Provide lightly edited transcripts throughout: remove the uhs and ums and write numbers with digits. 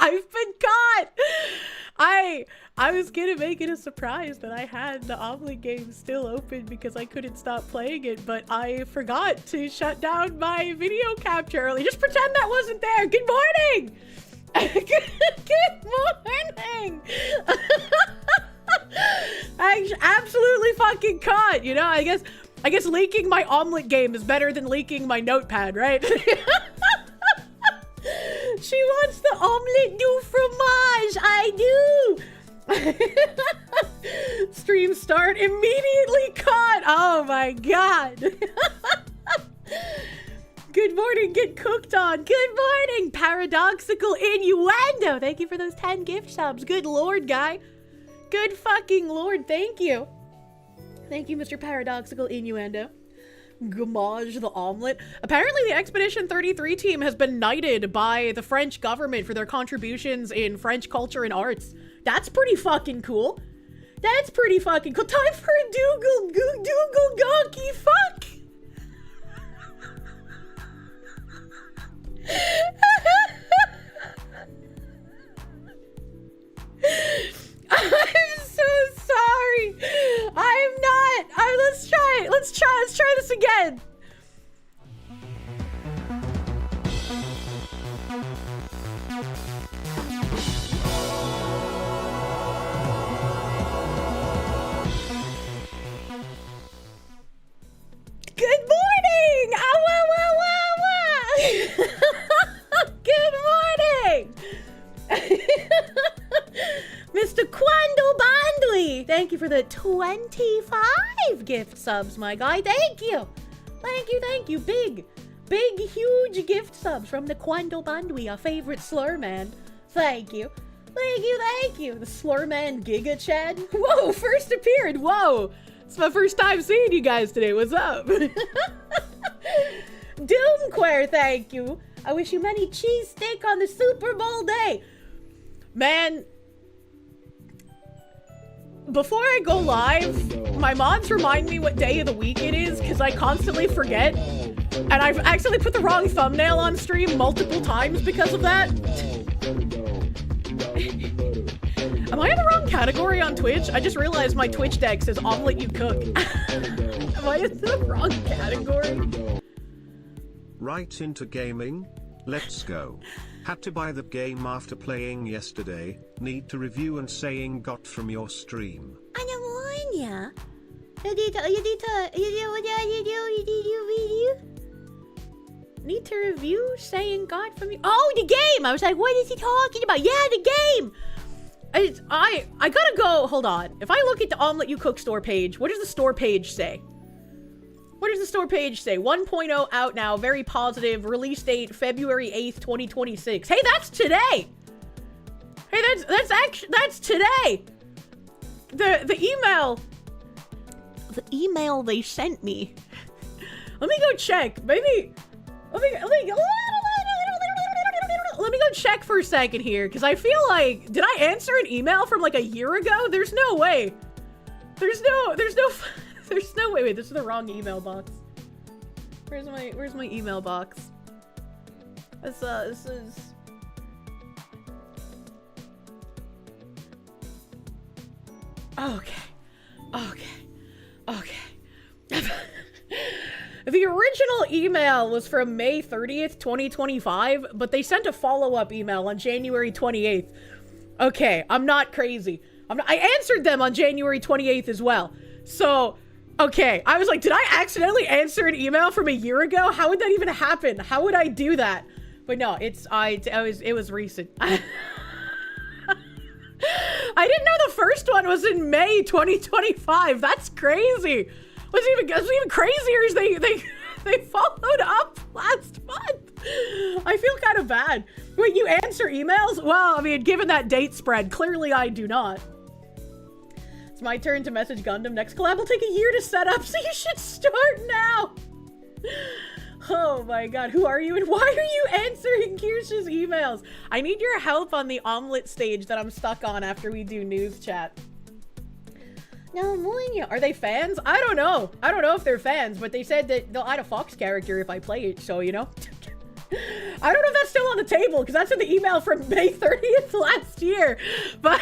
I've been caught. I was gonna make it a surprise that I had the Omelette game still open because I couldn't stop playing it, but I forgot to shut down my video capture early. Just pretend that wasn't there. Good morning. Good morning. I absolutely fucking caught. You know, I guess leaking my Omelette game is better than leaking my notepad, right? She wants the omelette du fromage. I do. Stream start immediately caught. Oh my god. Good morning, get cooked on. Good morning, paradoxical innuendo. Thank you for those 10 gift subs. Good lord, guy. Good fucking lord, thank you. Thank you, Mr. Paradoxical Innuendo. Gamage the omelet. Apparently the Expedition 33 team has been knighted by the French government for their contributions in French culture and arts. That's pretty fucking cool. That's pretty fucking cool. Time for a Dougal gonky fuck. I'm so sorry. I'm not. Let's try it. Let's try this again. Good morning. Good morning. Mr. Quandle Bandly, thank you for the 25 gift subs, my guy. Thank you. Thank you. Big, huge gift subs from the Quandle Bandly, our favorite slur man. Thank you. The slur man Giga Chad. Whoa, first appeared. Whoa. It's my first time seeing you guys today. What's up? Doomquare, thank you. I wish you many cheese steak on the Super Bowl day. Man, before I go live, my mods remind me what day of the week it is because I constantly forget. And I've actually put the wrong thumbnail on stream multiple times because of that. Am I in the wrong category on Twitch? I just realized my Twitch deck says omelet you cook. Am I in the wrong category? Right into gaming? Let's go. Had to buy the game after playing yesterday. Need to review and saying got from your stream. Anamonia. Need to review saying got from you. Oh, the game! I was like, what is he talking about? Yeah, the game! I gotta go. Hold on. If I look at the Omelette You Cook store page, what does the store page say? What does the store page say? 1.0 out now. Very positive. Release date February 8th, 2026. Hey, that's today. Hey, that's today. The email they sent me. Let me go check. Maybe. Let me go check for a second here, because I feel like, did I answer an email from like a year ago? There's no way. There's no way. Wait, this is the wrong email box. Where's my email box? This is. Okay. The original email was from May 30th, 2025, but they sent a follow-up email on January 28th. Okay, I'm not crazy. I answered them on January 28th as well. So, okay, I was like, did I accidentally answer an email from a year ago? How would that even happen? How would I do that? But no, it was recent. I didn't know the first one was in May 2025. That's crazy. What's even crazier is they followed up last month. I feel kind of bad. Wait, you answer emails? Well, I mean, given that date spread, clearly I do not. It's my turn to message Gundam. Next collab will take a year to set up, so you should start now. Oh my god, who are you and why are you answering Kirsche's emails? I need your help on the omelet stage that I'm stuck on after we do news chat. No, are they fans? I don't know. I don't know if they're fans, but they said that they'll add a Fox character if I play it, so, you know. I don't know if that's still on the table, because that's in the email from May 30th last year. But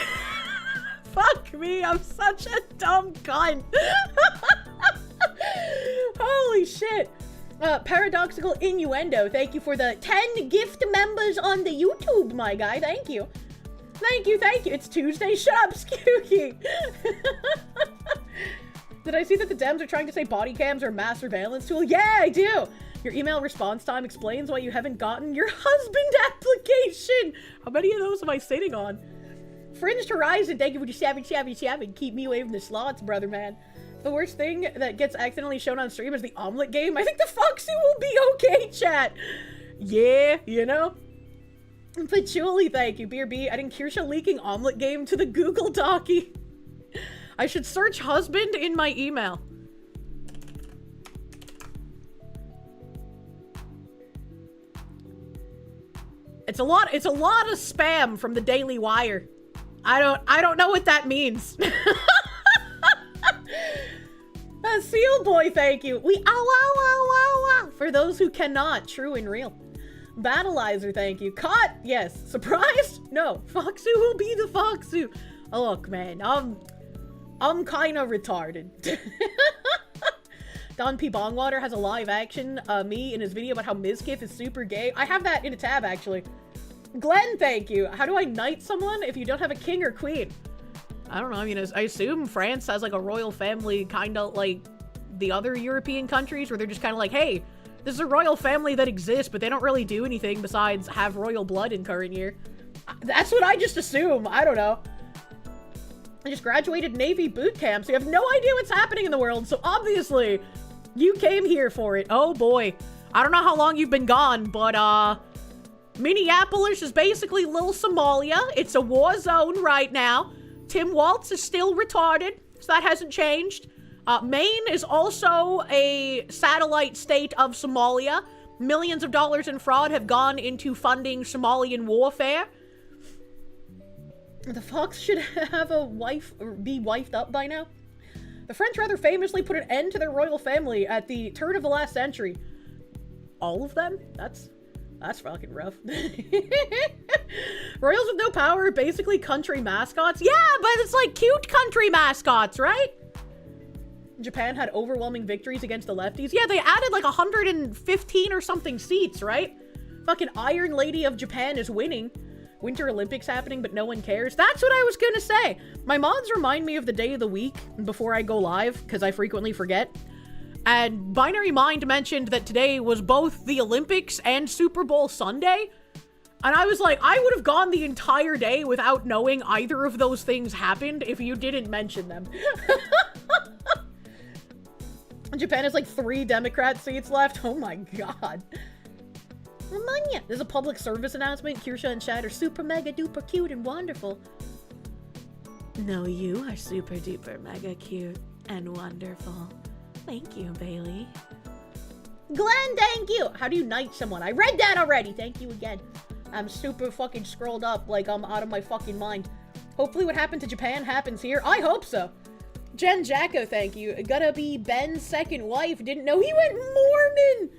fuck me, I'm such a dumb cunt. Holy shit. Paradoxical Innuendo, thank you for the 10 gift members on the YouTube, my guy. Thank you. Thank you, thank you. It's Tuesday. Shut up, Skooky. Did I see that the Dems are trying to say body cams are a mass surveillance tool? Yeah, I do. Your email response time explains why you haven't gotten your husband application. How many of those am I sitting on? Fringed Horizon, thank you for the shabby. Keep me away from the slots, brother, man. The worst thing that gets accidentally shown on stream is the omelet game. I think the Foxy will be okay, chat. Yeah, you know? Patchouli, thank you. Beer B, adding Kirsche leaking omelet game to the Google Docky. I should search husband in my email. It's a lot of spam from the Daily Wire. I don't know what that means. Seal Boy, thank you. For those who cannot, true and real. Battleizer, thank you. Caught, yes. Surprised? No. Foxu will be the Foxu. Oh, look, man, I'm kind of retarded. Don P. Bongwater has a live action me in his video about how Ms. GIF is super gay. I have that in a tab, actually. Glenn, thank you. How do I knight someone if you don't have a king or queen? I don't know. I mean, I assume France has like a royal family, kind of like the other European countries, where they're just kind of like, hey, this is a royal family that exists, but they don't really do anything besides have royal blood in current year. That's what I just assume. I don't know. I just graduated Navy boot camp, so you have no idea what's happening in the world, so obviously you came here for it. Oh boy. I don't know how long you've been gone, but Minneapolis is basically little Somalia. It's a war zone right now. Tim Waltz is still retarded, so that hasn't changed. Maine is also a satellite state of Somalia. Millions of dollars in fraud have gone into funding Somalian warfare. The Fox should have a wife, or be wifed up by now. The French rather famously put an end to their royal family at the turn of the last century. All of them? That's fucking rough. Royals with no power, basically country mascots. Yeah, but it's like cute country mascots, right? Japan had overwhelming victories against the lefties. Yeah, they added like 115 or something seats, right? Fucking Iron Lady of Japan is winning. Winter Olympics happening, but no one cares. That's what I was gonna say. My mods remind me of the day of the week before I go live, because I frequently forget. And Binary Mind mentioned that today was both the Olympics and Super Bowl Sunday. And I was like, I would have gone the entire day without knowing either of those things happened if you didn't mention them. Japan has like 3 Democrat seats left. Oh my god. Romania. There's a public service announcement. Kirsche and Chad are super mega duper cute and wonderful. No, you are super duper mega cute and wonderful. Thank you, Bailey. Glenn, thank you. How do you knight someone? I read that already. Thank you again. I'm super fucking scrolled up like I'm out of my fucking mind. Hopefully what happened to Japan happens here. I hope so. Jen Jacko, thank you. Gonna be Ben's second wife. Didn't know he went Mormon.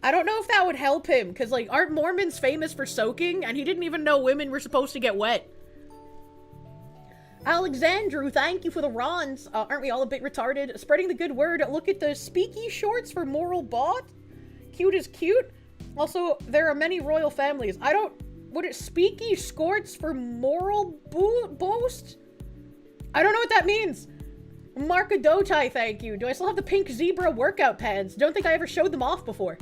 I don't know if that would help him, because, like, aren't Mormons famous for soaking? And he didn't even know women were supposed to get wet. Alexandru, thank you for the Rons. Aren't we all a bit retarded? Spreading the good word. Look at the Speaky shorts for Moral Bot. Cute is cute. Also, there are many royal families. Would it Speaky skirts for Moral Boast? I don't know what that means. Marka Dotai, thank you. Do I still have the pink zebra workout pants? Don't think I ever showed them off before.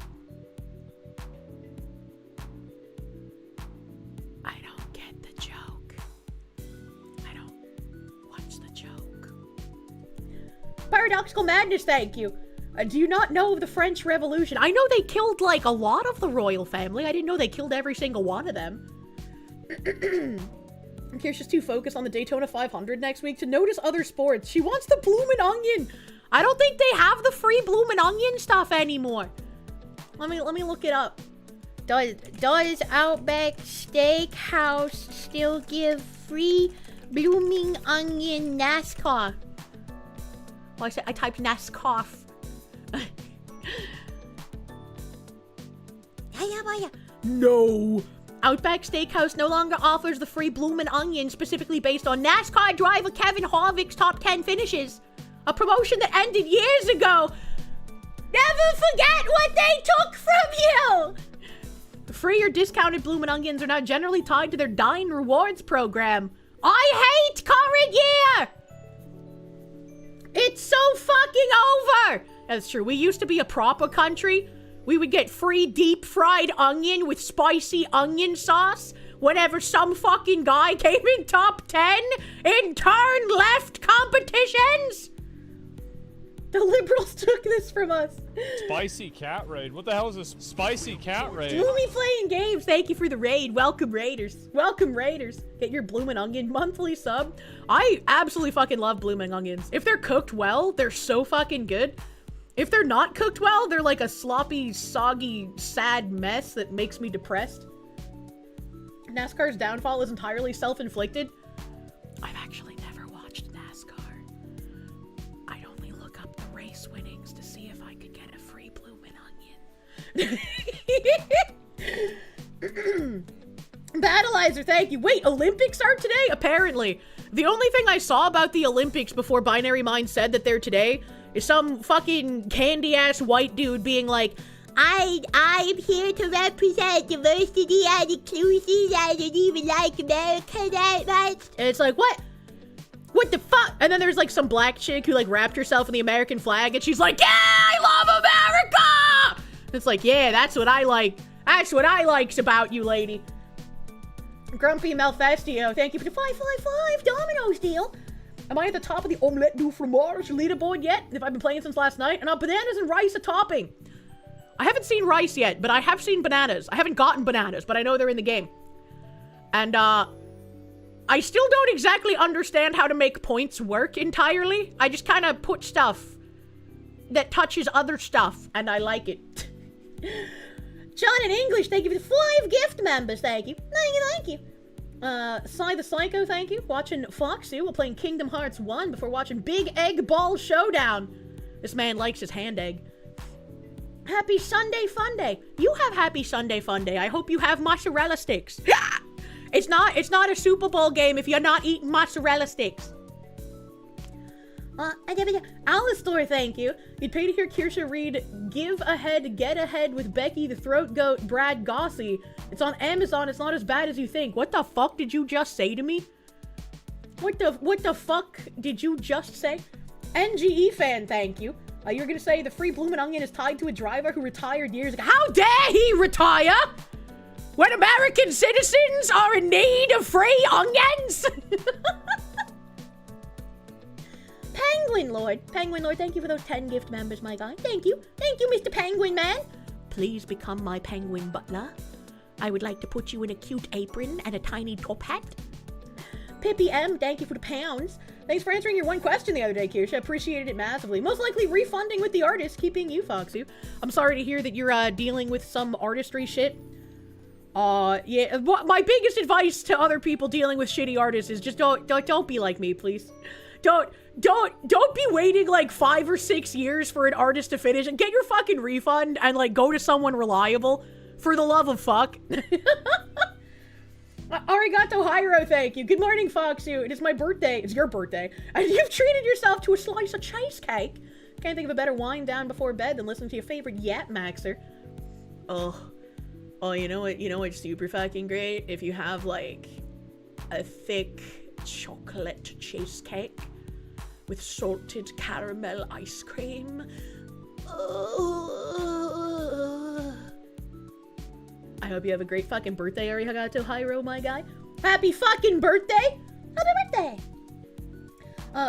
I don't get the joke. I don't watch the joke. Paradoxical Madness, thank you. Do you not know of the French Revolution? I know they killed, like, a lot of the royal family. I didn't know they killed every single one of them. Kirsche's too focused on the Daytona 500 next week to notice other sports. She wants the Bloomin' Onion. I don't think they have the free Bloomin' Onion stuff anymore. Let me look it up. Does Outback Steakhouse still give free Blooming Onion NASCAR? Well, I typed NASCAR. No. Outback Steakhouse no longer offers the free bloomin' onion specifically based on NASCAR driver Kevin Harvick's top 10 finishes. A promotion that ended years ago. Never forget what they took from you! Free or discounted bloomin' onions are now generally tied to their Dine Rewards program. I hate current year! It's so fucking over! That's true. We used to be a proper country. We would get free deep fried onion with spicy onion sauce whenever some fucking guy came in top 10 in turn left competitions. The liberals took this from us. Spicy cat raid. What the hell is this spicy cat raid? Movie playing games. Thank you for the raid. Welcome Raiders. Welcome Raiders. Get your bloomin' onion monthly sub. I absolutely fucking love bloomin' onions. If they're cooked well, they're so fucking good. If they're not cooked well, they're like a sloppy, soggy, sad mess that makes me depressed. NASCAR's downfall is entirely self-inflicted. I've actually never watched NASCAR. I'd only look up the race winnings to see if I could get a free bloomin' onion. Battleizer, thank you. Wait, Olympics are today? Apparently. The only thing I saw about the Olympics before Binary Mind said that they're today is some fucking candy-ass white dude being like, I'm here to represent diversity and inclusion. I don't even like America that much. And it's like, what? What the fuck? And then there's like some black chick who like wrapped herself in the American flag and she's like, yeah, I love America! And it's like, yeah, that's what I like. That's what I likes about you, lady. Grumpy Malfestio, thank you for the 555 Domino's deal. Am I at the top of the Omelette du Fromage leaderboard yet? If I've been playing since last night. And bananas and rice a topping. I haven't seen rice yet, but I have seen bananas. I haven't gotten bananas, but I know they're in the game. And, I still don't exactly understand how to make points work entirely. I just kind of put stuff that touches other stuff, and I like it. John in English, thank you for the 5 gift members, thank you. Thank you. Cy the Psycho, thank you. Watching Foxy while playing Kingdom Hearts 1 before watching Big Egg Ball Showdown. This man likes his hand egg. Happy Sunday Fun Day. You have Happy Sunday Fun Day. I hope you have mozzarella sticks. It's not a Super Bowl game if you're not eating mozzarella sticks. Alistor, thank you. You'd pay to hear Kirsche read Give Ahead, Get Ahead with Becky the Throat Goat Brad Gossey. It's on Amazon. It's not as bad as you think. What the fuck did you just say to me? What the fuck did you just say? NGE fan, thank you. You're gonna say the free bloomin' onion is tied to a driver who retired years ago. How dare he retire? When American citizens are in need of free onions? Penguin Lord, thank you for those 10 gift members, my guy. Thank you, Mr. Penguin Man. Please become my penguin butler. I would like to put you in a cute apron and a tiny top hat. Pippi M, thank you for the pounds. Thanks for answering your one question the other day, Kirsche. Appreciated it massively. Most likely refunding with the artist, keeping you, Foxy. I'm sorry to hear that you're dealing with some artistry shit. Yeah, my biggest advice to other people dealing with shitty artists is just don't be like me, please. Don't be waiting like 5 or 6 years for an artist to finish and get your fucking refund and like go to someone reliable. For the love of fuck. Arigato Hyro, thank you. Good morning, Foxy. It is my birthday. It's your birthday. And you've treated yourself to a slice of cheesecake. Can't think of a better wind down before bed than listening to your favorite Yap Maxer. Oh, you know what? You know what's super fucking great? If you have like a thick chocolate cheesecake with salted caramel ice cream. I hope you have a great fucking birthday, Arigato Hyro, my guy. Happy fucking birthday! Happy birthday!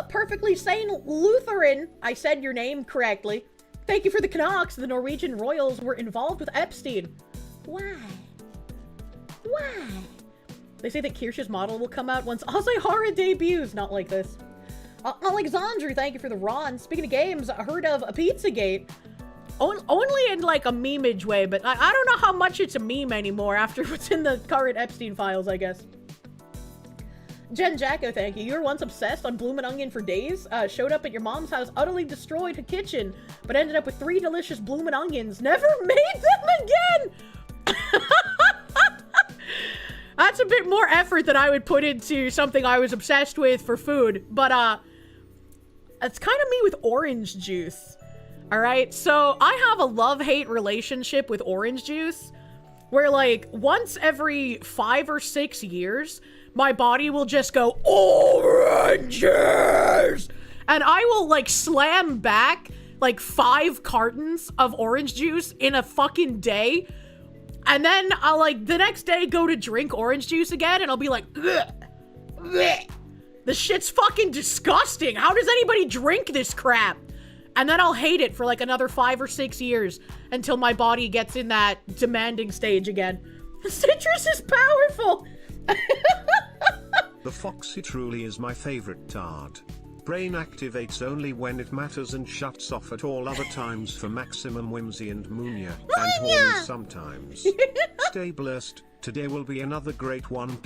Perfectly Sane Lutheran, I said your name correctly. Thank you for the Canucks. The Norwegian Royals were involved with Epstein. Why? They say that Kirsche's model will come out once Asahara debuts. Not like this. Alexandru, thank you for the Ron. Speaking of games, I heard of a Pizzagate. Only in like a memeage way, but I don't know how much it's a meme anymore after what's in the current Epstein files, I guess. Jen Jacko, thank you. You were once obsessed on bloomin' onion for days. Showed up at your mom's house, utterly destroyed her kitchen, but ended up with 3 delicious bloomin' onions. Never made them again! more effort than I would put into something I was obsessed with for food. But, it's kind of me with orange juice. Alright, so I have a love-hate relationship with orange juice. Where, like, once every 5 or 6 years, my body will just go, oranges! And I will, like, slam back, like, 5 cartons of orange juice in a fucking day. And then I'll, like, the next day go to drink orange juice again, and I'll be like, ugh, ugh. This shit's fucking disgusting. How does anybody drink this crap? And then I'll hate it for, like, another 5 or 6 years until my body gets in that demanding stage again. Citrus is powerful! The Foxy truly is my favorite tart. Brain activates only when it matters and shuts off at all other times for maximum whimsy and Munya, and horny sometimes. Stay blessed, today will be another great one.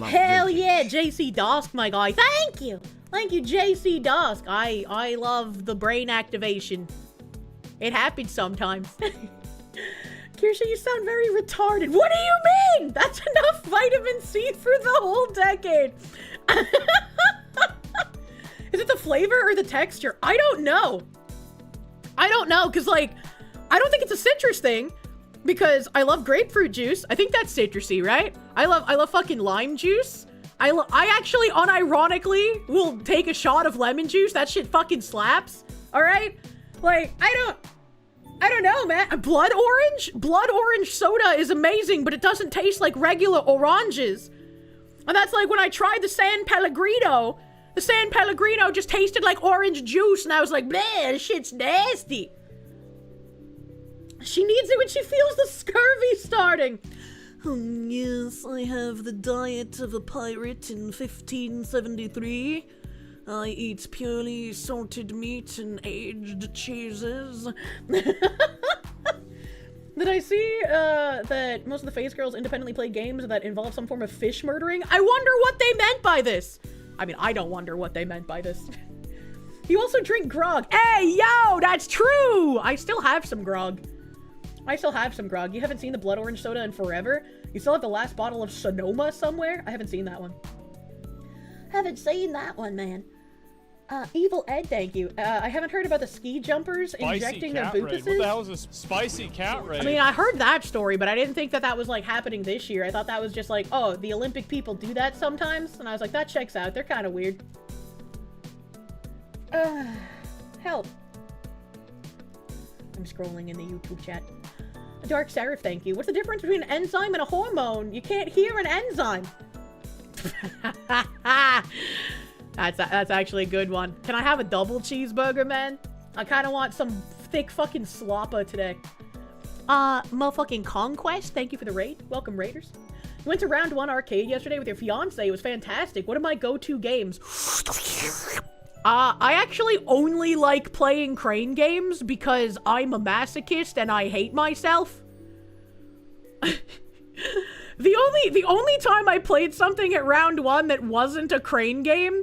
Hell yeah, JC Dosk, my guy. Thank you! Thank you, JC Dosk. I love the brain activation. It happens sometimes. Kirsche, you sound very retarded. What do you mean? That's enough vitamin C for the whole decade. Is it the flavor or the texture? I don't know. I don't know, because, like, I don't think it's a citrus thing, because I love grapefruit juice. I think that's citrusy, right? I love fucking lime juice. I actually unironically will take a shot of lemon juice. That shit fucking slaps. All right? Like, I don't know, man. Blood orange soda is amazing, but it doesn't taste like regular oranges. And that's like when I tried the San Pellegrino. The San Pellegrino just tasted like orange juice, and I was like, man, this shit's nasty. She needs it when she feels the scurvy starting. Oh, yes, I have the diet of a pirate in 1573. I eat purely salted meat and aged cheeses. Did I see that most of the face girls independently play games that involve some form of fish murdering? I wonder what they meant by this. I mean, I don't wonder what they meant by this. You also drink grog. Hey, yo, that's true! I still have some grog. You haven't seen the blood orange soda in forever? You still have the last bottle of Sonoma somewhere? I haven't seen that one. Haven't seen that one, man. Evil Ed, thank you. I haven't heard about the ski jumpers injecting their bootuses. What the hell is a spicy cat raid? I mean, I heard that story, but I didn't think that that was, like, happening this year. I thought that was just like, oh, the Olympic people do that sometimes? And I was like, that checks out. They're kind of weird. Help. I'm scrolling in the YouTube chat. Dark Seraph, thank you. What's the difference between an enzyme and a hormone? You can't hear an enzyme. That's actually a good one. Can I have a double cheeseburger, man? I kind of want some thick fucking sloppa today. Motherfucking Conquest, thank you for the raid. Welcome, Raiders. You went to round 1 arcade yesterday with your fiance. It was fantastic. What are my go-to games? I actually only like playing crane games because I'm a masochist and I hate myself. The only time I played something at round 1 that wasn't a crane game,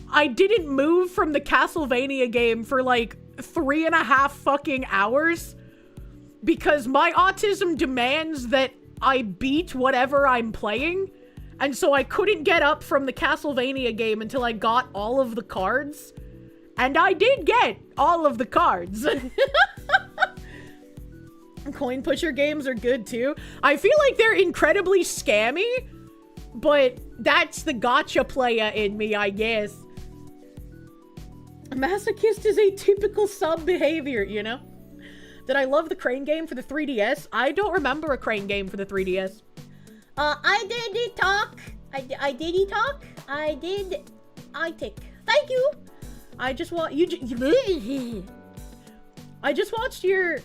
I didn't move from the Castlevania game for like 3.5 fucking hours because my autism demands that I beat whatever I'm playing. And so I couldn't get up from the Castlevania game until I got all of the cards. And I did get all of the cards. Coin pusher games are good too. I feel like they're incredibly scammy, but that's the gotcha player in me, I guess. Masochist is a typical sub behavior, you know? Did I love the crane game for the 3DS? I don't remember a crane game for the 3DS. I did talk. I did talk. I tick. Thank you. I just want you. I just watched your.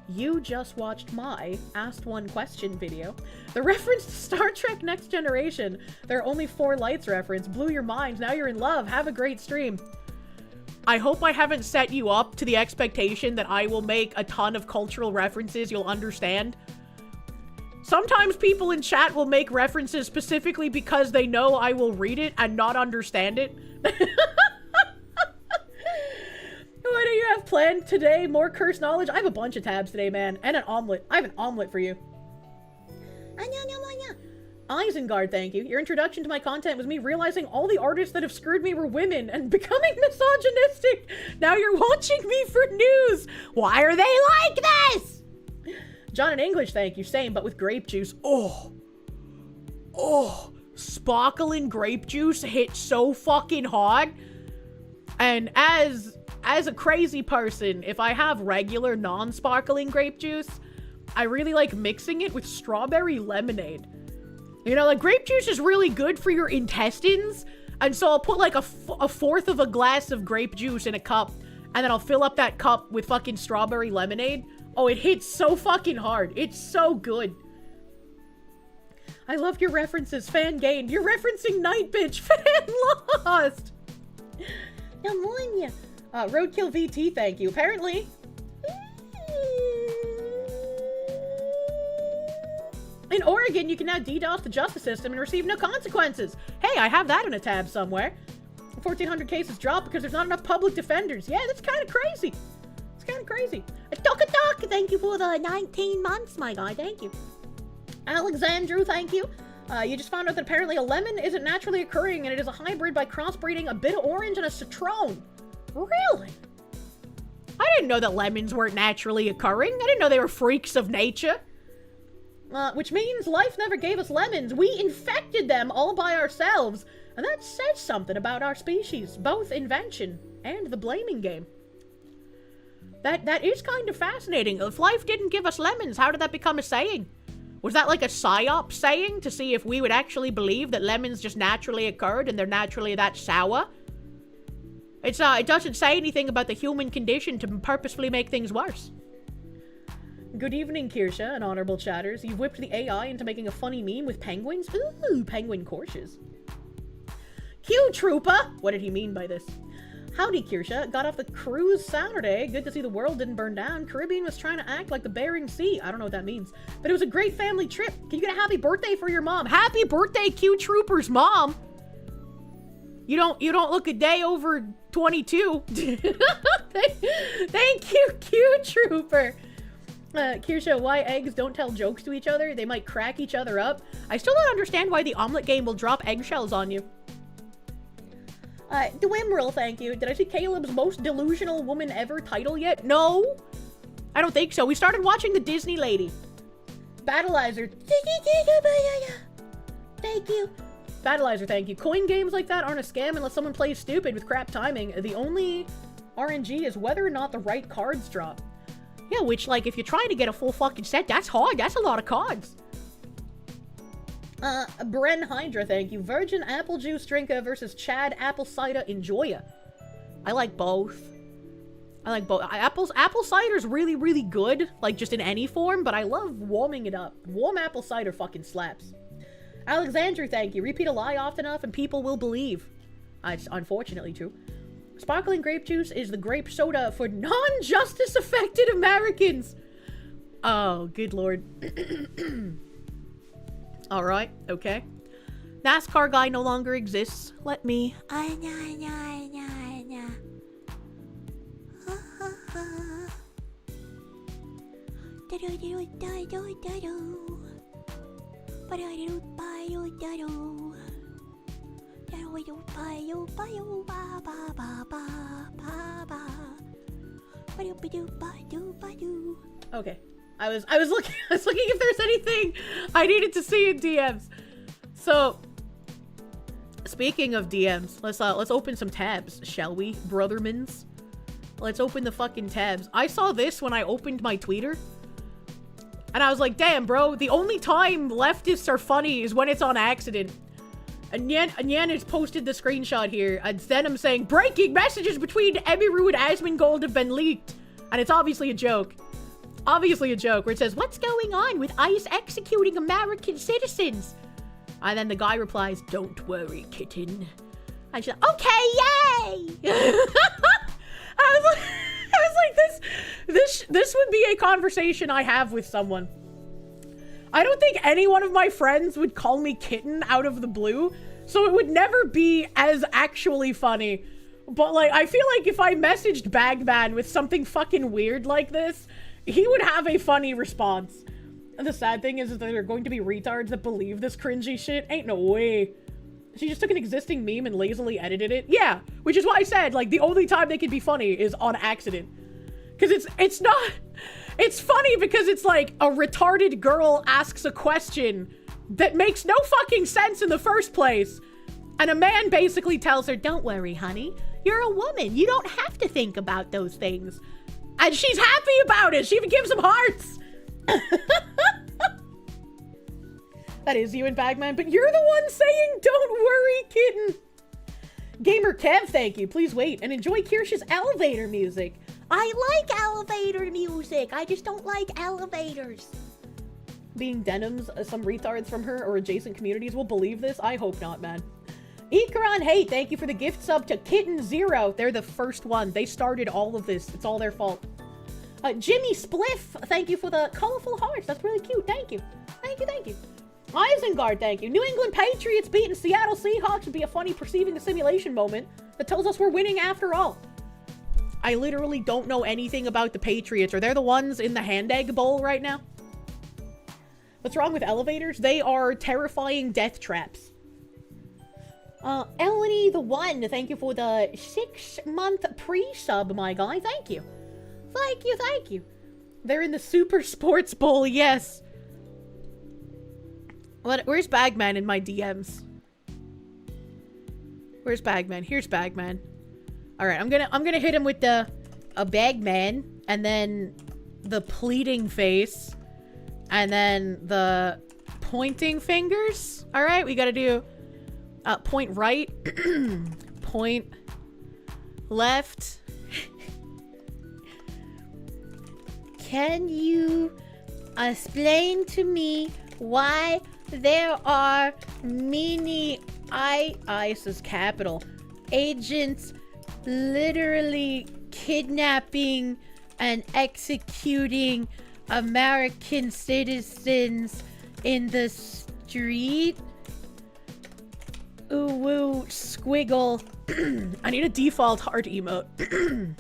You just watched my Asked One Question video. The reference to Star Trek Next Generation. There are only 4 lights reference. Blew your mind. Now you're in love. Have a great stream. I hope I haven't set you up to the expectation that I will make a ton of cultural references you'll understand. Sometimes people in chat will make references specifically because they know I will read it and not understand it. What do you have planned today? More curse knowledge? I have a bunch of tabs today, man. And an omelet. I have an omelet for you. Isengard, thank you. Your introduction to my content was me realizing all the artists that have screwed me were women and becoming misogynistic. Now you're watching me for news. Why are they like this? John in English, thank you. Same, but with grape juice. Oh, sparkling grape juice hits so fucking hard. And as a crazy person, if I have regular non-sparkling grape juice, I really like mixing it with strawberry lemonade. You know, like, grape juice is really good for your intestines, and so I'll put, like, a fourth of a glass of grape juice in a cup, and then I'll fill up that cup with fucking strawberry lemonade. Oh, it hits so fucking hard. It's so good. I love your references. Fan gained. You're referencing Night Bitch. Fan lost. Roadkill VT, thank you. Apparently... in Oregon, you can now DDoS the justice system and receive no consequences. Hey, I have that in a tab somewhere. 1,400 cases dropped because there's not enough public defenders. Yeah, that's kind of crazy. It's kind of crazy. Talk, thank you for the 19 months, my guy. Thank you. Alexandru, thank you. You just found out that apparently a lemon isn't naturally occurring and it is a hybrid by crossbreeding a bit of orange and a citron. Really? I didn't know that lemons weren't naturally occurring. I didn't know they were freaks of nature. Which means life never gave us lemons. We infected them all by ourselves. And that says something about our species. Both invention and the blaming game. That is kind of fascinating. If life didn't give us lemons, how did that become a saying? Was that like a psyop saying to see if we would actually believe that lemons just naturally occurred and they're naturally that sour? It doesn't say anything about the human condition to purposefully make things worse. Good evening, Kirsche and honorable chatters. You've whipped the AI into making a funny meme with penguins? Ooh, penguin courses. Q Trooper! What did he mean by this? Howdy, Kirsche. Got off the cruise Saturday. Good to see the world didn't burn down. Caribbean was trying to act like the Bering Sea. I don't know what that means. But it was a great family trip. Can you get a happy birthday for your mom? Happy birthday, Q Trooper's mom! You don't look a day over 22. Thank you, Q Trooper. Kirsche, why eggs don't tell jokes to each other? They might crack each other up. I still don't understand why the omelet game will drop eggshells on you. Dwimrel, thank you. Did I see Caleb's most delusional woman ever title yet? No, I don't think so. We started watching the Disney lady. Battleizer. Thank you. Battleizer, thank you. Coin games like that aren't a scam unless someone plays stupid with crap timing. The only RNG is whether or not the right cards drop. Yeah, which, like, if you're trying to get a full fucking set, that's hard. That's a lot of cards. Bren Hydra, thank you. Virgin apple juice drinker versus Chad apple cider enjoyer. I like both. Apple cider's really, really good, like, just in any form, but I love warming it up. Warm apple cider fucking slaps. Alexandru, thank you. Repeat a lie often enough and people will believe. It's unfortunately true. Sparkling grape juice is the grape soda for non-justice affected Americans. Oh, good lord. Alright, okay. NASCAR guy no longer exists. Let me... Okay. I was looking if there's anything I needed to see in DMs. So, speaking of DMs, let's open some tabs, shall we, brothermans? Let's open the fucking tabs. I saw this when I opened my tweeter. And I was like, damn, bro, the only time leftists are funny is when it's on accident. And Nyan has posted the screenshot here, and then I'm saying, breaking messages between Emiru and Asmongold have been leaked. And it's obviously a joke. Obviously a joke, where it says, what's going on with ICE executing American citizens? And then the guy replies, don't worry, kitten. And she's like, okay, yay! I was like, this would be a conversation I have with someone. I don't think any one of my friends would call me kitten out of the blue, so it would never be as actually funny. But, like, I feel like if I messaged Bagman with something fucking weird like this, he would have a funny response. The sad thing is that there are going to be retards that believe this cringy shit. Ain't no way. She just took an existing meme and lazily edited it. Yeah, which is why I said, like, the only time they can be funny is on accident. Because it's not... It's funny because it's like a retarded girl asks a question that makes no fucking sense in the first place. And a man basically tells her, don't worry, honey. You're a woman. You don't have to think about those things. And she's happy about it. She even gives him hearts. That is you and Bagman, but you're the one saying, don't worry, kitten. Gamer Kev, thank you. Please wait and enjoy Kirsche's elevator music. I like elevator music. I just don't like elevators. Being denims, some retards from her or adjacent communities will believe this. I hope not, man. Ikaron, hey, thank you for the gift sub to Kitten Zero. They're the first one. They started all of this. It's all their fault. Jimmy Spliff, thank you for the colorful hearts. That's really cute. Thank you. Thank you, thank you. Isengard, thank you. New England Patriots beating Seattle Seahawks would be a funny perceiving a simulation moment that tells us we're winning after all. I literally don't know anything about the Patriots. Are they the ones in the Hand Egg Bowl right now? What's wrong with elevators? They are terrifying death traps. Eleni the One, thank you for the 6-month pre-sub, my guy. Thank you. Thank you, thank you. They're in the Super Sports Bowl, yes. Where's Bagman in my DMs? Where's Bagman? Here's Bagman. Alright, I'm gonna hit him with a Bagman, and then the pleading face, and then the pointing fingers. Alright, we gotta do point right, point left. Can you explain to me why there are many ICE is capital agents literally kidnapping and executing American citizens in the street? Ooh, woo, squiggle. I need a default heart emote.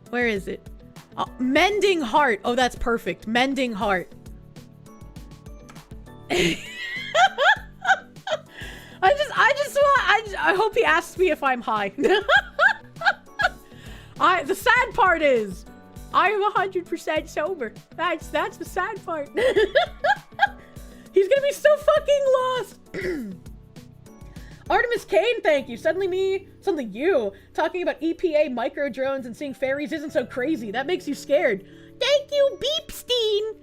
Where is it? Mending heart. Oh, that's perfect. Mending heart. I hope he asks me if I'm high. The sad part is, I am 100% sober. That's the sad part. He's gonna be so fucking lost. Artemis Kane, thank you. Suddenly you, talking about EPA micro drones and seeing fairies isn't so crazy. That makes you scared. Thank you, Beepstein.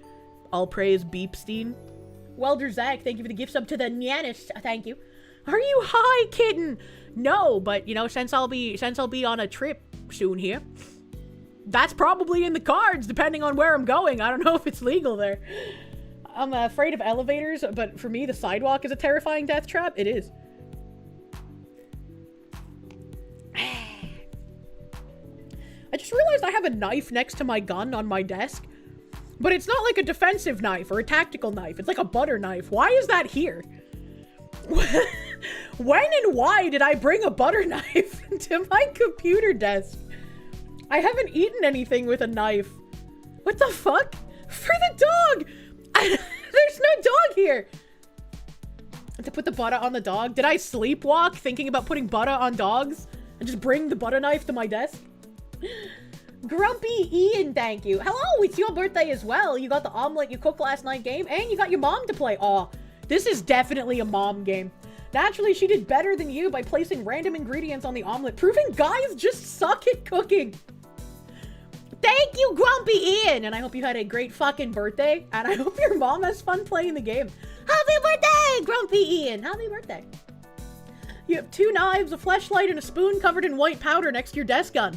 All praise Beepstein. Welder Zach, thank you for the gift sub to the Nyanis. Thank you. Are you high, kitten? No, but you know, since I'll be on a trip soon here, that's probably in the cards, depending on where I'm going. I don't know if it's legal there. I'm afraid of elevators, but for me, the sidewalk is a terrifying death trap. It is. I just realized I have a knife next to my gun on my desk, but it's not like a defensive knife or a tactical knife. It's like a butter knife. Why is that here? When and why did I bring a butter knife to my computer desk? I haven't eaten anything with a knife. What the fuck? For the dog! There's no dog here! To put the butter on the dog? Did I sleepwalk thinking about putting butter on dogs? And just bring the butter knife to my desk? Grumpy Ian, thank you. Hello, it's your birthday as well. You got the omelet you cooked last night game, and you got your mom to play. Aw, this is definitely a mom game. Naturally, she did better than you by placing random ingredients on the omelet, proving guys just suck at cooking. Thank you, Grumpy Ian, and I hope you had a great fucking birthday, and I hope your mom has fun playing the game. Happy birthday, Grumpy Ian. Happy birthday. You have 2 knives, a fleshlight, and a spoon covered in white powder next to your desk gun.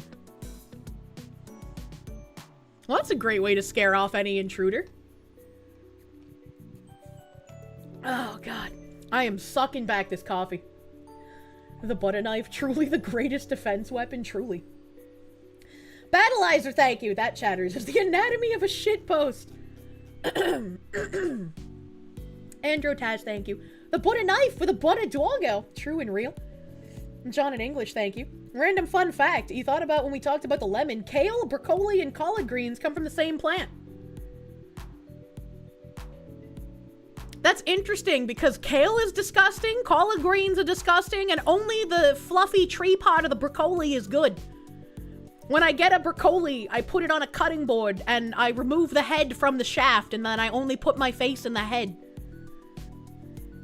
Well, that's a great way to scare off any intruder. Oh, God. I am sucking back this coffee. The butter knife, truly the greatest defense weapon, truly. Battleizer, thank you. That chatters is the anatomy of a shitpost. Androtaz, thank you. The butter knife with a butter doggo. True and real. John in English, thank you. Random fun fact. You thought about when we talked about the lemon. Kale, broccoli, and collard greens come from the same plant. That's interesting because kale is disgusting, collard greens are disgusting, and only the fluffy tree part of the broccoli is good. When I get a broccoli, I put it on a cutting board and I remove the head from the shaft and then I only put my face in the head.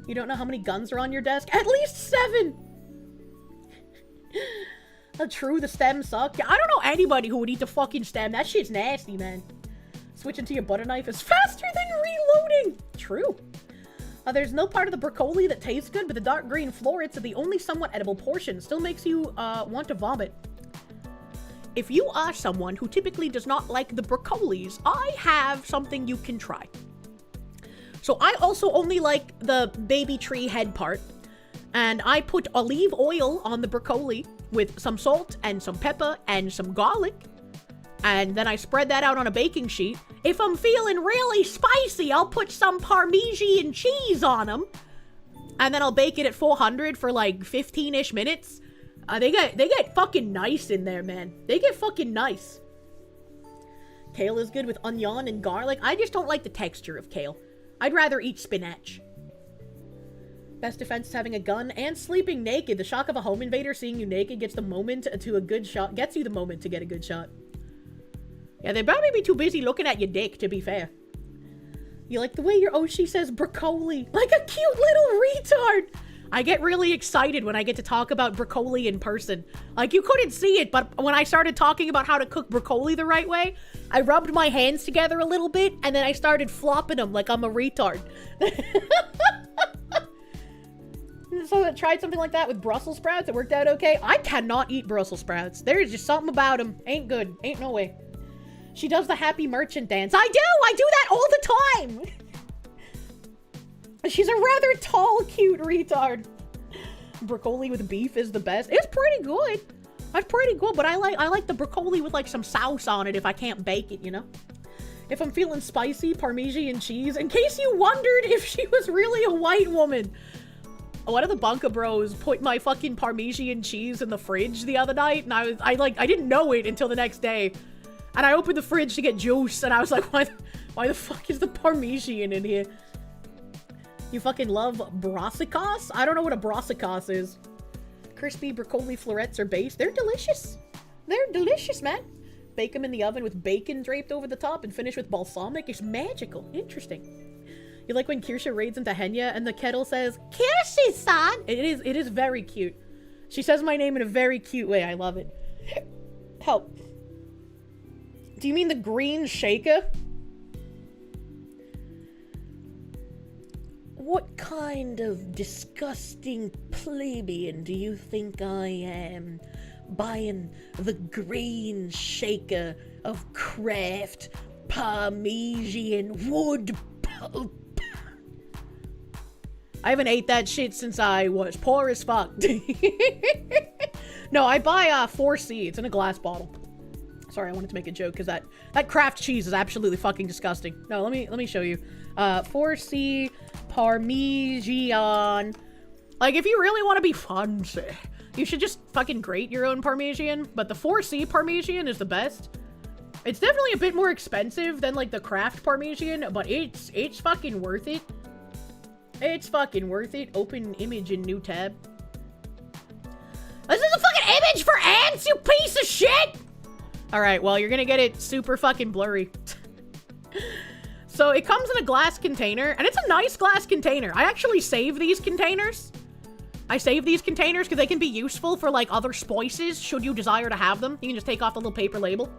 You don't know how many guns are on your desk? At least 7! True, the stems suck. Yeah, I don't know anybody who would eat the fucking stem. That shit's nasty, man. Switching to your butter knife is faster than reloading. True. There's no part of the broccoli that tastes good, but the dark green florets are the only somewhat edible portion. Still makes you want to vomit. If you are someone who typically does not like the broccolis, I have something you can try. So I also only like the baby tree head part, and I put olive oil on the broccoli with some salt and some pepper and some garlic, and then I spread that out on a baking sheet. If I'm feeling really spicy, I'll put some Parmesan cheese on them, and then I'll bake it at 400 for like 15-ish minutes. They get fucking nice in there, man. They get fucking nice. Kale is good with onion and garlic. I just don't like the texture of kale. I'd rather eat spinach. Best defense is having a gun and sleeping naked. The shock of a home invader seeing you naked gets you the moment to get a good shot. Yeah, they'd probably be too busy looking at your dick, to be fair. You like the way your Oshi says broccoli? Like a cute little retard! I get really excited when I get to talk about broccoli in person. Like, you couldn't see it, but when I started talking about how to cook broccoli the right way, I rubbed my hands together a little bit, and then I started flopping them like I'm a retard. So I tried something like that with Brussels sprouts. It worked out okay. I cannot eat Brussels sprouts. There's just something about them. Ain't good. Ain't no way. She does the happy merchant dance. I do that all the time! She's a rather tall, cute retard. Broccoli with beef is the best. It's pretty good. That's pretty good, but I like the broccoli with like some sauce on it if I can't bake it, you know? If I'm feeling spicy, Parmesan cheese. In case you wondered if she was really a white woman. One of the Bunka Bros put my fucking Parmesan cheese in the fridge the other night, and I didn't know it until the next day. And I opened the fridge to get juice, and I was like, why the fuck is the Parmesan in here? You fucking love brassicas? I don't know what a brassicas is. Crispy broccoli florets are based. They're delicious. They're delicious, man. Bake them in the oven with bacon draped over the top and finish with balsamic. It's magical. Interesting. You like when Kirsche raids into Henya and the kettle says, Kirsche-san! It is very cute. She says my name in a very cute way. I love it. Help. Do you mean the green shaker? What kind of disgusting plebeian do you think I am, buying the green shaker of Kraft Parmesan wood pulp? I haven't ate that shit since I was poor as fuck. No, I buy 4C. It's in a glass bottle. Sorry, I wanted to make a joke because that Kraft cheese is absolutely fucking disgusting. No, let me show you. 4C Parmesan. Like, if you really want to be fancy, you should just fucking grate your own Parmesan. But the 4C Parmesan is the best. It's definitely a bit more expensive than like the Kraft Parmesan, but it's fucking worth it. It's fucking worth it. Open image in new tab. This is a fucking image for ants, you piece of shit! Alright, well, you're gonna get it super fucking blurry. So it comes in a glass container, and it's a nice glass container. I actually save these containers. I save these containers because they can be useful for like other spices should you desire to have them. You can just take off the little paper label.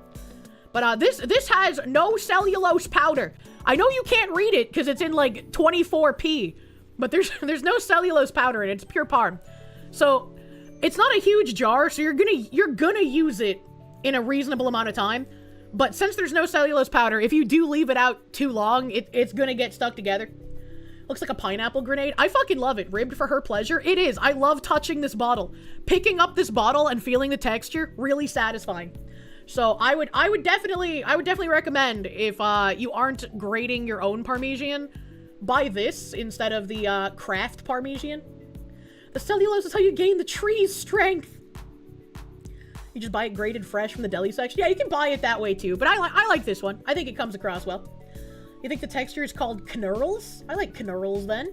But this has no cellulose powder. I know you can't read it because it's in like 24p, but there's no cellulose powder in it. It's pure parm. So it's not a huge jar, so you're gonna use it in a reasonable amount of time. But since there's no cellulose powder, if you do leave it out too long, it's gonna get stuck together. Looks like a pineapple grenade. I fucking love it. Ribbed for her pleasure. It is. I love touching this bottle. Picking up this bottle and feeling the texture, really satisfying. So I would definitely recommend, if you aren't grating your own Parmesan, buy this instead of the Kraft Parmesan. The cellulose is how you gain the tree's strength. You just buy it grated fresh from the deli section. Yeah, you can buy it that way too, but I like this one. I think it comes across well. You think the texture is called knurls? I like knurls then.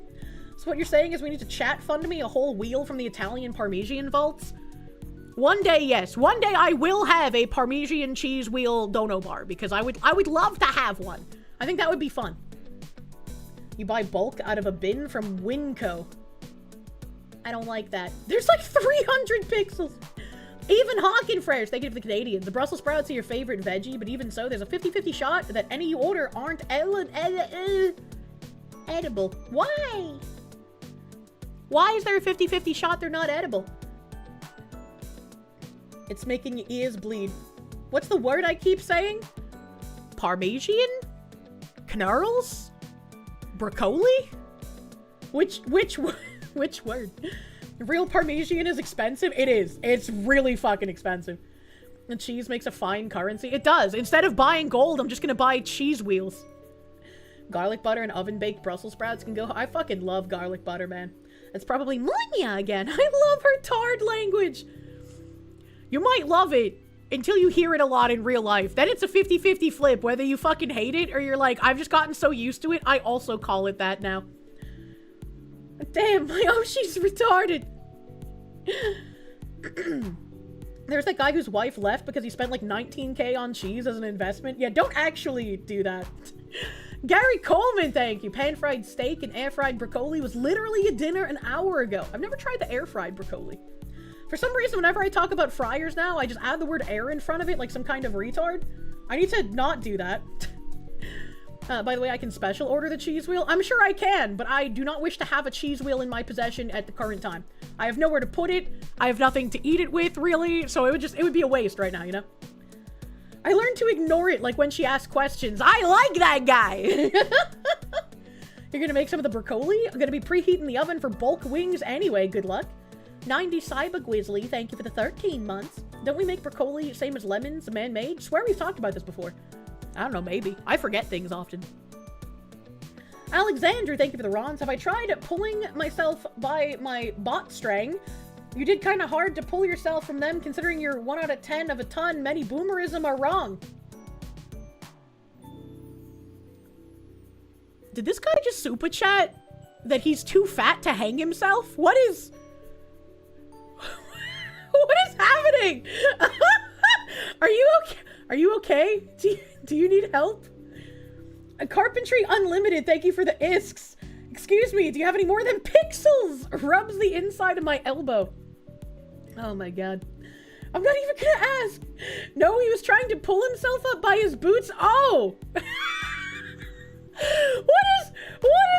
So what you're saying is we need to chat fund me a whole wheel from the Italian Parmesan vaults? One day, yes. One day I will have a Parmesan cheese wheel dono bar because I would love to have one. I think that would be fun. You buy bulk out of a bin from Winco. I don't like that. There's like 300 pixels. Even Hawkenfresh, thank you to the Canadians. The Brussels sprouts are your favorite veggie, but even so, there's a 50-50 shot that any you order aren't edible. Why? Why is there a 50-50 shot they're not edible? It's making your ears bleed. What's the word I keep saying? Parmesan? Knurls? Broccoli? Which word? Real Parmesan is expensive? It is. It's really fucking expensive. And cheese makes a fine currency. It does. Instead of buying gold, I'm just gonna buy cheese wheels. Garlic butter and oven-baked Brussels sprouts can go... I fucking love garlic butter, man. It's probably Munya again. I love her tard language. You might love it until you hear it a lot in real life. Then it's a 50-50 flip, whether you fucking hate it or you're like, I've just gotten so used to it, I also call it that now. Damn, my Oshi's retarded. There's that guy whose wife left because he spent like 19k on cheese as an investment. Yeah, don't actually do that. Gary Coleman, thank you. Pan-fried steak and air-fried broccoli was literally a dinner an hour ago. I've never tried the air-fried broccoli. For some reason, whenever I talk about fryers now, I just add the word air in front of it like some kind of retard. I need to not do that. By the way, I can special order the cheese wheel. I'm sure I can, but I do not wish to have a cheese wheel in my possession at the current time. I have nowhere to put it. I have nothing to eat it with, really. So it would be a waste right now, you know? I learned to ignore it, like when she asks questions. I like that guy! You're gonna make some of the broccoli? I'm gonna be preheating the oven for bulk wings anyway. Good luck. 90 Cyber Gwizzly, thank you for the 13 months. Don't we make broccoli same as lemons, man-made? Swear we've talked about this before. I don't know, maybe. I forget things often. Alexandra, thank you for the Rons. Have I tried pulling myself by my bot string? You did kind of hard to pull yourself from them, considering you're 1 out of 10 of a ton. Many boomerism are wrong. Did this guy just super chat that he's too fat to hang himself? What is... what is happening? Are you okay? Are you okay? Do you need help? A Carpentry Unlimited, thank you for the isks. Excuse me, do you have any more than pixels? Rubs the inside of my elbow. Oh my god. I'm not even gonna ask. No, he was trying to pull himself up by his boots. Oh! What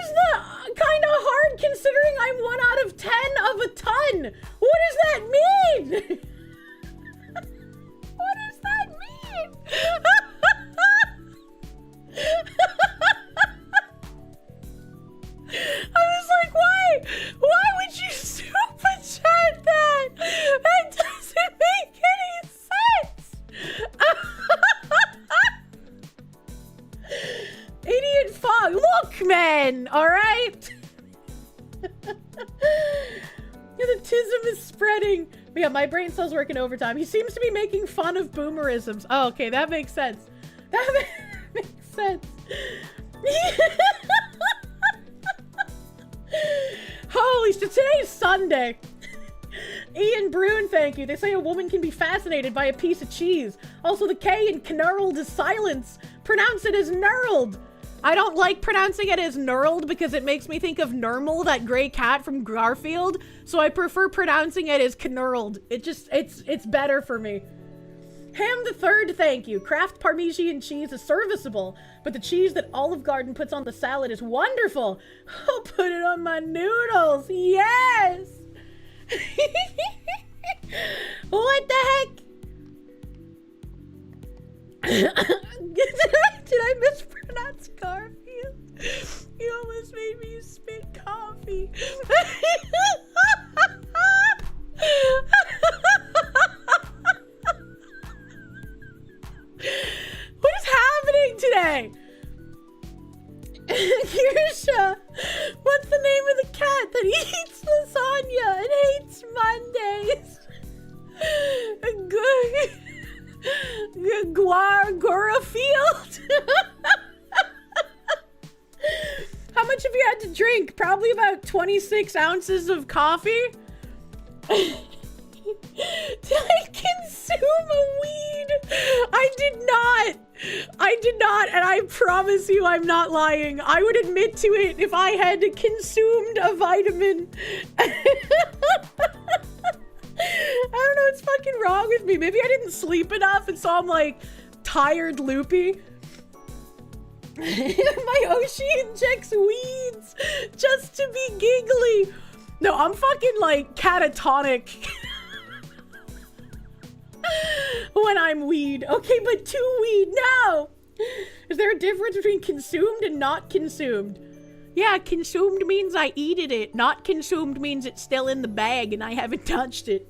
is the kind of hard considering I'm 1 out of 10 of a ton? What does that mean? What does that mean? I was like, why? Why would you super chat that? That doesn't make any sense. Idiot fog. Look, man. All right. The tism is spreading. But yeah, my brain cells working overtime. He seems to be making fun of boomerisms. Oh, okay, that makes sense. That makes sense. Holy shit, today's Sunday. Ian Brune, thank you. They say a woman can be fascinated by a piece of cheese. Also, the K in knurled is silence. Pronounce it as knurled. I don't like pronouncing it as knurled because it makes me think of Nermal, that gray cat from Garfield. So I prefer pronouncing it as knurled. It's better for me. Ham the Third, thank you. Kraft Parmesan cheese is serviceable, but the cheese that Olive Garden puts on the salad is wonderful. I'll put it on my noodles. Yes! What the heck? Did I mispronounce Garfield? You almost made me spit coffee. What is happening today? Kirsche, what's the name of the cat that eats lasagna and hates Mondays? Gorofield? to drink probably about 26 ounces of coffee. Did I consume a weed? I did not, and I promise you I'm not lying. I would admit to it if I had consumed a vitamin. I don't know what's fucking wrong with me. Maybe I didn't sleep enough and so I'm like tired loopy. My Oshi injects weeds just to be giggly. No, I'm fucking like catatonic when I'm weed. Okay, but to weed, no. Is there a difference between consumed and not consumed? Yeah, consumed means I eated it. Not consumed means it's still in the bag and I haven't touched it.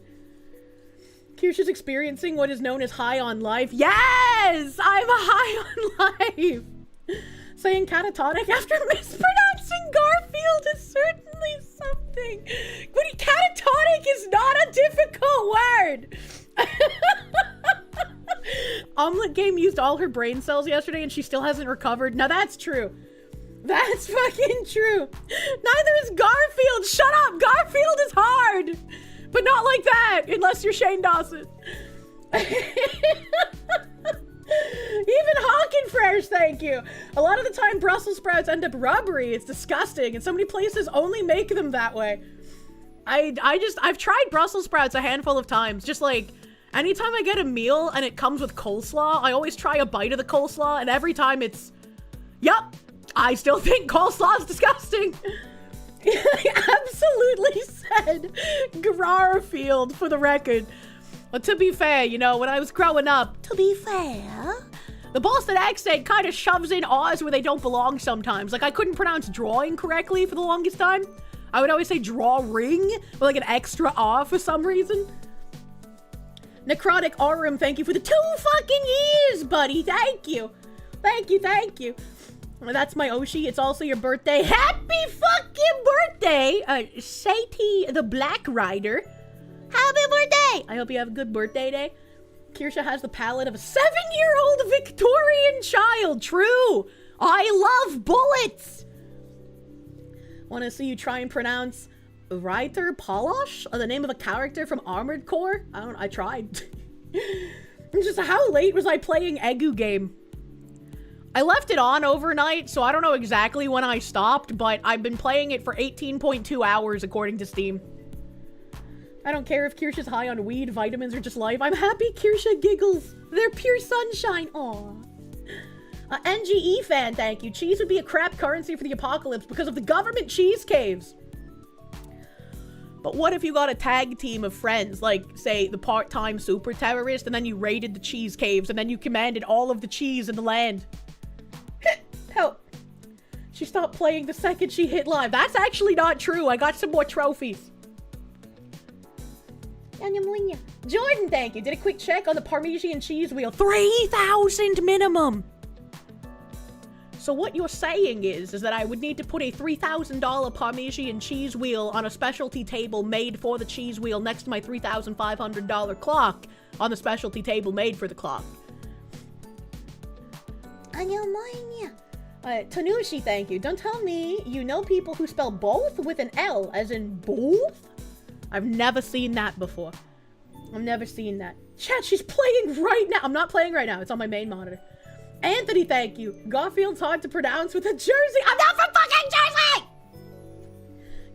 Kirsche is experiencing what is known as high on life. Yes! I'm high on life! Saying catatonic after mispronouncing Garfield is certainly something. But catatonic is not a difficult word! Omelette game used all her brain cells yesterday and she still hasn't recovered. Now that's true. That's fucking true. Neither is Garfield. Shut up. Garfield is hard. But not like that, unless you're Shane Dawson. Even Hawken Fresh, thank you. A lot of the time, Brussels sprouts end up rubbery. It's disgusting, and so many places only make them that way. I've tried Brussels sprouts a handful of times. Just like, anytime I get a meal and it comes with coleslaw, I always try a bite of the coleslaw, and every time it's, yup, I still think coleslaw is disgusting. I absolutely said Garfield for the record. But to be fair, you know, when I was growing up, to be fair, the Boston accent kind of shoves in R's where they don't belong sometimes. Like, I couldn't pronounce drawing correctly for the longest time. I would always say drawing with like an extra R for some reason. Necrotic Aurum, thank you for the 2 fucking years, buddy. Thank you. Thank you, thank you. That's my Oshi. It's also your birthday. Happy fucking birthday, Satie the Black Rider. Happy birthday! I hope you have a good birthday day. Kirsche has the palate of a 7-year-old Victorian child. True. I love bullets. Want to see you try and pronounce Reiter Polosh, the name of a character from Armored Core? I tried. Just how late was I playing Egu game? I left it on overnight, so I don't know exactly when I stopped, but I've been playing it for 18.2 hours according to Steam. I don't care if Kirsche is high on weed, vitamins, or just life. I'm happy Kirsche giggles. They're pure sunshine. Aww. NGE fan, thank you. Cheese would be a crap currency for the apocalypse because of the government cheese caves. But what if you got a tag team of friends, like, say, the part-time super terrorist, and then you raided the cheese caves, and then you commanded all of the cheese in the land? Help. She stopped playing the second she hit live. That's actually not true. I got some more trophies. Jordan, thank you. Did a quick check on the Parmesan cheese wheel. 3,000 minimum. So what you're saying is that I would need to put a $3,000 Parmesan cheese wheel on a specialty table made for the cheese wheel next to my $3,500 clock on the specialty table made for the clock. Tanushi, thank you. Don't tell me you know people who spell both with an L, as in both? I've never seen that before. I've never seen that. Chat, she's playing right now. I'm not playing right now. It's on my main monitor. Anthony, thank you. Garfield's hard to pronounce with a jersey. I'm not from fucking Jersey!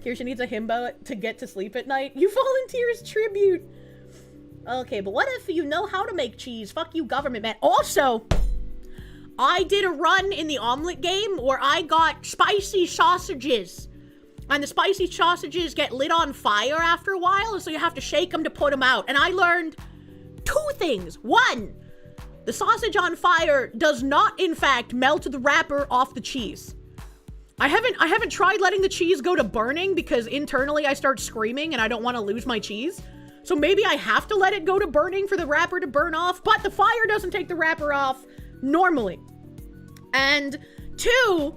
Kirsche needs a himbo to get to sleep at night. You volunteer as tribute. Okay, but what if you know how to make cheese? Fuck you, government, man. Also, I did a run in the omelet game where I got spicy sausages. And the spicy sausages get lit on fire after a while, so you have to shake them to put them out. And I learned 2 things. 1, the sausage on fire does not, in fact, melt the wrapper off the cheese. I haven't tried letting the cheese go to burning because internally I start screaming and I don't want to lose my cheese. So maybe I have to let it go to burning for the wrapper to burn off, but the fire doesn't take the wrapper off normally. And 2,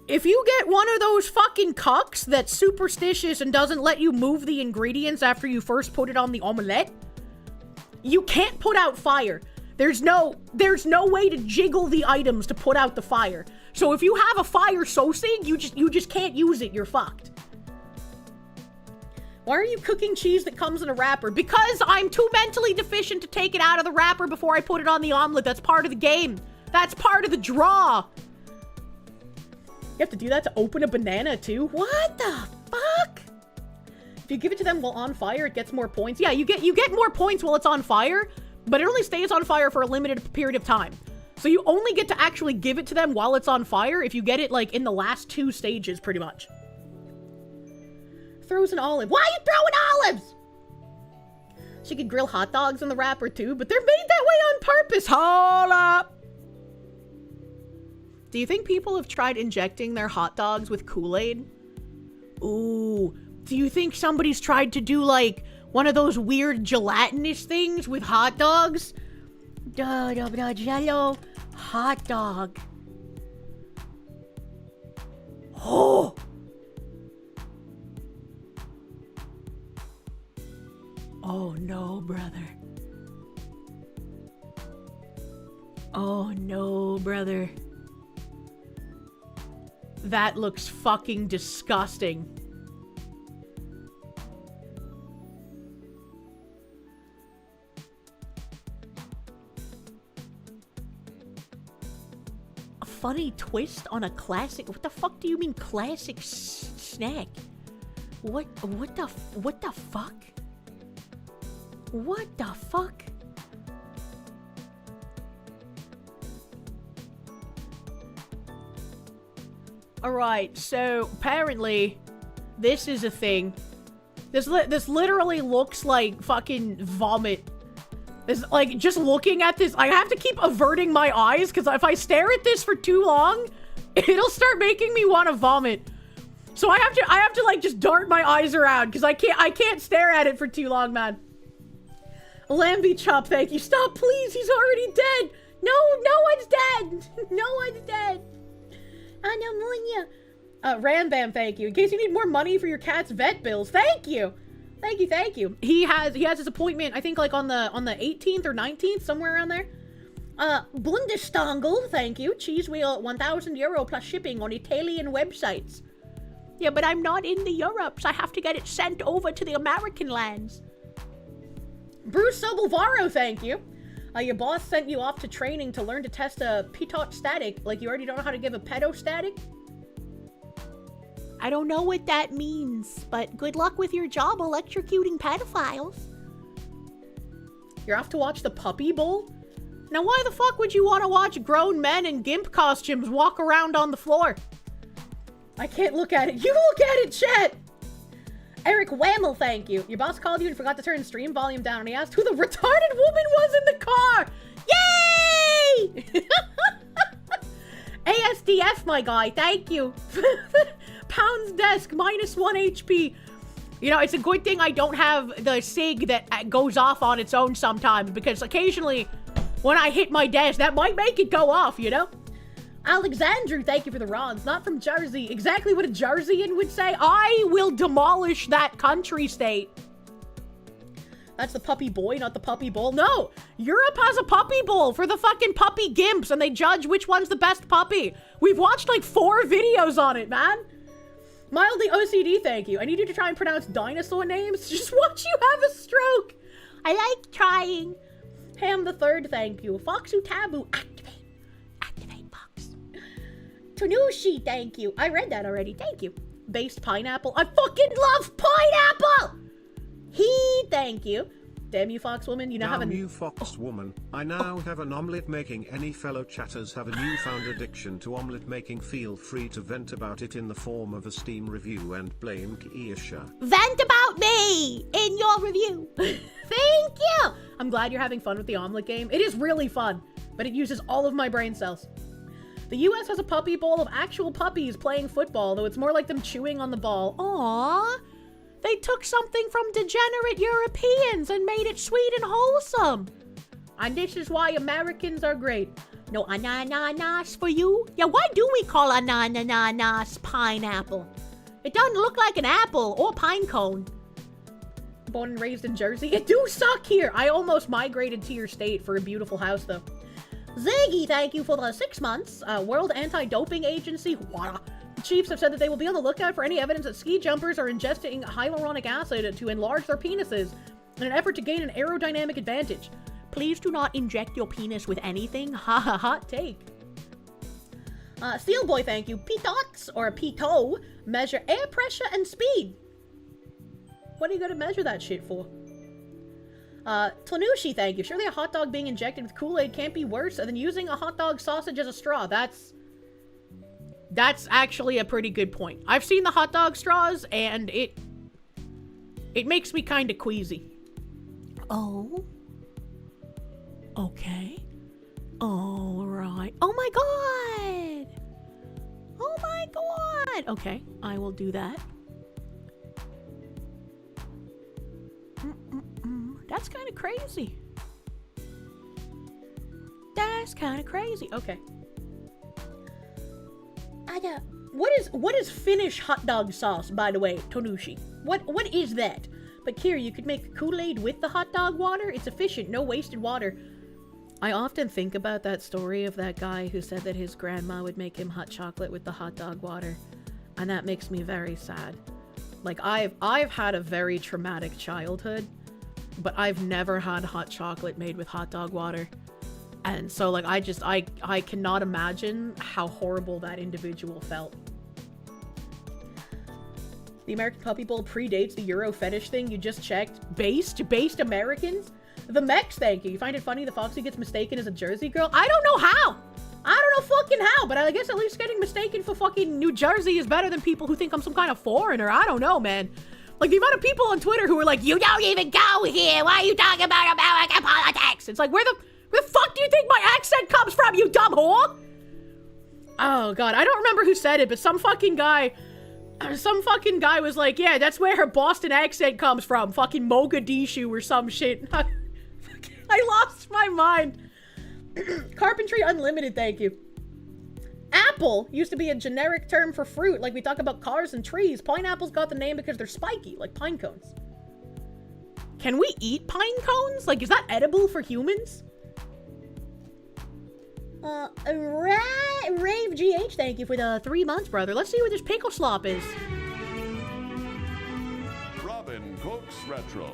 if you get one of those fucking cucks that's superstitious and doesn't let you move the ingredients after you first put it on the omelette, you can't put out fire. There's no way to jiggle the items to put out the fire. So if you have a fire sourcing, you just can't use it. You're fucked. Why are you cooking cheese that comes in a wrapper? Because I'm too mentally deficient to take it out of the wrapper before I put it on the omelet. That's part of the game. That's part of the draw. You have to do that to open a banana too? What the fuck? If you give it to them while on fire, it gets more points. Yeah, you get more points while it's on fire, but it only stays on fire for a limited period of time. So you only get to actually give it to them while it's on fire if you get it like in the last 2 stages, pretty much. Throws an olive. Why are you throwing olives? She could grill hot dogs in the wrapper too, but they're made that way on purpose. Hold up. Do you think people have tried injecting their hot dogs with Kool-Aid? Ooh. Do you think somebody's tried to do like one of those weird gelatinous things with hot dogs? Jello hot dog. Oh. Oh no, brother. Oh no, brother. That looks fucking disgusting. A funny twist on a classic. What the fuck do you mean classic snack? What the fuck? What the fuck? Alright, so apparently this is a thing. This literally looks like fucking vomit. This, like, just looking at this, I have to keep averting my eyes because if I stare at this for too long, it'll start making me want to vomit. So I have to like just dart my eyes around because I can't stare at it for too long, man. Lambie Chop, thank you. Stop, please. He's already dead. No one's dead. No one's dead. Rambam, thank you. In case you need more money for your cat's vet bills. Thank you. Thank you. He has his appointment, I think like on the 18th or 19th, somewhere around there. Bundestangel, thank you. Cheese wheel, €1,000 plus shipping on Italian websites. Yeah, but I'm not in the Europes. I have to get it sent over to the American lands. Bruce Sobelvaro, thank you. Your boss sent you off to training to learn to test a pitot static. Like, you already don't know how to give a pedostatic? I don't know what that means, but good luck with your job electrocuting pedophiles. You're off to watch the Puppy Bowl? Now, why the fuck would you want to watch grown men in GIMP costumes walk around on the floor? I can't look at it. You look at it, chat! Eric Whammel, thank you. Your boss called you and forgot to turn stream volume down, and he asked who the retarded woman was in the car! Yay! ASDF, my guy, thank you. Pound's desk, -1 HP. You know, it's a good thing I don't have the SIG that goes off on its own sometimes, because occasionally, when I hit my desk, that might make it go off, you know? Alexandru, thank you for the rods. Not from Jersey. Exactly what a Jerseyan would say. I will demolish that country state. That's the puppy boy, not the puppy bowl. No! Europe has a puppy bowl for the fucking puppy gimps, and they judge which one's the best puppy. We've watched like 4 videos on it, man. Mildly OCD, thank you. I need you to try and pronounce dinosaur names. Just watch you have a stroke. I like trying. Ham the Third, thank you. Foxu Taboo, activate. Activate, Fox. Tanushi, thank you. I read that already, thank you. Based pineapple. I fucking love pineapple! Thank you. Damn you, fox woman. You now have a new fox woman. I now have an omelette making. Any fellow chatters have a newfound addiction to omelette making. Feel free to vent about it in the form of a Steam review and blame Kirsche. Vent about me in your review. Thank you. I'm glad you're having fun with the omelette game. It is really fun, but it uses all of my brain cells. The US has a puppy bowl of actual puppies playing football, though it's more like them chewing on the ball. Aww. They took something from degenerate Europeans and made it sweet and wholesome. And this is why Americans are great. No ananas for you? Yeah, why do we call ananas pineapple? It doesn't look like an apple or pine cone. Born and raised in Jersey. It do suck here. I almost migrated to your state for a beautiful house, though. Ziggy, thank you for the 6 months. World Anti-Doping Agency. Wada. The chiefs have said that they will be on the lookout for any evidence that ski jumpers are ingesting hyaluronic acid to enlarge their penises in an effort to gain an aerodynamic advantage. Please do not inject your penis with anything. Ha ha, hot take. Steel Boy, thank you. Pitox, or Pito, measure air pressure and speed. What are you gonna measure that shit for? Tanushi, thank you. Surely a hot dog being injected with Kool-Aid can't be worse than using a hot dog sausage as a straw. That's actually a pretty good point. I've seen the hot dog straws, and it makes me kind of queasy. Oh. Okay. Alright. Oh my god! Oh my god! Okay, I will do that. That's kind of crazy. That's kind of crazy. Okay. What is Finnish hot dog sauce, by the way, Tonushi? What is that? But Kira, you could make Kool-Aid with the hot dog water. It's efficient, no wasted water. I often think about that story of that guy who said that his grandma would make him hot chocolate with the hot dog water, and that makes me very sad. Like, I've had a very traumatic childhood, but I've never had hot chocolate made with hot dog water. And so, like, I cannot imagine how horrible that individual felt. The American Puppy Bowl predates the Euro fetish thing you just checked. Based Americans? The Mex, thank you. You find it funny the Foxy gets mistaken as a Jersey girl? I don't know how! I don't know fucking how, but I guess at least getting mistaken for fucking New Jersey is better than people who think I'm some kind of foreigner. I don't know, man. Like, the amount of people on Twitter who are like, you don't even go here! Why are you talking about American politics? It's like, where the fuck do you think my accent comes from, you dumb whore? Oh, God. I don't remember who said it, but some fucking guy was like, yeah, that's where her Boston accent comes from. Fucking Mogadishu or some shit. I lost my mind. Carpentry Unlimited, thank you. Apple used to be a generic term for fruit, like we talk about cars and trees. Pineapples got the name because they're spiky, like pine cones. Can we eat pine cones? Like, is that edible for humans? Rave GH, thank you for the 3 months, brother. Let's see what this pickle slop is. Robin Cooks Retro.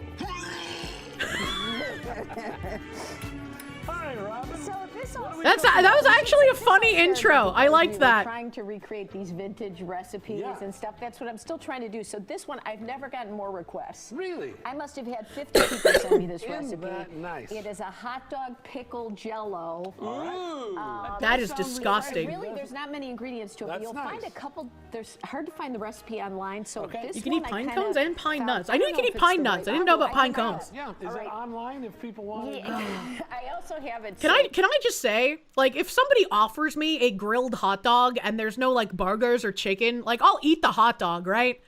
Hi, Robin. So this that was actually a funny intro. I liked that. Trying to recreate these vintage recipes and stuff. That's what I'm still trying to do. So this one, I've never gotten more requests. Really? I must have had 50 people send me this recipe. That nice? It is a hot dog pickle jello. That is disgusting. Really, there's not many ingredients to it. That's You'll nice. find a couple. There's hard to find the recipe online. So this You can eat one pine I cones and pine found- nuts. I knew you don't could know eat if pine it's the nuts. I right- didn't know about I pine don't know. cones. Yeah. Is All it right. online if people want it? I also have it. Can I just say, like, if somebody offers me a grilled hot dog and there's no, like, burgers or chicken, like, I'll eat the hot dog, right?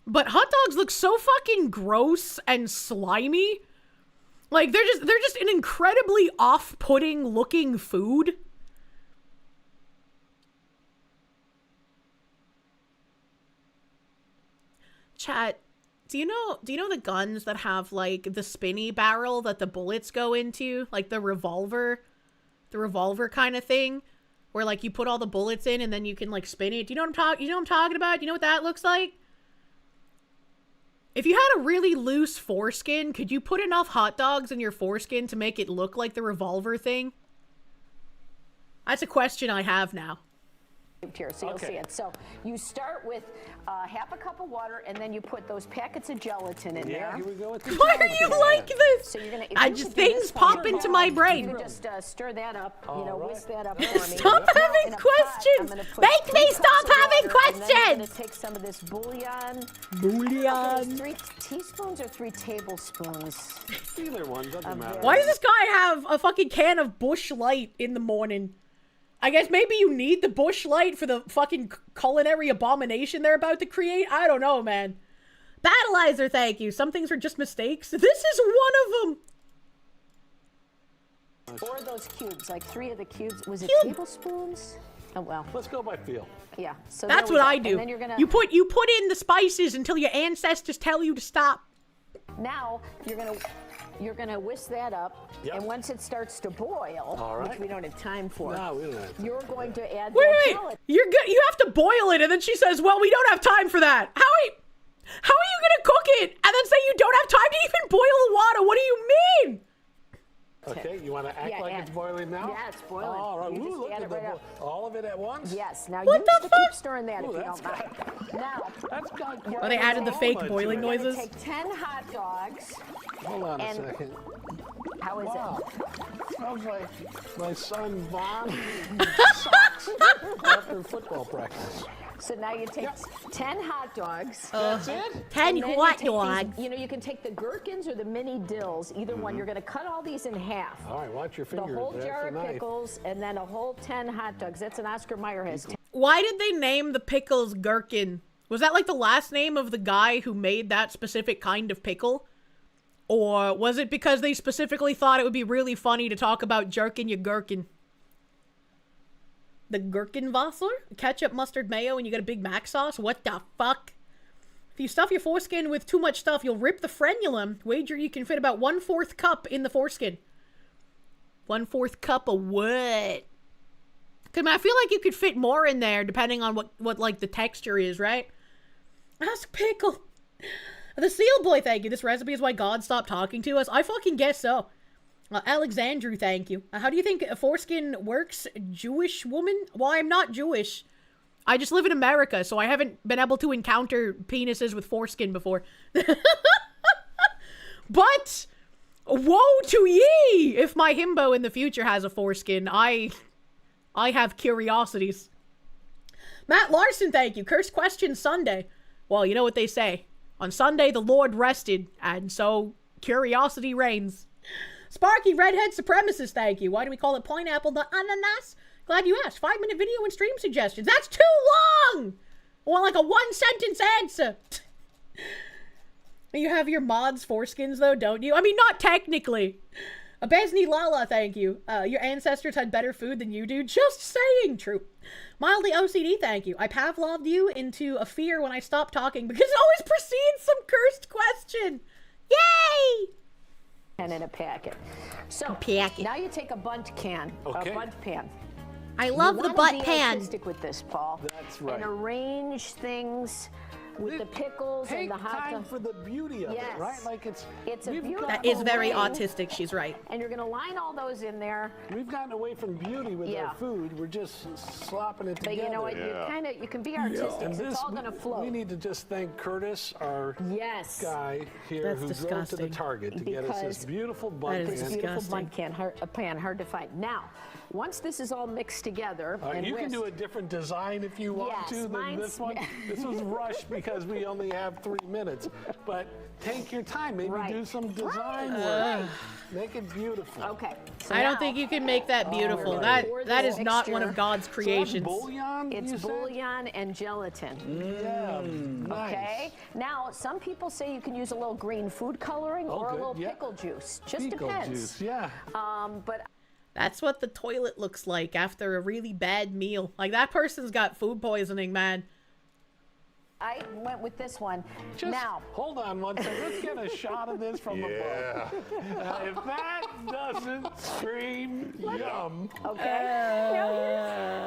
But hot dogs look so fucking gross and slimy. Like, they're just an incredibly off-putting looking food. Chat, do you know the guns that have, like, the spinny barrel that the bullets go into? Like, the revolver kind of thing? Where, like, you put all the bullets in and then you can, like, spin it. Do you know what I'm talking about? Do you know what that looks like? If you had a really loose foreskin, could you put enough hot dogs in your foreskin to make it look like the revolver thing? That's a question I have now. Here, so you'll see it. So you start with half a cup of water, and then you put those packets of gelatin in there. Here we go with the Why are you like this? So you're gonna. Things pop into my brain. You can just stir that up. Whisk that up for me. Stop having In a pot, questions. I'm gonna put Make 3 me cups stop of having water, and then I'm questions. gonna take some of this bouillon. Bouillon. 3 teaspoons or 3 tablespoons. Either one, doesn't matter. Why does this guy have a fucking can of Bush Light in the morning? I guess maybe you need the Bush Light for the fucking culinary abomination they're about to create? I don't know, man. Battleizer, thank you. Some things are just mistakes. This is one of them. 4 of those cubes, like 3 of the cubes. Was it tablespoons? Oh, well. Let's go by feel. Yeah. So That's there we what go. I do. And then you're gonna... You put in the spices until your ancestors tell you to stop. Now you're gonna whisk that up, Yep. and once it starts to boil, All right. which we don't have time for, No, we don't have time. you're going to add Wait, that wait, gelatin. you're good. You have to boil it, and then she says, "Well, we don't have time for that." How are you gonna cook it and then say you don't have time to even boil the water? What do you mean? Okay, you want to act Yeah, like add- it's boiling now? Yeah, it's boiling. All right. You Ooh, just look add at it right the all of it at once? Yes. Now What you the have to fuck? keep stirring that Ooh, if you that's don't mind. Now, That's got Oh, they added the fake boiling you're noises. gonna take 10 hot dogs. Hold on a and- second. How is Wow. it? Smells like my son Vaughn socks after football practice. So now you take 10 hot dogs. That's it? 10 and then you hot take these- dogs. You know, you can take the gherkins or the mini dills, either one. You're going to cut all these in half. All right, watch your The fingers. whole That's jar a of knife. pickles and then a whole 10 hot dogs. That's an Oscar Mayer has 10. Why did they name the pickles gherkin? Was that like the last name of the guy who made that specific kind of pickle? Or was it because they specifically thought it would be really funny to talk about jerking your gherkin? The Gherkinwasser? Ketchup, mustard, mayo, and you get a Big Mac sauce? What the fuck? If you stuff your foreskin with too much stuff, you'll rip the frenulum. Wager you can fit about 1/4 cup in the foreskin. 1/4 cup of what? Cause I feel like you could fit more in there depending on what like the texture is, right? Ask Pickle. The Seal Boy, thank you. This recipe is why God stopped talking to us. I fucking guess so. Alexandru, thank you. How do you think a foreskin works, Jewish woman? Well, I'm not Jewish. I just live in America, so I haven't been able to encounter penises with foreskin before. But woe to ye if my himbo in the future has a foreskin. I have curiosities. Matt Larson, thank you. Cursed question Sunday. Well, you know what they say. On Sunday, the Lord rested, and so curiosity reigns. Sparky Redhead Supremacist, thank you. Why do we call it pineapple, not ananas? Glad you asked. 5-minute video and stream suggestions. That's too long! I want like a 1-sentence answer. You have your mods' foreskins, though, don't you? I mean, not technically. Besni Lala, thank you. Your ancestors had better food than you do. Just saying. True. Mildly OCD, thank you. I Pavloved you into a fear when I stopped talking because it always precedes some cursed question. Yay! And in a packet. So packet. now you take a bundt can, Okay. a bundt pan. I love You the wanna butt be pan. artistic with this, Paul. That's right. And arrange things with the pickles Take and the hot time dogs. for the beauty of Yes. it, right? Like It's a we've beautiful- That is very Right. autistic, she's right. And you're gonna line all those in there. We've gotten away from beauty with Yeah. our food. We're just slopping it But together. you know what? You can be artistic. And It's all gonna flow. we need to just thank Curtis, our Yes. guy here, That's who drove to disgusting. the Target to get us this Because beautiful that bun is pan. disgusting. Beautiful bundt can, hard to find. Now, once this is all mixed together and You can do a whisked, different design if you want Yes, to than mine's- this one. This was rushed because we only have 3 minutes. But take your time. Maybe Right. do some design work. Make it beautiful. okay. So I don't now think you can make that beautiful. we're That gonna pour that this is not one of mixture. God's So that's creations. bouillon, It's you said? bouillon and gelatin. Yeah, nice. Okay. Now, some people say you can use a little green food coloring Oh, or a good, little yeah. pickle juice. Just Pickle depends. juice, yeah. But That's what the toilet looks like after a really bad meal. Like, that person's got food poisoning, man. I went with this one. Just Now, hold on one second. Let's get a shot of this from above. If that doesn't scream yum, okay. Now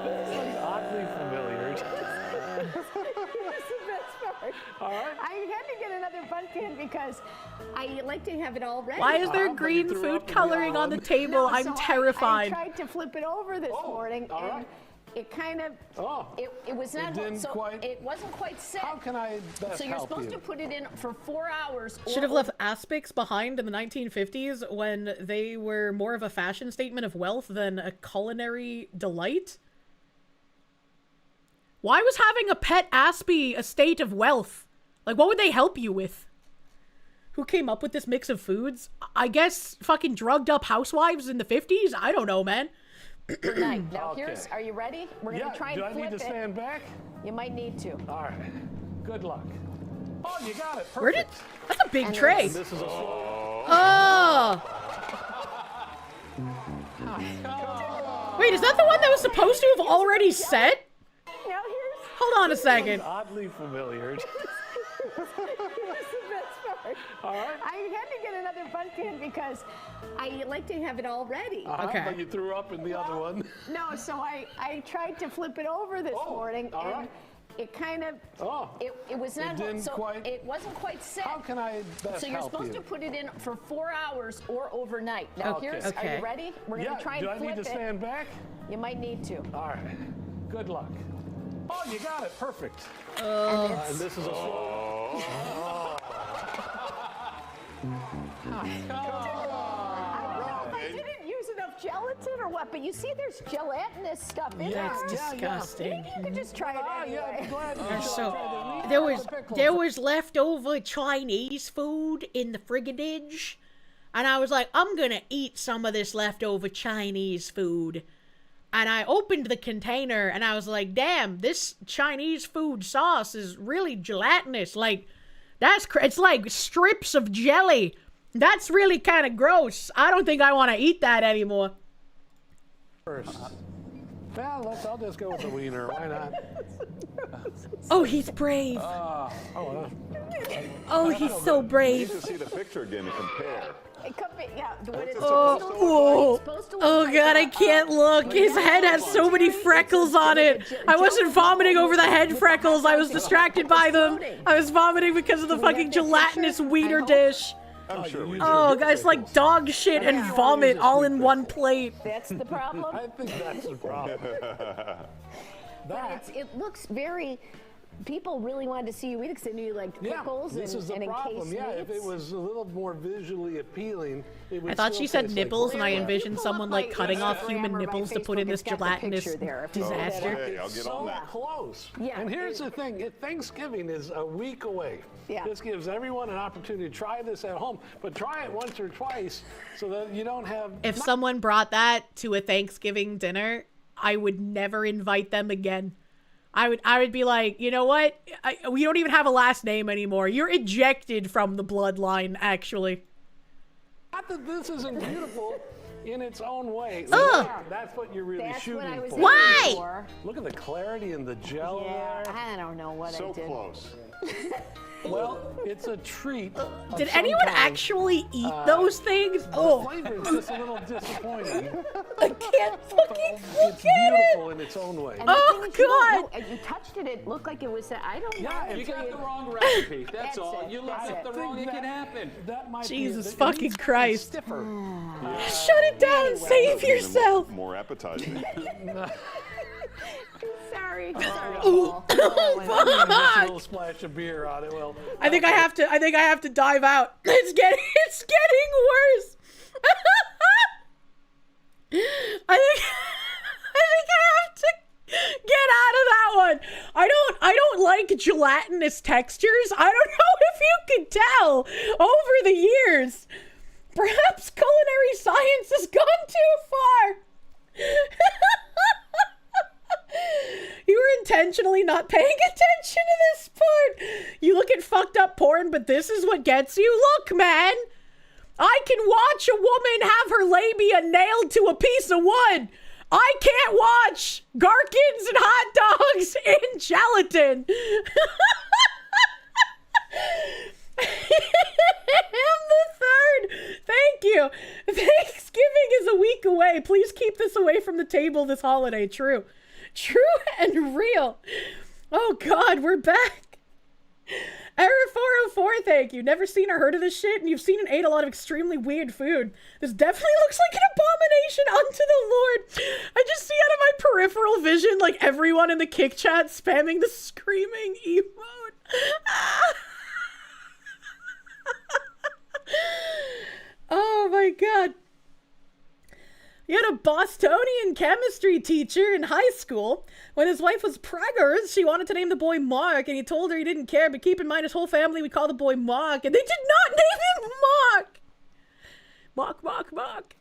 it's oddly familiar. here's the best part. All right. I had to get another bundt pan because I like to have it all ready. Why is there but green you threw food up in coloring the on the oven. table? No, I'm so terrified. I tried to flip it over this morning, all and right. it kind of, Oh. it was not, didn't so quite- it wasn't quite set. How can I best So you're help supposed you? to put it in for 4 hours. Should have left aspics behind in the 1950s when they were more of a fashion statement of wealth than a culinary delight. Why was having a pet aspie a state of wealth? Like, what would they help you with? Who came up with this mix of foods? I guess fucking drugged up housewives in the 50s? I don't know, man. Good night. Now Okay. are you ready? We're Yeah, gonna try do and I flip need to it. stand back? You might need to. All right. Good luck. Oh, you got it. Perfect. Where did... That's a big And tray. And this is a slow. Oh! Wait, is that the one that was supposed to have already set? Now here's Hold on a second. Oddly familiar. Here's the best part. All right. I had to get another bun pan because I like to have it all ready. Okay. But you threw up in the other one. No, so I tried to flip it over this morning, all and right. it kind of, it was not, didn't so quite- it wasn't quite set. How can I best So you're help supposed you? to put it in for 4 hours or overnight. Now Okay. here's, are Okay. you ready? We're gonna try and do I flip need to it. stand back? You might need to. All right. Good luck. Oh, you got it. Perfect. And And this is a slow. I didn't use enough gelatin or what, but you see there's gelatinous stuff in there. That's disgusting. You can just try it anyway. I'm glad They're you so tried it. there was leftover Chinese food in the frigidage, and I was like, I'm gonna eat some of this leftover Chinese food. And I opened the container and I was like, damn, this Chinese food sauce is really gelatinous. Like, it's like strips of jelly. That's really kind of gross. I don't think I want to eat that anymore. First. Well, I'll just go with the wiener. Why not? Oh, he's brave. Oh, Oh, he's so You brave. need to see the picture again to compare. Yeah, what it's Oh, supposed to oh, look like. It's supposed to look Oh like god, I a- can't look. His head has so many freckles on it. I wasn't vomiting over the head freckles. I was distracted by them. I was vomiting because of the fucking gelatinous wiener dish. I'm sure we Oh, guys, like dog shit and vomit all in one plate. That's the problem. I think that's the problem. It looks very. People really wanted to see you eat it because they knew you liked Yeah, pickles this is the and problem. encased Yeah, if meats. it was a little more visually appealing, it would I thought still she said taste like nipples, and I crap. envisioned Pull someone up like my cutting off Instagram human or my nipples to put in Facebook, this it's got the gelatinous picture there, if you pull that up. disaster. Hey, I'll get so on that. close. Yeah. And here's the thing, Thanksgiving is a week away. Yeah. This gives everyone an opportunity to try this at home, but try it once or twice so that you don't have... If someone brought that to a Thanksgiving dinner, I would never invite them again. I would be like, you know what? We don't even have a last name anymore. You're ejected from the bloodline, actually. Not that this isn't beautiful in its own way. Ugh. That's what you're really That's shooting what I was for. Why? aiming for. Look at the clarity in the gel Yeah, there. I don't know what So I did. close. Well, it's a treat. of Did some anyone kind. actually eat those things? The Oh, flavor is just a little disappointing. I can't fucking It's look at it. beautiful in its own way. And the Oh, thing is, you don't God. know, you touched it. It looked like it was. I don't know. Yeah, You until got the wrong recipe. That's That's all. it, You that's looked it. at the wrong. It can happen. That might Jesus be it fucking needs to be Christ. Stiffer. Shut it down. Save yourself. More appetizing. Sorry. Ooh. Just a Fuck. little splash of beer on it. Well, I think I have to dive out. It's getting worse. I think I have to get out of that one. I don't like gelatinous textures. I don't know if you could tell over the years. Perhaps culinary science has gone too far. You were intentionally not paying attention to this part. You look at fucked up porn, but this is what gets you. Look, man. I can watch a woman have her labia nailed to a piece of wood. I can't watch gherkins and hot dogs in gelatin. I'm the third. Thank you. Thanksgiving is a week away. Please keep this away from the table this holiday. True and real. Oh God, we're back. Error 404, thank you. Never seen or heard of this shit, and you've seen and ate a lot of extremely weird food. This definitely looks like an abomination unto the Lord. I just see out of my peripheral vision, like, everyone in the kick chat spamming the screaming emote. Oh my God. You had a Bostonian chemistry teacher in high school. When his wife was preggers, she wanted to name the boy Mark, and he told her he didn't care, but keep in mind his whole family would call the boy Mark, and they did not name him Mark. Mark.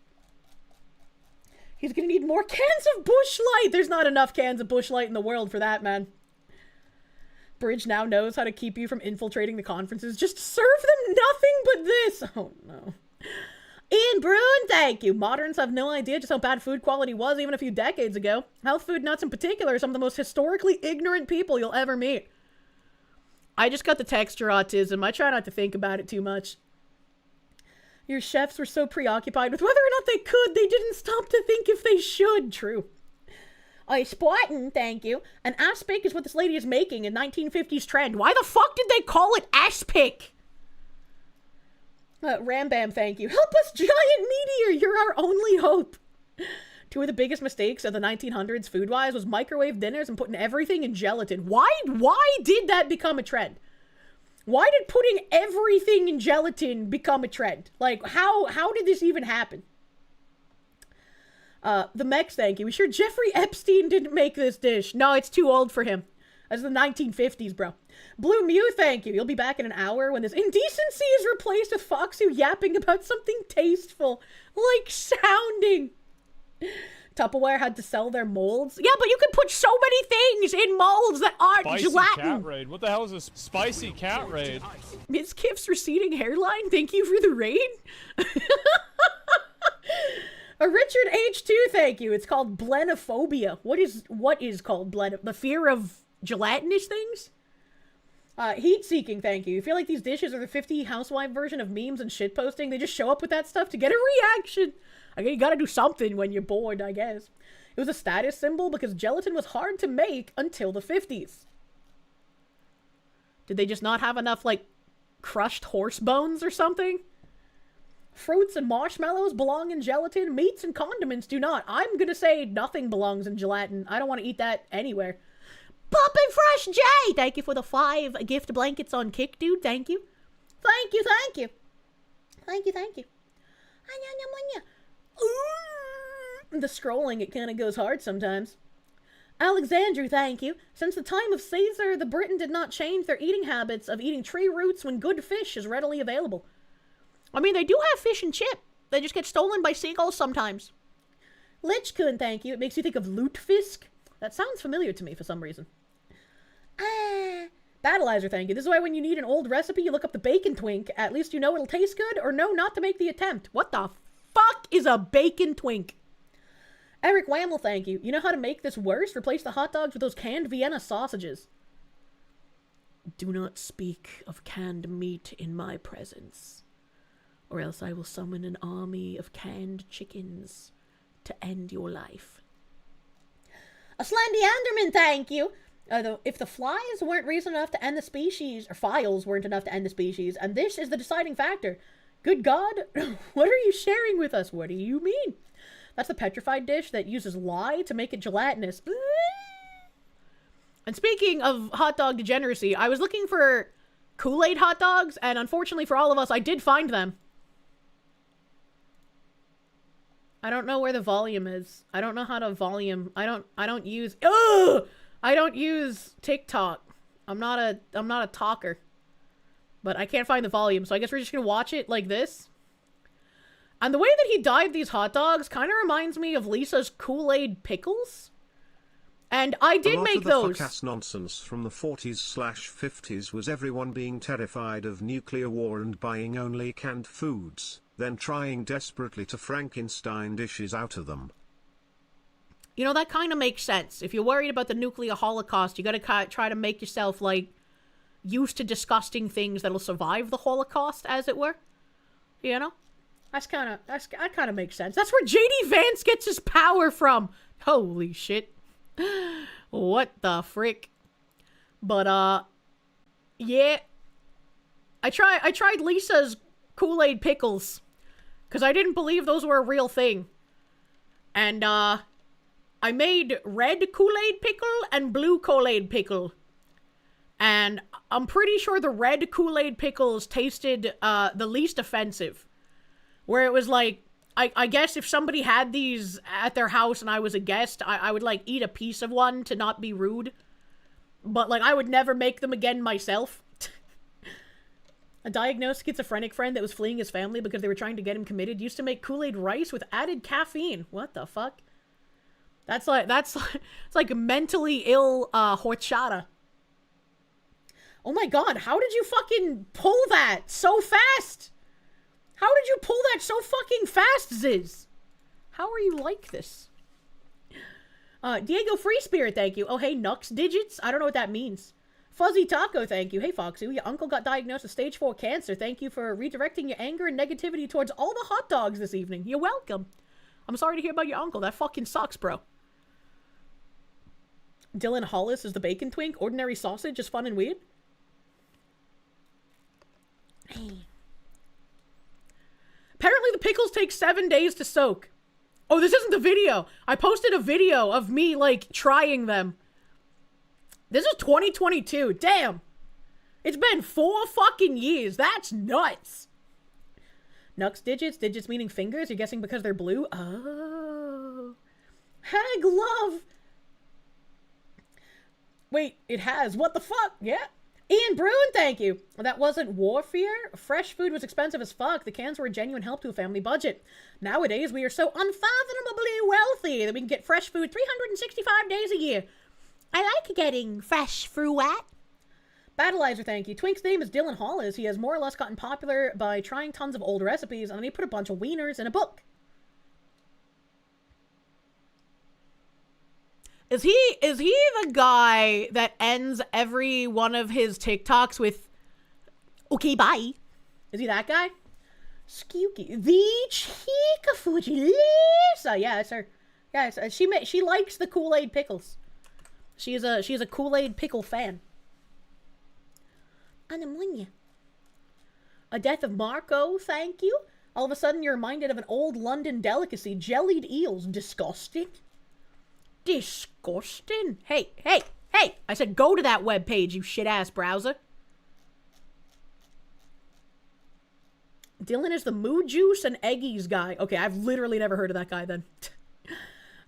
He's gonna need more cans of Busch Light. There's not enough cans of Busch Light in the world for that, man. Bridge now knows how to keep you from infiltrating the conferences. Just serve them nothing but this. Oh, no. Ian Bruin, thank you. Moderns have no idea just how bad food quality was even a few decades ago. Health food nuts in particular are some of the most historically ignorant people you'll ever meet. I just got the texture autism. I try not to think about it too much. Your chefs were so preoccupied with whether or not they could, they didn't stop to think if they should. True. Spotting, thank you. An aspic is what this lady is making, a 1950s trend. Why the fuck did they call it aspic? Rambam, thank you. Help us, giant meteor! You're our only hope. Two of the biggest mistakes of the 1900s food-wise was microwave dinners and putting everything in gelatin. Why did that become a trend? Why did putting everything in gelatin become a trend? Like, how did this even happen? The Mex, thank you. We sure Jeffrey Epstein didn't make this dish. No, it's too old for him. That's the 1950s, bro. Blue Mew, thank you. You'll be back in an hour when this indecency is replaced with Foxu yapping about something tasteful. Like sounding. Tupperware had to sell their molds. Yeah, but you can put so many things in molds that aren't Spicy gelatin. cat raid. What the hell is this spicy cat raid? Ms. Kiff's receding hairline, thank you for the raid. A Richard H2, thank you. It's called blenophobia. What is called the fear of gelatinous things? Heat-seeking, thank you. You feel like these dishes are the 50 housewife version of memes and shitposting? They just show up with that stuff to get a reaction. Okay, you gotta do something when you're bored, I guess. It was a status symbol because gelatin was hard to make until the 50s. Did they just not have enough, like, crushed horse bones or something? Fruits and marshmallows belong in gelatin. Meats and condiments do not. I'm gonna say nothing belongs in gelatin. I don't want to eat that anywhere. Poppin' Fresh J! Thank you for the 5 gift blankets on Kick, dude. Thank you. Thank you, thank you. Thank you, thank you. The scrolling, it kind of goes hard sometimes. Alexandru, thank you. Since the time of Caesar, the Britain did not change their eating habits of eating tree roots when good fish is readily available. I mean, they do have fish and chip. They just get stolen by seagulls sometimes. Lichkun, thank you. It makes you think of lutefisk. That sounds familiar to me for some reason. Battleizer, thank you. This is why when you need an old recipe, you look up the bacon twink. At least you know it'll taste good, or know not to make the attempt. What the fuck is a bacon twink? Eric Whamel, thank you. You know how to make this worse? Replace the hot dogs with those canned Vienna sausages. Do not speak of canned meat in my presence, or else I will summon an army of canned chickens to end your life. A Slendy Enderman, thank you. If the flies weren't reason enough to end the species, or files weren't enough to end the species, and this is the deciding factor, good God, what are you sharing with us? What do you mean? That's the petrified dish that uses lye to make it gelatinous. And speaking of hot dog degeneracy, I was looking for Kool-Aid hot dogs, and unfortunately for all of us, I did find them. I don't know where the volume is. I don't know how to volume. I don't use TikTok. I'm not a talker. But I can't find the volume, so I guess we're just gonna watch it like this. And the way that he dyed these hot dogs kind of reminds me of Lisa's Kool-Aid pickles. And I did make those. A lot of the fuck-ass nonsense from the 40s/50s was everyone being terrified of nuclear war and buying only canned foods, then trying desperately to Frankenstein dishes out of them. You know, that kind of makes sense. If you're worried about the nuclear holocaust, you gotta try to make yourself, like, used to disgusting things that'll survive the Holocaust, as it were. You know? That kind of makes sense. That's where JD Vance gets his power from. Holy shit. What the frick? But, yeah. I tried Lisa's Kool-Aid pickles, because I didn't believe those were a real thing. And, I made red Kool-Aid pickle and blue Kool-Aid pickle. And I'm pretty sure the red Kool-Aid pickles tasted, the least offensive. Where it was like, I guess if somebody had these at their house and I was a guest, I would, like, eat a piece of one to not be rude. But, like, I would never make them again myself. A diagnosed schizophrenic friend that was fleeing his family because they were trying to get him committed used to make Kool-Aid rice with added caffeine. What the fuck? It's like mentally ill, horchata. Oh my god, how did you fucking pull that so fast? How did you pull that so fucking fast, Ziz? How are you like this? Diego Free Spirit, thank you. Oh, hey, Nux Digits? I don't know what that means. Fuzzy Taco, thank you. Hey, Foxy, your uncle got diagnosed with stage 4 cancer. Thank you for redirecting your anger and negativity towards all the hot dogs this evening. You're welcome. I'm sorry to hear about your uncle. That fucking sucks, bro. Dylan Hollis is the bacon twink. Ordinary sausage is fun and weird. Hey. Apparently the pickles take 7 days to soak. Oh, this isn't the video. I posted a video of me, like, trying them. This is 2022. Damn. It's been 4 fucking years. That's nuts. Nux digits. Digits meaning fingers. You're guessing because they're blue? Oh. Hag love. Wait, it has. What the fuck? Yeah. Ian Bruin, thank you. That wasn't warfare. Fresh food was expensive as fuck. The cans were a genuine help to a family budget. Nowadays, we are so unfathomably wealthy that we can get fresh food 365 days a year. I like getting fresh fruit. Battleizer, thank you. Twink's name is Dylan Hollis. He has more or less gotten popular by trying tons of old recipes, and then he put a bunch of wieners in a book. Is he the guy that ends every one of his TikToks with, okay, bye? Is he that guy? Skewky. The Chica Fujilisa. Yeah, it's her. Yeah, she likes the Kool-Aid pickles. She is a Kool-Aid pickle fan. Anamunya. A death of Marco, thank you. All of a sudden you're reminded of an old London delicacy, jellied eels. Disgusting. Disgusting. Hey. I said go to that webpage, you shit-ass browser. Dylan is the mood juice and eggies guy. Okay, I've literally never heard of that guy then.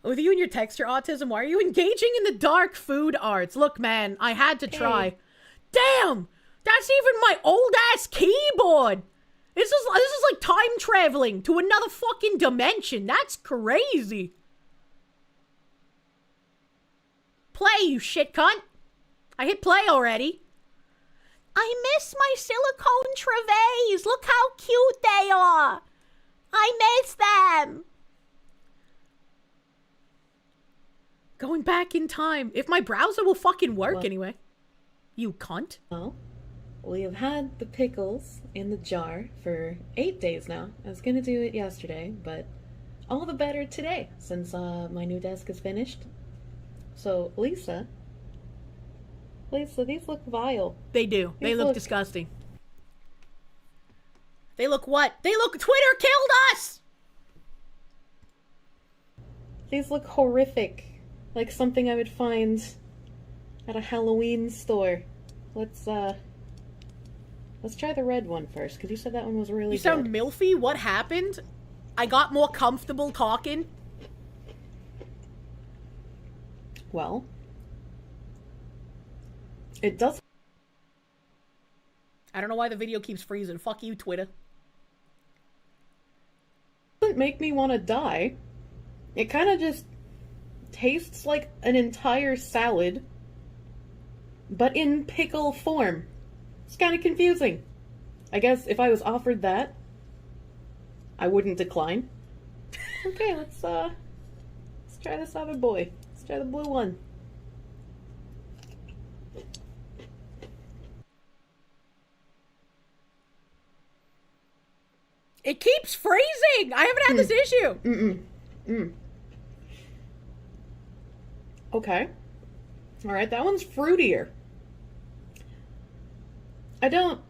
With you and your texture autism, why are you engaging in the dark food arts? Look, man, I had to try. Hey. Damn! That's even my old-ass keyboard! This is like time traveling to another fucking dimension. That's crazy. Play, you shit cunt. I hit play already. I miss my silicone trevets. Look how cute they are. I miss them. Going back in time. If my browser will fucking work anyway. You cunt. Well, we have had the pickles in the jar for 8 days now. I was gonna do it yesterday, but all the better today since my new desk is finished. So, Lisa, these look vile. They do. They look disgusting. They look what? They look... Twitter killed us! These look horrific. Like something I would find at a Halloween store. Let's try the red one first, because you said that one was really good. You sound milfy? What happened? I got more comfortable talking. Well, it doesn't I don't know why the video keeps freezing. Fuck you, Twitter. make me want to die. It kind of just tastes like an entire salad, but in pickle form. It's kind of confusing. I guess if I was offered that, I wouldn't decline. Okay, let's try this other boy. Let's try the blue one. It keeps freezing! I haven't had this issue! Okay. Alright, that one's fruitier. I don't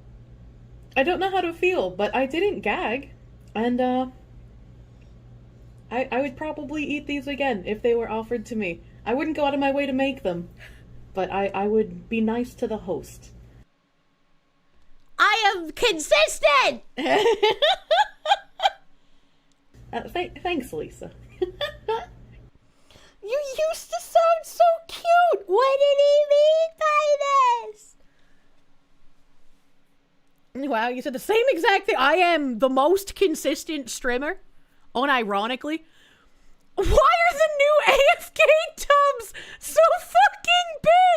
know how to feel, but I didn't gag. And, I would probably eat these again if they were offered to me. I wouldn't go out of my way to make them, but I would be nice to the host. I am consistent! Thanks, Lisa. You used to sound so cute! What did he mean by this? Wow, you said the same exact thing. I am the most consistent streamer, unironically. Why are the new AFK tubs so fucking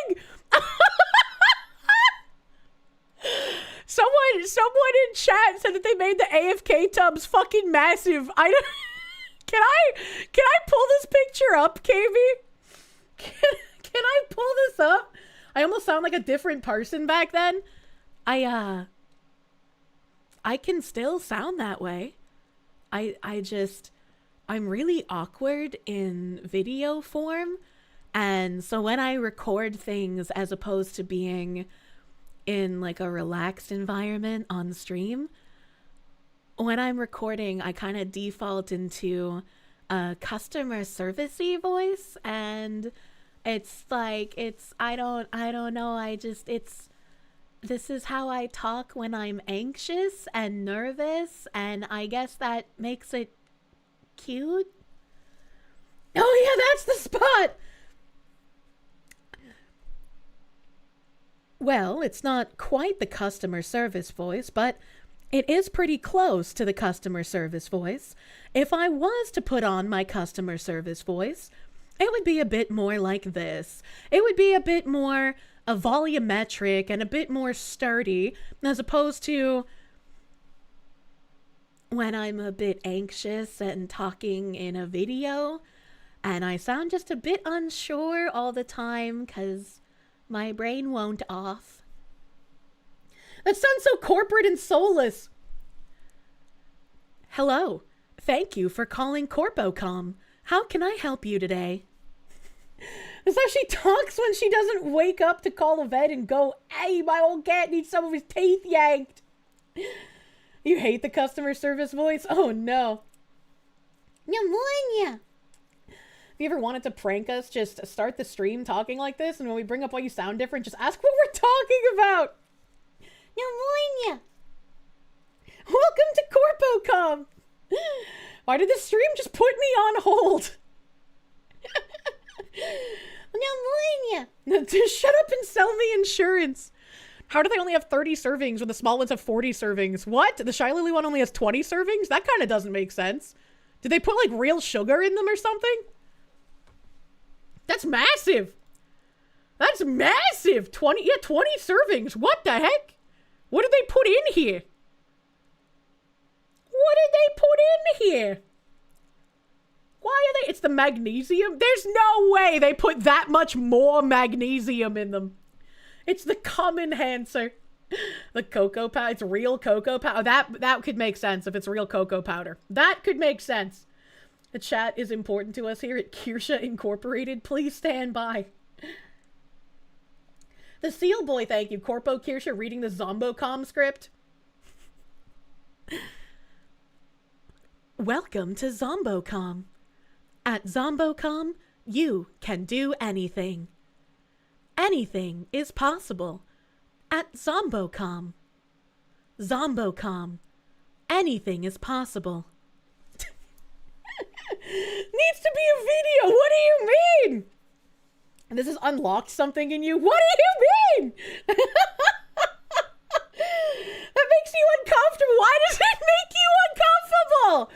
big? Someone in chat said that they made the AFK tubs fucking massive. Can I pull this picture up, KB? Can I pull this up? I I almost sound like a different person back then. I can still sound that way. I'm really awkward in video form. And so when I record things as opposed to being in like a relaxed environment on stream, when I'm recording, I kind of default into a customer servicey voice, and it's like, I don't know, this is how I talk when I'm anxious and nervous, and I guess that makes it cute. Oh yeah, that's the spot! Well, it's not quite the customer service voice, but it is pretty close to the customer service voice. If I was to put on my customer service voice, it would be a bit more like this. It would be a bit more volumetric and a bit more sturdy, as opposed to when I'm a bit anxious and talking in a video, and I sound just a bit unsure all the time because my brain won't off. That sounds so corporate and soulless. Hello. Thank you for calling Corpocom. How can I help you today? That's how she talks when she doesn't wake up to call a vet and go, hey, my old cat needs some of his teeth yanked. You hate the customer service voice? Oh, no. Pneumonia. If you ever wanted to prank us, just start the stream talking like this, and when we bring up why you sound different, just ask what we're talking about. Pneumonia. Welcome to Corpocom. Why did this stream just put me on hold? Pneumonia. Just shut up and sell me insurance. How do they only have 30 servings when the small ones have 40 servings? What? The Shy Lily one only has 20 servings? That kind of doesn't make sense. Did they put like real sugar in them or something? That's massive. That's massive. 20 servings. What the heck? What did they put in here? What did they put in here? Why are they? It's the magnesium? There's no way they put that much more magnesium in them. It's the cum enhancer. The cocoa powder. It's real cocoa powder. That could make sense if it's real cocoa powder. That could make sense. The chat is important to us here at Kirsche Incorporated. Please stand by. The Seal Boy, thank you. Corpo Kirsche reading the Zombocom script. Welcome to Zombocom. At Zombocom, you can do anything. Anything is possible. At Zombocom. Zombocom. Anything is possible. Needs to be a video. What do you mean? And this has unlocked something in you. What do you mean? That makes you uncomfortable. Why does it make you uncomfortable?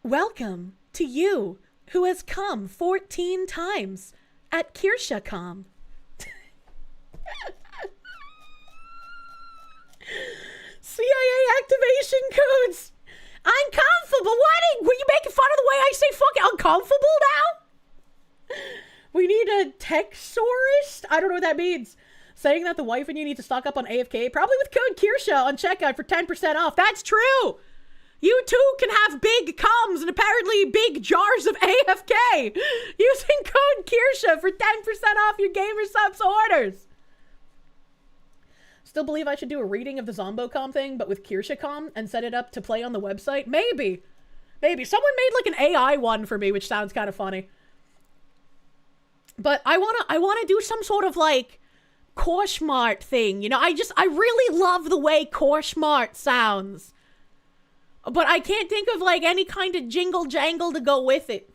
Welcome to you who has come 14 times at KirscheCom. CIA activation codes. Uncomfortable. What? Were you making fun of the way I say fucking uncomfortable now? We need a textorist? I don't know what that means. Saying that the wife and you need to stock up on AFK, probably with code Kirsche on checkout for 10% off. That's true. You too can have big comms and apparently big jars of AFK using code Kirsche for 10% off your gamer subs orders. Still believe I should do a reading of the Zombocom thing, but with KirscheCom and set it up to play on the website? Maybe. Maybe. Someone made like an AI one for me, which sounds kind of funny. But I wanna do some sort of like Korschmart thing, you know? I really love the way Korschmart sounds. But I can't think of like any kind of jingle jangle to go with it.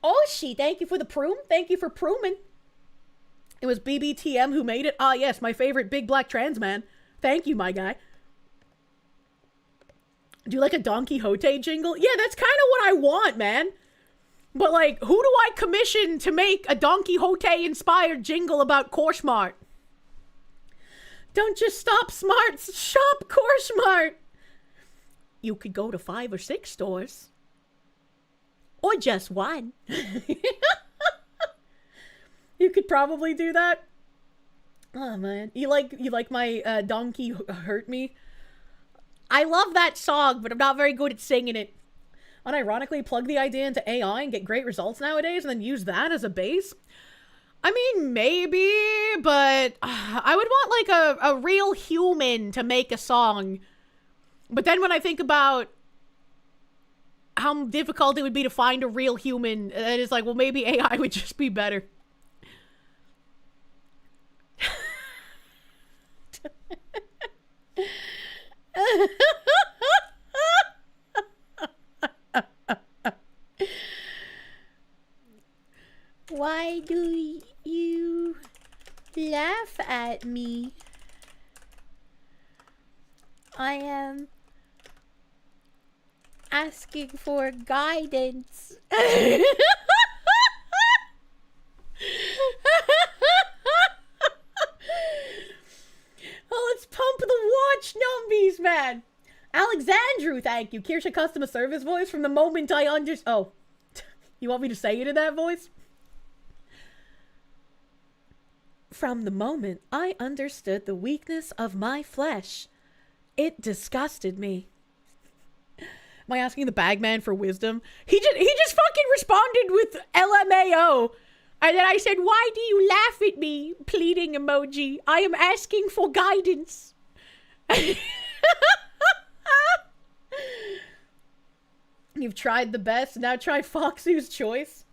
Oh, thank you for the prune. Thank you for pruning. It was BBTM who made it. Ah, yes, my favorite big black trans man. Thank you, my guy. Do you like a Don Quixote jingle? Yeah, that's kind of what I want, man. But like, who do I commission to make a Don Quixote-inspired jingle about Korschmart? Don't just stop smart, shop Korschmart. You could go to 5 or 6 stores. Or just one. You could probably do that. Oh man, you like my Donkey Hurt Me? I love that song, but I'm not very good at singing it. Unironically, plug the idea into AI and get great results nowadays, and then use that as a base. I mean, maybe, but I would want like a real human to make a song. But then when I think about how difficult it would be to find a real human, it is like, well, maybe AI would just be better. Why do you laugh at me? I am asking for guidance. Oh, let's pump the watch numbies, man. Alexandru, thank you. Kirsche customer service voice from the moment I Oh, you want me to say it in that voice? From the moment I understood the weakness of my flesh, it disgusted me. Am I asking the bagman for wisdom? He just fucking responded with LMAO. And then I said, why do you laugh at me? Pleading emoji. I am asking for guidance. You've tried the best, now try Foxy's Choice.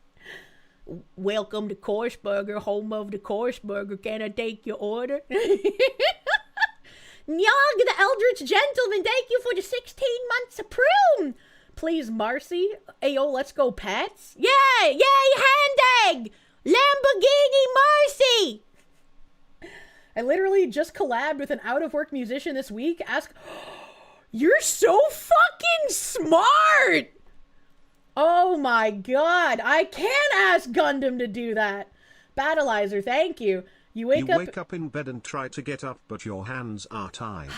Welcome to Korsberger, home of the Korsberger. Can I take your order? Nyog, the Eldritch Gentleman, thank you for the 16 months of prune. Please, Marcy. Ayo, let's go, Pats. Yay! Yay, hand egg! Lamborghini Marcy! I literally just collabed with an out-of-work musician this week. You're so fucking smart! Oh my god, I can ask Gundam to do that. Battleizer, thank you. You wake up in bed and try to get up, but your hands are tied.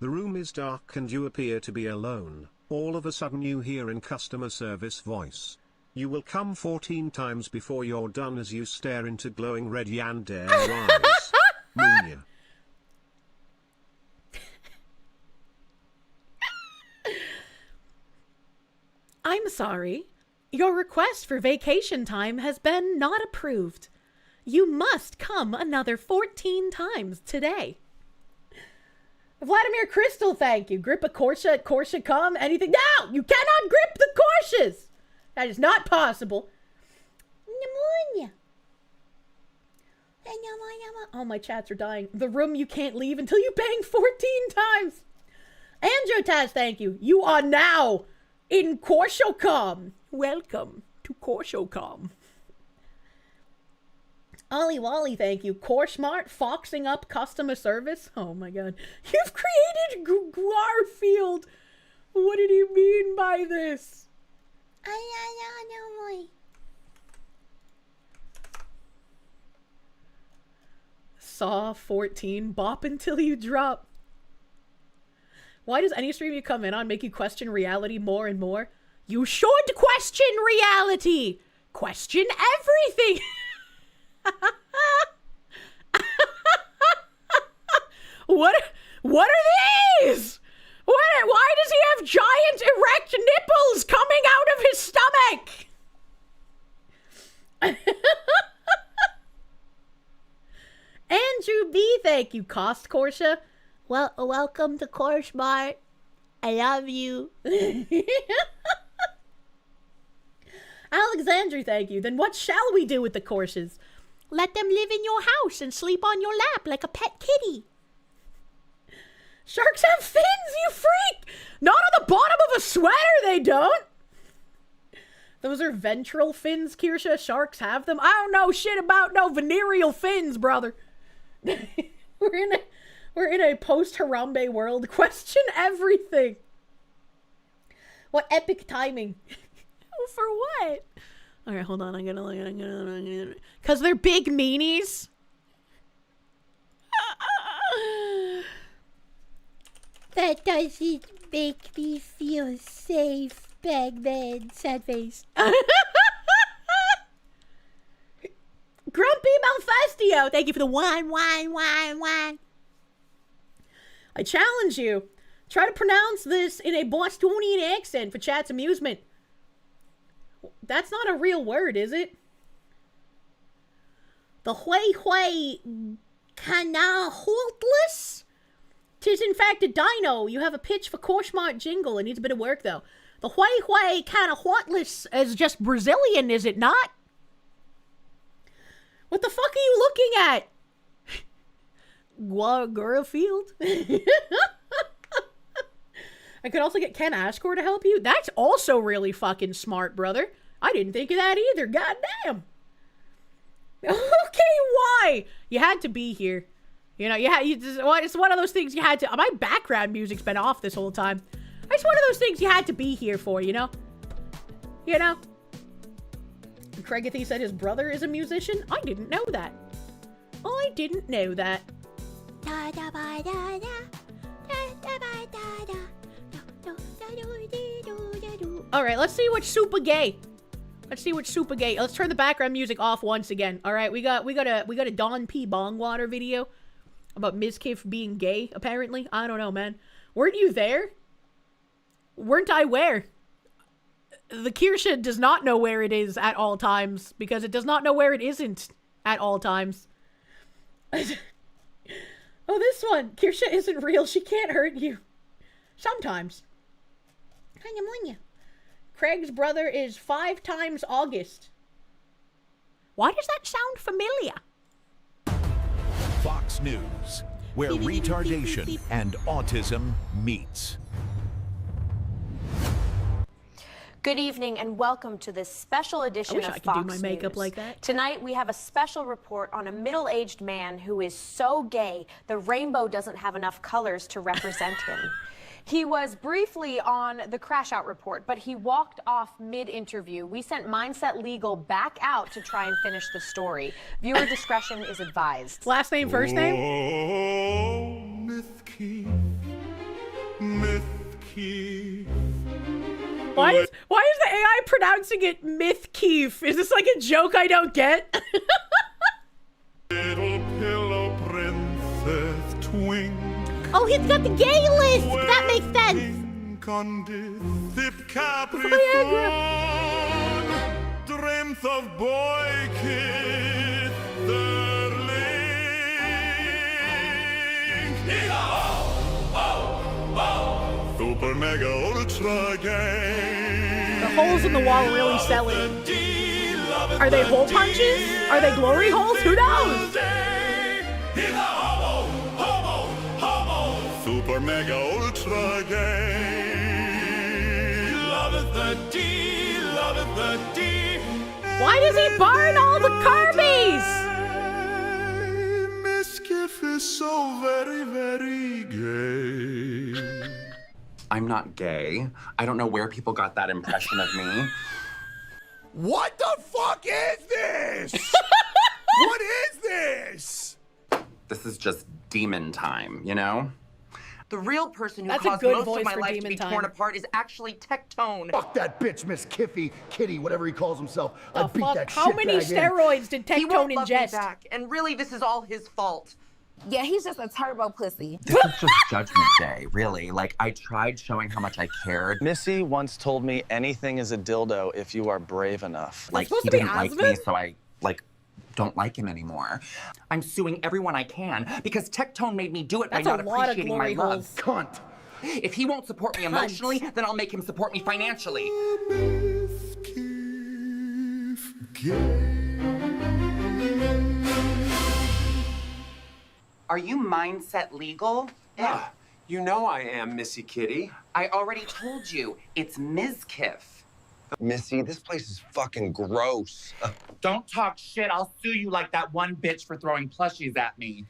The room is dark and you appear to be alone. All of a sudden you hear in customer service voice. You will come 14 times before you're done as you stare into glowing red yandere eyes. Munya. I'm sorry. Your request for vacation time has been not approved. You must come another 14 times today. Vladimir Crystal, thank you. Grip a Korsche at Korsche come? Anything? No! You cannot grip the Korsches! That is not possible. Pneumonia. Oh, my chats are dying. The room you can't leave until you bang 14 times. Androtaz, thank you. You are now in Korshocom. Welcome to Korshocom. Ollie Wally, thank you. Korshmart, foxing up customer service. Oh my god. You've created Garfield. What did he mean by this? Saw 14, bop until you drop. Why does any stream you come in on make you question reality more and more? You should question reality! Question everything! What are these? Why does he have giant erect nipples coming out of his stomach? Andrew B, thank you. Cost Korsche. Well, welcome to Korshmart. I love you. Alexandru, thank you. Then what shall we do with the Korsches? Let them live in your house and sleep on your lap like a pet kitty. Sharks have fins, you freak! Not on the bottom of a sweater, they don't! Those are ventral fins, Kirsche. Sharks have them. I don't know shit about no venereal fins, brother. We're in a post-Harambe world. Question everything. What epic timing. For what? Alright, hold on. I'm gonna... Because they're big meanies. That doesn't make me feel safe, Bagman. Sad face. Grumpy Malfastio, thank you for the wine. I challenge you. Try to pronounce this in a Bostonian accent for chat's amusement. That's not a real word, is it? The Hui Canaholtless? 'Tis in fact a dino. You have a pitch for Korschmart jingle. It needs a bit of work, though. The Hui Canaholtless is just Brazilian, is it not? What the fuck are you looking at? Garfield? I could also get Ken Ashcore to help you. That's also really fucking smart, brother. I didn't think of that either. Goddamn. Okay, why? You had to be here. You know, it's one of those things you had to. My background music's been off this whole time. It's one of those things you had to be here for, you know? You know? Craigathy said his brother is a musician. I didn't know that. I didn't know that. Alright, let's see what's super gay. Let's turn the background music off once again. Alright, we got a Don P. Bongwater video about Ms. Kiff being gay, apparently. I don't know, man. Weren't you there? Weren't I where? The Kirsche does not know where it is at all times, because it does not know where it isn't at all times. Oh, this one. Kirsche isn't real. She can't hurt you. Sometimes. Craig's brother is 5 times August. Why does that sound familiar? Fox News, where retardation and autism meets. Good evening and welcome to this special edition of Fox News. I wish I could do my makeup like that. Tonight we have a special report on a middle-aged man who is so gay the rainbow doesn't have enough colors to represent him. He was briefly on the Crash Out report, but he walked off mid-interview. We sent Mindset Legal back out to try and finish the story. Viewer discretion is advised. Last name, first name? Oh, Myth Keith. Why is the AI pronouncing it Myth Keef? Is this like a joke I don't get? Little pillow princess twink. Oh, he's got the gay list. That makes sense. Dreams of boy kid, Super mega ultra game. The holes in the wall really sell it. Are they hole punches? Are they glory holes? Who knows? Super mega ultra game. Loveth the D. Why does he burn all the Kirby's? Miss Kiff is so very, very gay. I'm not gay. I don't know where people got that impression of me. What the fuck is this? What is this? This is just demon time, you know? The real person who That's a caused good most voice of my for life to Demon be Time. torn apart is actually Tectone. Fuck that bitch, Miss Kiffy, Kitty, whatever he calls himself. I The beat fuck? that How shit many bag steroids did He won't Tectone love me ingest? back, and really this is all his fault. Yeah, he's just a turbo pussy. This is just Judgment Day, really. Like, I tried showing how much I cared. Missy once told me anything is a dildo if you are brave enough. Like, he didn't like me, so I, don't like him anymore. I'm suing everyone I can because Tectone made me do it by not appreciating my love. Cunt. If he won't support me emotionally, then I'll make him support me financially. Are you Mindset Legal? Yeah, you know I am, Missy Kitty. I already told you, it's Ms. Kiff. Missy, this place is fucking gross. Don't talk shit, I'll sue you like that one bitch for throwing plushies at me.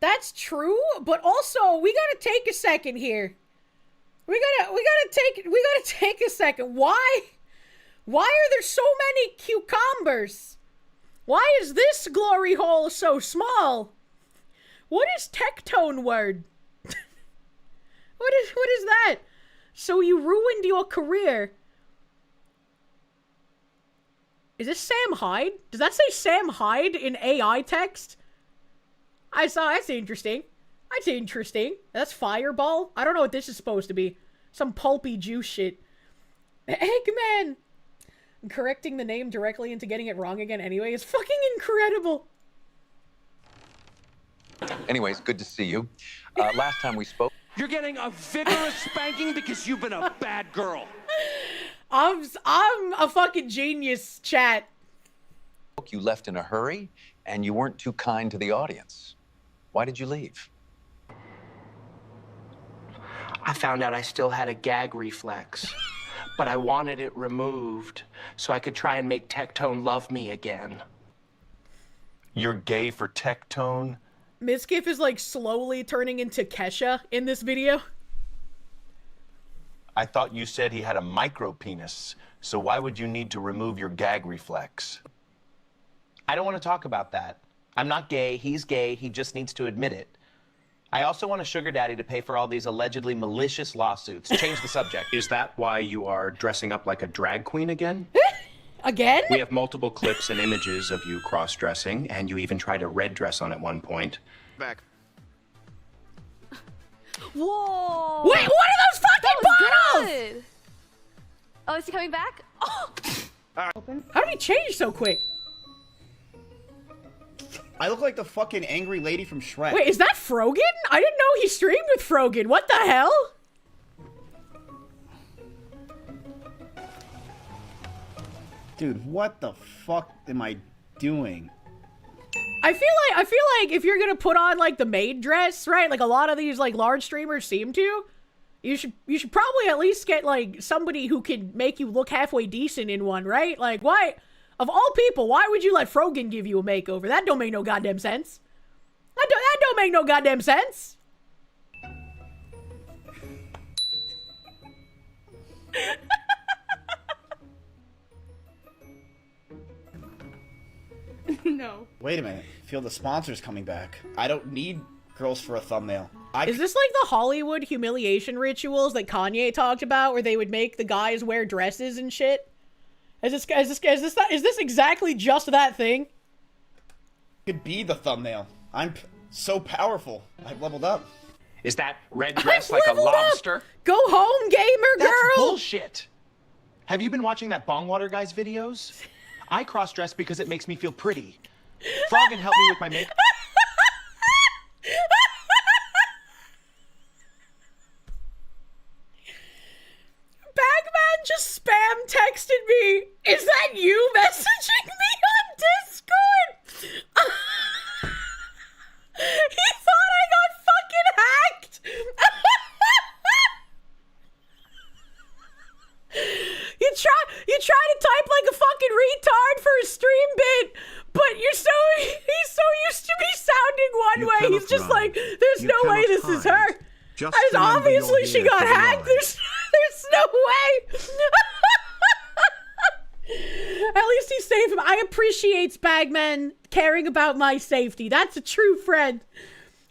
That's true, but also we gotta take a second here. We gotta take a second. Why are there so many cucumbers? Why is this glory hole so small? What is Tectone word? What is that? So you ruined your career. Is this Sam Hyde? Does that say Sam Hyde in AI text? That's interesting. That's interesting. That's Fireball? I don't know what this is supposed to be. Some pulpy juice shit. Eggman! Correcting the name directly into getting it wrong again anyway is fucking incredible. Anyways, good to see you. Last time we spoke... You're getting a vigorous spanking because you've been a bad girl. I'm a fucking genius, chat. You left in a hurry, and you weren't too kind to the audience. Why did you leave? I found out I still had a gag reflex, but I wanted it removed so I could try and make Tectone love me again. You're gay for Tectone? Mizkif is like slowly turning into Kesha in this video. I thought you said he had a micro penis, so why would you need to remove your gag reflex? I don't want to talk about that. I'm not gay, he's gay, he just needs to admit it. I also want a sugar daddy to pay for all these allegedly malicious lawsuits. Change the subject. Is that why you are dressing up like a drag queen again? Again? We have multiple clips and images of you cross-dressing, and you even tried a red dress on at one point. Back. Whoa! Wait, what are those fucking bottles? Good. Oh, is he coming back? Oh! How did he change so quick? I look like the fucking angry lady from Shrek. Wait, is that Frogan? I didn't know he streamed with Frogan. What the hell? Dude, what the fuck am I doing? I feel like if you're gonna put on like the maid dress, right? Like a lot of these like large streamers seem to. You should probably at least get like somebody who can make you look halfway decent in one, right? Like why, of all people, why would you let Frogan give you a makeover? That don't make no goddamn sense. That don't make no goddamn sense. No. Wait a minute. Feel the sponsors coming back. I don't need girls for a thumbnail. Is this like the Hollywood humiliation rituals that Kanye talked about, where they would make the guys wear dresses and shit? Is this exactly just that thing? Could be the thumbnail. I'm so powerful. I've leveled up. Is that red dress like a lobster? Up. Go home, gamer girl! That's bullshit. Have you been watching that Bongwater guy's videos? I cross-dress because it makes me feel pretty. Frogan helped me with my makeup. Bagman just spam texted me. Is that you messaging me on Discord? He thought I got fucking hacked. You try to type like a fucking retard for a stream bit, but he's so used to me sounding one way. He's just like, there's no way this is her. As obviously she got hacked. There's no way. At least he's safe. I appreciate Bagman caring about my safety. That's a true friend.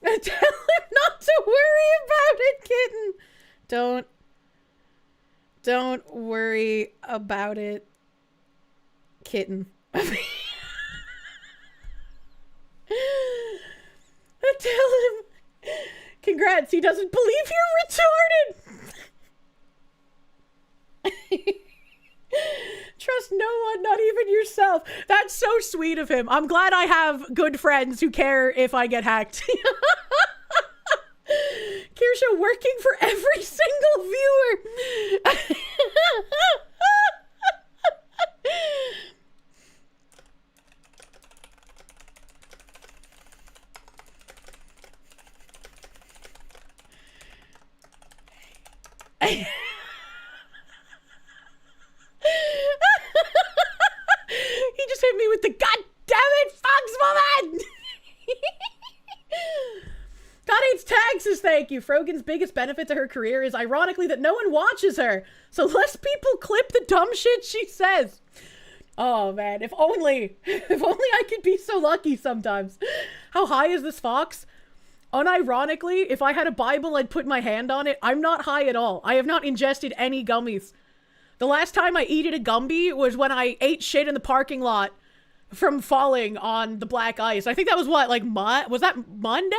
Tell him not to worry about it, kitten. Don't worry about it, kitten. Tell him. Congrats, he doesn't believe you're retarded. Trust no one, not even yourself. That's so sweet of him. I'm glad I have good friends who care if I get hacked. Kirsche working for every single viewer. He just hit me with the "God damn it, Fox woman!" God hates taxes, thank you. Frogan's biggest benefit to her career is ironically that no one watches her, so less people clip the dumb shit she says. Oh man, if only I could be so lucky sometimes. How high is this fox? Unironically, if I had a Bible, I'd put my hand on it. I'm not high at all. I have not ingested any gummies. The last time I eated a Gumby was when I ate shit in the parking lot from falling on the black ice. I think that was what, like, was that Monday?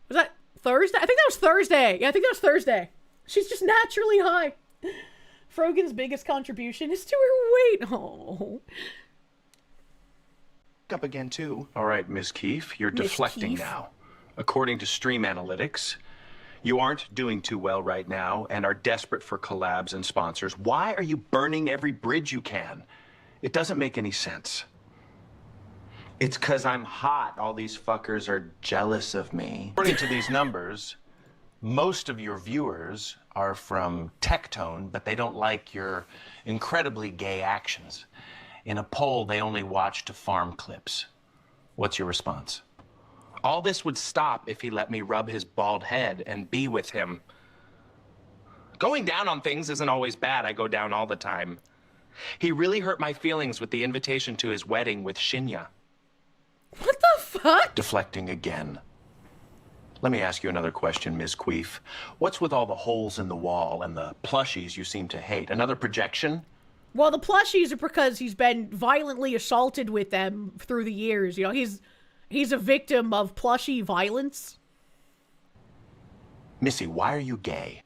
Was that Thursday? I think that was Thursday. Yeah, I think that was Thursday. She's just naturally high. Frogan's biggest contribution is to her weight. Oh. Up again, too. All right, Ms. Keefe, you're Ms. deflecting Keefe? now. According to Stream Analytics, you aren't doing too well right now and are desperate for collabs and sponsors. Why are you burning every bridge you can? It doesn't make any sense. It's because I'm hot. All these fuckers are jealous of me. According to these numbers, most of your viewers are from Tectone, but they don't like your incredibly gay actions. In a poll, they only watch to farm clips. What's your response? All this would stop if he let me rub his bald head and be with him. Going down on things isn't always bad. I go down all the time. He really hurt my feelings with the invitation to his wedding with Shinya. What the fuck? Deflecting again. Let me ask you another question, Ms. Queef. What's with all the holes in the wall and the plushies you seem to hate? Another projection? Well, the plushies are because he's been violently assaulted with them through the years. You know, he's a victim of plushie violence. Missy, why are you gay?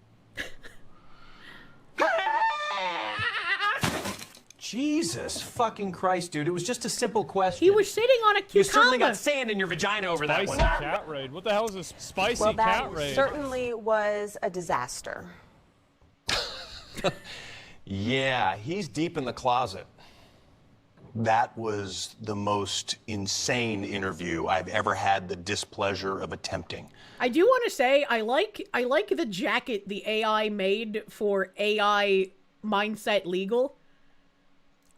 Jesus fucking Christ, dude. It was just a simple question. He was sitting on a cucumber. You certainly got sand in your vagina over that Spicy one. cat raid. What the hell is this spicy Well, that cat raid? certainly was a disaster. Yeah, he's deep in the closet. That was the most insane interview I've ever had the displeasure of attempting. I do want to say I like the jacket the AI made for AI Mindset Legal.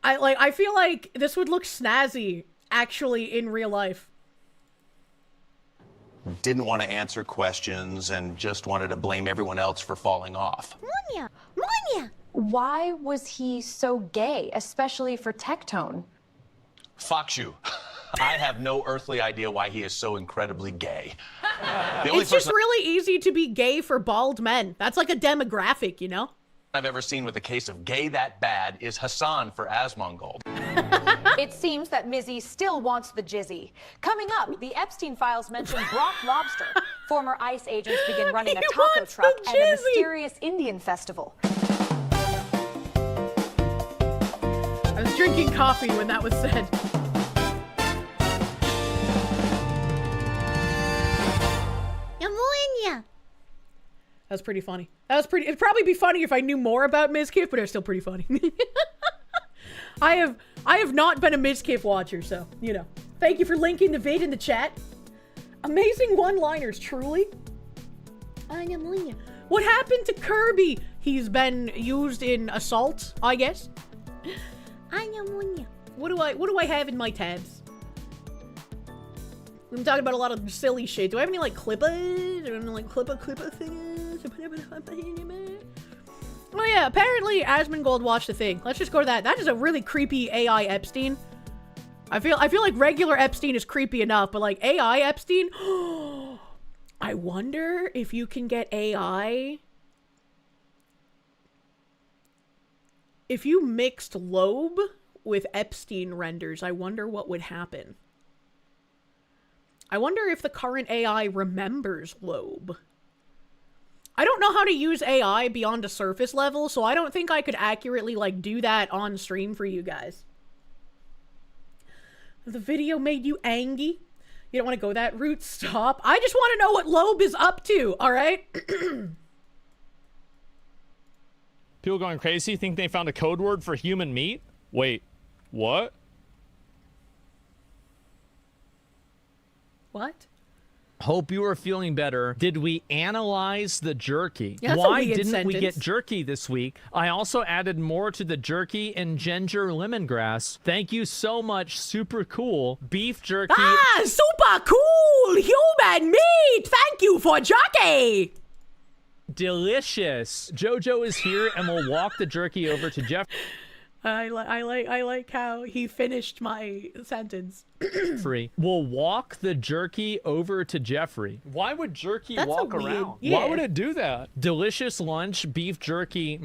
I feel like this would look snazzy actually in real life. Didn't want to answer questions and just wanted to blame everyone else for falling off. Munya! Munya! Why was he so gay, especially for Tectone? Fox you. I have no earthly idea why he is so incredibly gay. It's just really easy to be gay for bald men. That's like a demographic, you know? I've ever seen with a case of gay that bad is Hassan for Asmongold. It seems that Mizzy still wants the jizzy. Coming up, the Epstein files mention Brock Lobster. Former ICE agents begin running a taco truck and a mysterious Indian festival. I was drinking coffee when that was said. That was pretty funny. It'd probably be funny if I knew more about Mizkif, but it was still pretty funny. I have not been a Mizkif watcher, so, you know. Thank you for linking the vid in the chat. Amazing one-liners, truly. What happened to Kirby? He's been used in assault, I guess. What do I have in my tabs? We've been talking about a lot of silly shit. Do I have any, like, clippers? Or any, like, clipper things? Oh, yeah. Apparently, Asmongold watched the thing. Let's just go to that. That is a really creepy AI Epstein. I feel like regular Epstein is creepy enough, but, like, AI Epstein? I wonder if you can get AI... If you mixed Loeb with Epstein renders, I wonder what would happen. I wonder if the current AI remembers Loeb. I don't know how to use AI beyond a surface level, so I don't think I could accurately, like, do that on stream for you guys. The video made you angry? You don't want to go that route? Stop. I just want to know what Loeb is up to, alright? People going crazy think they found a code word for human meat? Wait, what? What? Hope you are feeling better. Did we analyze the jerky? Yeah, Why didn't we get jerky this week? I also added more to the jerky and ginger lemongrass. Thank you so much. Super cool. Beef jerky. Ah, super cool human meat. Thank you for jerky. Delicious. Jojo is here and will walk the jerky over to Jeff. I like how he finished my sentence. Jeffrey will walk the jerky over to Jeffrey. Why would jerky walk around? Yeah. Why would it do that? Delicious lunch, beef jerky.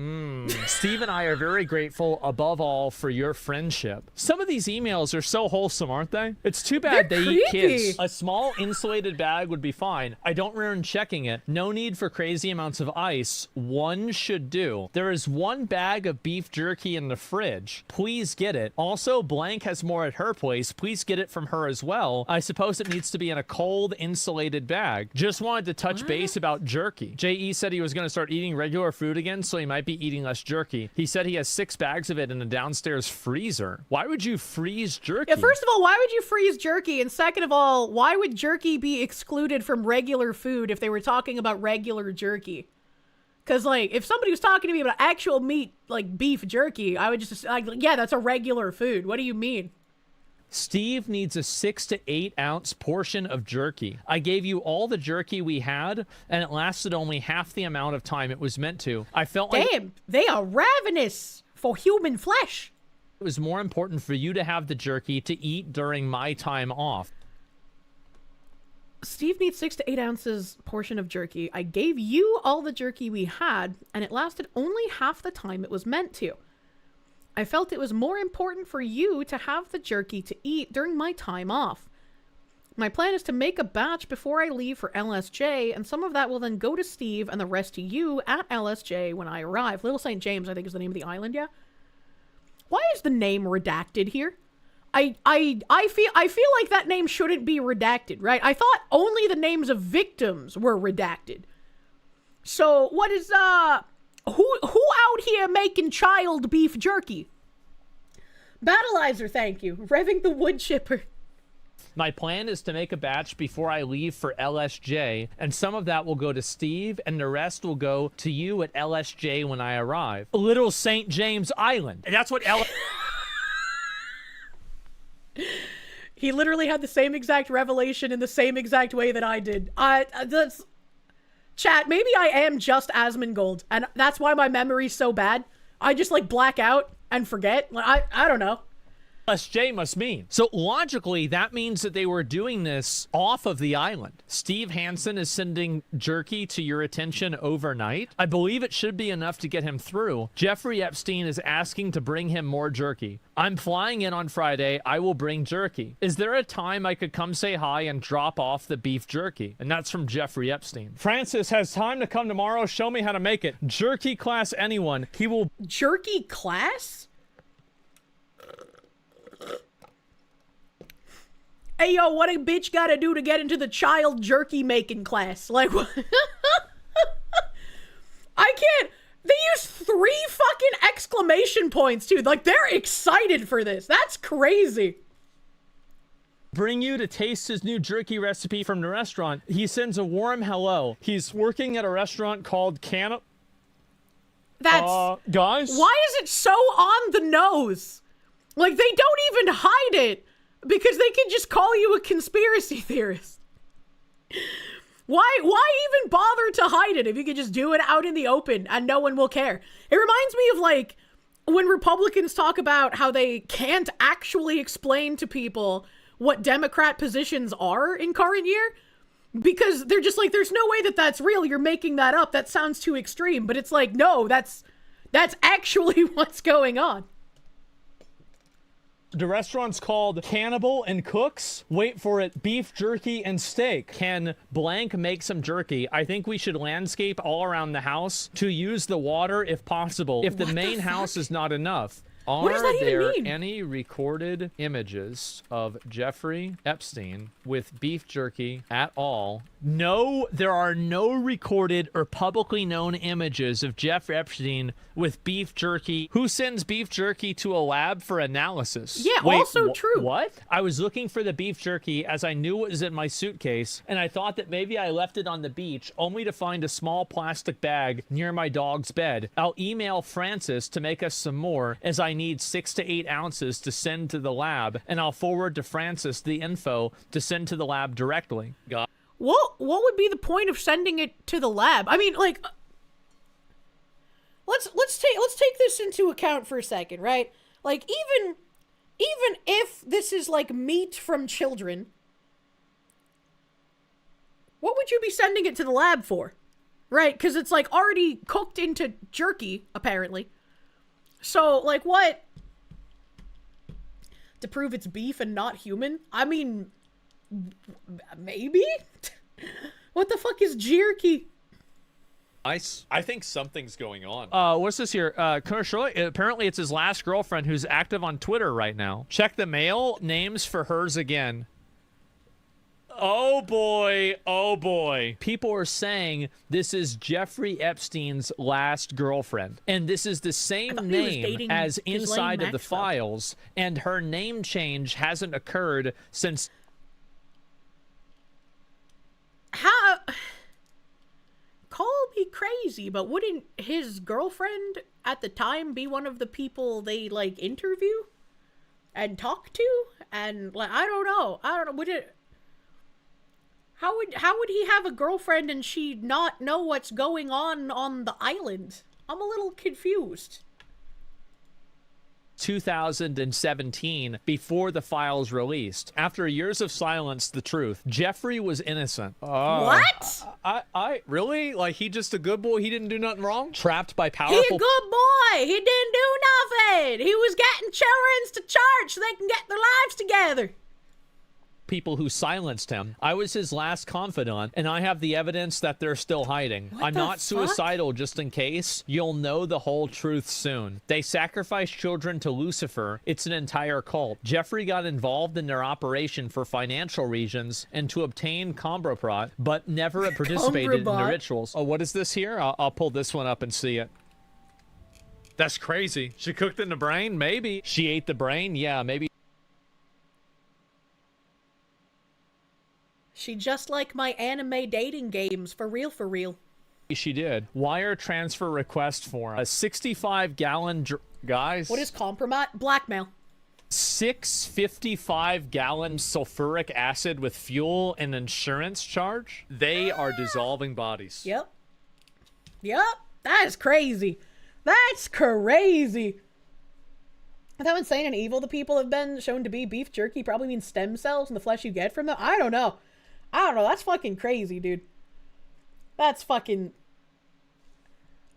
Steve and I are very grateful, above all, for your friendship. Some of these emails are so wholesome, aren't they? It's too bad they eat kids. A small insulated bag would be fine. I don't remember checking it. No need for crazy amounts of ice. One should do. There is one bag of beef jerky in the fridge. Please get it. Also, Blank has more at her place. Please get it from her as well. I suppose it needs to be in a cold, insulated bag. Just wanted to touch base about jerky. J.E. said he was going to start eating regular food again, so he might be eating less jerky. He said he has 6 bags of it in a downstairs freezer. Why would you freeze jerky? Yeah, first of all, why would you freeze jerky? And second of all, why would jerky be excluded from regular food if they were talking about regular jerky? Because, like, if somebody was talking to me about actual meat, like beef jerky, I would just, like, yeah, that's a regular food. What do you mean? Steve needs a 6 to 8 ounce portion of jerky. I gave you all the jerky we had, and it lasted only half the amount of time it was meant to. I felt like... Damn, they are ravenous for human flesh. It was more important for you to have the jerky to eat during my time off. Steve needs 6 to 8 ounces portion of jerky. I gave you all the jerky we had, and it lasted only half the time it was meant to. I felt it was more important for you to have the jerky to eat during my time off. My plan is to make a batch before I leave for LSJ, and some of that will then go to Steve and the rest to you at LSJ when I arrive. Little St. James, I think, is the name of the island, yeah? Why is the name redacted here? I feel like that name shouldn't be redacted, right? I thought only the names of victims were redacted. So what is who out here making child beef jerky? Battleizer, thank you. Revving the wood chipper. My plan is to make a batch before I leave for LSJ, and some of that will go to Steve, and the rest will go to you at LSJ when I arrive. Little St. James Island. And that's what He literally had the same exact revelation in the same exact way that I did. Chat, maybe I am just Asmongold, and that's why my memory's so bad. I just, like, black out and forget. I don't know. LSJ must mean. So logically, that means that they were doing this off of the island. Steve Hansen is sending jerky to your attention overnight. I believe it should be enough to get him through. Jeffrey Epstein is asking to bring him more jerky. I'm flying in on Friday. I will bring jerky. Is there a time I could come say hi and drop off the beef jerky? And that's from Jeffrey Epstein. Francis has time to come tomorrow. Show me how to make it. Jerky class anyone. He will... Jerky class? Hey, yo, what a bitch gotta do to get into the child jerky making class? Like, what? I can't. They use 3 fucking exclamation points, too. Like, they're excited for this. That's crazy. Bring you to taste his new jerky recipe from the restaurant. He sends a warm hello. He's working at a restaurant called That's... guys? Why is it so on the nose? Like, they don't even hide it. Because they can just call you a conspiracy theorist. Why even bother to hide it if you could just do it out in the open and no one will care? It reminds me of, like, when Republicans talk about how they can't actually explain to people what Democrat positions are in current year. Because they're just like, there's no way that that's real. You're making that up. That sounds too extreme. But it's like, no, that's actually what's going on. The restaurant's called Cannibal and Cooks. Wait for it. Beef jerky and steak. Can blank make some jerky? I think we should landscape all around the house to use the water if possible. If the main house is not enough. Are there any recorded images of Jeffrey Epstein with beef jerky at all? No, there are no recorded or publicly known images of Jeffrey Epstein with beef jerky. Who sends beef jerky to a lab for analysis? Yeah, wait, also true. What? I was looking for the beef jerky as I knew it was in my suitcase, and I thought that maybe I left it on the beach, only to find a small plastic bag near my dog's bed. I'll email Francis to make us some more, as I need 6 to 8 ounces to send to the lab, and I'll forward to Francis the info to send to the lab directly. God. What would be the point of sending it to the lab? I mean, like, let's take this into account for a second, right? Like, even if this is like meat from children, what would you be sending it to the lab for? Right? Because it's like already cooked into jerky, apparently. So, like, what? To prove it's beef and not human? I mean, maybe? What the fuck is jerky? Nice. I think something's going on. What's this here? Kirsche, apparently it's his last girlfriend who's active on Twitter right now. Check the mail. Names for hers again. Oh boy, oh boy. People are saying this is Jeffrey Epstein's last girlfriend. And this is the same name as inside of the files. And her name change hasn't occurred since... How... Call me crazy, but wouldn't his girlfriend at the time be one of the people they, like, interview? And talk to? And, like, I don't know. Would it... How would he have a girlfriend and she not know what's going on the island? I'm a little confused. 2017, before the files released. After years of silence, the truth, Jeffrey was innocent. What? I really? Like, he just a good boy? He didn't do nothing wrong? Trapped by powerful... He a good boy! He didn't do nothing! He was getting children to church so they can get their lives together. People who silenced him. I was his last confidant, and I have the evidence that they're still hiding. I'm not suicidal, just in case. You'll know the whole truth soon. They sacrificed children to Lucifer. It's an entire cult. Jeffrey got involved in their operation for financial reasons and to obtain Combraprat, but never participated in the rituals. Oh, what is this here? I'll pull this one up and see it. That's crazy. She cooked in the brain? Maybe. She ate the brain? Yeah, maybe. She just like my anime dating games, for real, for real. She did. Wire transfer request form. A 65-gallon... Guys? What is compromise? Blackmail. 6 55-gallon sulfuric acid with fuel and insurance charge? They are dissolving bodies. Yep. Yep. That's crazy. That's crazy. How insane and evil the people have been shown to be. Beef jerky probably means stem cells and the flesh you get from them. I don't know. That's fucking crazy, dude. That's fucking...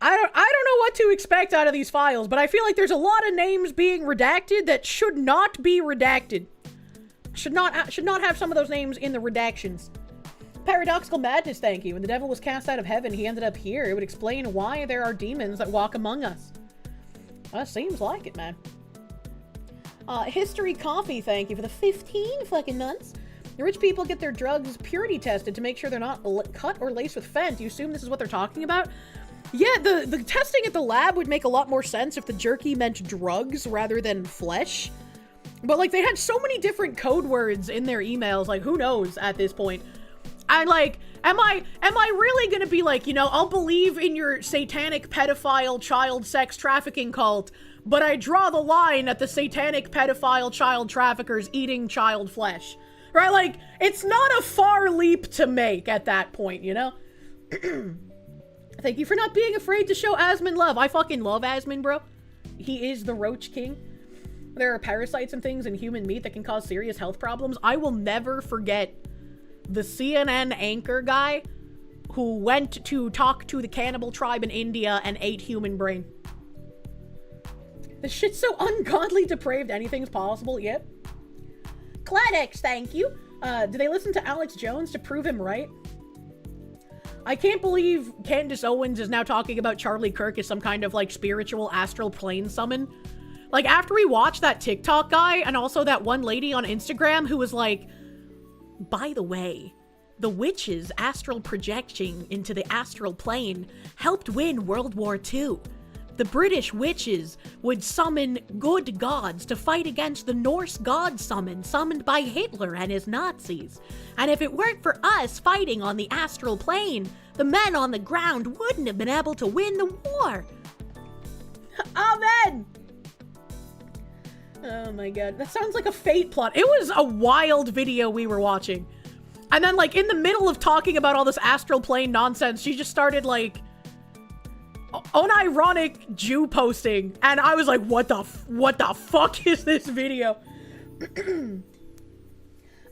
I don't know what to expect out of these files, but I feel like there's a lot of names being redacted that should not be redacted. Should not have some of those names in the redactions. Paradoxical madness, thank you. When the devil was cast out of heaven, he ended up here. It would explain why there are demons that walk among us. That seems like it, man. History Coffee, thank you for the 15 fucking months. The rich people get their drugs purity tested to make sure they're not cut or laced with fent. You assume this is what they're talking about? Yeah, the testing at the lab would make a lot more sense if the jerky meant drugs rather than flesh. But, like, they had so many different code words in their emails, like, who knows at this point. And, like, am I really gonna be like, you know, I'll believe in your satanic pedophile child sex trafficking cult, but I draw the line at the satanic pedophile child traffickers eating child flesh. Right? Like, it's not a far leap to make at that point, you know? Thank you for not being afraid to show Asmon love. I fucking love Asmon, bro. He is the Roach King. There are parasites and things in human meat that can cause serious health problems. I will never forget the CNN anchor guy who went to talk to the cannibal tribe in India and ate human brain. This shit's so ungodly depraved, anything's possible. Yep. Cladex, thank you. Do they listen to Alex Jones to prove him right? I can't believe Candace Owens is now talking about Charlie Kirk as some kind of, like, spiritual astral plane summon. Like, after we watched that TikTok guy and also that one lady on Instagram who was like, by the way, the witches astral projecting into the astral plane helped win World War II. The British witches would summon good gods to fight against the Norse god summoned by Hitler and his Nazis. And if it weren't for us fighting on the astral plane, the men on the ground wouldn't have been able to win the war. Amen! Oh my god, that sounds like a fate plot. It was a wild video we were watching. And then, like, in the middle of talking about all this astral plane nonsense, she just started, like, unironic Jew posting, and I was like, what the fuck is this video?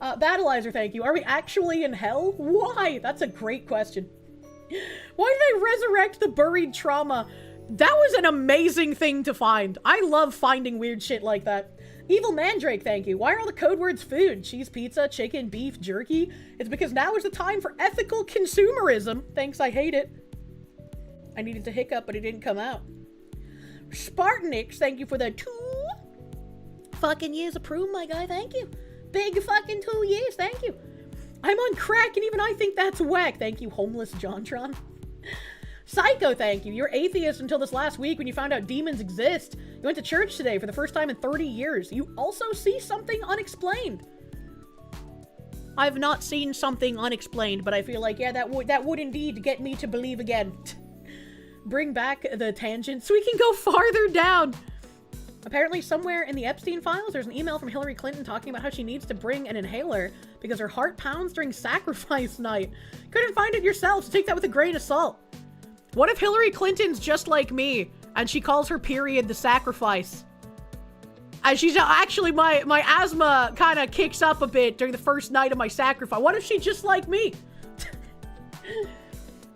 Battleizer, thank you. Are we actually in hell? Why? That's a great question. Why did they resurrect the buried trauma? That was an amazing thing to find. I love finding weird shit like that. Evil Mandrake, thank you. Why are all the code words food? Cheese, pizza, chicken, beef, jerky? It's because now is the time for ethical consumerism. Thanks, I hate it. I needed to hiccup, but it didn't come out. Spartanix, thank you for the 2 fucking years approved, my guy. Thank you. Big fucking 2 years. Thank you. I'm on crack, and even I think that's whack. Thank you, homeless Jontron. Psycho, thank you. You're atheist until this last week when you found out demons exist. You went to church today for the first time in 30 years. You also see something unexplained. I've not seen something unexplained, but I feel like, yeah, that would indeed get me to believe again. Bring back the tangent so we can go farther down. Apparently somewhere in the Epstein files, there's an email from Hillary Clinton talking about how she needs to bring an inhaler because her heart pounds during sacrifice night. Couldn't find it yourself, so take that with a grain of salt. What if Hillary Clinton's just like me, and she calls her period the sacrifice? And she's actually, my asthma kind of kicks up a bit during the first night of my sacrifice. What if she's just like me?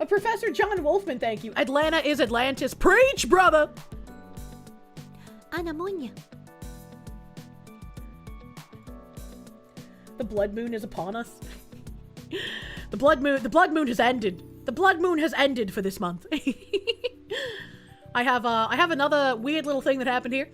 Professor John Wolfman, thank you. Atlanta is Atlantis. Preach, brother! Anamonia. The blood moon is upon us. The blood moon has ended. The blood moon has ended for this month. I have another weird little thing that happened here.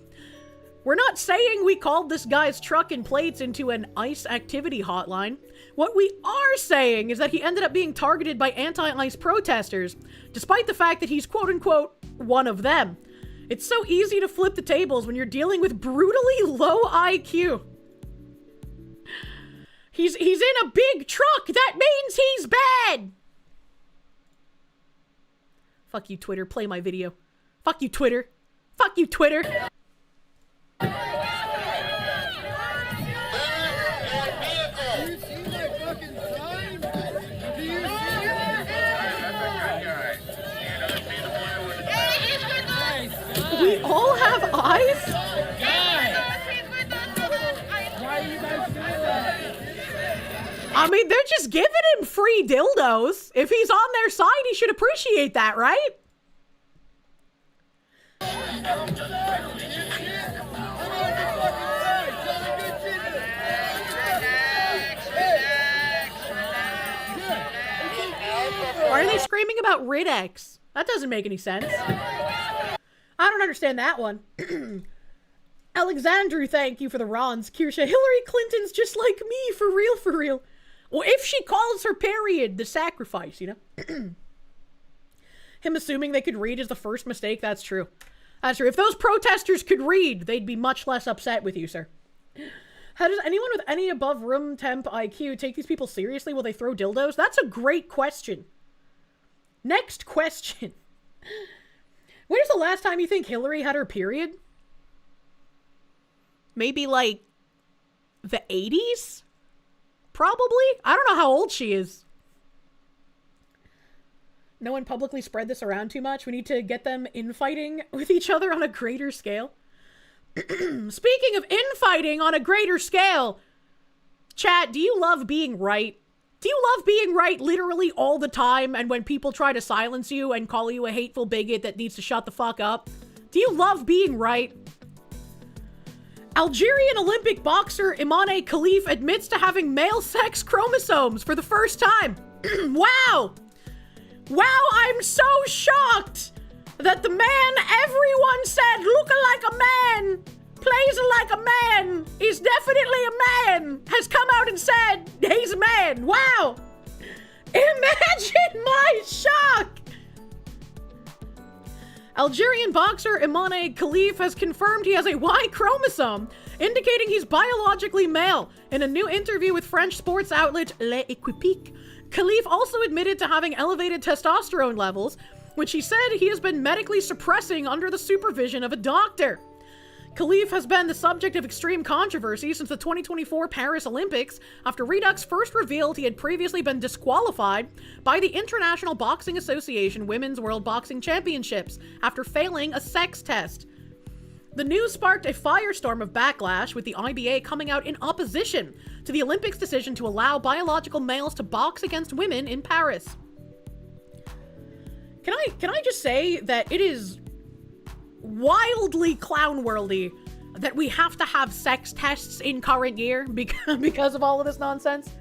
We're not saying we called this guy's truck and plates into an ICE activity hotline. What we are saying is that he ended up being targeted by anti-ICE protesters, despite the fact that he's quote-unquote one of them. It's so easy to flip the tables when you're dealing with brutally low IQ. He's in a big truck. That means he's bad. Fuck you, Twitter. Play my video. Fuck you, Twitter. Fuck you, Twitter. We all have eyes? I mean, they're just giving him free dildos. If he's on their side, he should appreciate that, right? Why are they screaming about Ridex? That doesn't make any sense. I don't understand that one. Alexandru, thank you for the Rons. Kirsche, Hillary Clinton's just like me, for real, for real. Well, if she calls her period the sacrifice, you know? Him assuming they could read is the first mistake, that's true. That's true. If those protesters could read, they'd be much less upset with you, sir. How does anyone with any above room temp IQ take these people seriously? Will they throw dildos? That's a great question. Next question. When's the last time you think Hillary had her period? Maybe like the 80s? Probably? I don't know how old she is. No one publicly spread this around too much. We need to get them infighting with each other on a greater scale. Speaking of infighting on a greater scale, chat, do you love being right? Do you love being right literally all the time, and when people try to silence you and call you a hateful bigot that needs to shut the fuck up? Do you love being right? Algerian Olympic boxer Imane Khalif admits to having male sex chromosomes for the first time. Wow! Wow, I'm so shocked that the man everyone said look like a man, plays like a man, is definitely a man, has come out and said he's a man. Wow! Imagine my shock! Algerian boxer Imane Khalif has confirmed he has a Y chromosome, indicating he's biologically male. In a new interview with French sports outlet L'Equipique, Khalif also admitted to having elevated testosterone levels, which he said he has been medically suppressing under the supervision of a doctor. Khalif has been the subject of extreme controversy since the 2024 Paris Olympics after Redux first revealed he had previously been disqualified by the International Boxing Association Women's World Boxing Championships after failing a sex test. The news sparked a firestorm of backlash, with the IBA coming out in opposition to the Olympics' decision to allow biological males to box against women in Paris. Can I just say that it is wildly clown-worldy that we have to have sex tests in current year because of all of this nonsense?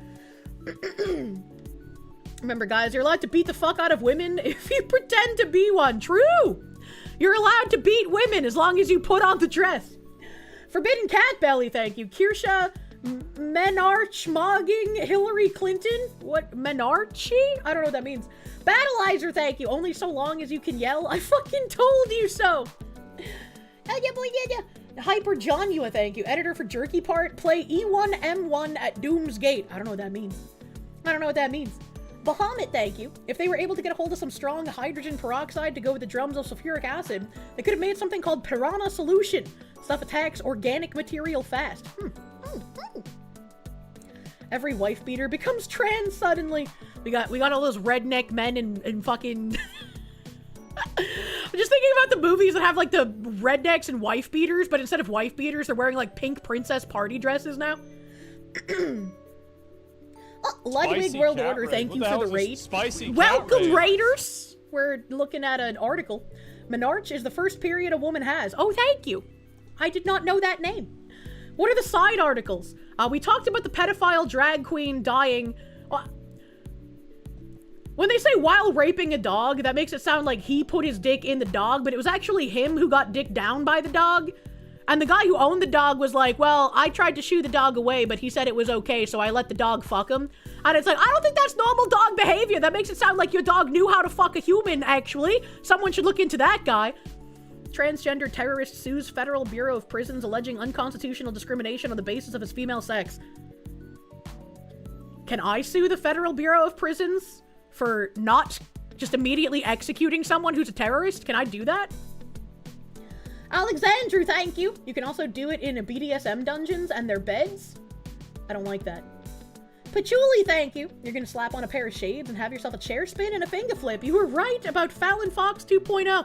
Remember, guys, you're allowed to beat the fuck out of women if you pretend to be one. True! You're allowed to beat women as long as you put on the dress. Forbidden Cat Belly, thank you. Kirsche Menarch Mogging Hillary Clinton? What? Menarchy? I don't know what that means. Battleizer, thank you. Only so long as you can yell. I fucking told you so. Hyper Jonua, thank you. Editor for Jerky Part. Play E1M1 at Doom's Gate. I don't know what that means. Bahamut, thank you. If they were able to get a hold of some strong hydrogen peroxide to go with the drums of sulfuric acid, they could have made something called Piranha Solution. Stuff attacks organic material fast. Every wife beater becomes trans suddenly. We got all those redneck men and fucking... I'm just thinking about the movies that have like the rednecks and wife beaters, but instead of wife beaters, they're wearing like pink princess party dresses now. Ludwig World Order, thank you for the raid. Welcome, raiders! We're looking at an article. Menarche is the first period a woman has. Oh, thank you. I did not know that name. What are the side articles? We talked about the pedophile drag queen dying. When they say while raping a dog, that makes it sound like he put his dick in the dog, but it was actually him who got dicked down by the dog. And the guy who owned the dog was like, well, I tried to shoo the dog away, but he said it was okay, so I let the dog fuck him. And it's like, I don't think that's normal dog behavior. That makes it sound like your dog knew how to fuck a human, actually. Someone should look into that guy. Transgender terrorist sues Federal Bureau of Prisons alleging unconstitutional discrimination on the basis of his female sex. Can I sue the Federal Bureau of Prisons for not just immediately executing someone who's a terrorist? Can I do that? Alexandru, thank you. You can also do it in a BDSM dungeons and their beds. I don't like that. Patchouli, thank you. You're gonna slap on a pair of shades and have yourself a chair spin and a finger flip. You were right about Fallon Fox 2.0.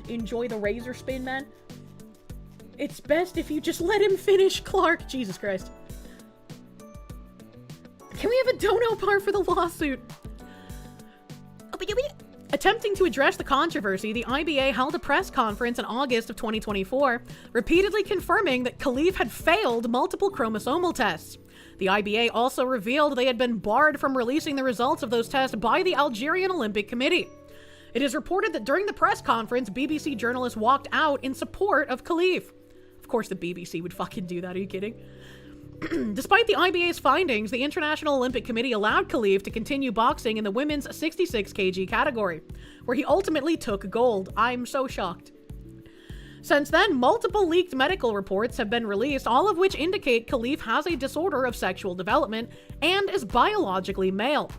Enjoy the razor spin, man. It's best if you just let him finish, Clark. Jesus Christ. Can we have a dono part for the lawsuit? Attempting to address the controversy, the IBA held a press conference in August of 2024, repeatedly confirming that Khalif had failed multiple chromosomal tests. The IBA also revealed they had been barred from releasing the results of those tests by the Algerian Olympic Committee. It is reported that during the press conference, BBC journalists walked out in support of Khalif. Of course the BBC would fucking do that, are you kidding? Despite the IBA's findings, the International Olympic Committee allowed Khalif to continue boxing in the women's 66 kg category, where he ultimately took gold. I'm so shocked. Since then, multiple leaked medical reports have been released, all of which indicate Khalif has a disorder of sexual development and is biologically male.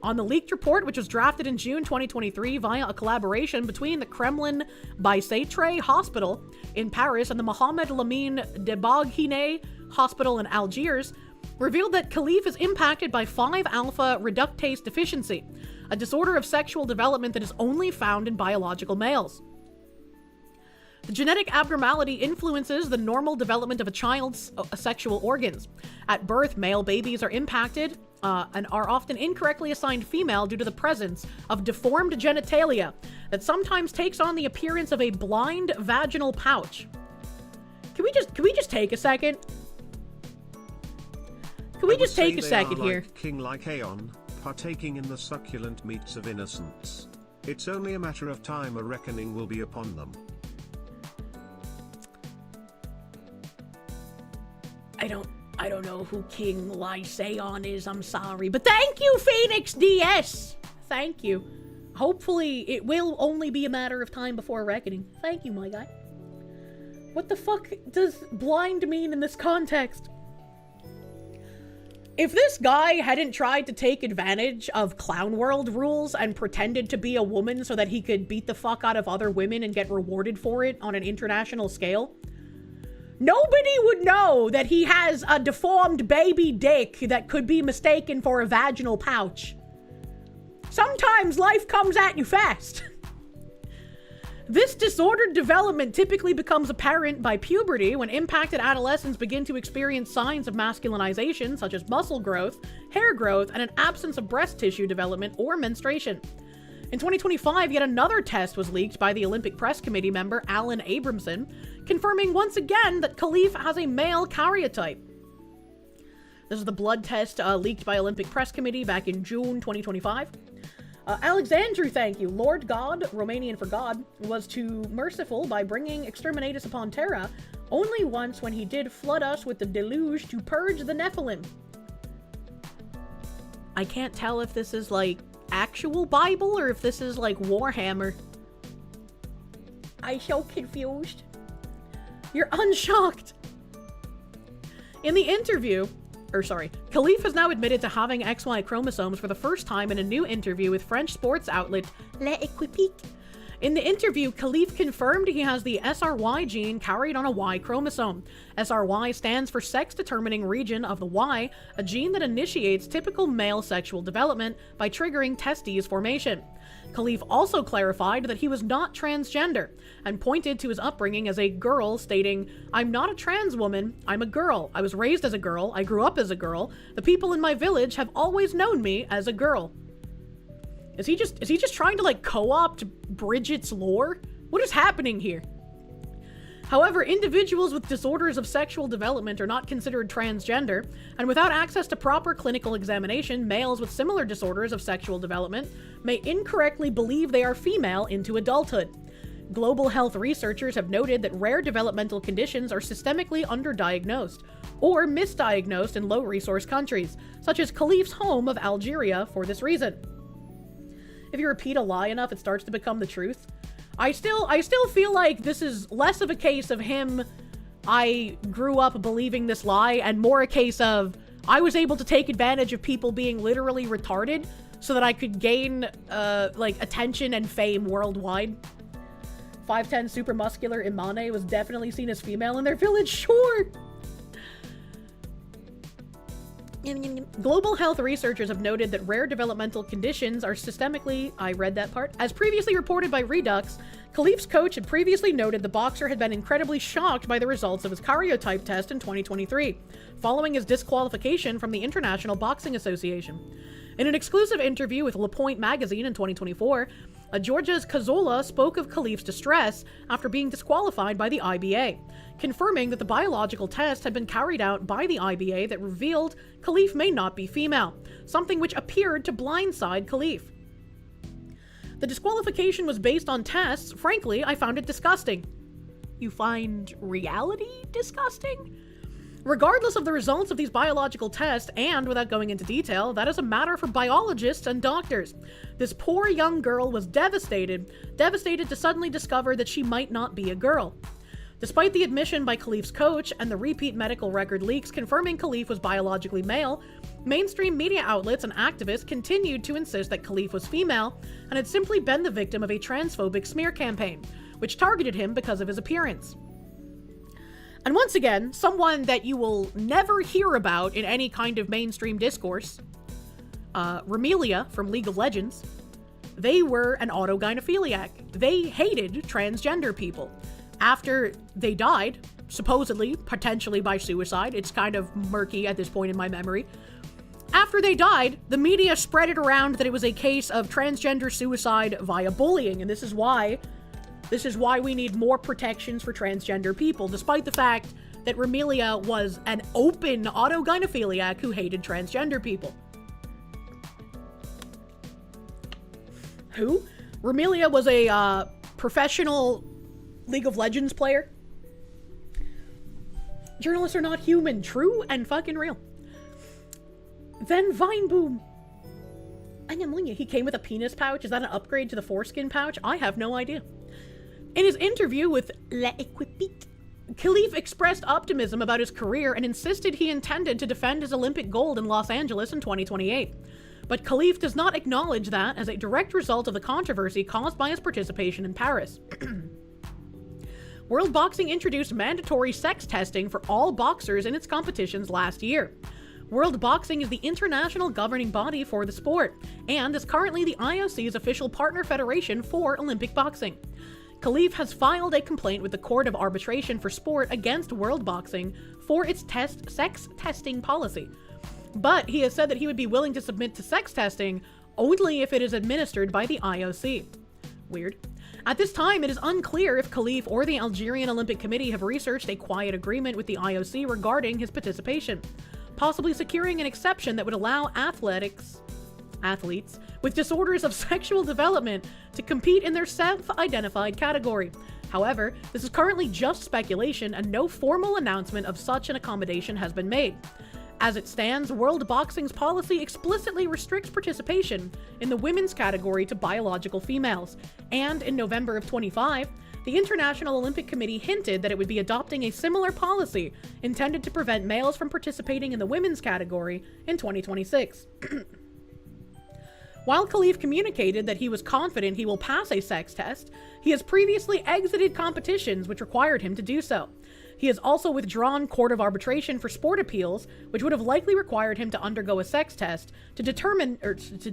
On the leaked report, which was drafted in June 2023 via a collaboration between the Kremlin Bicêtre Hospital in Paris and the Mohamed Lamine Debaghiné Hospital in Algiers, revealed that Khalif is impacted by 5-alpha reductase deficiency, a disorder of sexual development that is only found in biological males. The genetic abnormality influences the normal development of a child's sexual organs. At birth, male babies are impacted and are often incorrectly assigned female due to the presence of deformed genitalia that sometimes takes on the appearance of a blind vaginal pouch. Can we just take a second? Can we just take a second here? King like Aeon, partaking in the succulent meats of innocence. It's only a matter of time a reckoning will be upon them. I don't know who King Lysaon is, I'm sorry. But thank you, Phoenix DS! Thank you. Hopefully, it will only be a matter of time before reckoning. Thank you, my guy. What the fuck does blind mean in this context? If this guy hadn't tried to take advantage of Clown World rules and pretended to be a woman so that he could beat the fuck out of other women and get rewarded for it on an international scale, nobody would know that he has a deformed baby dick that could be mistaken for a vaginal pouch. Sometimes life comes at you fast. This disordered development typically becomes apparent by puberty, when impacted adolescents begin to experience signs of masculinization, such as muscle growth, hair growth, and an absence of breast tissue development or menstruation. In 2025, yet another test was leaked by the Olympic Press Committee member Alan Abramson, confirming once again that Khalif has a male karyotype. This is the blood test leaked by Olympic Press Committee back in June 2025. Alexandru, thank you. Lord God, Romanian for God, was too merciful by bringing exterminatus upon Terra only once, when he did flood us with the deluge to purge the Nephilim. I can't tell if this is like actual Bible or if this is like Warhammer. I'm so confused. You're unshocked. In the interview, Khalif has now admitted to having XY chromosomes for the first time in a new interview with French sports outlet L'Equipe. In the interview, Khalif confirmed he has the SRY gene carried on a Y chromosome. SRY stands for sex-determining region of the Y, a gene that initiates typical male sexual development by triggering testes formation. Khalif also clarified that he was not transgender, and pointed to his upbringing as a girl, stating, "I'm not a trans woman, I'm a girl. I was raised as a girl, I grew up as a girl. The people in my village have always known me as a girl." Is he just trying to like co-opt Bridget's lore? What is happening here? However, individuals with disorders of sexual development are not considered transgender, and without access to proper clinical examination, males with similar disorders of sexual development may incorrectly believe they are female into adulthood. Global health researchers have noted that rare developmental conditions are systemically underdiagnosed or misdiagnosed in low-resource countries, such as Khalif's home of Algeria, for this reason. If you repeat a lie enough, it starts to become the truth. I still feel like this is less of a case of him, I grew up believing this lie, and more a case of I was able to take advantage of people being literally retarded so that I could gain like attention and fame worldwide. 5'10" super muscular Imane was definitely seen as female in their village, sure. Global health researchers have noted that rare developmental conditions are systemically, I read that part, as previously reported by Redux. Khalif's coach had previously noted the boxer had been incredibly shocked by the results of his karyotype test in 2023, following his disqualification from the International Boxing Association. In an exclusive interview with Le Point magazine in 2024, Georges Cazzola spoke of Khalif's distress after being disqualified by the IBA, confirming that the biological test had been carried out by the IBA that revealed Khalif may not be female, something which appeared to blindside Khalif. The disqualification was based on tests. Frankly, I found it disgusting. You find reality disgusting? Regardless of the results of these biological tests, and without going into detail, that is a matter for biologists and doctors. This poor young girl was devastated to suddenly discover that she might not be a girl. Despite the admission by Khalif's coach and the repeat medical record leaks confirming Khalif was biologically male, mainstream media outlets and activists continued to insist that Khalif was female and had simply been the victim of a transphobic smear campaign, which targeted him because of his appearance. And once again, someone that you will never hear about in any kind of mainstream discourse, Romelia from League of Legends, they were an autogynephiliac. They hated transgender people. After they died, supposedly, potentially by suicide, it's kind of murky at this point in my memory. After they died, the media spread it around that it was a case of transgender suicide via bullying, and this is why we need more protections for transgender people, despite the fact that Romelia was an open autogynephiliac who hated transgender people. Who? Romelia was a professional League of Legends player. Journalists are not human. True and fucking real. Then Vineboom. He came with a penis pouch. Is that an upgrade to the foreskin pouch? I have no idea. In his interview with L'Equipe, Khalif expressed optimism about his career and insisted he intended to defend his Olympic gold in Los Angeles in 2028. But Khalif does not acknowledge that as a direct result of the controversy caused by his participation in Paris. World Boxing introduced mandatory sex testing for all boxers in its competitions last year. World Boxing is the international governing body for the sport, and is currently the IOC's official partner federation for Olympic boxing. Khalif has filed a complaint with the Court of Arbitration for Sport against World Boxing for its sex testing policy. But he has said that he would be willing to submit to sex testing only if it is administered by the IOC. Weird. At this time, it is unclear if Khalif or the Algerian Olympic Committee have researched a quiet agreement with the IOC regarding his participation, possibly securing an exception that would allow athletes with disorders of sexual development to compete in their self-identified category. However, this is currently just speculation and no formal announcement of such an accommodation has been made. As it stands, World Boxing's policy explicitly restricts participation in the women's category to biological females, and in November of 25, the International Olympic Committee hinted that it would be adopting a similar policy intended to prevent males from participating in the women's category in 2026. While Khalif communicated that he was confident he will pass a sex test, he has previously exited competitions which required him to do so. He has also withdrawn Court of Arbitration for Sport appeals, which would have likely required him to undergo a sex test to determine or to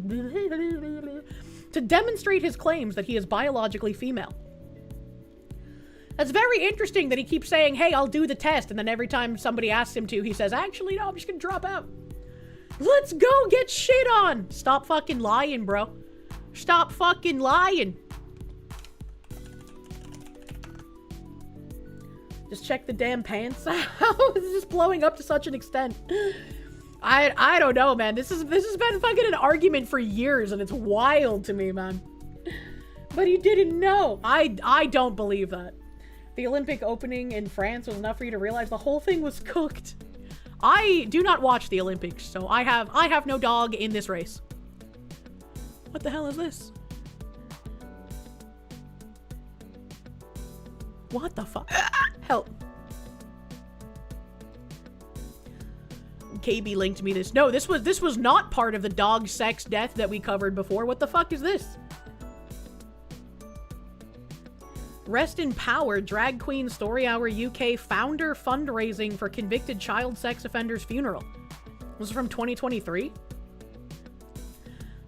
demonstrate his claims that he is biologically female. That's very interesting that he keeps saying, hey, I'll do the test, and then every time somebody asks him to, he says, actually, no, I'm just gonna drop out. Let's go get shit on! Stop fucking lying, bro. Stop fucking lying. Just check the damn pants out. This is just blowing up to such an extent. I don't know, man. This has been fucking an argument for years, and it's wild to me, man. But he didn't know. I don't believe that. The Olympic opening in France was enough for you to realize the whole thing was cooked. I do not watch the Olympics, so I have no dog in this race. What the hell is this? What the fuck? Help. KB linked me this. No, this was not part of the dog sex death that we covered before. What the fuck is this? Rest in Power, Drag Queen Story Hour UK founder fundraising for convicted child sex offender's funeral. Was it from 2023?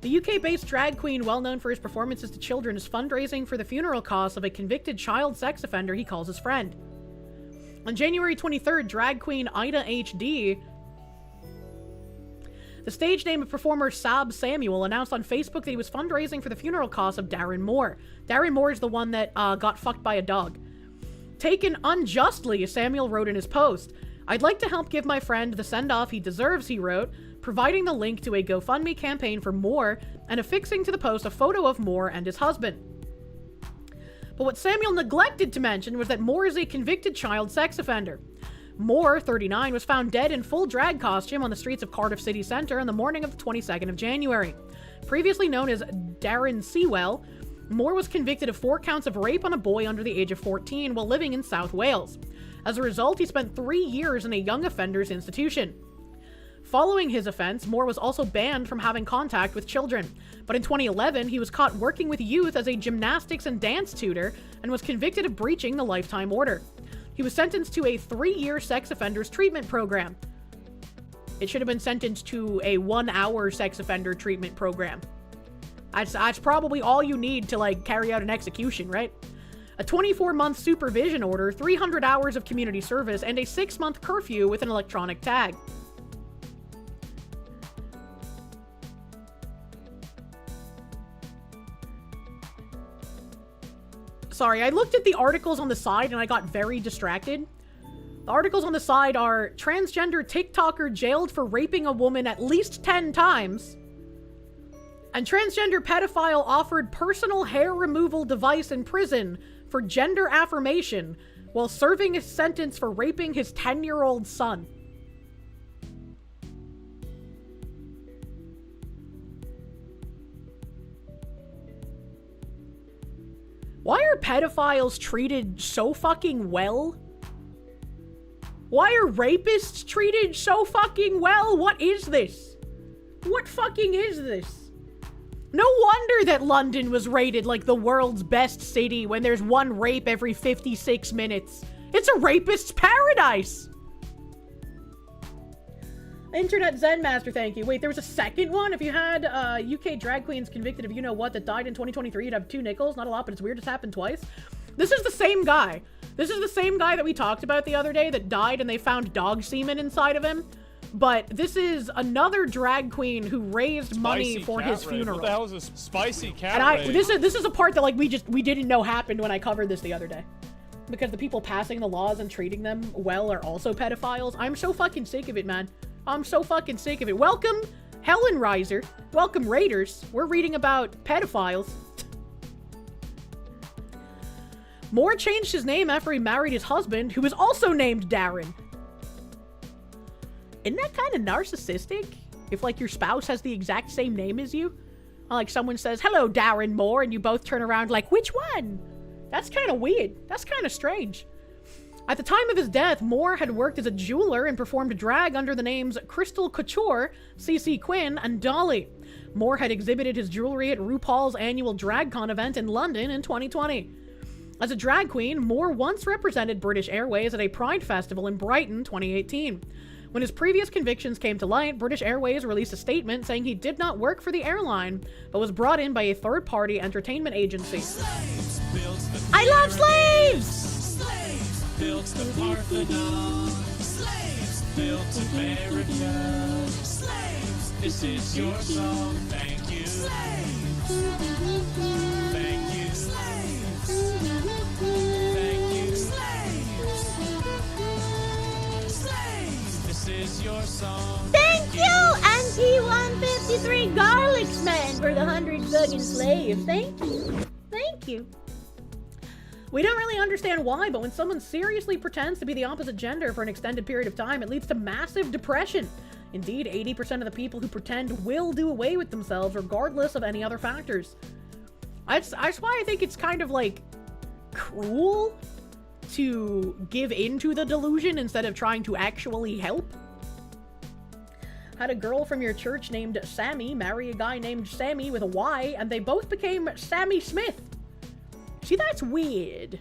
The UK-based drag queen, well known for his performances to children, is fundraising for the funeral costs of a convicted child sex offender he calls his friend. On January 23rd, drag queen Ida HD, the stage name of performer Sab Samuel, announced on Facebook that he was fundraising for the funeral costs of Darren Moore. Darren Moore is the one that got fucked by a dog. Taken unjustly, Samuel wrote in his post, I'd like to help give my friend the send-off he deserves, he wrote, providing the link to a GoFundMe campaign for Moore and affixing to the post a photo of Moore and his husband. But what Samuel neglected to mention was that Moore is a convicted child sex offender. Moore, 39, was found dead in full drag costume on the streets of Cardiff City Centre on the morning of the 22nd of January. Previously known as Darren Sewell, Moore was convicted of 4 counts of rape on a boy under the age of 14 while living in South Wales. As a result, he spent 3 years in a young offenders institution. Following his offense, Moore was also banned from having contact with children. But in 2011, he was caught working with youth as a gymnastics and dance tutor and was convicted of breaching the lifetime order. He was sentenced to a 3-year sex offenders treatment program. It should have been sentenced to a 1-hour sex offender treatment program. That's probably all you need to, like, carry out an execution, right? A 24-month supervision order, 300 hours of community service, and a 6-month curfew with an electronic tag. Sorry, I looked at the articles on the side and I got very distracted. The articles on the side are transgender TikToker jailed for raping a woman at least 10 times. And transgender pedophile offered personal hair removal device in prison for gender affirmation while serving a sentence for raping his 10-year-old son. Why are pedophiles treated so fucking well Why are rapists treated so fucking well? What is this? What fucking is this? No wonder that London was rated like the world's best city when there's one rape every 56 minutes. It's a rapist's paradise. Internet Zen Master, thank you. Wait, there was a second one? If you had UK drag queens convicted of you-know-what that died in 2023, you'd have 2 nickels. Not a lot, but it's weird it's happened twice. This is the same guy. This is the same guy that we talked about the other day that died and they found dog semen inside of him. But this is another drag queen who raised money for his funeral. What the hell is this spicy cat And this is a part that like we didn't know happened when I covered this the other day. Because the people passing the laws and treating them well are also pedophiles. I'm so fucking sick of it, man. I'm so fucking sick of it. Welcome, Helen Reiser. Welcome, Raiders. We're reading about pedophiles. Moore changed his name after he married his husband, who was also named Darren. Isn't that kind of narcissistic? If, like, your spouse has the exact same name as you? Like, someone says, hello, Darren Moore, and you both turn around like, which one? That's kind of weird. That's kind of strange. At the time of his death, Moore had worked as a jeweler and performed drag under the names Crystal Couture, CC Quinn, and Dolly. Moore had exhibited his jewelry at RuPaul's annual DragCon event in London in 2020. As a drag queen, Moore once represented British Airways at a Pride Festival in Brighton 2018. When his previous convictions came to light, British Airways released a statement saying he did not work for the airline, but was brought in by a third-party entertainment agency. I love slaves! Built the Parthenon. Slaves built America. Slaves, this is your song. Thank you. Slaves. Thank you. Slaves. Thank you. Slaves. Slaves, this is your song. Thank you, NT153 Garlicsman, for the 100 fucking slaves. Thank you. Thank you. We don't really understand why, but when someone seriously pretends to be the opposite gender for an extended period of time, it leads to massive depression. Indeed, 80% of the people who pretend will do away with themselves regardless of any other factors. That's why I think it's kind of, like, cruel to give into the delusion instead of trying to actually help. Had a girl from your church named Sammy marry a guy named Sammy with a Y, and they both became Sammy Smith. See, that's weird.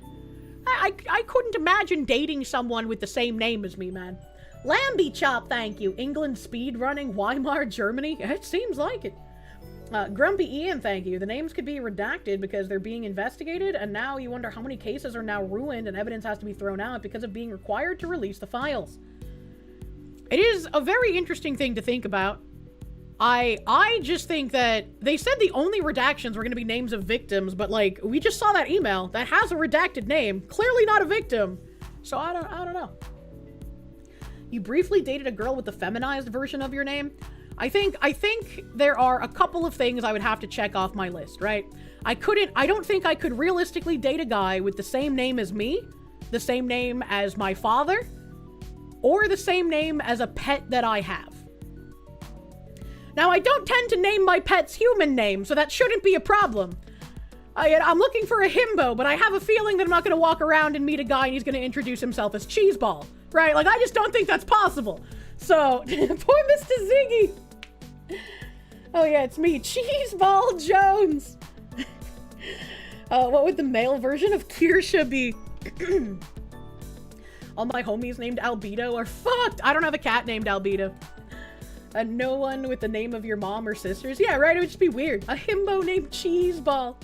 I couldn't imagine dating someone with the same name as me, man. Lambie Chop, thank you. England speed running, Weimar, Germany. It seems like it. Grumpy Ian, thank you. The names could be redacted because they're being investigated, and now you wonder how many cases are now ruined and evidence has to be thrown out because of being required to release the files. It is a very interesting thing to think about. I just think that they said the only redactions were going to be names of victims, but like we just saw that email that has a redacted name, clearly not a victim. So I don't know. You briefly dated a girl with the feminized version of your name. I think there are a couple of things I would have to check off my list, right? I don't think I could realistically date a guy with the same name as me, the same name as my father, or the same name as a pet that I have. Now, I don't tend to name my pets human names, so that shouldn't be a problem. I'm looking for a himbo, but I have a feeling that I'm not going to walk around and meet a guy and he's going to introduce himself as Cheeseball, right? Like, I just don't think that's possible. So, poor Mr. Ziggy. Oh yeah, it's me, Cheeseball Jones. What would the male version of Kirsche be? All my homies named Albedo are fucked. I don't have a cat named Albedo. And no one with the name of your mom or sisters. Yeah, right, it would just be weird. A himbo named Cheeseball.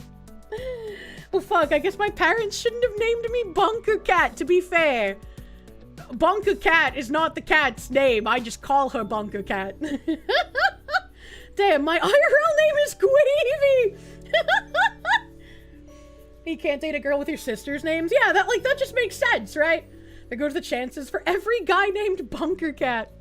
Oh fuck, I guess my parents shouldn't have named me Bunker Cat, to be fair. Bunker Cat is not the cat's name, I just call her Bunker Cat. Damn, my IRL name is Queevy! You can't date a girl with your sister's names? Yeah, that just makes sense, right? There goes the chances for every guy named Bunker Cat.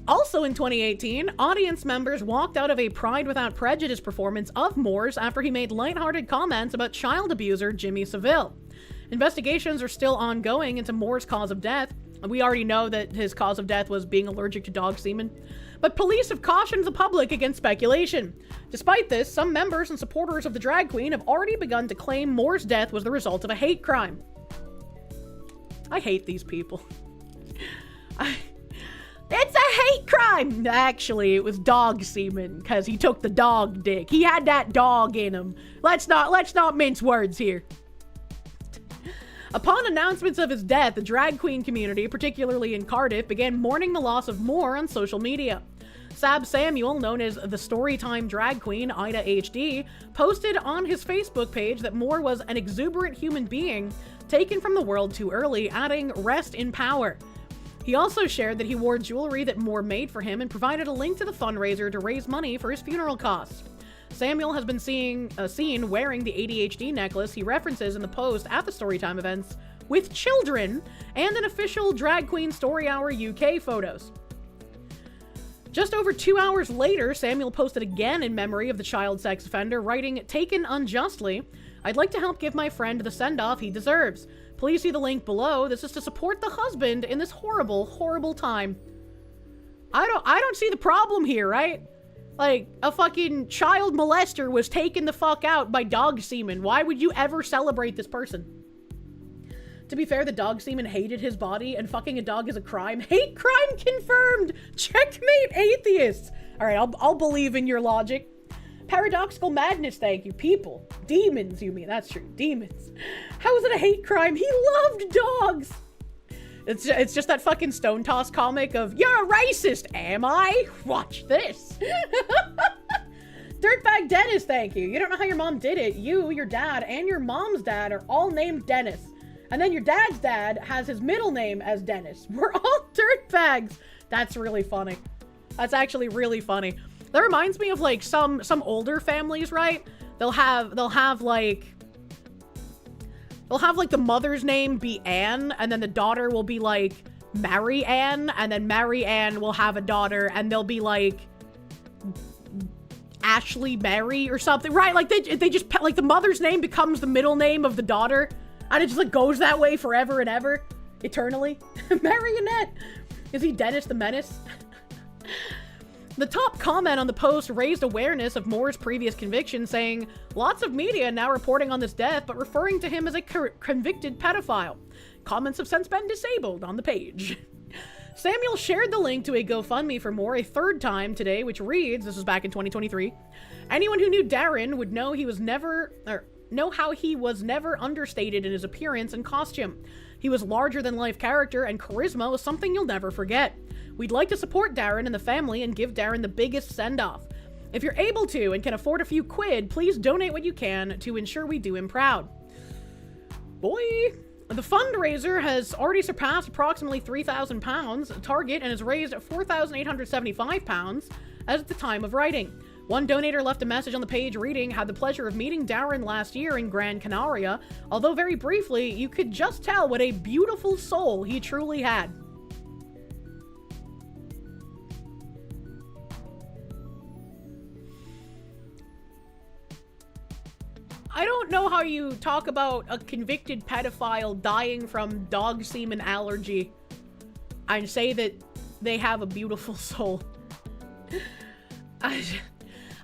Also in 2018, audience members walked out of a Pride Without Prejudice performance of Moore's after he made lighthearted comments about child abuser Jimmy Savile. Investigations are still ongoing into Moore's cause of death. We already know that his cause of death was being allergic to dog semen. But police have cautioned the public against speculation. Despite this, some members and supporters of the drag queen have already begun to claim Moore's death was the result of a hate crime. I hate these people. It's a hate crime! Actually, it was dog semen, because he took the dog dick. He had that dog in him. Let's not mince words here. Upon announcements of his death, the drag queen community, particularly in Cardiff, began mourning the loss of Moore on social media. Sab Samuel, known as the Storytime drag queen, Ida HD, posted on his Facebook page that Moore was an exuberant human being taken from the world too early, adding, "Rest in power." He also shared that he wore jewelry that Moore made for him and provided a link to the fundraiser to raise money for his funeral costs. Samuel has been seen wearing the ADHD necklace he references in the post at the Storytime events with children and an official Drag Queen Story Hour UK photos. Just over 2 hours later, Samuel posted again in memory of the child sex offender, writing, "Taken unjustly. I'd like to help give my friend the send-off he deserves. Please see the link below. This is to support the husband in this horrible, horrible time." I don't see the problem here, right? Like, a fucking child molester was taken the fuck out by dog semen. Why would you ever celebrate this person? To be fair, the dog semen hated his body, and fucking a dog is a crime. Hate crime confirmed! Checkmate, atheists! Alright, I'll believe in your logic. Paradoxical madness, thank you. People. Demons, you mean. That's true. Demons. How is it a hate crime? He loved dogs! It's just that fucking Stone Toss comic of, "You're a racist, am I? Watch this." Dirtbag Dennis, thank you. You don't know how your mom did it. You, your dad, and your mom's dad are all named Dennis. And then your dad's dad has his middle name as Dennis. We're all dirtbags. That's really funny. That's actually really funny. That reminds me of like some older families, right? They'll have like the mother's name be Anne, and then the daughter will be like Mary Ann, and then Mary Ann will have a daughter, and they'll be like Ashley Mary or something, right? Like they just like the mother's name becomes the middle name of the daughter, and it just like goes that way forever and ever, eternally. Marionette. Is he Dennis the Menace? The top comment on the post raised awareness of Moore's previous conviction, saying, "Lots of media now reporting on this death, but referring to him as a convicted pedophile. Comments have since been disabled on the page." Samuel shared the link to a GoFundMe for Moore a third time today, which reads, this was back in 2023, "Anyone who knew Darren would know how he was never understated in his appearance and costume. He was larger-than-life character, and charisma was something you'll never forget. We'd like to support Darren and the family and give Darren the biggest send-off. If you're able to and can afford a few quid, please donate what you can to ensure we do him proud." Boy. The fundraiser has already surpassed approximately £3,000 target and has raised £4,875 at the time of writing. One donator left a message on the page reading, "Had the pleasure of meeting Darren last year in Gran Canaria. Although very briefly, you could just tell what a beautiful soul he truly had." I don't know how you talk about a convicted pedophile dying from dog semen allergy and say that they have a beautiful soul.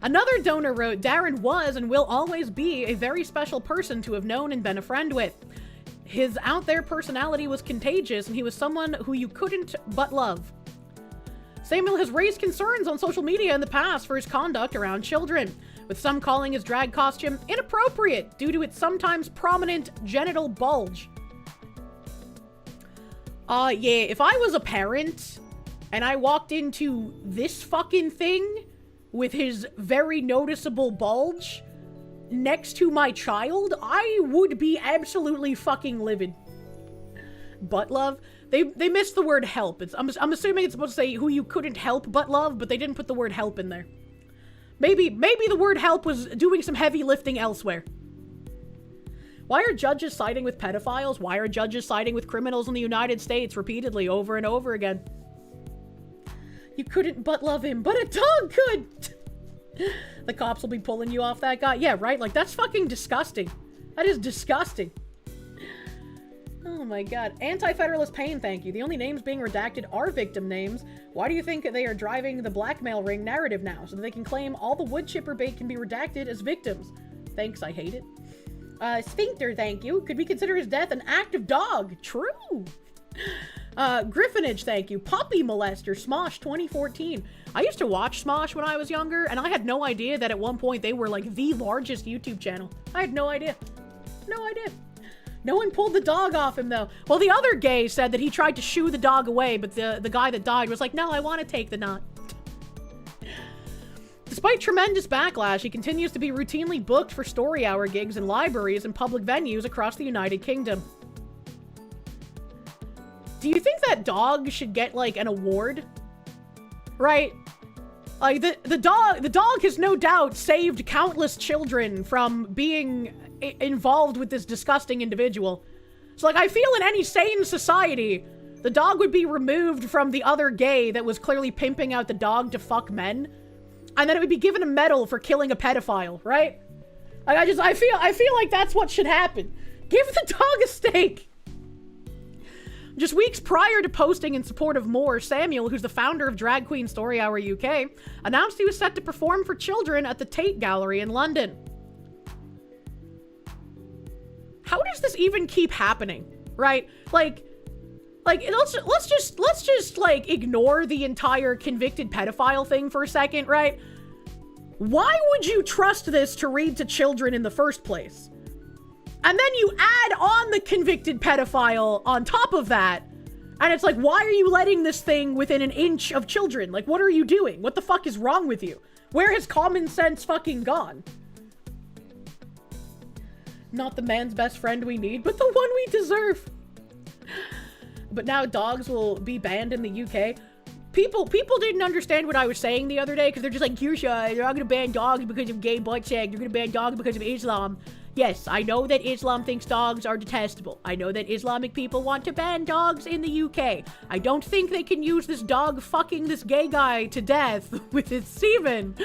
Another donor wrote, "Darren was and will always be a very special person to have known and been a friend with. His out-there personality was contagious, and he was someone who you couldn't but love." Samuel has raised concerns on social media in the past for his conduct around children, with some calling his drag costume inappropriate due to its sometimes prominent genital bulge. Yeah, if I was a parent and I walked into this fucking thing with his very noticeable bulge next to my child, I would be absolutely fucking livid. Butt love? They missed the word help. I'm assuming it's supposed to say who you couldn't help but love, but they didn't put the word help in there. Maybe the word help was doing some heavy lifting elsewhere. Why are judges siding with pedophiles? Why are judges siding with criminals in the United States repeatedly over and over again? You couldn't but love him, but a dog could! The cops will be pulling you off that guy. Yeah, right? Like, that's fucking disgusting. That is disgusting. Oh my god. Anti-Federalist Pain, thank you. The only names being redacted are victim names. Why do you think they are driving the blackmail ring narrative now? So that they can claim all the wood chipper bait can be redacted as victims. Thanks, I hate it. Sphincter, thank you. Could we consider his death an act of dog? True. Griffinage, thank you. Puppy molester, Smosh 2014. I used to watch Smosh when I was younger, and I had no idea that at one point they were like the largest YouTube channel. I had no idea. No idea. No one pulled the dog off him, though. Well, the other gay said that he tried to shoo the dog away, but the guy that died was like, no, I want to take the knot. Despite tremendous backlash, he continues to be routinely booked for story hour gigs in libraries and public venues across the United Kingdom. Do you think that dog should get, like, an award? Right? Like, the dog has no doubt saved countless children from being involved with this disgusting individual. So, like, I feel in any sane society, the dog would be removed from the other gay that was clearly pimping out the dog to fuck men. And then it would be given a medal for killing a pedophile, right? Like, I feel like that's what should happen. Give the dog a steak. Just weeks prior to posting in support of Moore, Samuel, who's the founder of Drag Queen Story Hour UK, announced he was set to perform for children at the Tate Gallery in London. How does this even keep happening, right? Like let's just like ignore the entire convicted pedophile thing for a second, right? Why would you trust this to read to children in the first place? And then you add on the convicted pedophile on top of that. And it's like, why are you letting this thing within an inch of children? Like, what are you doing? What the fuck is wrong with you? Where has common sense fucking gone? Not the man's best friend we need, but the one we deserve. But now dogs will be banned in the UK. People didn't understand what I was saying the other day because they're just like, Kirsche, they're not gonna ban dogs because of gay butt sex. They're gonna ban dogs because of Islam. Yes, I know that Islam thinks dogs are detestable. I know that Islamic people want to ban dogs in the UK. I don't think they can use this dog fucking this gay guy to death with its semen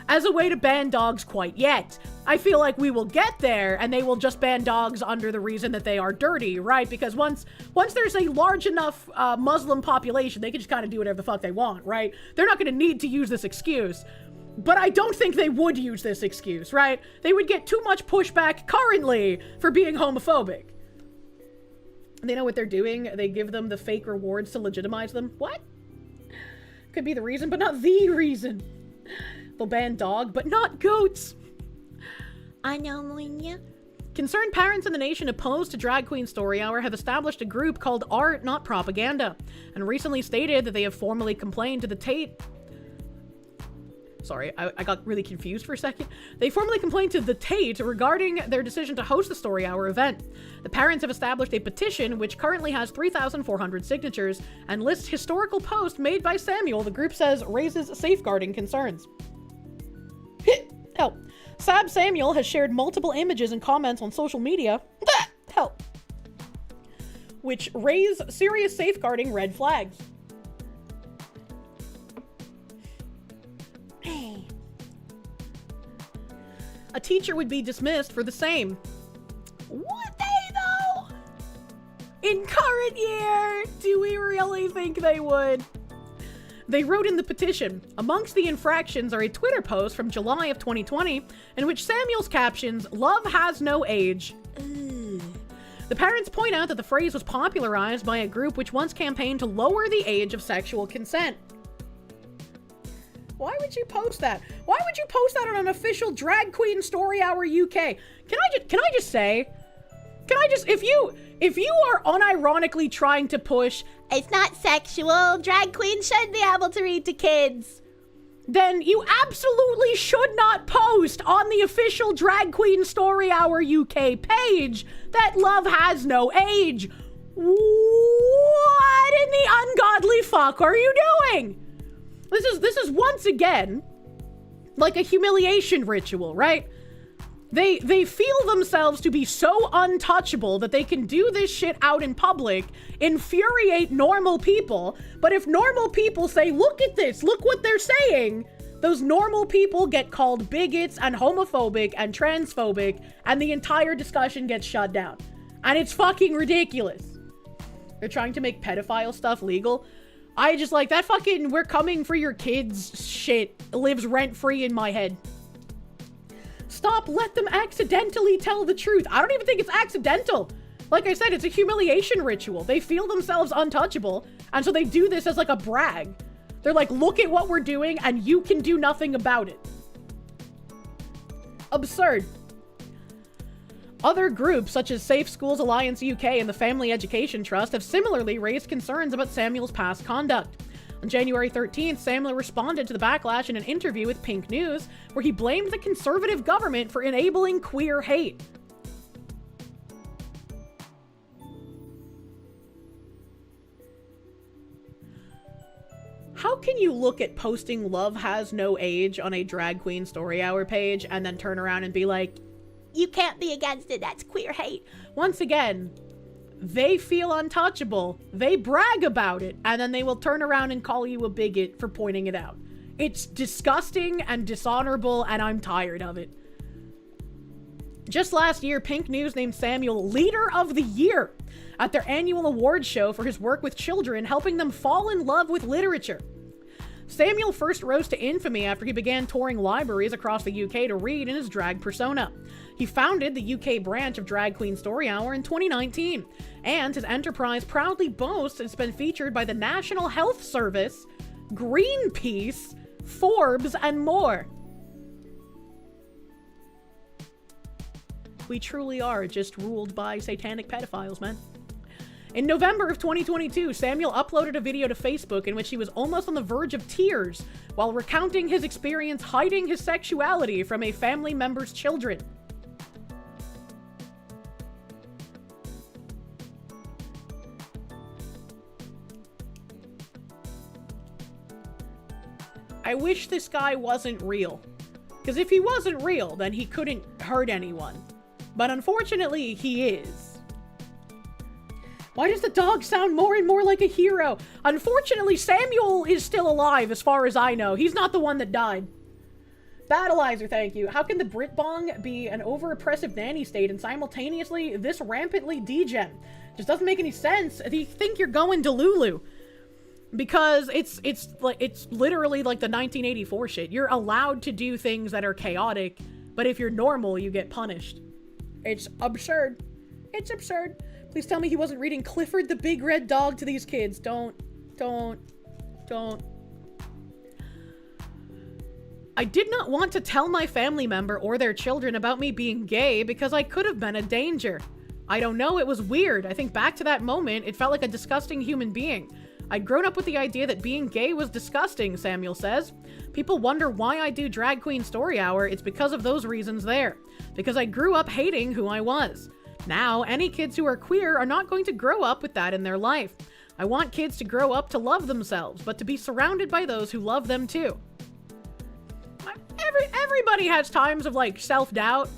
as a way to ban dogs quite yet. I feel like we will get there and they will just ban dogs under the reason that they are dirty, right? Because once there's a large enough Muslim population, they can just kind of do whatever the fuck they want, right? They're not going to need to use this excuse. But I don't think they would use this excuse, right? They would get too much pushback currently for being homophobic. They know what they're doing. They give them the fake rewards to legitimize them. What? Could be the reason, but not the reason. They'll ban dog, but not goats. I know, Melania. Concerned parents in the nation opposed to Drag Queen Story Hour have established a group called Art Not Propaganda, and recently stated that they have formally complained to the Tate... Sorry, I got really confused for a second. They formally complained to the Tate regarding their decision to host the Story Hour event. The parents have established a petition which currently has 3,400 signatures and lists historical posts made by Samuel, the group says raises safeguarding concerns. Help. Sab Samuel has shared multiple images and comments on social media. Help. Which raise serious safeguarding red flags. A teacher would be dismissed for the same. Would they, though? In current year, do we really think they would? They wrote in the petition, amongst the infractions are a Twitter post from July of 2020, in which Samuel's captions, "Love has no age." The parents point out that the phrase was popularized by a group which once campaigned to lower the age of sexual consent. Why would you post that? Why would you post that on an official Drag Queen Story Hour UK? Can I just say, if you are unironically trying to push, it's not sexual, drag queens should be able to read to kids, then you absolutely should not post on the official Drag Queen Story Hour UK page that love has no age. What in the ungodly fuck are you doing? This is once again like a humiliation ritual, right? They feel themselves to be so untouchable that they can do this shit out in public, infuriate normal people, but if normal people say, look at this, look what they're saying, those normal people get called bigots and homophobic and transphobic, and the entire discussion gets shut down. And it's fucking ridiculous. They're trying to make pedophile stuff legal. I just like that fucking "we're coming for your kids" shit lives rent-free in my head. Stop, let them accidentally tell the truth. I don't even think it's accidental. Like I said, it's a humiliation ritual. They feel themselves untouchable, and so they do this as like a brag. They're like, look at what we're doing, and you can do nothing about it. Absurd. Other groups, such as Safe Schools Alliance UK and the Family Education Trust, have similarly raised concerns about Samuel's past conduct. On January 13th, Samuel responded to the backlash in an interview with Pink News, where he blamed the conservative government for enabling queer hate. How can you look at posting "Love Has No Age" on a Drag Queen Story Hour page and then turn around and be like, you can't be against it, that's queer hate? Once again, they feel untouchable, they brag about it, and then they will turn around and call you a bigot for pointing it out. It's disgusting and dishonorable, and I'm tired of it. Just last year, Pink News named Samuel Leader of the Year at their annual awards show for his work with children, helping them fall in love with literature. Samuel first rose to infamy after he began touring libraries across the UK to read in his drag persona. He founded the UK branch of Drag Queen Story Hour in 2019, and his enterprise proudly boasts it's been featured by the National Health Service, Greenpeace, Forbes, and more. We truly are just ruled by satanic pedophiles, man. In November of 2022, Samuel uploaded a video to Facebook in which he was almost on the verge of tears while recounting his experience hiding his sexuality from a family member's children. I wish this guy wasn't real. Because if he wasn't real, then he couldn't hurt anyone. But unfortunately, he is. Why does the dog sound more and more like a hero? Unfortunately, Samuel is still alive as far as I know. He's not the one that died. Battleizer, thank you. How can the Britbong be an over-oppressive nanny state and simultaneously this rampantly degen? Just doesn't make any sense. Do you think you're going to Lulu? Because it's literally like the 1984 shit. You're allowed to do things that are chaotic, but if you're normal, you get punished. It's absurd. It's absurd. Please tell me he wasn't reading Clifford the Big Red Dog to these kids. Don't. I did not want to tell my family member or their children about me being gay because I could have been a danger. I don't know, it was weird. I think back to that moment, it felt like a disgusting human being. I'd grown up with the idea that being gay was disgusting, Samuel says. People wonder why I do Drag Queen Story Hour. It's because of those reasons there. Because I grew up hating who I was. Now, any kids who are queer are not going to grow up with that in their life. I want kids to grow up to love themselves, but to be surrounded by those who love them too. Everybody has times of like self-doubt,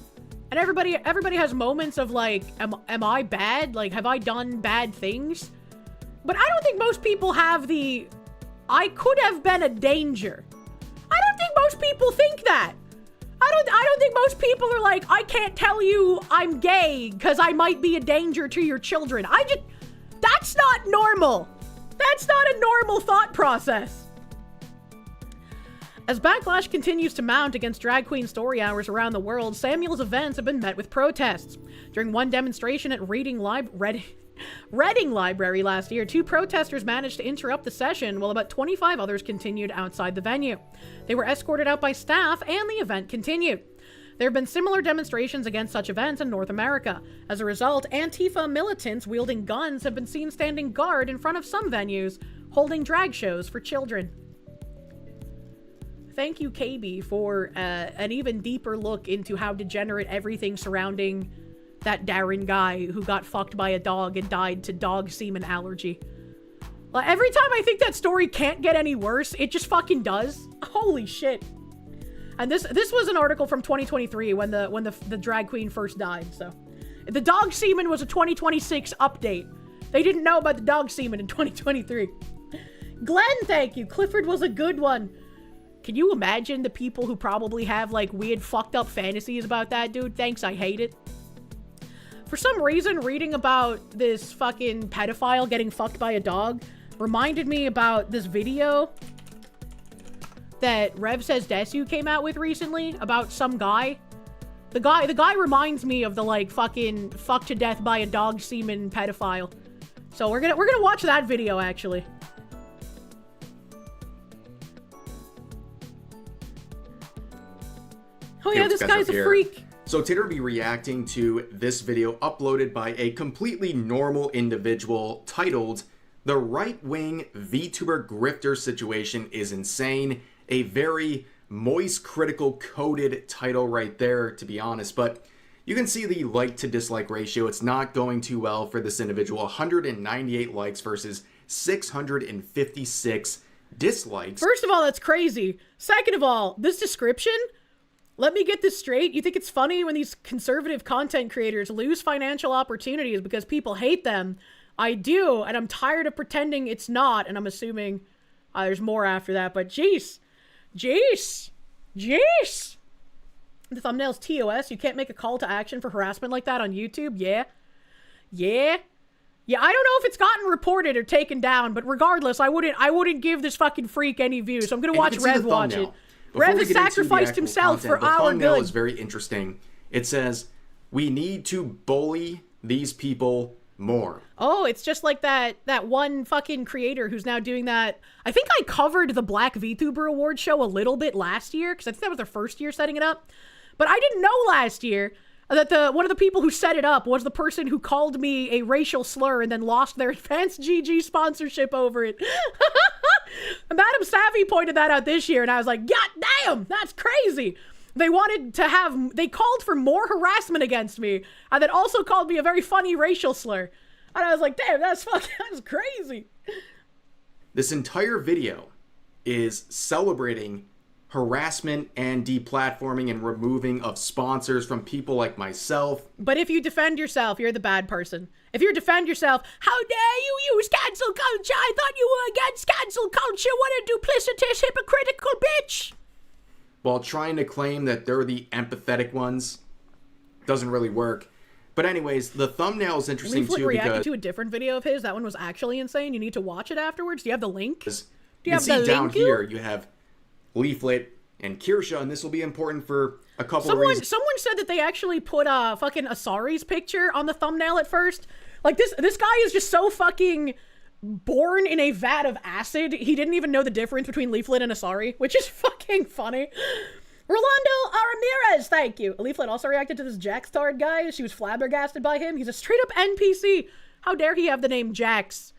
and everybody has moments of like, am I bad? Like, have I done bad things? But I don't think most people have the, I could have been a danger. I don't think most people think that. I don't think most people are like, I can't tell you I'm gay because I might be a danger to your children. That's not normal. That's not a normal thought process. As backlash continues to mount against Drag Queen Story Hours around the world, Samuel's events have been met with protests. During one demonstration at Reading Library last year, 2 protesters managed to interrupt the session while about 25 others continued outside the venue. They were escorted out by staff and the event continued. There have been similar demonstrations against such events in North America. As a result, Antifa militants wielding guns have been seen standing guard in front of some venues, holding drag shows for children. Thank you, KB, for an even deeper look into how degenerate everything surrounding that Darren guy who got fucked by a dog and died to dog semen allergy. Like, every time I think that story can't get any worse, it just fucking does. Holy shit. And this was an article from 2023 when the drag queen first died, so. The dog semen was a 2026 update. They didn't know about the dog semen in 2023. Glenn, thank you. Clifford was a good one. Can you imagine the people who probably have, like, weird fucked up fantasies about that, dude? Thanks, I hate it. For some reason, reading about this fucking pedophile getting fucked by a dog reminded me about this video that Rev Says Desu came out with recently about some guy The guy reminds me of the, like, fucking fucked to death by a dog semen pedophile. So we're gonna watch that video, actually. Oh yeah, this guy's a freak. So today we'll be reacting to this video uploaded by a completely normal individual titled, "The right-wing VTuber grifter situation is insane." A very moist, critical, coded title right there, to be honest. But you can see the like to dislike ratio. It's not going too well for this individual. 198 likes versus 656 dislikes. First of all, that's crazy. Second of all, this description, let me get this straight. You think it's funny when these conservative content creators lose financial opportunities because people hate them? I do, and I'm tired of pretending it's not, and I'm assuming there's more after that, but jeez. Jeez. Jeez. The thumbnail's TOS. You can't make a call to action for harassment like that on YouTube. Yeah. Yeah. Yeah, I don't know if it's gotten reported or taken down, but regardless, I wouldn't give this fucking freak any views. So I'm gonna watch Rev watch it. Rev has sacrificed himself for our good. The thumbnail is very interesting. It says, "We need to bully these people more." Oh, it's just like that one fucking creator who's now doing that. I think I covered the Black VTuber Award show a little bit last year, because I think that was their first year setting it up. But I didn't know last year that one of the people who set it up was the person who called me a racial slur and then lost their Advanced GG sponsorship over it. Madam Savvy pointed that out this year, and I was like, God damn, that's crazy. They called for more harassment against me, and then also called me a very funny racial slur. And I was like, damn, that's crazy. This entire video is celebrating harassment and deplatforming and removing of sponsors from people like myself. But if you defend yourself, you're the bad person. If you defend yourself, how dare you use cancel culture? I thought you were against cancel culture. What a duplicitous, hypocritical bitch. While trying to claim that they're the empathetic ones, doesn't really work. But anyways, the thumbnail is interesting too, reacted to a different video of his. That one was actually insane. You need to watch it afterwards. Do you have the link? Do you have the link? Down here, you have Leaflet and Kirsche, and this will be important for a couple of reasons. Someone said that they actually put fucking Asari's picture on the thumbnail at first. Like, this guy is just so fucking born in a vat of acid. He didn't even know the difference between Leaflet and Asari, which is fucking funny. Rolando Ramirez, thank you. Leaflet also reacted to this Jaxtard guy. She was flabbergasted by him. He's a straight up NPC. How dare he have the name Jax?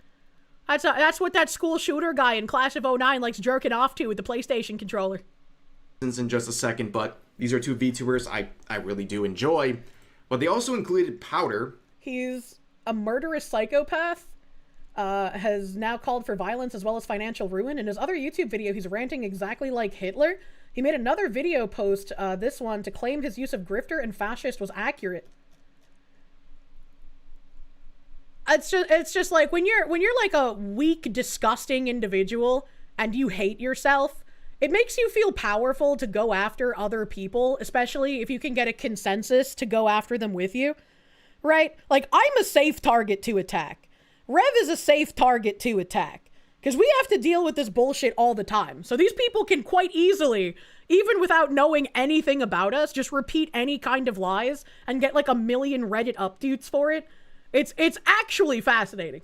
That's what that school shooter guy in Class of 09 likes jerking off to with the PlayStation controller. In just a second, but these are two VTubers I really do enjoy. But they also included Powder. He's a murderous psychopath. Has now called for violence as well as financial ruin. In his other YouTube video, he's ranting exactly like Hitler. He made another video post, this one, to claim his use of grifter and fascist was accurate. It's just like when you're like a weak, disgusting individual and you hate yourself, it makes you feel powerful to go after other people, especially if you can get a consensus to go after them with you, right? Like, I'm a safe target to attack. Rev is a safe target to attack. Because we have to deal with this bullshit all the time. So these people can quite easily, even without knowing anything about us, just repeat any kind of lies and get like 1 million Reddit updates for it. It's actually fascinating.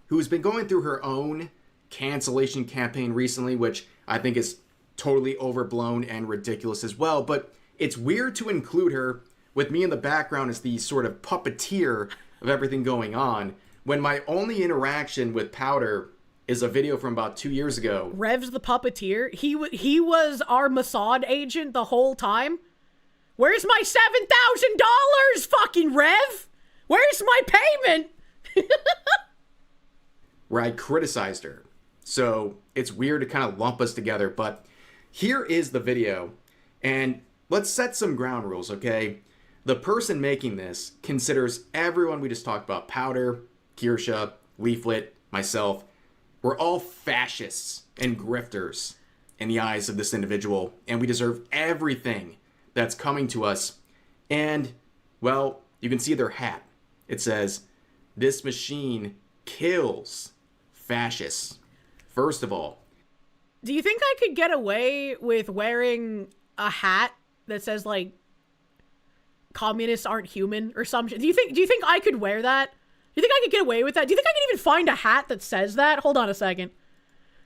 Who's been going through her own cancellation campaign recently, which I think is totally overblown and ridiculous as well. But it's weird to include her with me in the background as the sort of puppeteer of everything going on, when my only interaction with Powder is a video from about 2 years ago. Rev's the puppeteer. He was our Mossad agent the whole time. Where's my $7,000, fucking Rev? Where's my payment? Where I criticized her. So it's weird to kind of lump us together, but here is the video. And let's set some ground rules, okay? The person making this considers everyone we just talked about, Powder, Kirsche, Leaflet, myself, we're all fascists and grifters in the eyes of this individual, and we deserve everything that's coming to us. And, well, you can see their hat. It says, "This machine kills fascists." First of all, do you think I could get away with wearing a hat that says, like, communists aren't human or some shit. Do you think I could wear that? Do you think I could get away with that? Do you think I could even find a hat that says that? Hold on a second.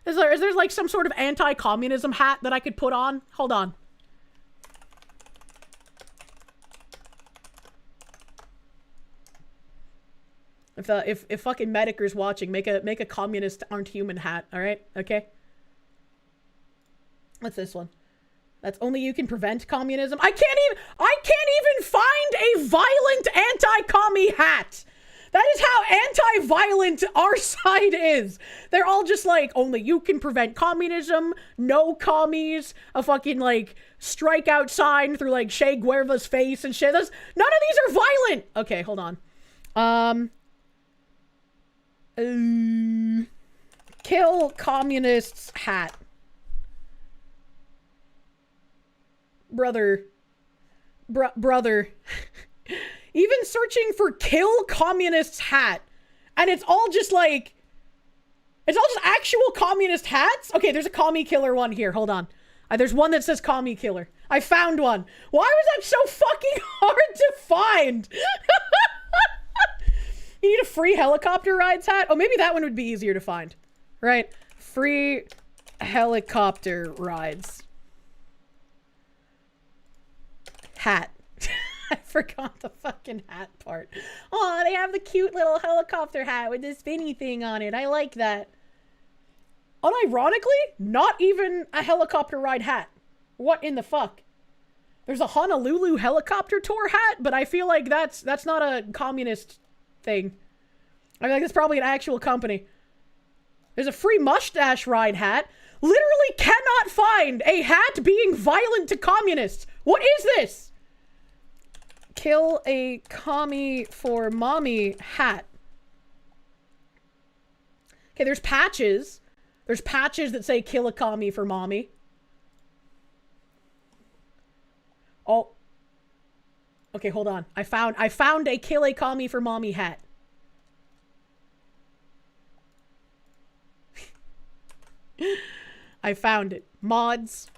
Is there like some sort of anti-communism hat that I could put on? Hold on. If fucking Mediker's watching, make a communist aren't human hat, all right? Okay. What's this one? That's only you can prevent communism. I can't even find a violent anti-commie hat. That is how anti-violent our side is. They're all just like, only you can prevent communism, no commies, a fucking like strikeout sign through like Che Guevara's face and shit. None of these are violent. Okay, hold on. Kill communists hat. Brother. Even searching for kill communists hat. And it's all just like, it's all just actual communist hats. Okay, there's a commie killer one here. Hold on. There's one that says commie killer. I found one. Why was that so fucking hard to find? You need a free helicopter rides hat? Oh, maybe that one would be easier to find. Right? Free helicopter rides. Hat. I forgot the fucking hat part. Oh, they have the cute little helicopter hat with this spinny thing on it. I like that. Unironically, not even a helicopter ride hat. What in the fuck? There's a Honolulu helicopter tour hat, but I feel like that's not a communist thing. I feel like it's probably an actual company. There's a free mustache ride hat. Literally cannot find a hat being violent to communists. What is this? Kill a commie for mommy hat. Okay, there's patches. There's patches that say kill a commie for mommy. Oh. Okay, hold on. I found a kill a commie for mommy hat. I found it. Mods.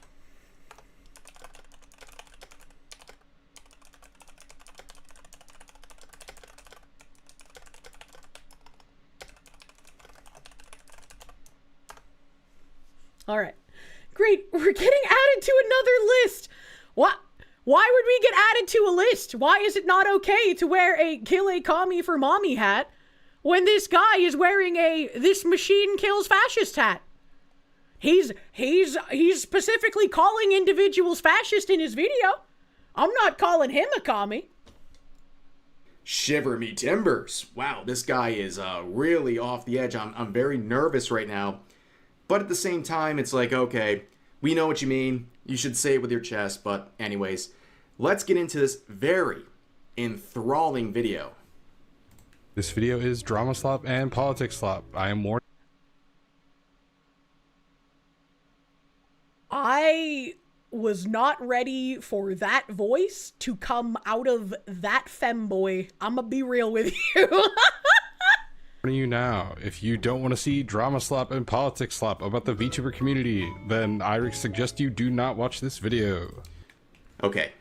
All right. Great. We're getting added to another list. What? Why would we get added to a list? Why is it not okay to wear a kill a commie for mommy hat when this guy is wearing a this machine kills fascist hat? He's specifically calling individuals fascist in his video. I'm not calling him a commie. Shiver me timbers. Wow, this guy is really off the edge. I'm very nervous right now. But at the same time, it's like, okay, we know what you mean. You should say it with your chest. But anyways, let's get into this very enthralling video. This video is drama slop and politics slop. I am warning. I was not ready for that voice to come out of that femboy. I'm gonna be real with you. You now, if you don't want to see drama slop and politics slop about the VTuber community, then I suggest you do not watch this video. Okay.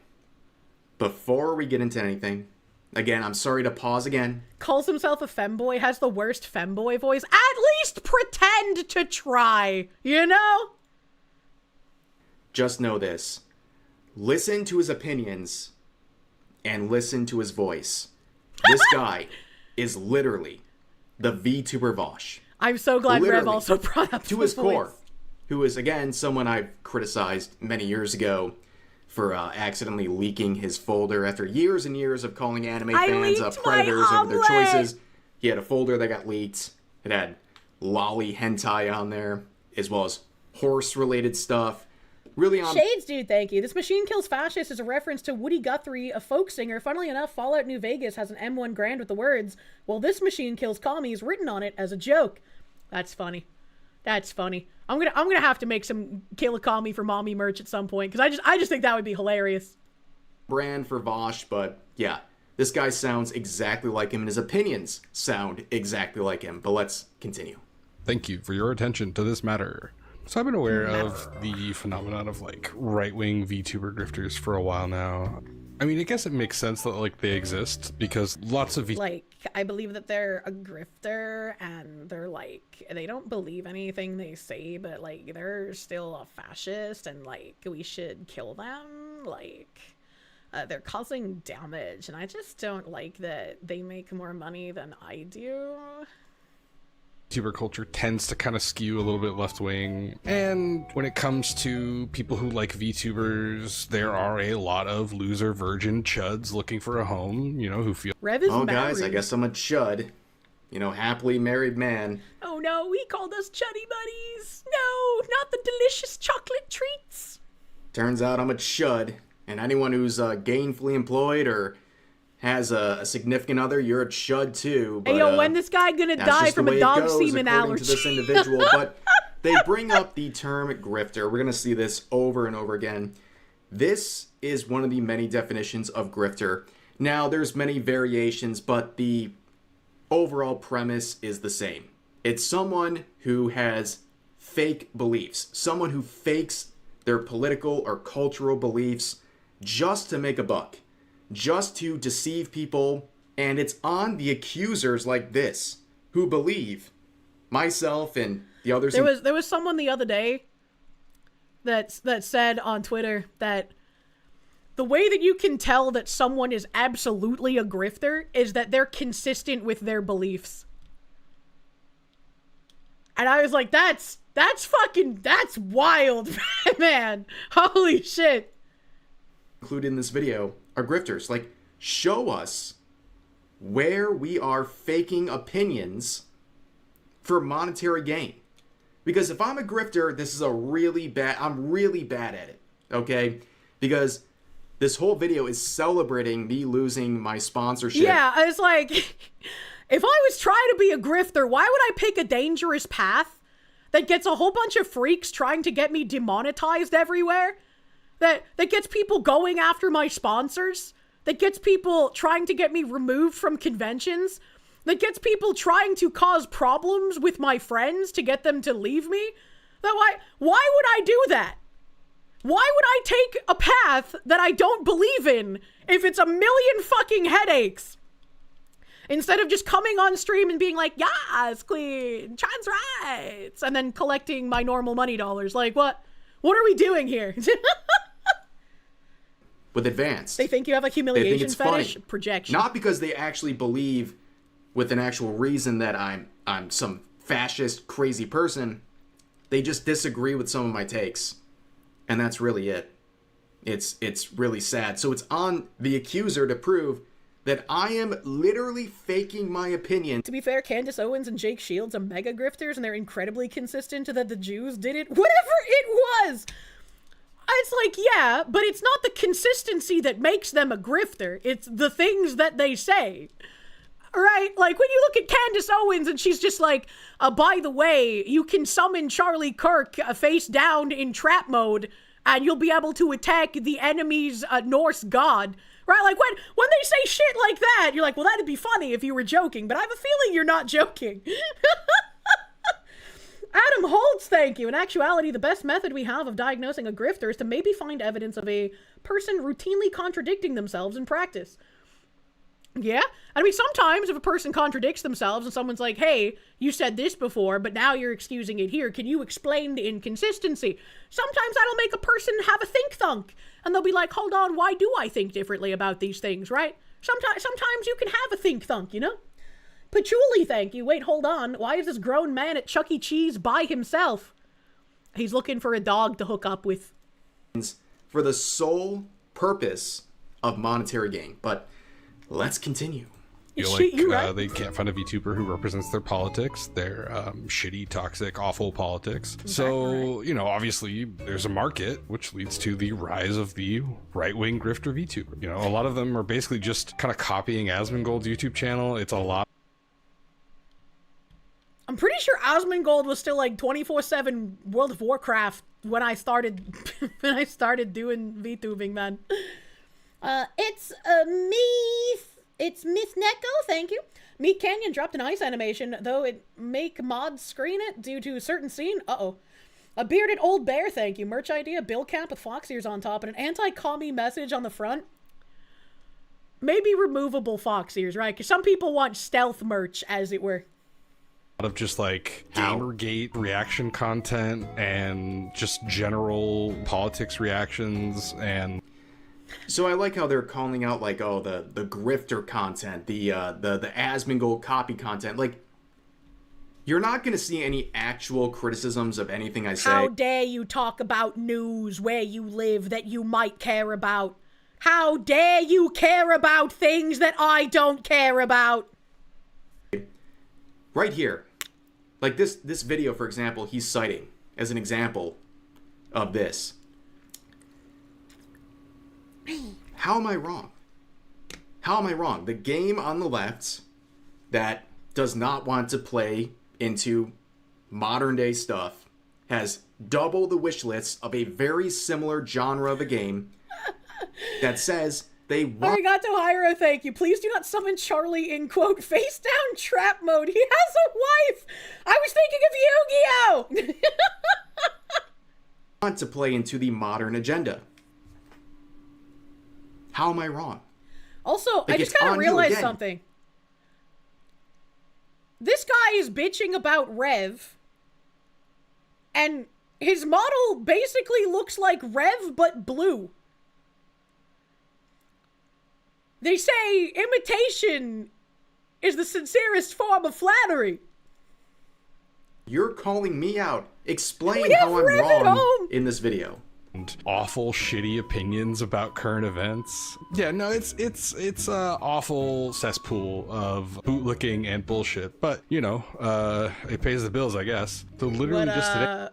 Before we get into anything, again, I'm sorry to pause again. Calls himself a femboy, has the worst femboy voice. At least pretend to try, you know? Just know this. Listen to his opinions and listen to his voice. This guy is literally the VTuber Vosh. I'm so glad Rev also brought up to his core, who is again someone I've criticized many years ago for accidentally leaking his folder after years and years of calling anime fans predators over their choices. He had a folder that got leaked. It had lolly hentai on there, as well as horse-related stuff. Really on Shades, dude, thank you. This machine kills fascists is a reference to Woody Guthrie, a folk singer. Funnily enough, Fallout New Vegas has an M1 Grand with the words, well, this machine kills commies written on it as a joke. That's funny. That's funny. I'm gonna have to make some kill a commie for mommy merch at some point, because I just think that would be hilarious. Brand for Vosh, but yeah, this guy sounds exactly like him and his opinions sound exactly like him. But let's continue. Thank you for your attention to this matter. So I've been aware of the phenomenon of like right-wing VTuber grifters for a while now. I mean, I guess it makes sense that like they exist because lots of like, I believe that they're a grifter and they're like, they don't believe anything they say, but like they're still a fascist and like we should kill them. Like they're causing damage, and I just don't like that they make more money than I do. VTuber culture tends to kind of skew a little bit left-wing, and when it comes to people who like VTubers, there are a lot of loser virgin chuds looking for a home, you know, who feel oh guys, I guess I'm a chud, you know, happily married man. Oh no, he called us chuddy buddies. No, not the delicious chocolate treats. Turns out I'm a chud, and anyone who's gainfully employed or has a significant other, you're a chud too. But, hey yo, when this guy gonna die from a dog semen allergy? To this individual, but they bring up the term grifter. We're gonna see this over and over again. This is one of the many definitions of grifter. Now, there's many variations, but the overall premise is the same. It's someone who has fake beliefs, someone who fakes their political or cultural beliefs just to make a buck, just to deceive people, and it's on the accusers like this who believe, myself and the others. There was someone the other day that said on Twitter that the way that you can tell that someone is absolutely a grifter is that they're consistent with their beliefs. And I was like, that's wild, man. Holy shit. Included in this video are grifters. Like, show us where we are faking opinions for monetary gain. Because if I'm a grifter, this is I'm really bad at it, okay? Because this whole video is celebrating me losing my sponsorship. Yeah, I was like, if I was trying to be a grifter, why would I pick a dangerous path that gets a whole bunch of freaks trying to get me demonetized everywhere? That gets people going after my sponsors, that gets people trying to get me removed from conventions, that gets people trying to cause problems with my friends to get them to leave me. Why would I do that? Why would I take a path that I don't believe in if it's a million fucking headaches? Instead of just coming on stream and being like, yes, queen, trans rights, and then collecting my normal money dollars. Like, what are we doing here? With advanced. They think you have a humiliation fetish? Funny. Projection. Not because they actually believe with an actual reason that I'm some fascist, crazy person. They just disagree with some of my takes. And that's really it. It's really sad. So it's on the accuser to prove that I am literally faking my opinion. To be fair, Candace Owens and Jake Shields are mega grifters, and they're incredibly consistent that the Jews did it. Whatever it was! It's like, yeah, but it's not the consistency that makes them a grifter. It's the things that they say. Right? Like, when you look at Candace Owens and she's just like, by the way, you can summon Charlie Kirk face down in trap mode, and you'll be able to attack the enemy's Norse god. Right? Like, when they say shit like that, you're like, well, that'd be funny if you were joking, but I have a feeling you're not joking. Adam Holtz, thank you. In actuality, the best method we have of diagnosing a grifter is to maybe find evidence of a person routinely contradicting themselves in practice. Yeah? I mean, sometimes if a person contradicts themselves and someone's like, hey, you said this before, but now you're excusing it here. Can you explain the inconsistency? Sometimes that'll make a person have a think-thunk. And they'll be like, hold on, why do I think differently about these things, right? Sometimes you can have a think-thunk, you know? Patchouli, thank you. Wait, hold on. Why is this grown man at Chuck E. Cheese by himself? He's looking for a dog to hook up with. For the sole purpose of monetary gain. But let's continue. Feel like they can't find a VTuber who represents their politics, their shitty, toxic, awful politics. So, you know, obviously there's a market, which leads to the rise of the right-wing grifter VTuber. You know, a lot of them are basically just kind of copying Asmongold's YouTube channel. It's a lot. I'm pretty sure Asmongold was still like 24/7 World of Warcraft when I started doing VTubing, man. It's Miss Neko, thank you. Meat Canyon dropped an ice animation, though it make mods screen it due to a certain scene. Uh-oh. A bearded old bear, thank you. Merch idea, bill cap with fox ears on top, and an anti-commie message on the front. Maybe removable fox ears, right? Because some people want stealth merch, as it were. A lot of just like Gamergate reaction content and just general politics reactions and. So I like how they're calling out like, oh, the grifter content, the Asmongold copy content. Like, you're not going to see any actual criticisms of anything I say. How dare you talk about news where you live that you might care about? How dare you care about things that I don't care about? Right here. Like this video, for example, he's citing as an example of this. How am I wrong? How am I wrong? The game on the left that does not want to play into modern day stuff has double the wish list of a very similar genre of a game that says they want. Arigato Hyro, thank you. Please do not summon Charlie in, quote, face down trap mode. He has a wife. I was thinking of Yu-Gi-Oh! Want to play into the modern agenda. How am I wrong? Also, Like, I just kind of realized something. This guy is bitching about Rev, and his model basically looks like Rev, but blue. They say imitation is the sincerest form of flattery. You're calling me out. Explain how I'm wrong in this video. And awful, shitty opinions about current events. Yeah, no, it's a awful cesspool of bootlicking and bullshit. But you know, it pays the bills, I guess. So literally just today.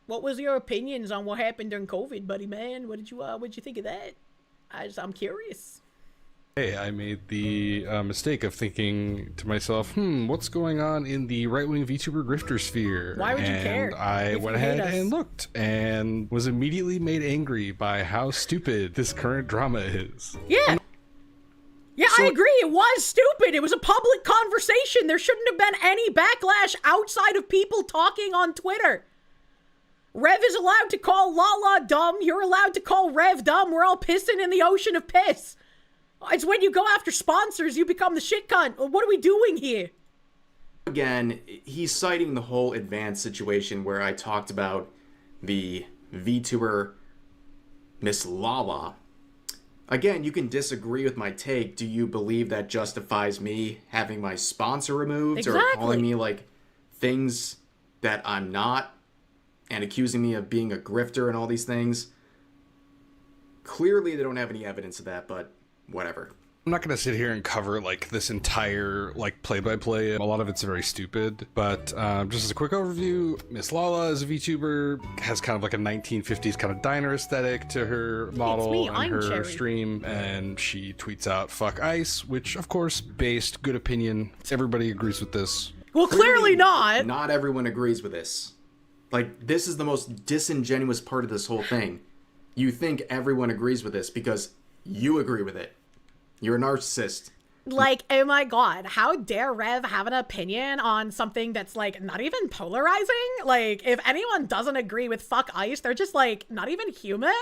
What was your opinions on what happened during COVID, buddy man? What did you think of that? I'm curious. Hey, I made the mistake of thinking to myself, what's going on in the right-wing VTuber grifter sphere? Why would you care? And I went ahead and looked and was immediately made angry by how stupid this current drama is. Yeah. I agree. It was stupid. It was a public conversation. There shouldn't have been any backlash outside of people talking on Twitter. Rev is allowed to call Lala dumb. You're allowed to call Rev dumb. We're all pissing in the ocean of piss. It's when you go after sponsors, you become the shit cunt. What are we doing here? Again, he's citing the whole advanced situation where I talked about the VTuber Miss Lala. Again, you can disagree with my take. Do you believe that justifies me having my sponsor removed or calling me like things that I'm not and accusing me of being a grifter and all these things? Clearly, they don't have any evidence of that, but whatever. I'm not going to sit here and cover like this entire like play-by-play. A lot of it's very stupid, but just as a quick overview, Miss Lala is a VTuber, has kind of like a 1950s kind of diner aesthetic to her model and her stream, and she tweets out "fuck ice," which of course, based good opinion. Everybody agrees with this. Well, clearly not. Not everyone agrees with this. Like, this is the most disingenuous part of this whole thing. You think everyone agrees with this because you agree with it. You're a narcissist. Like, oh my god, how dare Rev have an opinion on something that's, like, not even polarizing? Like, if anyone doesn't agree with fuck ice, they're just, like, not even human?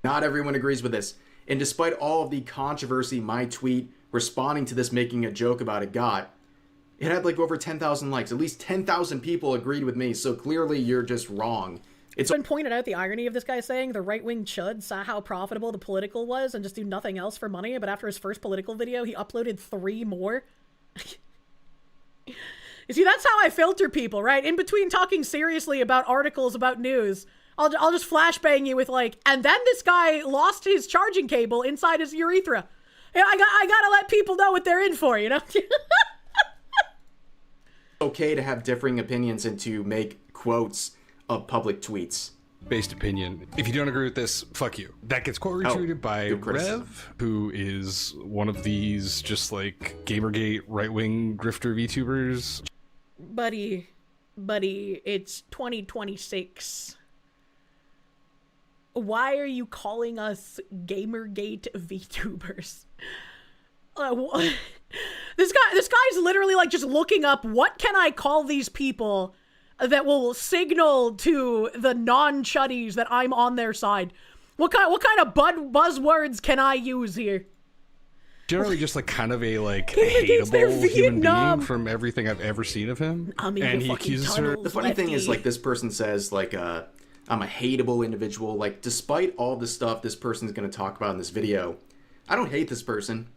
Not everyone agrees with this. And despite all of the controversy my tweet responding to this making a joke about it got, it had, like, over 10,000 likes. At least 10,000 people agreed with me, so clearly you're just wrong. It's been pointed out the irony of this guy saying the right-wing chud saw how profitable the political was and just do nothing else for money, but after his first political video, he uploaded 3 more. You see, that's how I filter people, right? In between talking seriously about articles about news, I'll just flashbang you with like, and then this guy lost his charging cable inside his urethra. Yeah, I gotta let people know what they're in for, you know? Okay to have differing opinions and to make quotes of public tweets. Based opinion. If you don't agree with this, fuck you. That gets quote retweeted by Rev, who is one of these just like Gamergate right-wing grifter VTubers. Buddy, it's 2026. Why are you calling us Gamergate VTubers? This guy's literally like just looking up what can I call these people that will signal to the non-chuddies that I'm on their side. What kind of buzzwords can I use here? generally just like kind of a like against their hateable human Vietnam. being from everything I've ever seen of him. I'm in and the he fucking accuses her. tunnels, The funny thing is, lefty. like, this person says, like, I'm a hateable individual. Like, despite all the stuff this person's going to talk about in this video, I don't hate this person.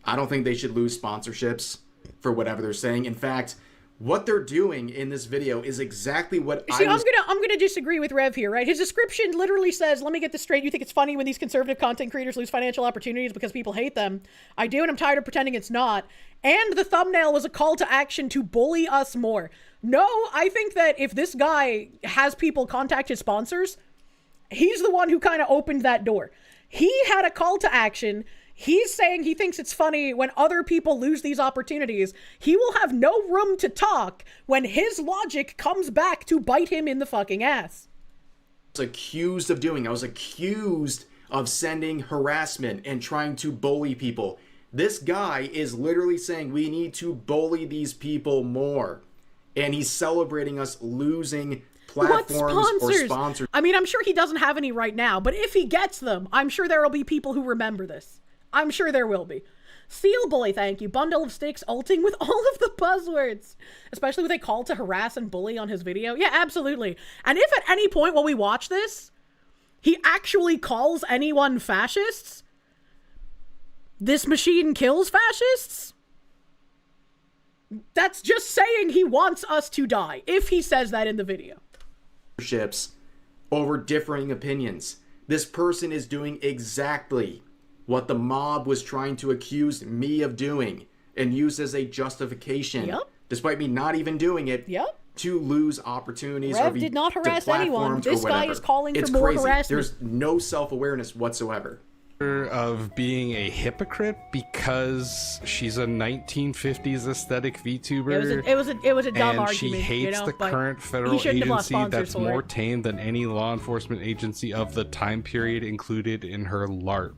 I don't think they should lose sponsorships for whatever they're saying. In fact, what they're doing in this video is exactly what See, I'm gonna disagree with Rev here, right? His description literally says, let me get this straight, you think it's funny when these conservative content creators lose financial opportunities because people hate them. I do, and I'm tired of pretending it's not. And the thumbnail was a call to action to bully us more. No, I think that if this guy has people contact his sponsors, he's the one who kind of opened that door. He had a call to action. He's saying he thinks it's funny when other people lose these opportunities. He will have no room to talk when his logic comes back to bite him in the fucking ass. I was accused of doing. I was accused of sending harassment and trying to bully people. This guy is literally saying we need to bully these people more. And he's celebrating us losing platforms or sponsors. I mean, I'm sure he doesn't have any right now, but if he gets them, I'm sure there will be people who remember this. I'm sure there will be. Seal Boy, thank you. Bundle of Sticks ulting with all of the buzzwords. Especially with a call to harass and bully on his video. Yeah, absolutely. And if at any point while we watch this, he actually calls anyone fascists, this machine kills fascists, that's just saying he wants us to die, if he says that in the video. Over differing opinions. This person is doing exactly what the mob was trying to accuse me of doing and use as a justification, despite me not even doing it, to lose opportunities. Rev did not harass anyone. This guy is calling for more harassment. There's no self-awareness whatsoever. Of being a hypocrite because she's a 1950s aesthetic VTuber. It was a dumb and argument. she hates the current federal agency that's more tame than any law enforcement agency of the time period included in her LARP.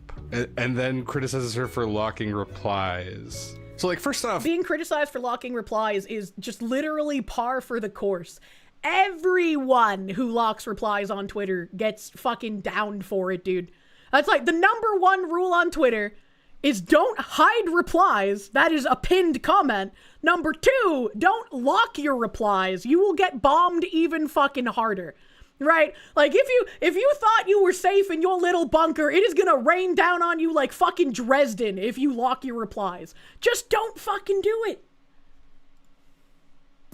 And then criticizes her for locking replies. So, like, first off, being criticized for locking replies is just literally par for the course. Everyone who locks replies on Twitter gets fucking downed for it, dude. That's like the #1 rule on Twitter is don't hide replies. That is a pinned comment. #2, don't lock your replies. You will get bombed even fucking harder. Right? Like if you thought you were safe in your little bunker, it is gonna rain down on you like fucking Dresden if you lock your replies. Just don't fucking do it.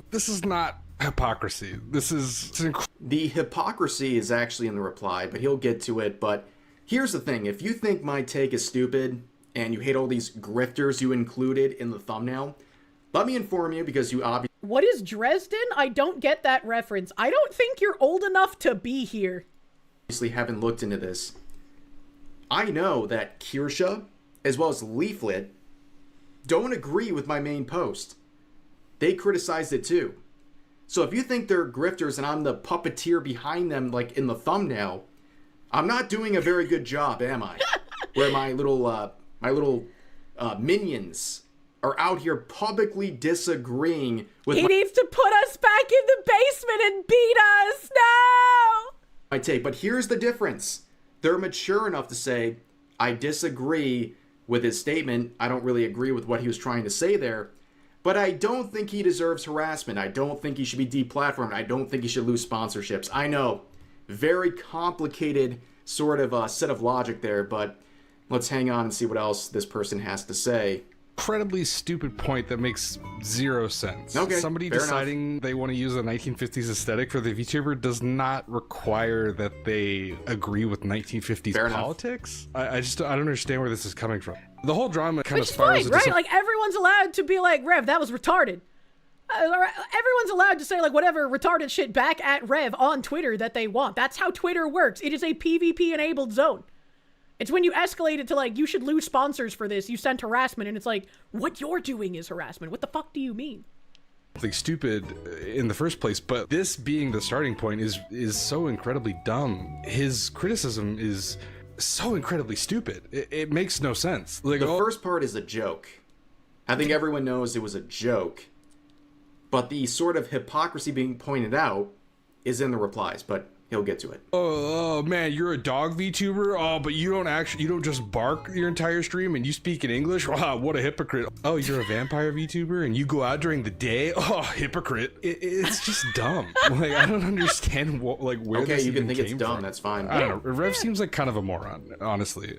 This is not hypocrisy. This is the hypocrisy is actually in the reply, but he'll get to it. But here's the thing: if you think my take is stupid and you hate all these grifters you included in the thumbnail, let me inform you, because you obviously. What is Dresden? I don't get that reference. I don't think you're old enough to be here. Obviously haven't looked into this. I know that Kirsche, as well as Leaflet, don't agree with my main post. They criticized it too. So if you think they're grifters and I'm the puppeteer behind them, like in the thumbnail, I'm not doing a very good job, am I? Where my little minions are out here publicly disagreeing with. He needs to put us back in the basement and beat us. No. My take, but here's the difference: they're mature enough to say, "I disagree with his statement. I don't really agree with what he was trying to say there, but I don't think he deserves harassment. I don't think he should be deplatformed. I don't think he should lose sponsorships." I know, very complicated sort of set of logic there, but let's hang on and see what else this person has to say. Incredibly stupid point that makes zero sense. Okay, somebody deciding they want to use a 1950s aesthetic for the VTuber does not require that they agree with 1950s politics. I don't understand where this is coming from. The whole drama kind of spirals into right? Like everyone's allowed to be like, Rev, that was retarded. Everyone's allowed to say like whatever retarded shit back at Rev on Twitter that they want. That's how Twitter works. It is a PvP enabled zone. It's when you escalate it to like, you should lose sponsors for this, you sent harassment, and it's like, what you're doing is harassment. What the fuck do you mean? Something stupid in the first place, but this being the starting point is so incredibly dumb. His criticism is so incredibly stupid. It makes no sense. Like, the first part is a joke. I think everyone knows it was a joke, but the sort of hypocrisy being pointed out is in the replies, but he'll get to it. Oh man, you're a dog VTuber? Oh, but you don't just bark your entire stream and you speak in English? Wow, what a hypocrite. Oh, you're a vampire VTuber and you go out during the day? Oh, hypocrite. It's just dumb. Like, I don't understand what, like, where okay, this you can even think it's came dumb, from. that's fine. I don't know. Rev seems like kind of a moron, honestly.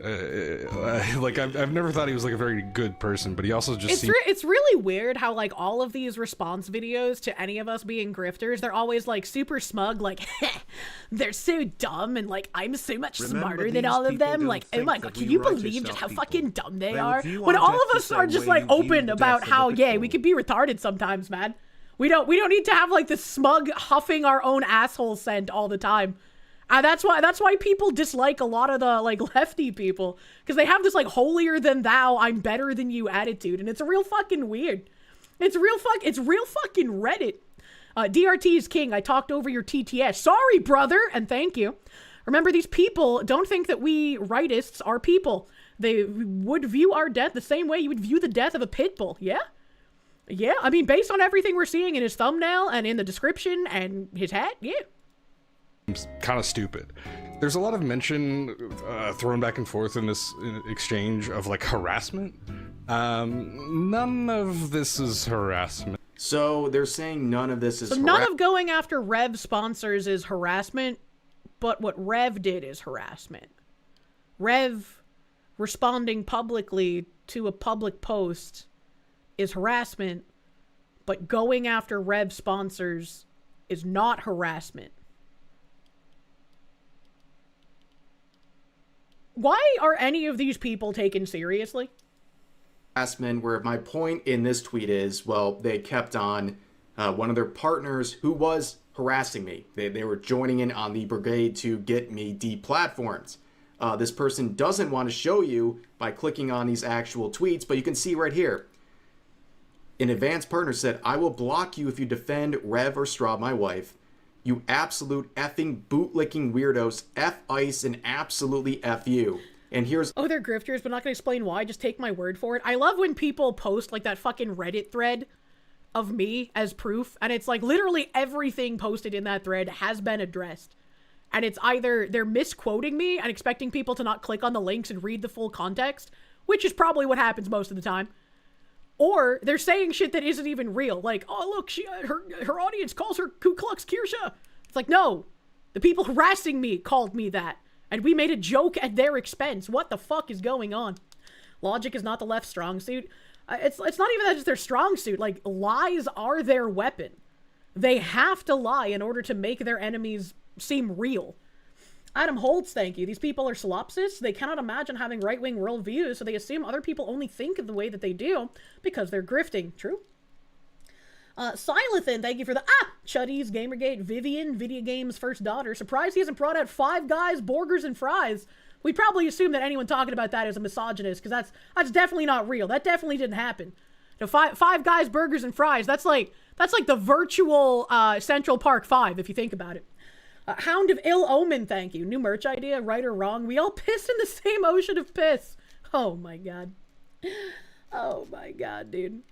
Like, I've never thought he was like a very good person, but he also just seems... It's really weird how, like, all of these response videos to any of us being grifters, they're always, like, super smug, like, they're so dumb, and, like, I'm so much smarter than all of them. Like, oh my god, can you believe just how fucking dumb they are? When all of us are just, like, open about how, yeah, we can be retarded sometimes, man. We don't need to have, like, this smug huffing our own asshole scent all the time. That's why people dislike a lot of the, like, lefty people, because they have this, like, holier than thou, I'm better than you attitude, and it's real fucking weird. It's real fucking Reddit. DRT is king. I talked over your TTS. Sorry, brother, and thank you. Remember, these people don't think that we rightists are people. They would view our death the same way you would view the death of a pit bull. Yeah? Yeah, I mean, based on everything we're seeing in his thumbnail and in the description and his hat, yeah. Kind of stupid. There's a lot of mention thrown back and forth in this exchange of, like, harassment. None of this is harassment. So they're saying none of this is harassment. None of going after Rev sponsors is harassment, but what Rev did is harassment. Rev responding publicly to a public post is harassment, but going after Rev sponsors is not harassment. Why are any of these people taken seriously? Harassment, where my point in this tweet is, well, they kept on one of their partners who was harassing me. They were joining in on the brigade to get me deplatformed. This person doesn't want to show you by clicking on these actual tweets, but you can see right here. An advanced partner said, I will block you if you defend Rev or Straw, my wife. You absolute effing bootlicking weirdos. F ice and absolutely F you. And here's... Oh, they're grifters, but not going to explain why. Just take my word for it. I love when people post, like, that fucking Reddit thread of me as proof. And it's, like, literally everything posted in that thread has been addressed. And it's either they're misquoting me and expecting people to not click on the links and read the full context, which is probably what happens most of the time. Or they're saying shit that isn't even real. Like, oh, look, her audience calls her Ku Klux Kirsche. It's like, no. The people harassing me called me that. And we made a joke at their expense. What the fuck is going on? Logic is not the left's strong suit. It's not even that it's their strong suit. Like, lies are their weapon. They have to lie in order to make their enemies seem real. Adam Holtz, thank you. These people are solipsists. They cannot imagine having right-wing worldviews, so they assume other people only think the way that they do because they're grifting. True? Silithan, thank you for the Chuddies, Gamergate, Vivian, Video Games' first daughter. Surprised he hasn't brought out Five Guys, burgers, and fries. We probably assume that anyone talking about that is a misogynist, because that's definitely not real. That definitely didn't happen. You know, five Guys, burgers, and fries. That's like the virtual Central Park 5, if you think about it. Hound of Ill Omen, thank you. New merch idea, right or wrong? We all piss in the same ocean of piss. Oh my god. Oh my god, dude.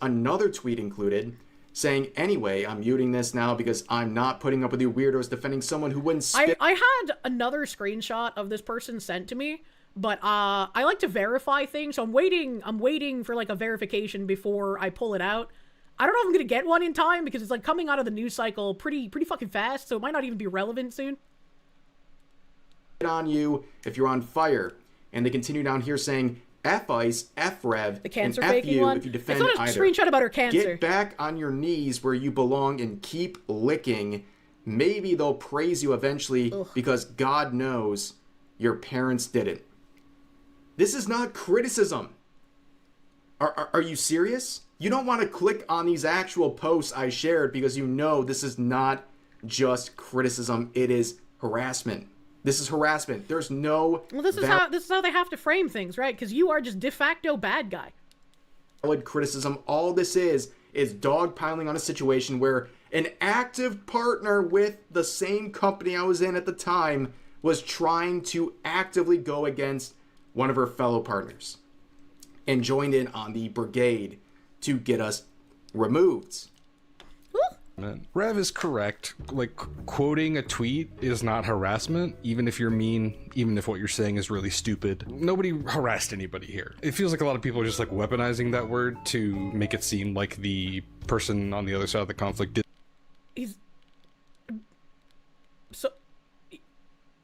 Another tweet included saying, anyway, I'm muting this now because I'm not putting up with you weirdos defending someone who wouldn't spit. I had another screenshot of this person sent to me, but I like to verify things, so I'm waiting for like a verification before I pull it out. I don't know if I'm gonna get one in time because it's like coming out of the news cycle pretty fucking fast, so it might not even be relevant soon. On you if you're on fire, and they continue down here saying F ice, F rev, the cancer and F faking you one. if you defend it's not a either. Screenshot about her cancer. Get back on your knees where you belong and keep licking. Maybe they'll praise you eventually because God knows your parents didn't. This is not criticism. Are you serious? You don't want to click on these actual posts I shared because you know this is not just criticism. It is harassment. This is harassment. There's no... Well, this is how they have to frame things, right? Because you are just de facto bad guy. Valid criticism. All this is dogpiling on a situation where an active partner with the same company I was in at the time was trying to actively go against one of her fellow partners and joined in on the brigade to get us removed. Rev is correct. Like, quoting a tweet is not harassment, even if you're mean, even if what you're saying is really stupid. Nobody harassed anybody here. It feels like a lot of people are just like weaponizing that word to make it seem like the person on the other side of the conflict did. So,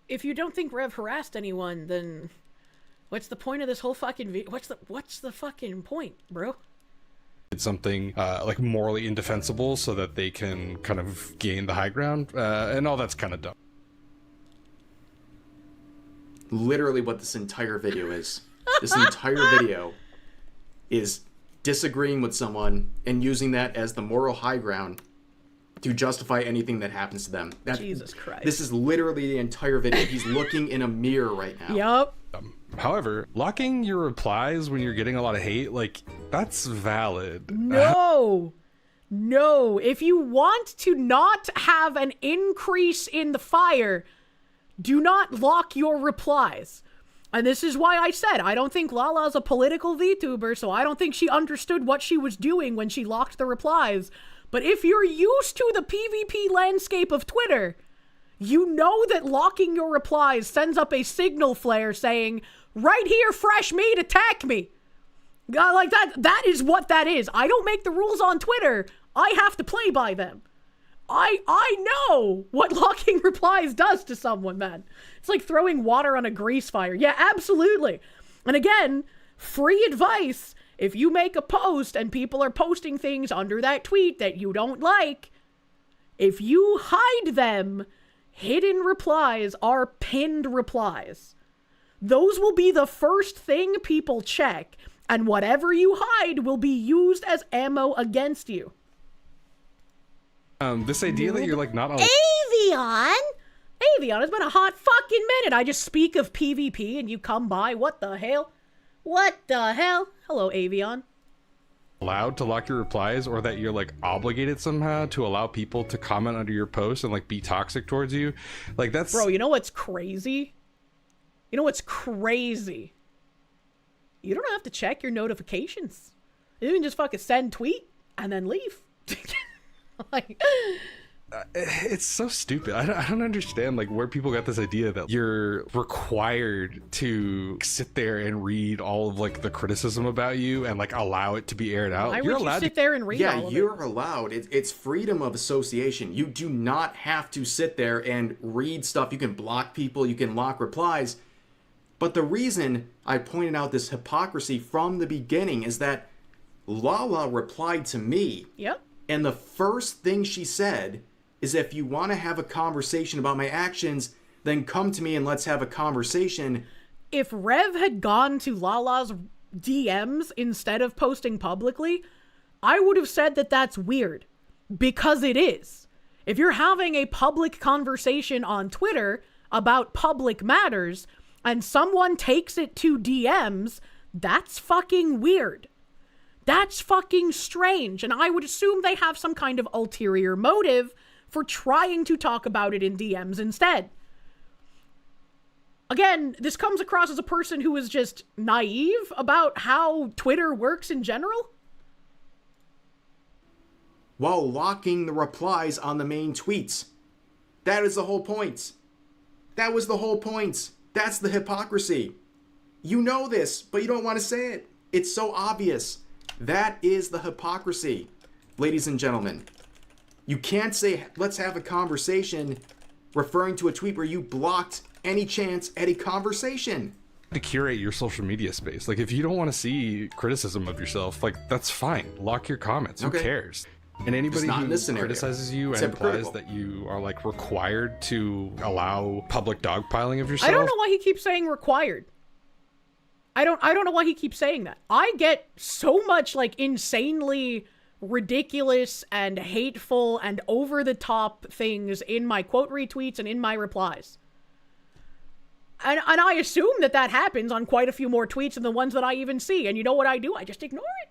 if you don't think Rev harassed anyone, then what's the point of this whole fucking video? What's the fucking point, bro? Something like morally indefensible so that they can kind of gain the high ground, and all that's kind of dumb. Literally what this entire video is. This entire video is disagreeing with someone and using that as the moral high ground to justify anything that happens to them. Jesus Christ. This is literally the entire video. He's looking in a mirror right now. Yup. However, locking your replies when you're getting a lot of hate, like, that's valid. No. No. If you want to not have an increase in the fire, do not lock your replies. And this is why I said I don't think Lala's a political VTuber, so I don't think she understood what she was doing when she locked the replies. But if you're used to the PvP landscape of Twitter, you know that locking your replies sends up a signal flare saying, right here, fresh meat, attack me. Like that is what that is. I don't make the rules on Twitter. I have to play by them. I know what locking replies does to someone, man. It's like throwing water on a grease fire. Yeah, absolutely. And again, free advice. If you make a post and people are posting things under that tweet that you don't like, if you hide them, hidden replies are pinned replies. Those will be the first thing people check, and whatever you hide will be used as ammo against you. This idea that you're like not on Avion, it's been a hot fucking minute. I just speak of PvP and you come by. What the hell? What the hell? Hello, Avion. allowed to lock your replies, or that you're like obligated somehow to allow people to comment under your post and like be toxic towards you. Like that's... Bro, you know what's crazy? You know what's crazy? You don't have to check your notifications. You can just fucking send tweet and then leave. Like... It's so stupid. I don't understand like where people got this idea that you're required to sit there and read all of like the criticism about you and like allow it to be aired out. Why You're would allowed you sit to... there and read all of Yeah, it? you're allowed. It's freedom of association. You do not have to sit there and read stuff. You can block people. You can lock replies. But the reason I pointed out this hypocrisy from the beginning is that Lala replied to me. Yep. And the first thing she said is, if you want to have a conversation about my actions, then come to me and let's have a conversation. If Rev had gone to Lala's DMs instead of posting publicly, I would have said that that's weird. Because it is. If you're having a public conversation on Twitter about public matters and someone takes it to DMs, that's fucking weird. That's fucking strange. And I would assume they have some kind of ulterior motive for trying to talk about it in DMs instead. Again, this comes across as a person who is just naive about how Twitter works in general. While locking the replies on the main tweets. That is the whole point. That was the whole point. That's the hypocrisy. You know this, but you don't want to say it. It's so obvious. That is the hypocrisy, ladies and gentlemen. You can't say, let's have a conversation, referring to a tweet where you blocked any chance at a conversation. To curate your social media space. Like, if you don't want to see criticism of yourself, like, that's fine. Lock your comments. Okay. Who cares? And anybody Just not in who this scenario. criticizes you It's and implies hypocritical. that you are, like, required to allow public dogpiling of yourself. I don't know why he keeps saying required. I don't know why he keeps saying that. I get so much, like, insanely ridiculous and hateful and over-the-top things in my quote retweets and in my replies. And I assume that that happens on quite a few more tweets than the ones that I even see. And you know what I do? I just ignore it.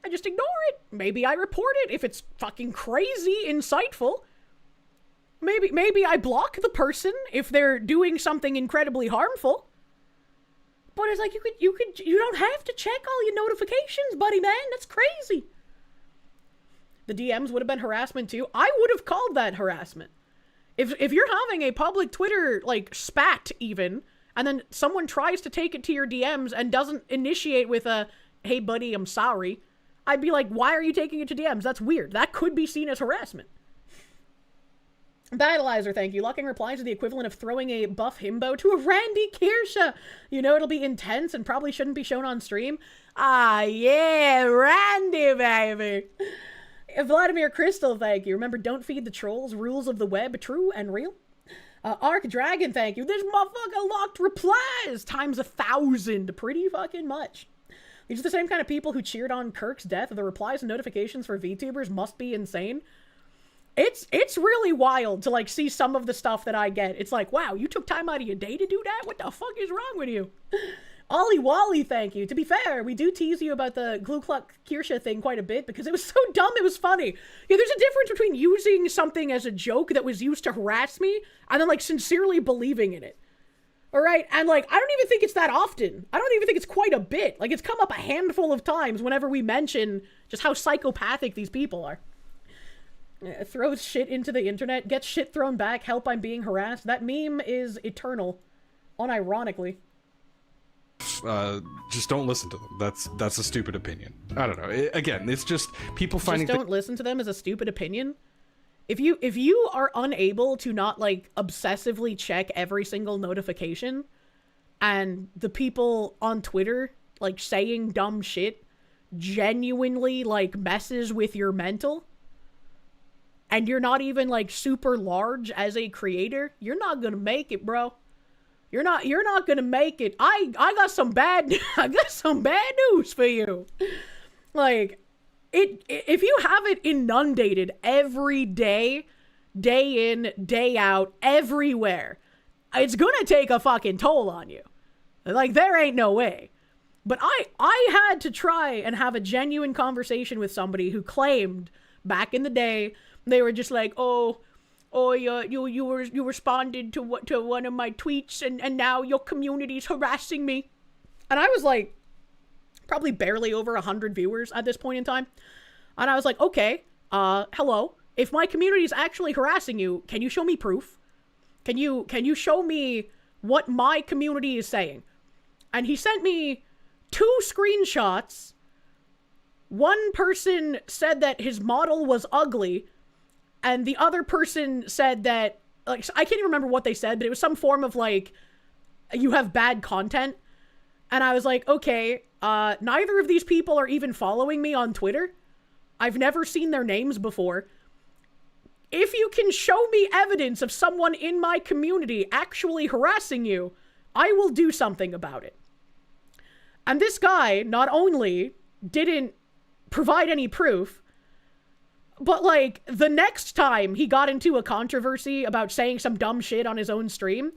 I just ignore it. Maybe I report it if it's fucking crazy insightful. Maybe I block the person if they're doing something incredibly harmful. But it's like, you don't have to check all your notifications, buddy, man. That's crazy. The DMs would have been harassment too. I would have called that harassment. If you're having a public Twitter, like, spat even, and then someone tries to take it to your DMs and doesn't initiate with a, hey buddy, I'm sorry, I'd be like, why are you taking it to DMs? That's weird. That could be seen as harassment. Battleizer, thank you. Locking replies are the equivalent of throwing a buff himbo to a Randy Kirsche. You know it'll be intense and probably shouldn't be shown on stream. Ah, yeah, Randy, baby. Vladimir Crystal, thank you. Remember, don't feed the trolls. Rules of the web, true and real. Arc Dragon, thank you. This motherfucker locked replies times 1,000. Pretty fucking much. These are the same kind of people who cheered on Kirk's death. The replies and notifications for VTubers must be insane. It's really wild to, like, see some of the stuff that I get. It's like, wow, you took time out of your day to do that? What the fuck is wrong with you? Ollie Wally, thank you. To be fair, we do tease you about the Glue Cluck Kirsche thing quite a bit because it was so dumb it was funny. Yeah, there's a difference between using something as a joke that was used to harass me and then, like, sincerely believing in it. All right? And, like, I don't even think it's that often. I don't even think it's quite a bit. Like, it's come up a handful of times whenever we mention just how psychopathic these people are. Throws shit into the internet, gets shit thrown back, help, I'm being harassed. That meme is eternal, unironically. Just don't listen to them. That's a stupid opinion. I don't know. Again, it's just people finding. Just don't listen to them as a stupid opinion. If you are unable to not, like, obsessively check every single notification, and the people on Twitter, like, saying dumb shit genuinely, like, messes with your mental, and you're not even, like, super large as a creator, you're not gonna make it, bro. You're not gonna make it. I got some bad news for you. Like, if you have it inundated every day, day in, day out, everywhere, it's gonna take a fucking toll on you. Like, there ain't no way. But I had to try and have a genuine conversation with somebody who claimed back in the day they were just like, you responded to one of my tweets and now your community's harassing me. And I was like, probably barely over 100 viewers at this point in time. And I was like, okay, hello. If my community is actually harassing you, can you show me proof? Can you show me what my community is saying? And he sent me 2 screenshots. One person said that his model was ugly, and the other person said that, like, I can't even remember what they said, but it was some form of, like, you have bad content. And I was like, okay, neither of these people are even following me on Twitter. I've never seen their names before. If you can show me evidence of someone in my community actually harassing you, I will do something about it. And this guy not only didn't provide any proof, but, like, the next time he got into a controversy about saying some dumb shit on his own stream,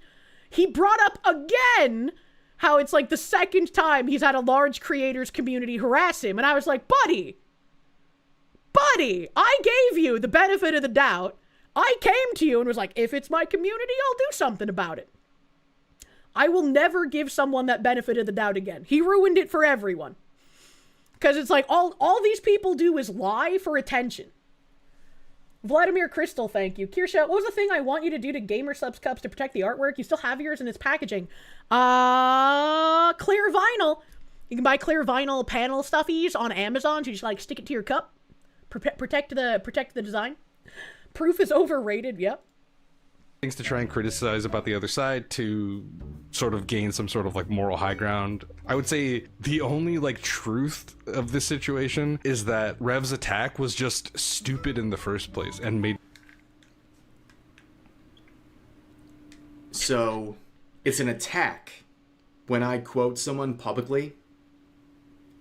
he brought up again how it's, like, the second time he's had a large creators community harass him. And I was like, buddy, I gave you the benefit of the doubt. I came to you and was like, if it's my community, I'll do something about it. I will never give someone that benefit of the doubt again. He ruined it for everyone. Because it's like, all these people do is lie for attention. Vladimir Crystal, thank you. Kirsche, what was the thing I want you to do to Gamer Subs Cups to protect the artwork? You still have yours in its packaging. Clear vinyl. You can buy clear vinyl panel stuffies on Amazon. So you just, like, stick it to your cup. Protect the design. Proof is overrated, yep. Things to try and criticize about the other side to sort of gain some sort of, like, moral high ground. I would say the only, like, truth of this situation is that Rev's attack was just stupid in the first place and made. So it's an attack when I quote someone publicly?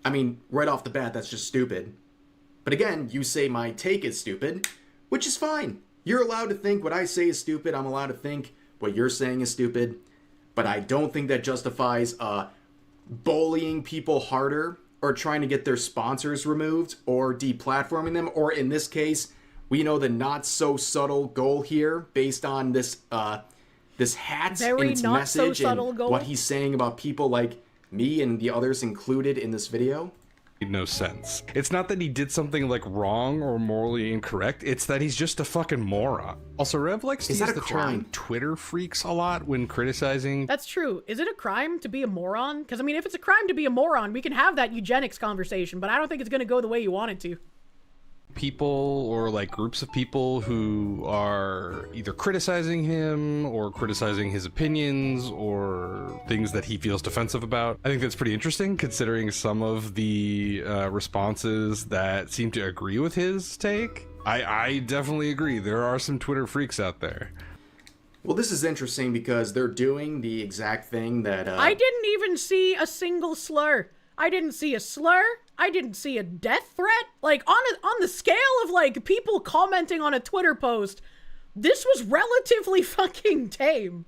I mean, right off the bat, that's just stupid. But again, you say my take is stupid, which is fine. You're allowed to think what I say is stupid. I'm allowed to think what you're saying is stupid. But I don't think that justifies bullying people harder or trying to get their sponsors removed or deplatforming them. Or in this case, we know the not so subtle goal here based on this this hat and its message and what he's saying about people like me and the others included in this video. no sense. It's not that he did something like wrong or morally incorrect, it's that he's just a fucking moron. Also, Rev likes to use the term Twitter freaks a lot when criticizing. That's true. Is it a crime to be a moron? Because, I mean, if it's a crime to be a moron, we can have that eugenics conversation, but I don't think it's going to go the way you want it to. People or like groups of people who are either criticizing him or criticizing his opinions or things that he feels defensive about. I think that's pretty interesting considering some of the responses that seem to agree with his take. I definitely agree. There are some Twitter freaks out there. Well, this is interesting because they're doing the exact thing that I didn't even see a single slur. I didn't see a slur. I didn't see a death threat. Like, on the scale of, like, people commenting on a Twitter post, this was relatively fucking tame.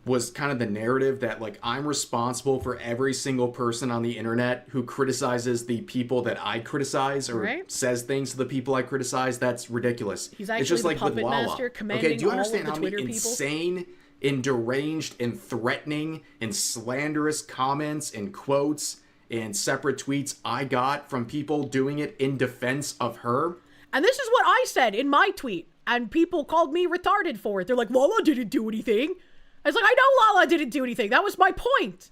Was kind of the narrative that, like, I'm responsible for every single person on the internet who criticizes the people that I criticize or says things to the people I criticize. That's ridiculous. He's actually it's just the like puppet with Lala. master commanding okay, do you all understand of the how Twitter many people? insane and deranged and threatening and slanderous comments and quotes and separate tweets I got from people doing it in defense of her? And this is what I said in my tweet, and people called me retarded for it. They're like, Lala didn't do anything. I was like, I know Lala didn't do anything. That was my point.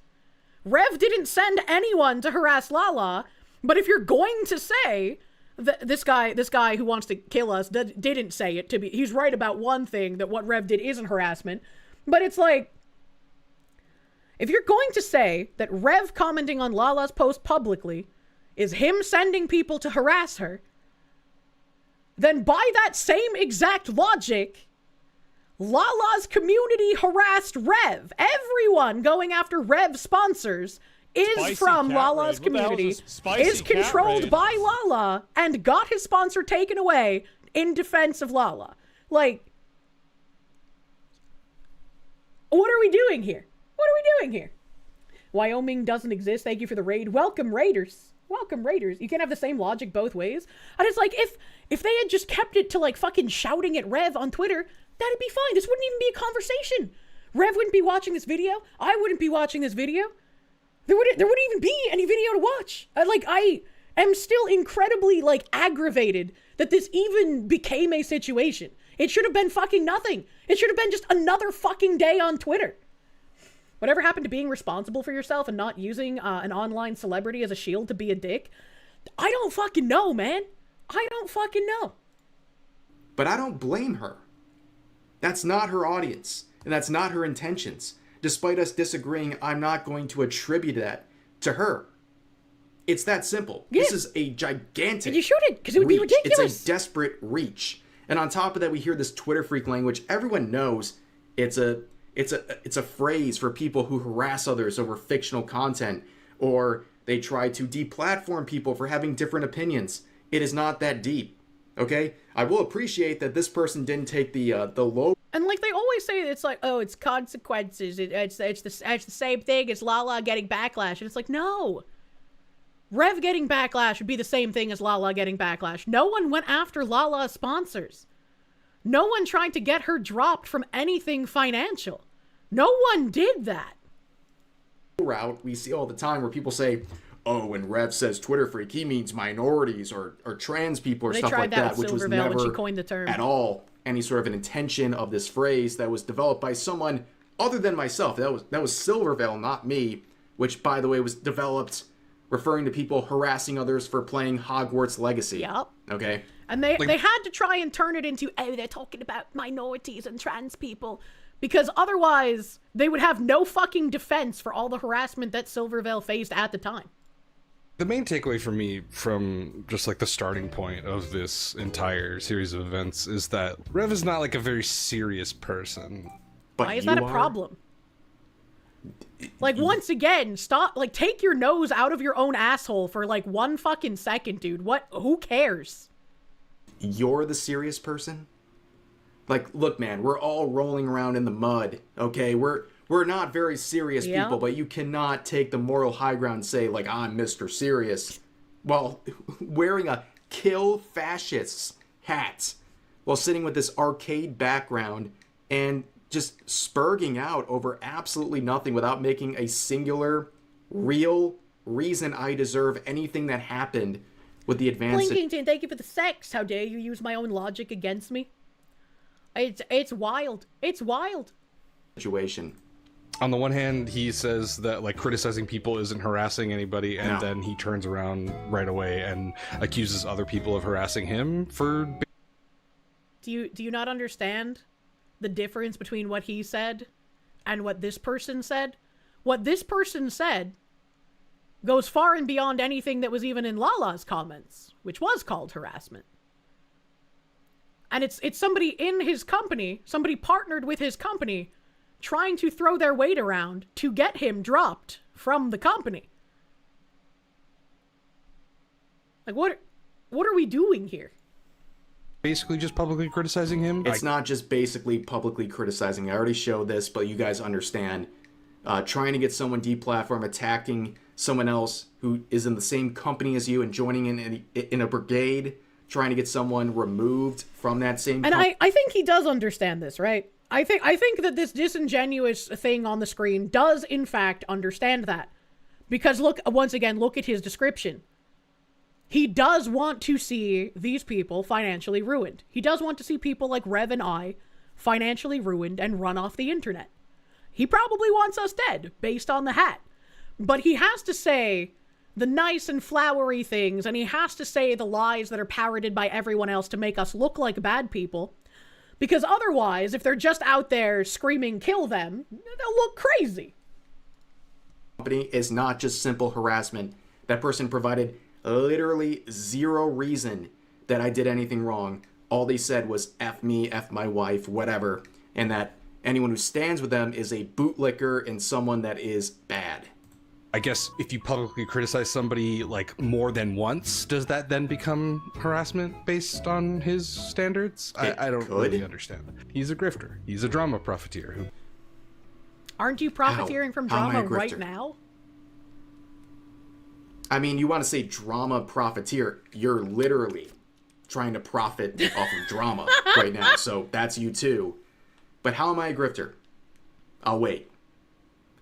Rev didn't send anyone to harass Lala, but if you're going to say that this guy who wants to kill us didn't say it to be, he's right about one thing, that what Rev did isn't harassment, but it's like, if you're going to say that Rev commenting on Lala's post publicly is him sending people to harass her, then by that same exact logic, Lala's community harassed Rev. Everyone going after Rev sponsors is from Lala's community, is controlled by Lala, and got his sponsor taken away in defense of Lala. Like, what are we doing here? What are we doing here? Wyoming doesn't exist. Thank you for the raid. Welcome, Raiders. Welcome, Raiders. You can't have the same logic both ways. And it's like, if they had just kept it to, like, fucking shouting at Rev on Twitter, that'd be fine. This wouldn't even be a conversation. Rev wouldn't be watching this video. I wouldn't be watching this video. There wouldn't even be any video to watch. I am still incredibly, like, aggravated that this even became a situation. It should have been fucking nothing. It should have been just another fucking day on Twitter. Whatever happened to being responsible for yourself and not using an online celebrity as a shield to be a dick? I don't fucking know, man. I don't fucking know. But I don't blame her. That's not her audience, and that's not her intentions. Despite us disagreeing, I'm not going to attribute that to her. It's that simple. Yeah. This is a gigantic and you shouldn't, because it would be ridiculous. It's a desperate reach. And on top of that, we hear this Twitter freak language. Everyone knows it's a phrase for people who harass others over fictional content, or they try to deplatform people for having different opinions. It is not that deep. Okay? I will appreciate that this person didn't take the low. And like they always say, it's like, oh, it's consequences. It's the same thing as Lala getting backlash. And it's like, no. Rev getting backlash would be the same thing as Lala getting backlash. No one went after Lala's sponsors. No one tried to get her dropped from anything financial. No one did that. Route we see all the time where people say, oh, when Rev says Twitter freak, he means minorities or trans people or stuff like that, which was never when she coined the term. At all any sort of an intention of this phrase that was developed by someone other than myself. That was Silvervale, not me, which, by the way, was developed referring to people harassing others for playing Hogwarts Legacy. Yep. Okay? And they had to try and turn it into, oh, they're talking about minorities and trans people, because otherwise they would have no fucking defense for all the harassment that Silvervale faced at the time. The main takeaway for me from just like the starting point of this entire series of events is that Rev is not like a very serious person. But why is that a problem? Like, once again, stop, like, take your nose out of your own asshole for like 1 fucking second, dude. Who cares? You're the serious person? Like, look, man, we're all rolling around in the mud, okay? We're not very serious people, but you cannot take the moral high ground and say, like, I'm Mr. Serious, while wearing a kill fascists hat, while sitting with this arcade background and just spurging out over absolutely nothing without making a singular real reason I deserve anything that happened with the advanced... Blinkington, thank you for the sex. How dare you use my own logic against me? It's wild. It's wild. Situation. On the one hand, he says that like criticizing people isn't harassing anybody, and then he turns around right away and accuses other people of harassing him for... Do you not understand the difference between what he said and what this person said? What this person said goes far and beyond anything that was even in Lala's comments, which was called harassment. And it's somebody in his company, somebody partnered with his company, trying to throw their weight around to get him dropped from the company. Like, what are we doing here? Basically just publicly criticizing him? It's not just basically publicly criticizing. I already showed this, but you guys understand. Trying to get someone deplatformed, attacking someone else who is in the same company as you and joining in a brigade, trying to get someone removed from that same company. And I think he does understand this, right? I think that this disingenuous thing on the screen does in fact understand that. Because look, once again, look at his description. He does want to see these people financially ruined. He does want to see people like Rev and I financially ruined and run off the internet. He probably wants us dead, based on the hat. But he has to say the nice and flowery things, and he has to say the lies that are parroted by everyone else to make us look like bad people. Because otherwise, if they're just out there screaming, kill them, they'll look crazy. Company is not just simple harassment. That person provided literally zero reason that I did anything wrong. All they said was F me, F my wife, whatever. And that anyone who stands with them is a bootlicker and someone that is bad. I guess if you publicly criticize somebody like more than once, does that then become harassment based on his standards? I don't really understand. He's a grifter. He's a drama profiteer. Who... Aren't you profiteering from drama right now? I mean, you want to say drama profiteer. You're literally trying to profit off of drama right now. So that's you too. But how am I a grifter? I'll wait.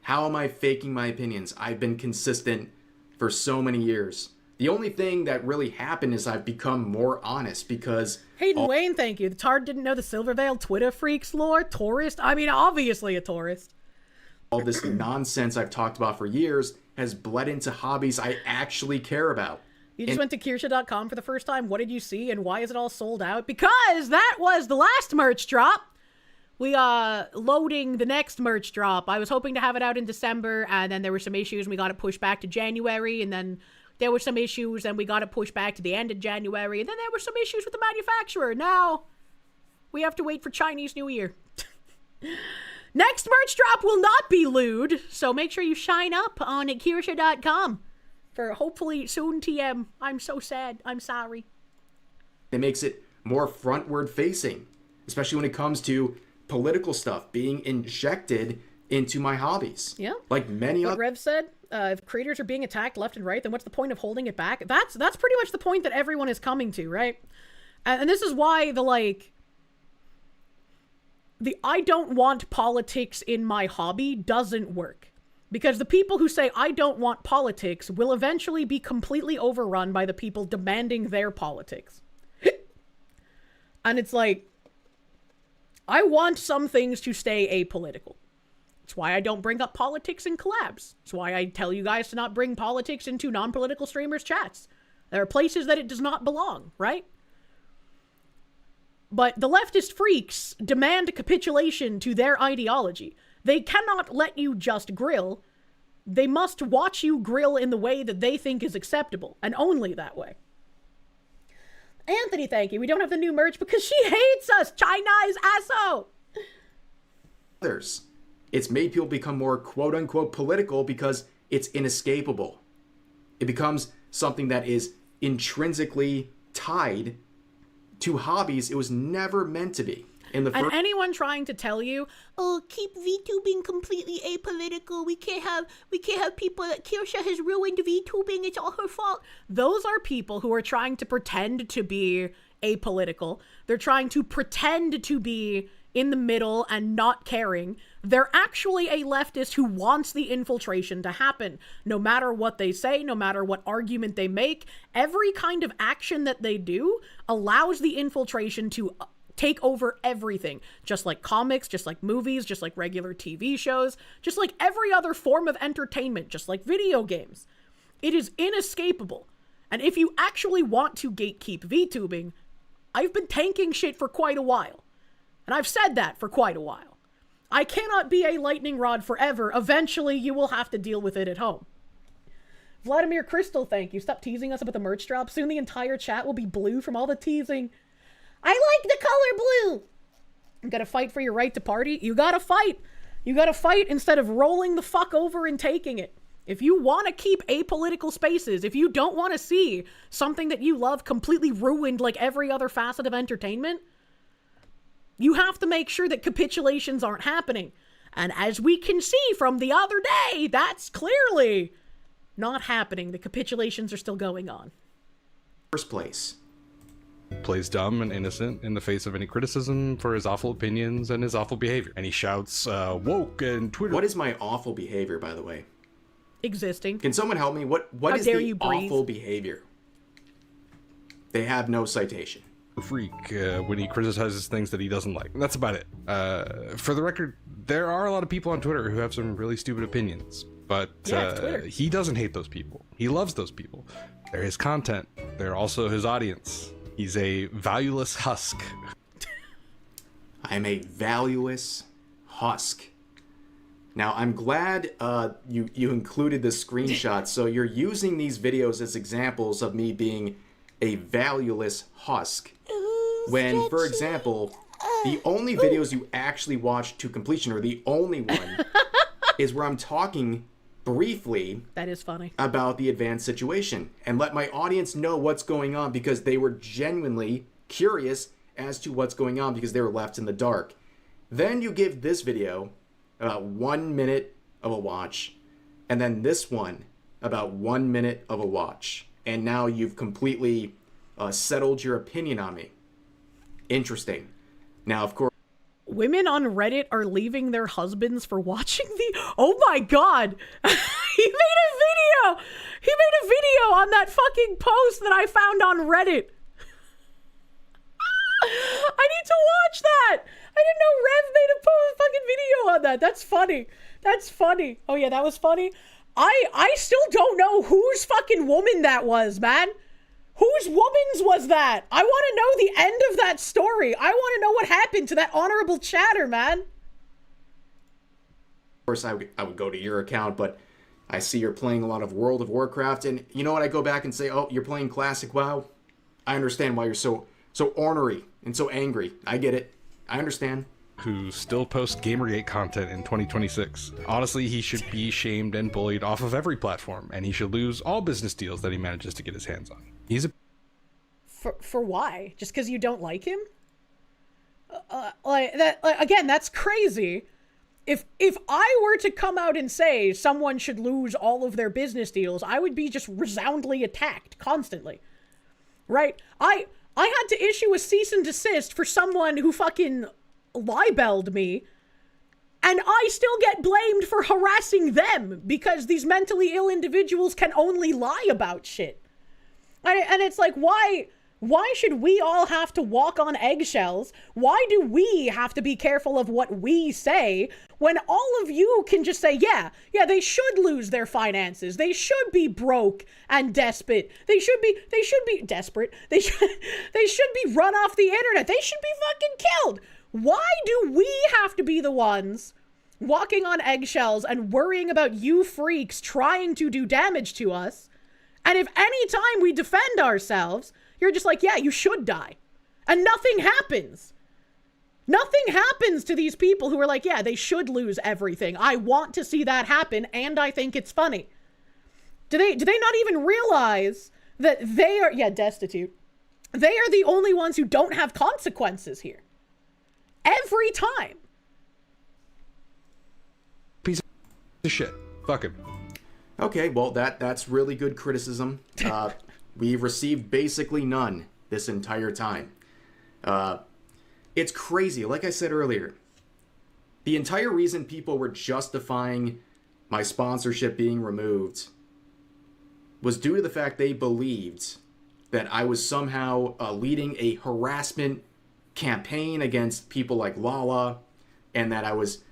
How am I faking my opinions? I've been consistent for so many years. The only thing that really happened is I've become more honest because... Hayden Wayne, thank you. The Tard didn't know the Silvervale Twitter freaks lore. Tourist? I mean, obviously a tourist. All this nonsense I've talked about for years has bled into hobbies I actually care about. You just went to Kirsche.com for the first time. What did you see and why is it all sold out? Because that was the last merch drop. We are loading the next merch drop. I was hoping to have it out in December, and then there were some issues, and we got it pushed back to January, and then there were some issues, and we got it pushed back to the end of January, and then there were some issues with the manufacturer. Now, we have to wait for Chinese New Year. Next merch drop will not be lewd, so make sure you sign up on Kirsche.com for hopefully soon TM. I'm so sad. I'm sorry. It makes it more frontward facing, especially when it comes to political stuff being injected into my hobbies. Yeah. Like many other... Rev said, if creators are being attacked left and right, then what's the point of holding it back? That's pretty much the point that everyone is coming to, right? And this is why the I don't want politics in my hobby doesn't work. Because the people who say I don't want politics will eventually be completely overrun by the people demanding their politics. And it's like, I want some things to stay apolitical. It's why I don't bring up politics in collabs. It's why I tell you guys to not bring politics into non-political streamers' chats. There are places that it does not belong, right? But the leftist freaks demand a capitulation to their ideology. They cannot let you just grill. They must watch you grill in the way that they think is acceptable, and only that way. Anthony, thank you. We don't have the new merch because she hates us. China's asshole. Others. It's made people become more quote-unquote political because it's inescapable. It becomes something that is intrinsically tied to hobbies it was never meant to be. And anyone trying to tell you, oh, keep VTubing completely apolitical. We can't have people that Kirsche has ruined VTubing. It's all her fault. Those are people who are trying to pretend to be apolitical. They're trying to pretend to be in the middle and not caring. They're actually a leftist who wants the infiltration to happen. No matter what they say, no matter what argument they make, every kind of action that they do allows the infiltration to take over everything. Just like comics, just like movies, just like regular TV shows, just like every other form of entertainment, just like video games. It is inescapable. And if you actually want to gatekeep VTubing, I've been tanking shit for quite a while. And I've said that for quite a while. I cannot be a lightning rod forever. Eventually, you will have to deal with it at home. Vladimir Crystal, thank you. Stop teasing us about the merch drop. Soon the entire chat will be blue from all the teasing. I like the color blue. You gotta fight for your right to party. You gotta fight. You gotta fight instead of rolling the fuck over and taking it. If you want to keep apolitical spaces, if you don't want to see something that you love completely ruined like every other facet of entertainment, you have to make sure that capitulations aren't happening. And as we can see from the other day, that's clearly not happening. The capitulations are still going on. First place. Plays dumb and innocent in the face of any criticism for his awful opinions and his awful behavior. And he shouts, woke and Twitter. What is my awful behavior, by the way? Existing. Can someone help me? What is the awful behavior? They have no citation. Freak when he criticizes things that he doesn't like. And that's about it. For the record, there are a lot of people on Twitter who have some really stupid opinions, but he doesn't hate those people. He loves those people. They're his content. They're also his audience. He's a valueless husk. I'm a valueless husk. Now, I'm glad you included the screenshot, so you're using these videos as examples of me being a valueless husk. When, for example, the only videos you actually watch to completion, or the only one, is where I'm talking briefly that is funny about the advanced situation and let my audience know what's going on because they were genuinely curious as to what's going on because they were left in the dark. Then you give this video about 1 minute of a watch, and then this one about 1 minute of a watch. And now you've completely settled your opinion on me. Interesting. Now, of course, women on Reddit are leaving their husbands for watching the... Oh my god! He made a video! He made a video on that fucking post that I found on Reddit. I need to watch that! I didn't know Rev made a fucking video on that. That's funny. That's funny. Oh yeah, that was funny. I still don't know whose fucking woman that was, man. Whose woman's was that? I want to know the end of that story. I want to know what happened to that honorable chatter, man. Of course, I would go to your account, but I see you're playing a lot of World of Warcraft, and you know what? I go back and say, oh, you're playing Classic WoW? I understand why you're so ornery and so angry. I get it. I understand. Who still posts Gamergate content in 2026. Honestly, he should be shamed and bullied off of every platform, and he should lose all business deals that he manages to get his hands on. He's a... For why? Just because you don't like him? Again, that's crazy. If I were to come out and say someone should lose all of their business deals, I would be just resoundingly attacked constantly. Right? I had to issue a cease and desist for someone who fucking libeled me, and I still get blamed for harassing them because these mentally ill individuals can only lie about shit. And it's like, why should we all have to walk on eggshells? Why do we have to be careful of what we say when all of you can just say, yeah, they should lose their finances. They should be broke and desperate. They should be desperate. They should be run off the internet. They should be fucking killed. Why do we have to be the ones walking on eggshells and worrying about you freaks trying to do damage to us? And if any time we defend ourselves, you're just like, yeah, you should die. And nothing happens. Nothing happens to these people who are like, yeah, they should lose everything. I want to see that happen, and I think it's funny. Do they not even realize that they are, destitute. They are the only ones who don't have consequences here. Every time. Piece of shit. Fuck him. Okay, well, that's really good criticism. We've received basically none this entire time. It's crazy. Like I said earlier, the entire reason people were justifying my sponsorship being removed was due to the fact they believed that I was somehow leading a harassment campaign against people like Lala, and that I was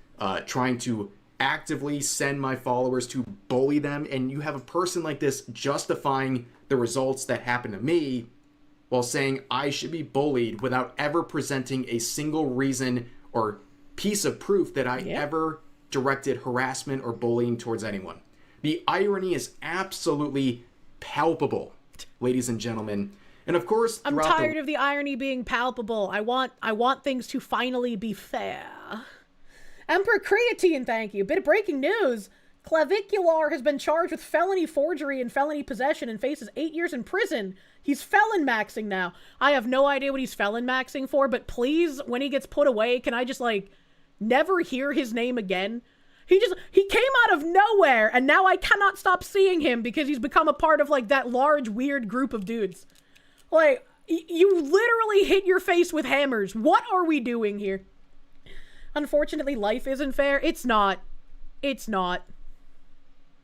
trying to actively send my followers to bully them. And you have a person like this justifying the results that happened to me while saying I should be bullied without ever presenting a single reason or piece of proof that I ever directed harassment or bullying towards anyone. The irony is absolutely palpable, ladies and gentlemen. And of course, I'm tired of the irony being palpable. I want things to finally be fair. Emperor Creatine, thank you. Bit of breaking news. Clavicular has been charged with felony forgery and felony possession and faces 8 years in prison. He's felon maxing now. I have no idea what he's felon maxing for, but please, when he gets put away, can I just, like, never hear his name again? He came out of nowhere, and now I cannot stop seeing him because he's become a part of, like, that large, weird group of dudes. Like, you literally hit your face with hammers. What are we doing here? Unfortunately, life isn't fair. It's not. It's not.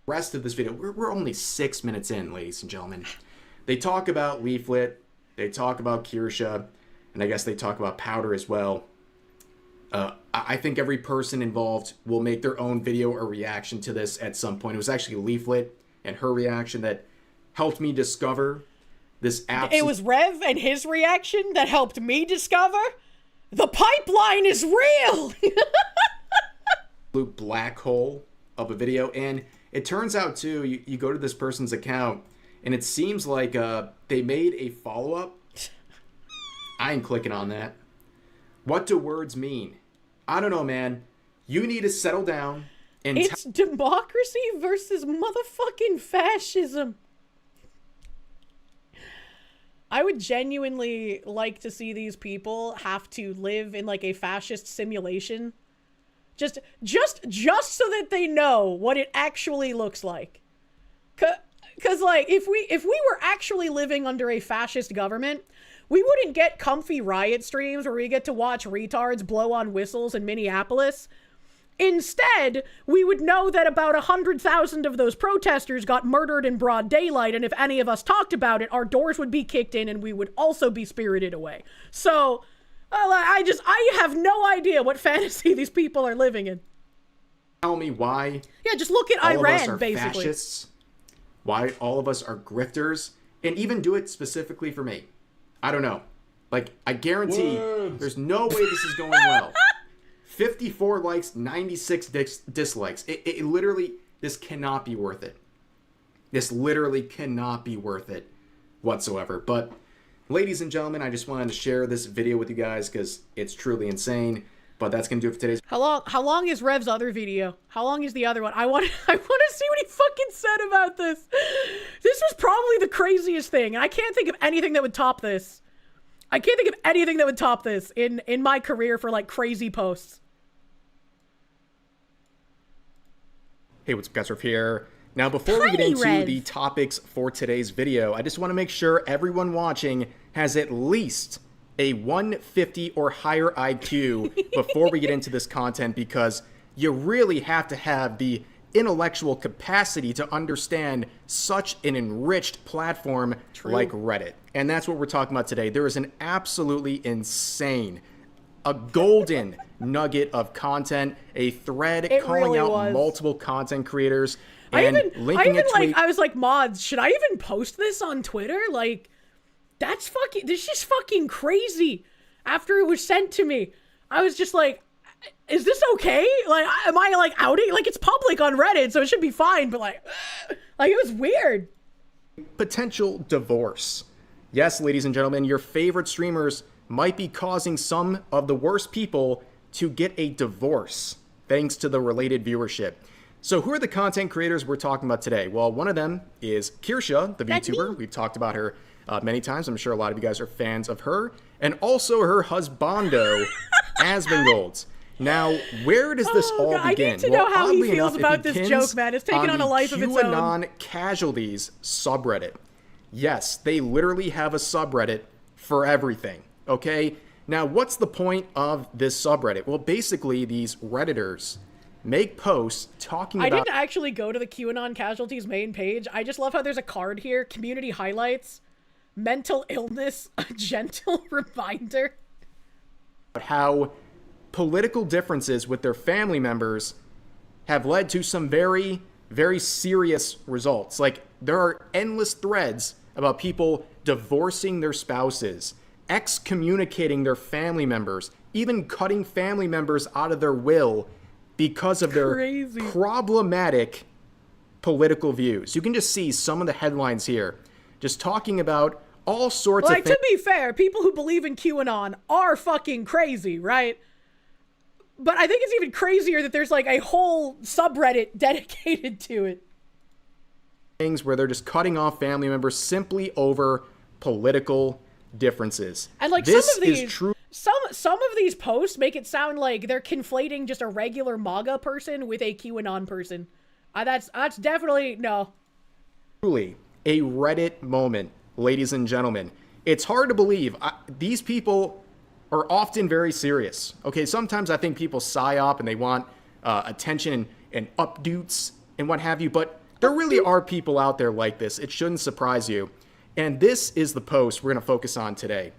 Rest of this video, we're only 6 minutes in, ladies and gentlemen. They talk about Leaflet, they talk about Kirsche, and I guess they talk about Powder as well. I think every person involved will make their own video or reaction to this at some point. It was actually Leaflet and her reaction that helped me discover this It was Rev and his reaction that helped me discover the pipeline is real. Black hole of a video. And it turns out too, you go to this person's account and it seems like they made a follow-up. I ain't clicking on that. What do words mean? I don't know, man. You need to settle down and it's democracy versus motherfucking fascism. I would genuinely like to see these people have to live in like a fascist simulation. Just so that they know what it actually looks like. Cause like if we were actually living under a fascist government, we wouldn't get comfy riot streams where we get to watch retards blow on whistles in Minneapolis. Instead, we would know that about 100,000 of those protesters got murdered in broad daylight, and if any of us talked about it, our doors would be kicked in and we would also be spirited away. So, I have no idea what fantasy these people are living in. Tell me why. Yeah, just look at Iran, basically. Fascists, why all of us are grifters, and even do it specifically for me. I don't know. Like, I guarantee there's no way this is going well. 54 likes, 96 dislikes. It literally, this cannot be worth it. This literally cannot be worth it whatsoever. But, ladies and gentlemen, I just wanted to share this video with you guys because it's truly insane. But that's going to do it for today's. How long is Rev's other video? How long is the other one? I want to see what he fucking said about this. This was probably the craziest thing. And I can't think of anything that would top this. I can't think of anything that would top this in my career for like crazy posts. Hey, what's up, guys? Rev here. Now, before we get into the topics for today's video, I just want to make sure everyone watching has at least a 150 or higher IQ before we get into this content, because you really have to have the intellectual capacity to understand such an enriched platform like Reddit. And that's what we're talking about today. There is an absolutely insane, a golden nugget of content, a thread calling out multiple content creators and linking a tweet. I was like, mods, should I even post this on Twitter? Like, this is fucking crazy. After it was sent to me, I was just like, is this okay? Like, am I like outing? Like, it's public on Reddit, so it should be fine, but like it was weird. Potential divorce. Yes, ladies and gentlemen, your favorite streamers might be causing some of the worst people to get a divorce, thanks to the related viewership. So who are the content creators we're talking about today? Well, one of them is Kirsche, the VTuber. We've talked about her many times. I'm sure a lot of you guys are fans of her. And also her husbando, Asmongold. Now, where does this all begin? I need to know how he feels about this joke, man. It's taken on a life of its own. QAnon Casualties subreddit. Yes, they literally have a subreddit for everything, okay? Now, what's the point of this subreddit? Well, basically, these Redditors make posts talking about... I didn't actually go to the QAnon Casualties main page. I just love how there's a card here. Community highlights. Mental illness. A gentle reminder. How political differences with their family members have led to some very, very serious results. Like, there are endless threads about people divorcing their spouses, excommunicating their family members, even cutting family members out of their will because of their problematic political views. You can just see some of the headlines here, just talking about all sorts of things. Like, to be fair, people who believe in QAnon are fucking crazy, right? But I think it's even crazier that there's like a whole subreddit dedicated to it. Things where they're just cutting off family members simply over political differences. And like this some of these, is true. Some of these posts make it sound like they're conflating just a regular MAGA person with a QAnon person. That's definitely no. Truly a Reddit moment, ladies and gentlemen. It's hard to believe. These people are often very serious. Okay, sometimes I think people psyop and they want attention and updates and what have you, but there really are people out there like this. It shouldn't surprise you. And this is the post we're going to focus on today.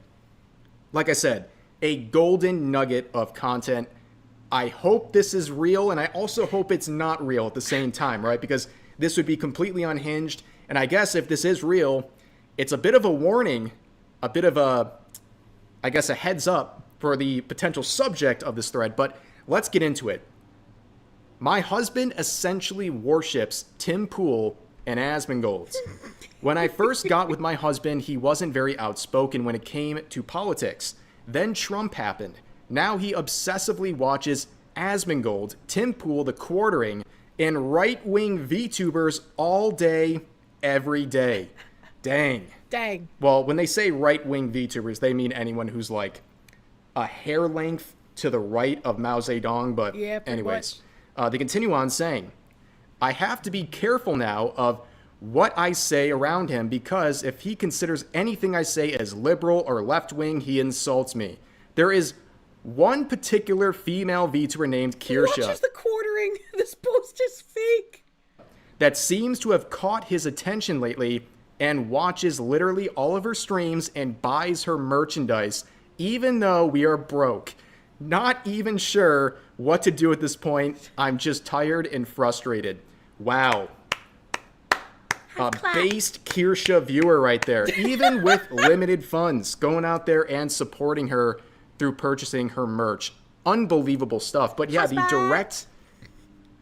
Like I said, a golden nugget of content. I hope this is real, and I also hope it's not real at the same time, right? Because this would be completely unhinged. And I guess if this is real, it's a bit of a warning, a bit of a, I guess, a heads up for the potential subject of this thread. But let's get into it. My husband essentially worships Tim Pool and Asmongold. When I first got with my husband, he wasn't very outspoken when it came to politics. Then Trump happened. Now he obsessively watches Asmongold, Tim Pool, The Quartering, and right-wing VTubers all day, every day. Dang. Dang. Well, when they say right-wing VTubers, they mean anyone who's like a hair length to the right of Mao Zedong. But yeah, anyways, they continue on saying, I have to be careful now of what I say around him because if he considers anything I say as liberal or left-wing, he insults me. There is one particular female VTuber named Kirsche. He watches The Quartering. This post is fake. That seems to have caught his attention lately and watches literally all of her streams and buys her merchandise, even though we are broke. Not even sure what to do at this point. I'm just tired and frustrated. Wow. A based Kirsche viewer right there. Even with limited funds, going out there and supporting her through purchasing her merch. Unbelievable stuff. But yeah, the direct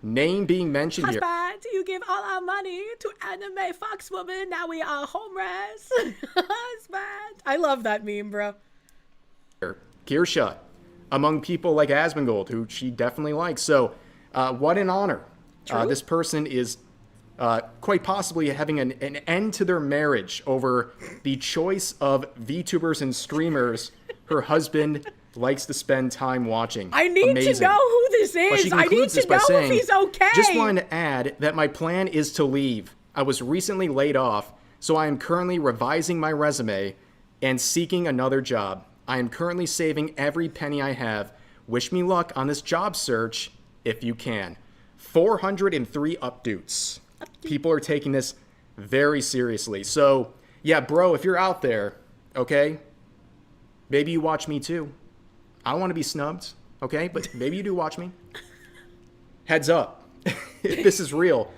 name being mentioned here. Husband, you give all our money to anime foxwoman. Now we are homeless. Husband. I love that meme, bro. Kirsche, among people like Asmongold, who she definitely likes. So, what an honor. This person is quite possibly having an end to their marriage over the choice of VTubers and streamers her husband likes to spend time watching. I need to know who this is. I need to know if he's okay. Just wanted to add that my plan is to leave. I was recently laid off, so I am currently revising my resume and seeking another job. I am currently saving every penny I have. Wish me luck on this job search if you can. 403 updates. People are taking this very seriously. So, yeah, bro, if you're out there, okay, maybe you watch me too. I don't want to be snubbed, okay, but maybe you do watch me. Heads up. If this is real,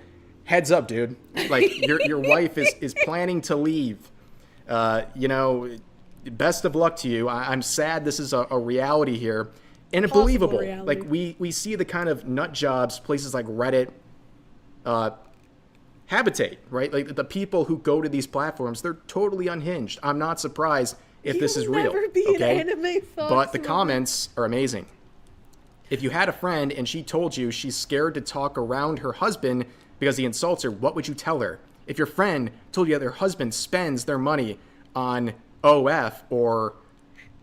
heads up, dude. Like, your wife is planning to leave. You know, best of luck to you. I'm sad this is a reality here. And it's believable. Like, we see the kind of nut jobs places like Reddit habitate, right? Like, the people who go to these platforms, they're totally unhinged. I'm not surprised if this is real. Okay? But the comments are amazing. If you had a friend and she told you she's scared to talk around her husband because he insults her, what would you tell her? If your friend told you that their husband spends their money on OF or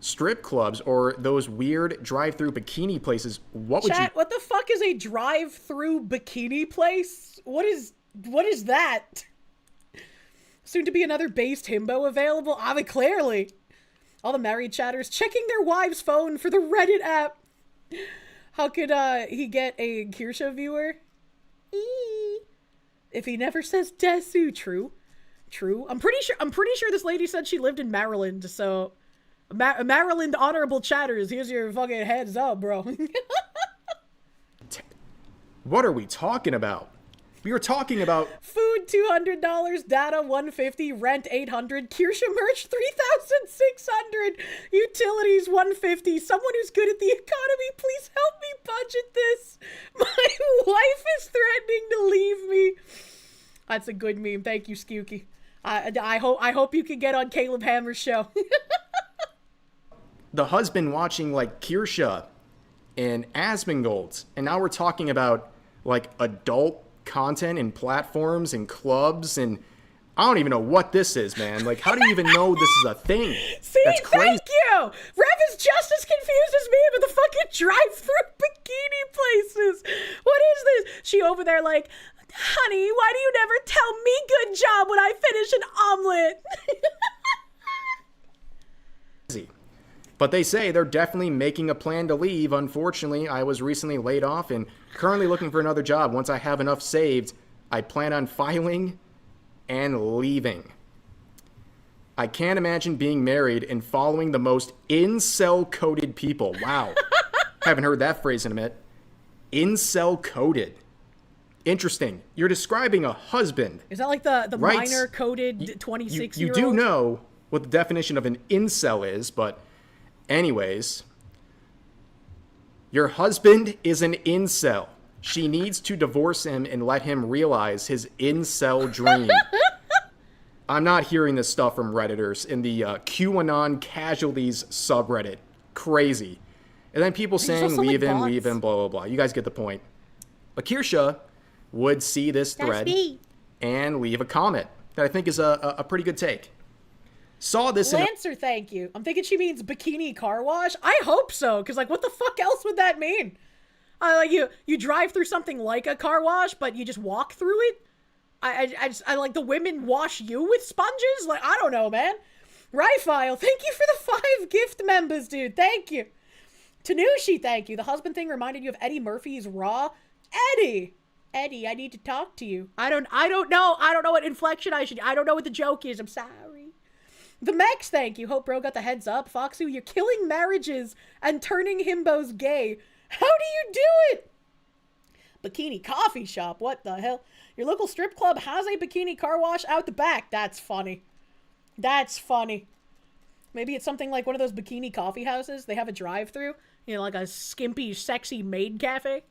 strip clubs or those weird drive-through bikini places, what would you... what the fuck is a drive-through bikini place? What is that? Soon to be another based himbo available? I mean, clearly. All the married chatters checking their wives' phone for the Reddit app. How could he get a Kirsche viewer? If he never says Desu, true. I'm pretty sure this lady said she lived in Maryland, so Maryland honorable chatters, here's your fucking heads up, bro. What are we talking about? We were talking about food $200, data $150, rent $800, Kirsche merch $3,600, utilities $150. Someone who's good at the economy, please help me budget this. My wife is threatening to leave me. That's a good meme. Thank you, Skewky. I hope you can get on Caleb Hammer's show. The husband watching like Kirsche and Asmongold, and now we're talking about like adult content and platforms and clubs, and I don't even know what this is, man. Like, how do you even know this is a thing? See, that's crazy. Thank you! Rev is just as confused as me with the fucking drive-through bikini places. What is this? She over there like, honey, why do you never tell me good job when I finish an omelet? But they say they're definitely making a plan to leave. Unfortunately, I was recently laid off and currently looking for another job. Once I have enough saved, I plan on filing and leaving. I can't imagine being married and following the most incel-coded people. Wow. Haven't heard that phrase in a minute. Incel-coded. Interesting. You're describing a husband. Is that like the right? minor coded 26-year-old? You do know what the definition of an incel is, but anyways, your husband is an incel. She needs to divorce him and let him realize his incel dream. I'm not hearing this stuff from Redditors in the QAnon casualties subreddit. Crazy. And then people saying leave him, blah, blah, blah. You guys get the point. But Kirsche would see this thread and leave a comment that I think is a pretty good take. Saw this Lancer, thank you. I'm thinking she means bikini car wash. I hope so, because like, what the fuck else would that mean? Like you drive through something like a car wash, but you just walk through it. I like the women wash you with sponges. Like, I don't know, man. Ryfile, thank you for the 5 gift members, dude. Thank you. Tanushi, thank you. The husband thing reminded you of Eddie Murphy's Raw. Eddie, I need to talk to you. I don't know. I don't know what inflection I don't know what the joke is. I'm sorry. The Max, thank you. Hope bro got the heads up. Foxu, you're killing marriages and turning himbos gay. How do you do it? Bikini coffee shop. What the hell? Your local strip club has a bikini car wash out the back. That's funny. That's funny. Maybe it's something like one of those bikini coffee houses. They have a drive-through. You know, like a skimpy, sexy maid cafe.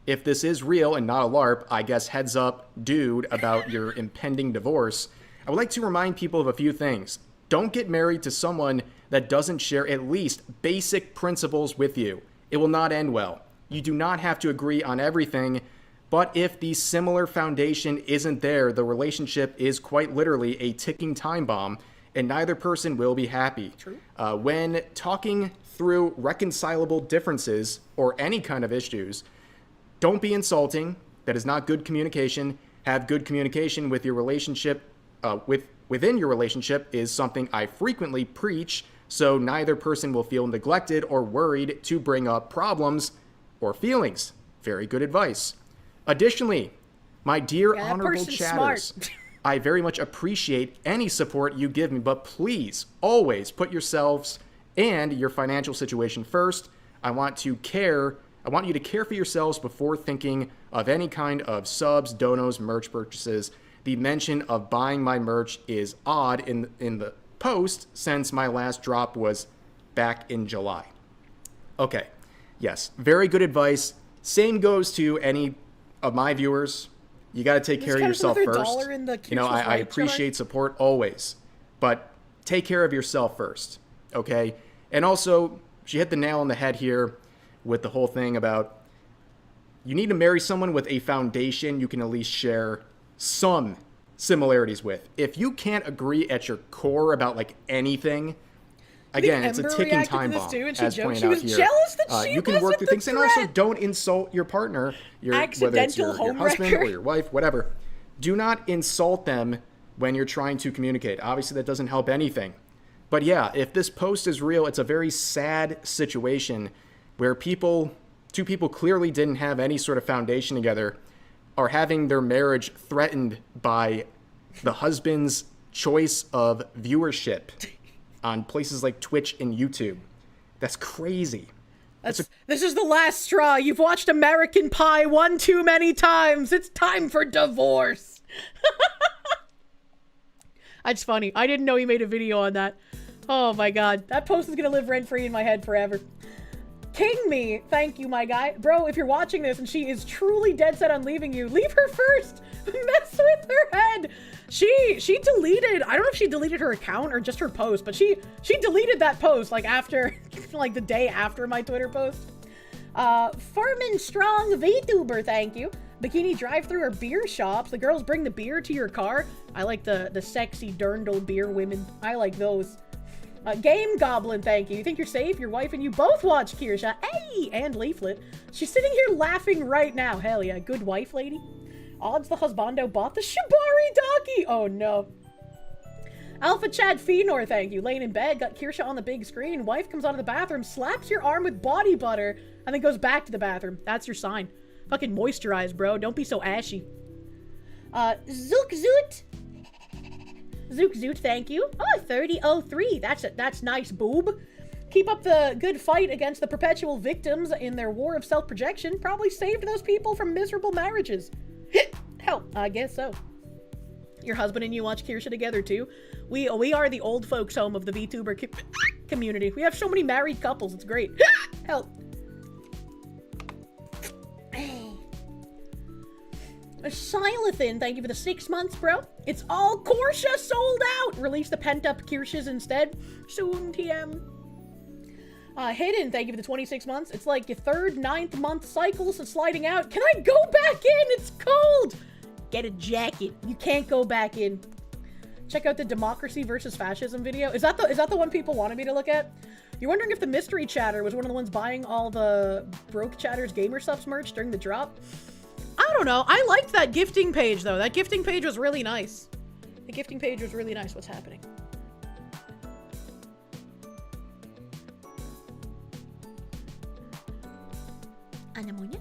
If this is real and not a LARP, I guess heads up, dude, about your impending divorce. I would like to remind people of a few things. Don't get married to someone that doesn't share at least basic principles with you. It will not end well. You do not have to agree on everything, but if the similar foundation isn't there, the relationship is quite literally a ticking time bomb, and neither person will be happy. True. When talking through reconcilable differences or any kind of issues, don't be insulting. That is not good communication. Have good communication with your relationship. Within your relationship is something I frequently preach, so neither person will feel neglected or worried to bring up problems or feelings. Very good advice. Additionally, my dear honorable chatters, I very much appreciate any support you give me, but please always put yourselves and your financial situation first. I want you to care for yourselves before thinking of any kind of subs, donos, merch purchases. The mention of buying my merch is odd in the post since my last drop was back in July. Okay, yes, very good advice. Same goes to any of my viewers. You got to take care of yourself first. You know, I appreciate support always, but take care of yourself first, okay? And also, she hit the nail on the head here with the whole thing about you need to marry someone with a foundation you can at least share some similarities with. If you can't agree at your core about like anything, again, it's a ticking time bomb, as pointed out here. You can work through things, and also don't insult your partner, whether it's your husband or your wife, whatever. Do not insult them when you're trying to communicate. Obviously, that doesn't help anything. But yeah, if this post is real, it's a very sad situation where two people clearly didn't have any sort of foundation together, are having their marriage threatened by the husband's choice of viewership on places like Twitch and YouTube. That's crazy. This is the last straw. You've watched American Pie one too many times. It's time for divorce. That's funny. I didn't know he made a video on that. Oh my god. That post is gonna live rent-free in my head forever. King me, thank you, my guy. Bro, if you're watching this and she is truly dead set on leaving you, leave her first. Mess with her head. She deleted, I don't know if she deleted her account or just her post, but she deleted that post like after, like the day after my Twitter post. Furman Strong VTuber, thank you. Bikini drive-thru or beer shops. The girls bring the beer to your car. I like the sexy dirndl beer women. I like those. Game Goblin, thank you. You think you're safe? Your wife and you both watch Kirsche. Hey! And Leaflet. She's sitting here laughing right now. Hell yeah. Good wife, lady. Odds the husbando bought the Shibari Donkey. Oh no. Alpha Chad Fenor, thank you. Laying in bed, got Kirsche on the big screen. Wife comes out of the bathroom, slaps your arm with body butter, and then goes back to the bathroom. That's your sign. Fucking moisturize, bro. Don't be so ashy. Zook Zoot. Zook Zoot, thank you. Oh, 3003. That's nice, boob. Keep up the good fight against the perpetual victims in their war of self-projection. Probably saved those people from miserable marriages. Hell, I guess so. Your husband and you watch Kirsche together too. We are the old folks home of the VTuber community. We have so many married couples. It's great. Hell. Silathin, thank you for the 6 months, bro. It's all Kirsche sold out. Release the pent-up Kirsches instead. Soon, TM. Hidden, thank you for the 26 months. It's like your 3rd, 9th month cycles and sliding out. Can I go back in? It's cold. Get a jacket. You can't go back in. Check out the democracy versus fascism video. Is that the one people wanted me to look at? You're wondering if the mystery chatter was one of the ones buying all the Broke Chatters Gamer Subs merch during the drop? I don't know. I liked that gifting page, though. That gifting page was really nice. The gifting page was really nice. What's happening? Anemonia?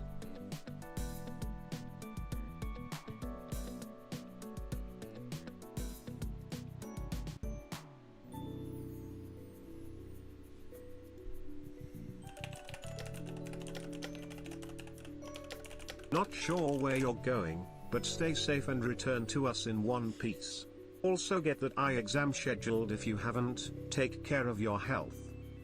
Not sure where you're going, but stay safe and return to us in one piece. Also get that eye exam scheduled if you haven't. Take care of your health.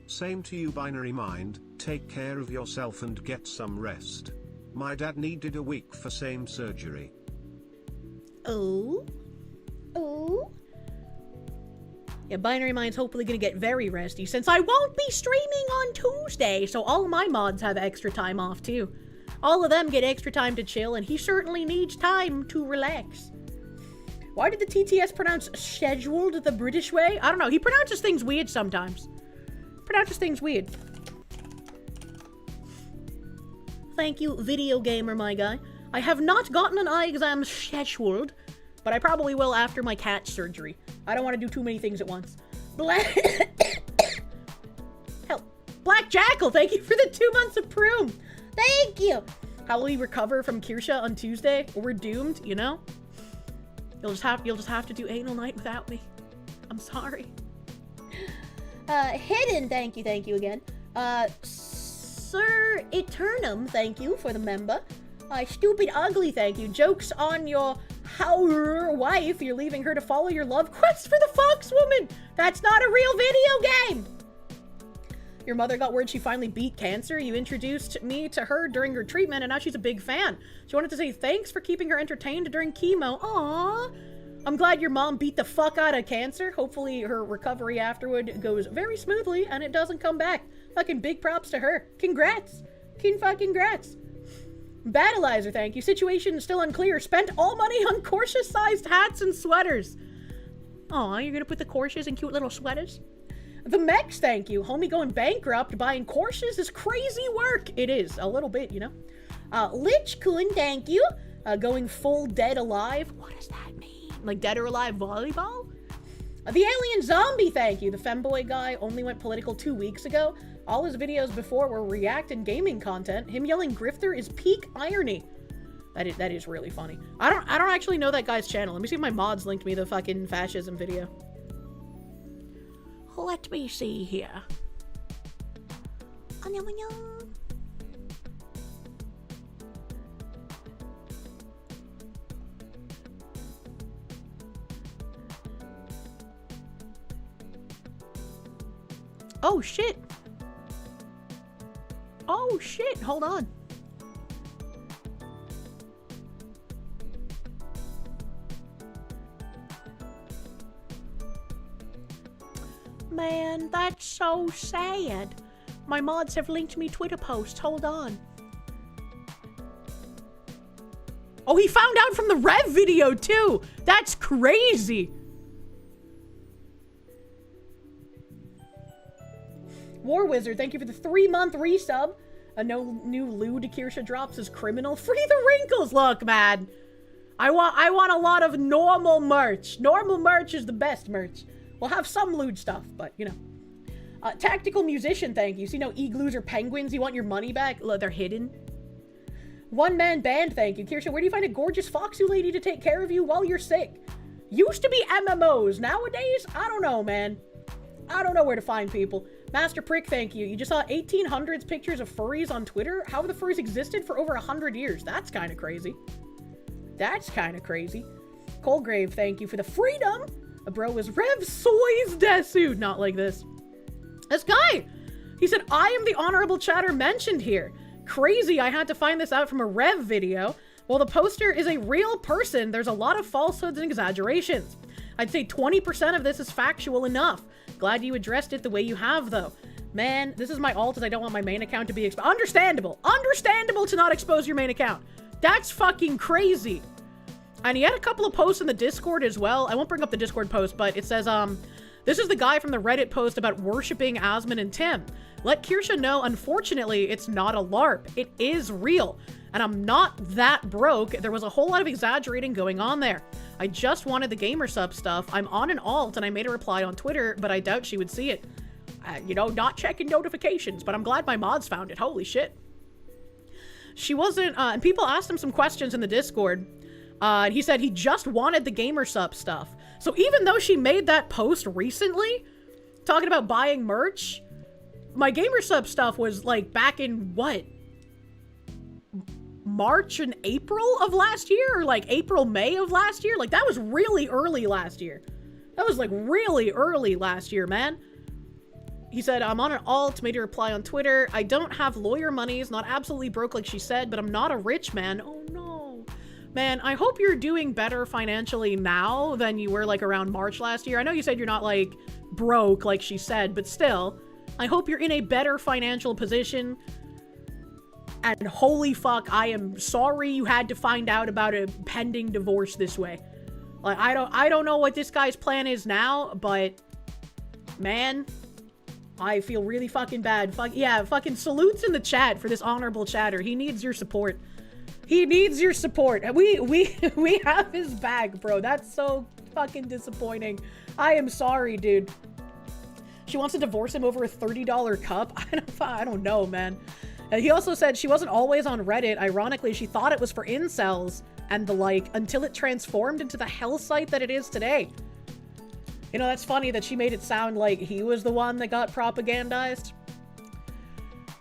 Same to you, Binary Mind. Take care of yourself and get some rest. My dad needed a week for same surgery. Oh? Yeah, Binary Mind's hopefully gonna get very resty since I won't be streaming on Tuesday, so all my mods have extra time off too. All of them get extra time to chill, and he certainly needs time to relax. Why did the TTS pronounce scheduled the British way? I don't know. He pronounces things weird sometimes. Thank you, video gamer, my guy. I have not gotten an eye exam scheduled, but I probably will after my cat surgery. I don't want to do too many things at once. Hell, Black Jackal, thank you for the 2 months of Prune. Thank you. How will we recover from Kirsche on Tuesday? We're doomed, you know? You'll just have to do anal night without me. I'm sorry. Hidden, thank you again. Sir Eternum, thank you for the member. Stupid Ugly, thank you. Jokes on your wife. You're leaving her to follow your love quest for the Fox Woman. That's not a real video game. Your mother got word she finally beat cancer. You introduced me to her during her treatment, and now she's a big fan. She wanted to say thanks for keeping her entertained during chemo. Aww. I'm glad your mom beat the fuck out of cancer. Hopefully her recovery afterward goes very smoothly and it doesn't come back. Fucking big props to her. Congrats. Congrats. Battleizer, thank you. Situation still unclear. Spent all money on Kirsche-sized hats and sweaters. Aw, you're gonna put the Kirsches in cute little sweaters? The Mex, thank you. Homie going bankrupt buying Kirsches is crazy work. It is, a little bit, you know. Lich Kun, thank you. Going full dead alive. What does that mean? Like dead or alive volleyball? The alien zombie, thank you. The femboy guy only went political 2 weeks ago. All his videos before were react and gaming content. Him yelling grifter is peak irony. That is really funny. I don't actually know that guy's channel. Let me see if my mods linked me the fucking fascism video. Let me see here. Oh shit. Oh shit, hold on. Man, that's so sad. My mods have linked me Twitter posts. Hold on. Oh, he found out from the Rev video too. That's crazy. War Wizard, thank you for the 3-month resub. A no new lewd Kirsche drops is criminal. Free the wrinkles. Look, man. I want a lot of normal merch. Normal merch is the best merch. We'll have some lewd stuff, but you know. Tactical Musician, thank you. See no igloos or penguins? You want your money back? Look, they're hidden. One Man Band, thank you. Kirsche, where do you find a gorgeous foxy lady to take care of you while you're sick? Used to be MMOs. Nowadays, I don't know, man. I don't know where to find people. Master Prick, thank you. You just saw 1800s pictures of furries on Twitter? How have the furries existed for over 100 years? That's kind of crazy. That's kind of crazy. Colgrave, thank you for the freedom. A bro was Rev Soy's Desu. Not like this. This guy, he said, I am the honorable chatter mentioned here. Crazy, I had to find this out from a Rev video. While the poster is a real person, there's a lot of falsehoods and exaggerations. I'd say 20% of this is factual enough. Glad you addressed it the way you have, though. Man, this is my alt as I don't want my main account to be exposed. Understandable. Understandable to not expose your main account. That's fucking crazy. And he had a couple of posts in the Discord as well. I won't bring up the Discord post, but it says, this is the guy from the Reddit post about worshipping Asmon and Tim. Let Kirsche know, unfortunately, it's not a LARP. It is real. And I'm not that broke. There was a whole lot of exaggerating going on there. I just wanted the gamer sub stuff. I'm on an alt and I made a reply on Twitter, but I doubt she would see it. You know, not checking notifications, but I'm glad my mods found it. Holy shit. She wasn't, and people asked him some questions in the Discord. And he said he just wanted the gamer sub stuff. So even though she made that post recently, talking about buying merch, my gamer sub stuff was like back in what? March and April of last year? Or like April, May of last year? Like that was really early last year. That was like really early last year, man. He said, I'm on an alt, made a reply on Twitter. I don't have lawyer monies, not absolutely broke like she said, but I'm not a rich man. Oh no. Man, I hope you're doing better financially now than you were like around March last year. I know you said you're not like broke like she said, but still, I hope you're in a better financial position. And holy fuck, I am sorry you had to find out about a pending divorce this way. Like, I don't know what this guy's plan is now, but man, I feel really fucking bad. Fucking salutes in the chat for this honorable chatter. He needs your support. He needs your support. We have his back, bro. That's so fucking disappointing. I am sorry, dude. She wants to divorce him over a $30 cup. I don't know, man. He also said she wasn't always on Reddit. Ironically, she thought it was for incels and the like until it transformed into the hell site that it is today. You know, that's funny that she made it sound like he was the one that got propagandized.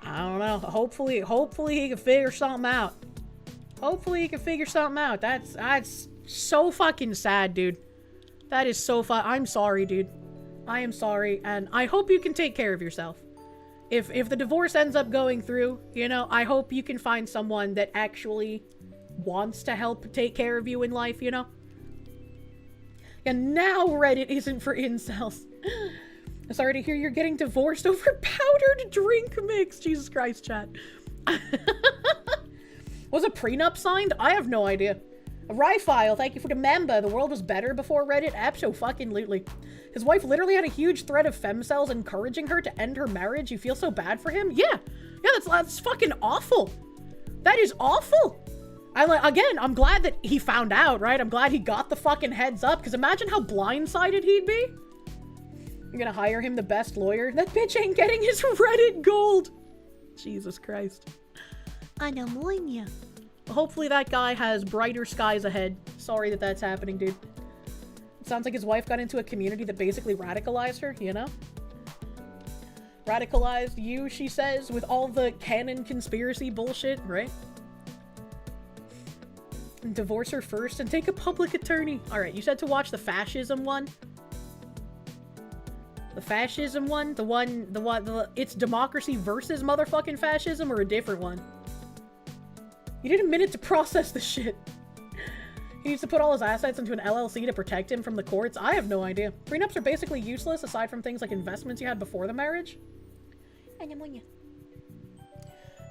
I don't know. Hopefully he can figure something out. Hopefully he can figure something out. That's so fucking sad, dude. That is so I'm sorry, dude. I am sorry, and I hope you can take care of yourself. If the divorce ends up going through, you know, I hope you can find someone that actually wants to help take care of you in life, you know? And now Reddit isn't for incels. Sorry to hear you're getting divorced over powdered drink mix. Jesus Christ, chat. Was a prenup signed? I have no idea. Ryfile, thank you for the member. The world was better before Reddit. Abso-fucking-lutely. His wife literally had a huge thread of femcells encouraging her to end her marriage. You feel so bad for him? Yeah, that's fucking awful. That is awful. Again, I'm glad that he found out, right? I'm glad he got the fucking heads up, because imagine how blindsided he'd be. You're gonna hire him the best lawyer? That bitch ain't getting his Reddit gold! Jesus Christ. Anamonia. Hopefully that guy has brighter skies ahead. Sorry that that's happening, dude. It sounds like his wife got into a community that basically radicalized her, you know? Radicalized you, she says, with all the canon conspiracy bullshit, right? Divorce her first and take a public attorney. Alright, you said to watch the fascism one? The fascism one? It's democracy versus motherfucking fascism, or a different one? You need a minute to process the shit. He needs to put all his assets into an LLC to protect him from the courts? I have no idea. Prenups are basically useless aside from things like investments you had before the marriage.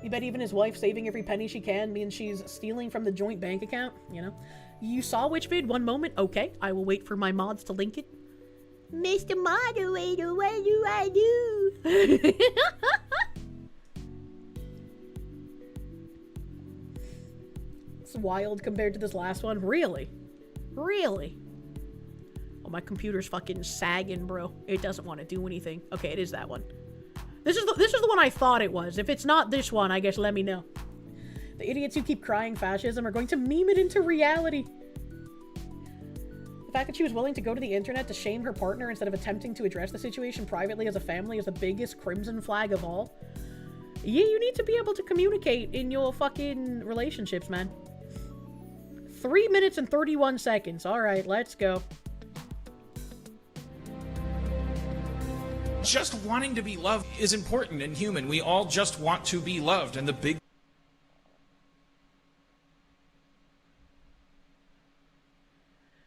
You bet even his wife saving every penny she can means she's stealing from the joint bank account, you know? You saw which vid? One moment? Okay, I will wait for my mods to link it. Mr. Moderator, what do I do? It's wild compared to this last one. Really? Really? Oh, my computer's fucking sagging, bro. It doesn't want to do anything. Okay, it is that one. This is the one I thought it was. If it's not this one, I guess let me know. The idiots who keep crying fascism are going to meme it into reality. The fact that she was willing to go to the internet to shame her partner instead of attempting to address the situation privately as a family is the biggest crimson flag of all. Yeah, you need to be able to communicate in your fucking relationships, man. 3 minutes and 31 seconds. Alright, let's go. Just wanting to be loved is important and human. We all just want to be loved, and the big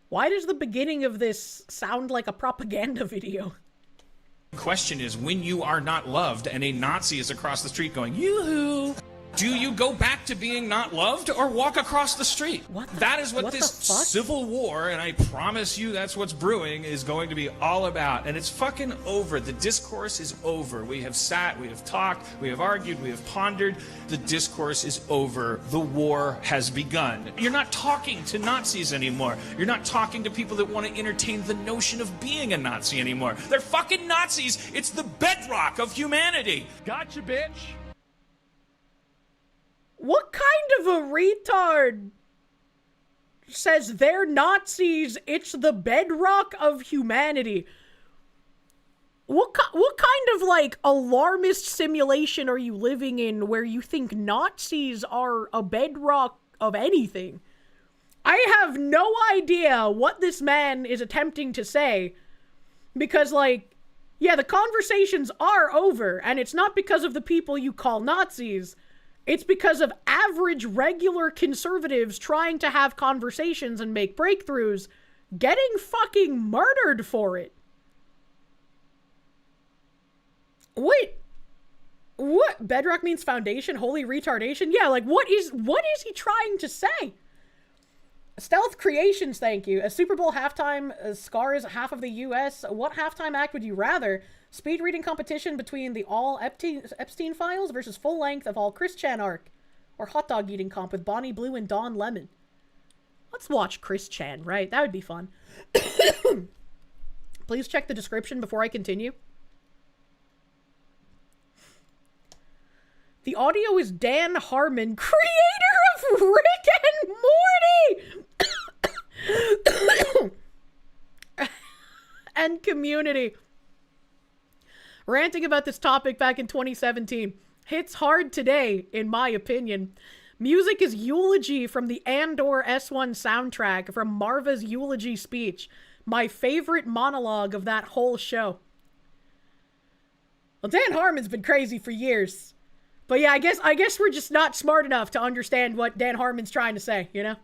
Why does the beginning of this sound like a propaganda video? question is, when you are not loved and a Nazi is across the street going, yoo-hoo, do you go back to being not loved or walk across the street? That is what this civil war, and I promise you that's what's brewing, is going to be all about. And it's fucking over. The discourse is over. We have sat, we have talked, we have argued, we have pondered. The discourse is over. The war has begun. You're not talking to Nazis anymore. You're not talking to people that want to entertain the notion of being a Nazi anymore. They're fucking Nazis. It's the bedrock of humanity. Gotcha, bitch. What kind of a retard says they're Nazis, it's the bedrock of humanity? What kind of, like, alarmist simulation are you living in where you think Nazis are a bedrock of anything? I have no idea what this man is attempting to say, because, like, yeah, the conversations are over, and it's not because of the people you call Nazis. It's because of average, regular conservatives trying to have conversations and make breakthroughs, getting fucking murdered for it. Wait, what? Bedrock means foundation? Holy retardation? Yeah, like, what is he trying to say? Stealth Creations, thank you. A Super Bowl halftime scars half of the U.S. What halftime act would you rather? Speed reading competition between the all Epstein files versus full length of all Chris Chan arc, or hot dog eating comp with Bonnie Blue and Don Lemon. Let's watch Chris Chan, right? That would be fun. Please check the description before I continue. The audio is Dan Harmon, creator of Rick and Morty and Community. Ranting about this topic back in 2017. Hits hard today, in my opinion. Music is eulogy from the Andor S1 soundtrack from Marva's eulogy speech. My favorite monologue of that whole show. Well, Dan Harmon's been crazy for years. But yeah, I guess we're just not smart enough to understand what Dan Harmon's trying to say, you know?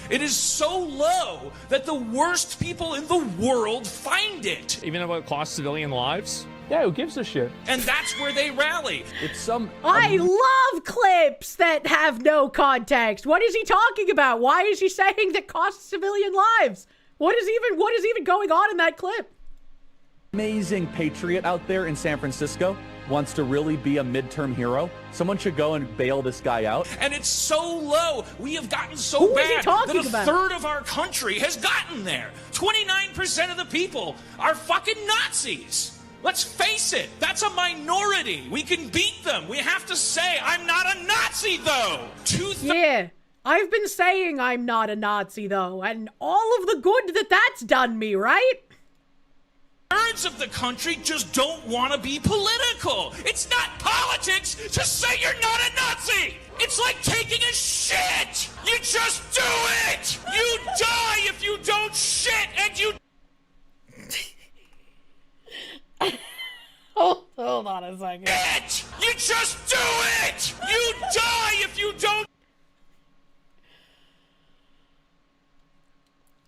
It is so low that the worst people in the world find it. Even about cost civilian lives? Yeah, who gives a shit? And that's where they rally. It's some... I love clips that have no context. What is he talking about? Why is he saying that costs civilian lives? What is even going on in that clip? Amazing patriot out there in San Francisco wants to really be a midterm hero. Someone should go and bail this guy out. And it's so low. We have gotten so Who is he bad talking that a about? third of our country has gotten there. 29% of the people are fucking Nazis. Let's face it, that's a minority. We can beat them. We have to say, I'm not a Nazi, though. Yeah, I've been saying I'm not a Nazi, though, and all of the good that's done me, right? Thirds of the country just don't want to be political. It's not politics to say you're not a Nazi. It's like taking a shit. You just do it. You die if you don't shit, and you... Hold on a second. You just do it. You die if you don't...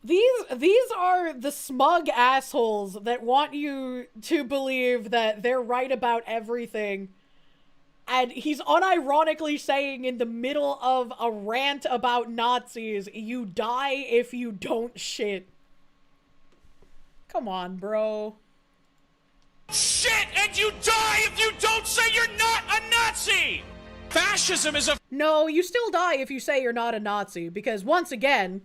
These are the smug assholes that want you to believe that they're right about everything. And he's unironically saying in the middle of a rant about Nazis, you die if you don't shit. Come on, bro. Shit, and you die if you don't say you're not a Nazi! Fascism is a... No, you still die if you say you're not a Nazi, because once again...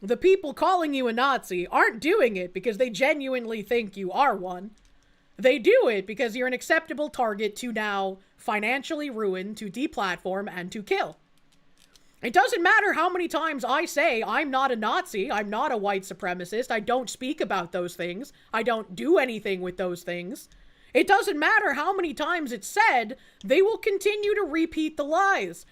the people calling you a Nazi aren't doing it because they genuinely think you are one. They do it because you're an acceptable target to now financially ruin, to deplatform, and to kill. It doesn't matter how many times I say I'm not a Nazi, I'm not a white supremacist, I don't speak about those things, I don't do anything with those things. It doesn't matter how many times it's said, they will continue to repeat the lies.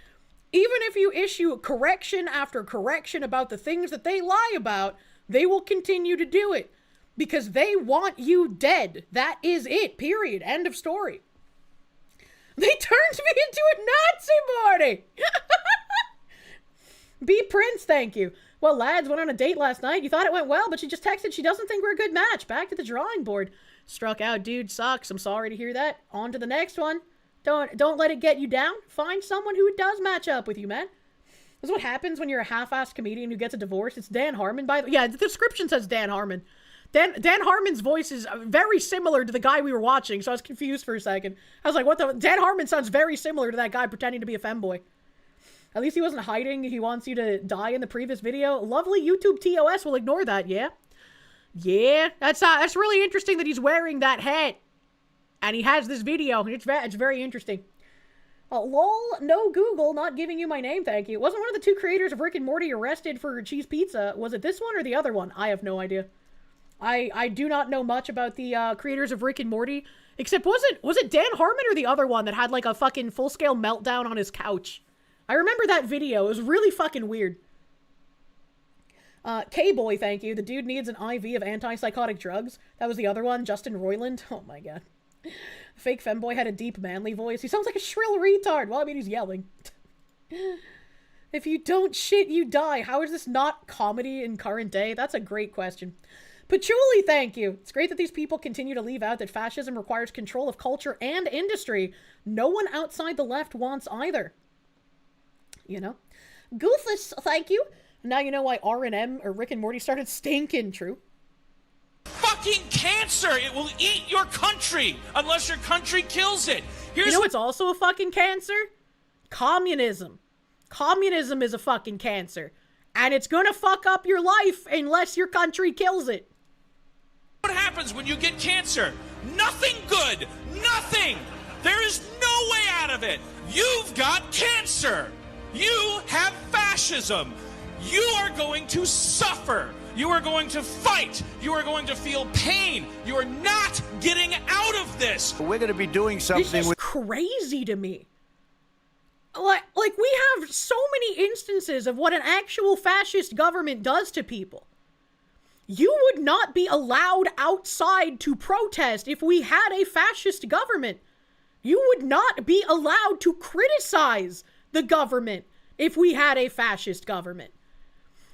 Even if you issue correction after correction about the things that they lie about, they will continue to do it. Because they want you dead. That is it. Period. End of story. They turned me into a Nazi party! B. Prince, thank you. Well, lads, went on a date last night. You thought it went well, but she just texted she doesn't think we're a good match. Back to the drawing board. Struck out, dude. Sucks. I'm sorry to hear that. On to the next one. Don't let it get you down. Find someone who does match up with you, man. This is what happens when you're a half-assed comedian who gets a divorce. It's Dan Harmon, by the way. Yeah, the description says Dan Harmon. Dan Harmon's voice is very similar to the guy we were watching, so I was confused for a second. I was like, what the... Dan Harmon sounds very similar to that guy pretending to be a femboy. At least he wasn't hiding. He wants you to die in the previous video. Lovely YouTube TOS will ignore that, yeah? Yeah, that's really interesting that he's wearing that hat. And he has this video. It's very interesting. Lol, no Google, not giving you my name, thank you. Wasn't one of the two creators of Rick and Morty arrested for cheese pizza? Was it this one or the other one? I have no idea. I do not know much about the creators of Rick and Morty. Except, was it Dan Harmon or the other one that had like a fucking full-scale meltdown on his couch? I remember that video. It was really fucking weird. K-Boy, thank you. The dude needs an IV of antipsychotic drugs. That was the other one, Justin Roiland. Oh my god. Fake femboy had a deep manly voice. He sounds like a shrill retard. Well, I mean, he's yelling. If you don't shit, you die. How is this not comedy in current day? That's a great question. Patchouli, thank you. It's great that these people continue to leave out that fascism requires control of culture and industry. No one outside the left wants either. You know? Goofus, thank you. Now you know why R&M or Rick and Morty started stinking, true. Fucking cancer! It will eat your country unless your country kills it. You know what's also a fucking cancer? Communism. Communism is a fucking cancer. And it's gonna fuck up your life unless your country kills it. What happens when you get cancer? Nothing good! Nothing! There is no way out of it! You've got cancer! You have fascism! You are going to suffer! You are going to fight. You are going to feel pain. You are not getting out of this. We're going to be doing something. This is crazy to me. Like we have so many instances of what an actual fascist government does to people. You would not be allowed outside to protest if we had a fascist government. You would not be allowed to criticize the government if we had a fascist government.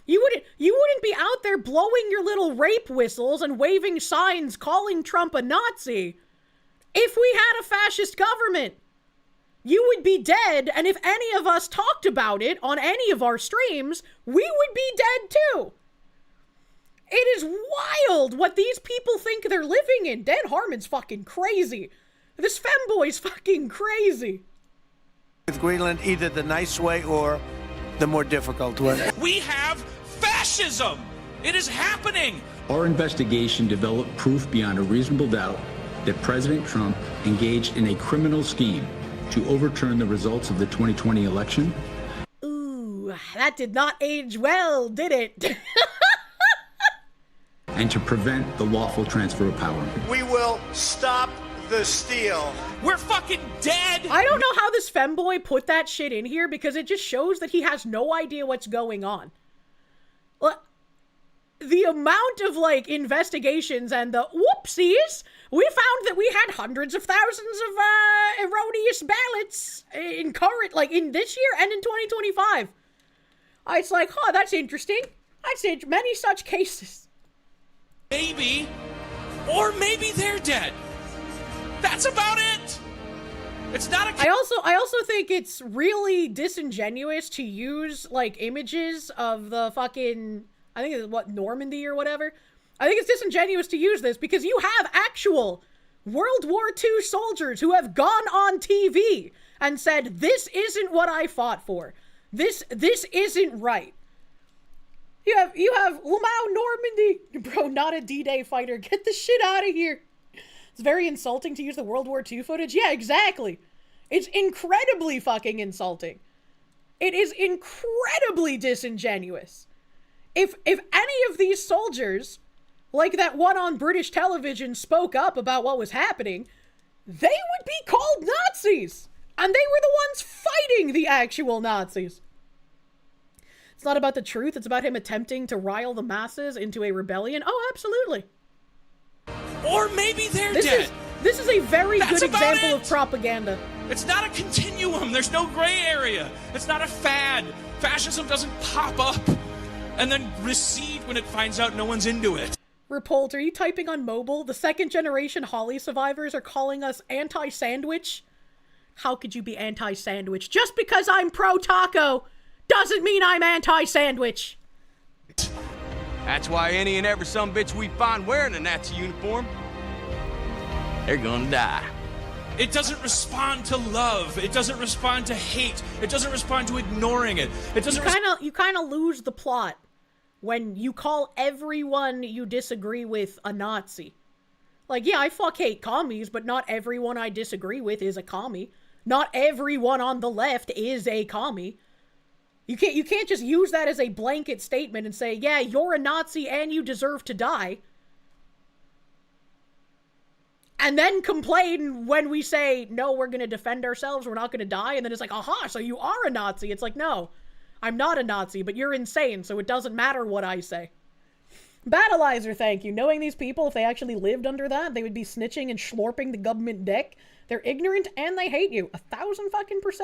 You wouldn't be out there blowing your little rape whistles and waving signs calling Trump a Nazi if we had a fascist government. You would be dead, and if any of us talked about it on any of our streams, we would be dead too. It is wild what these people think they're living in. Dan Harmon's fucking crazy. This femboy's fucking crazy. With Greenland, either the nice way or the more difficult way. We have fascism. It is happening. Our investigation developed proof beyond a reasonable doubt that President Trump engaged in a criminal scheme to overturn the results of the 2020 election. Ooh, that did not age well, did it? And to prevent the lawful transfer of power. We will stop the steal. We're fucking dead. I don't know how this femboy put that shit in here because it just shows that he has no idea what's going on. The amount of, like, investigations and the whoopsies, we found that we had hundreds of thousands of erroneous ballots in this year and in 2025. It's like, huh, that's interesting. I'd say many such cases. Maybe, or maybe they're dead. That's about it. It's not a... I also think it's really disingenuous to use, like, images of the fucking... I think it's, Normandy or whatever. I think it's disingenuous to use this because you have actual World War II soldiers who have gone on TV and said, this isn't what I fought for. This isn't right. You have Lamau Normandy. Bro, not a D-Day fighter. Get the shit out of here. It's very insulting to use the World War II footage. Yeah, exactly. It's incredibly fucking insulting. It is incredibly disingenuous. If any of these soldiers, like that one on British television, spoke up about what was happening, they would be called Nazis. And they were the ones fighting the actual Nazis. It's not about the truth. It's about him attempting to rile the masses into a rebellion. Oh, absolutely. Or maybe they're dead. This is a very good example of propaganda. It's not a continuum. There's no gray area. It's not a fad. Fascism doesn't pop up and then recede when it finds out no one's into it. Repult, are you typing on mobile? The second generation Holly survivors are calling us anti-sandwich. How could you be anti-sandwich? Just because I'm pro-taco doesn't mean I'm anti-sandwich. That's why any and every sumbitch we find wearing a Nazi uniform, they're gonna die. It doesn't respond to love. It doesn't respond to hate. It doesn't respond to ignoring it. It doesn't. You kind of lose the plot when you call everyone you disagree with a Nazi. Like, yeah, I hate commies, but not everyone I disagree with is a commie. Not everyone on the left is a commie. You can't just use that as a blanket statement and say, yeah, you're a Nazi and you deserve to die. And then complain when we say, no, we're going to defend ourselves, we're not going to die. And then it's like, aha, so you are a Nazi. It's like, no, I'm not a Nazi, but you're insane, so it doesn't matter what I say. Battleizer, thank you. Knowing these people, if they actually lived under that, they would be snitching and schlorping the government deck. They're ignorant and they hate you. 1,000%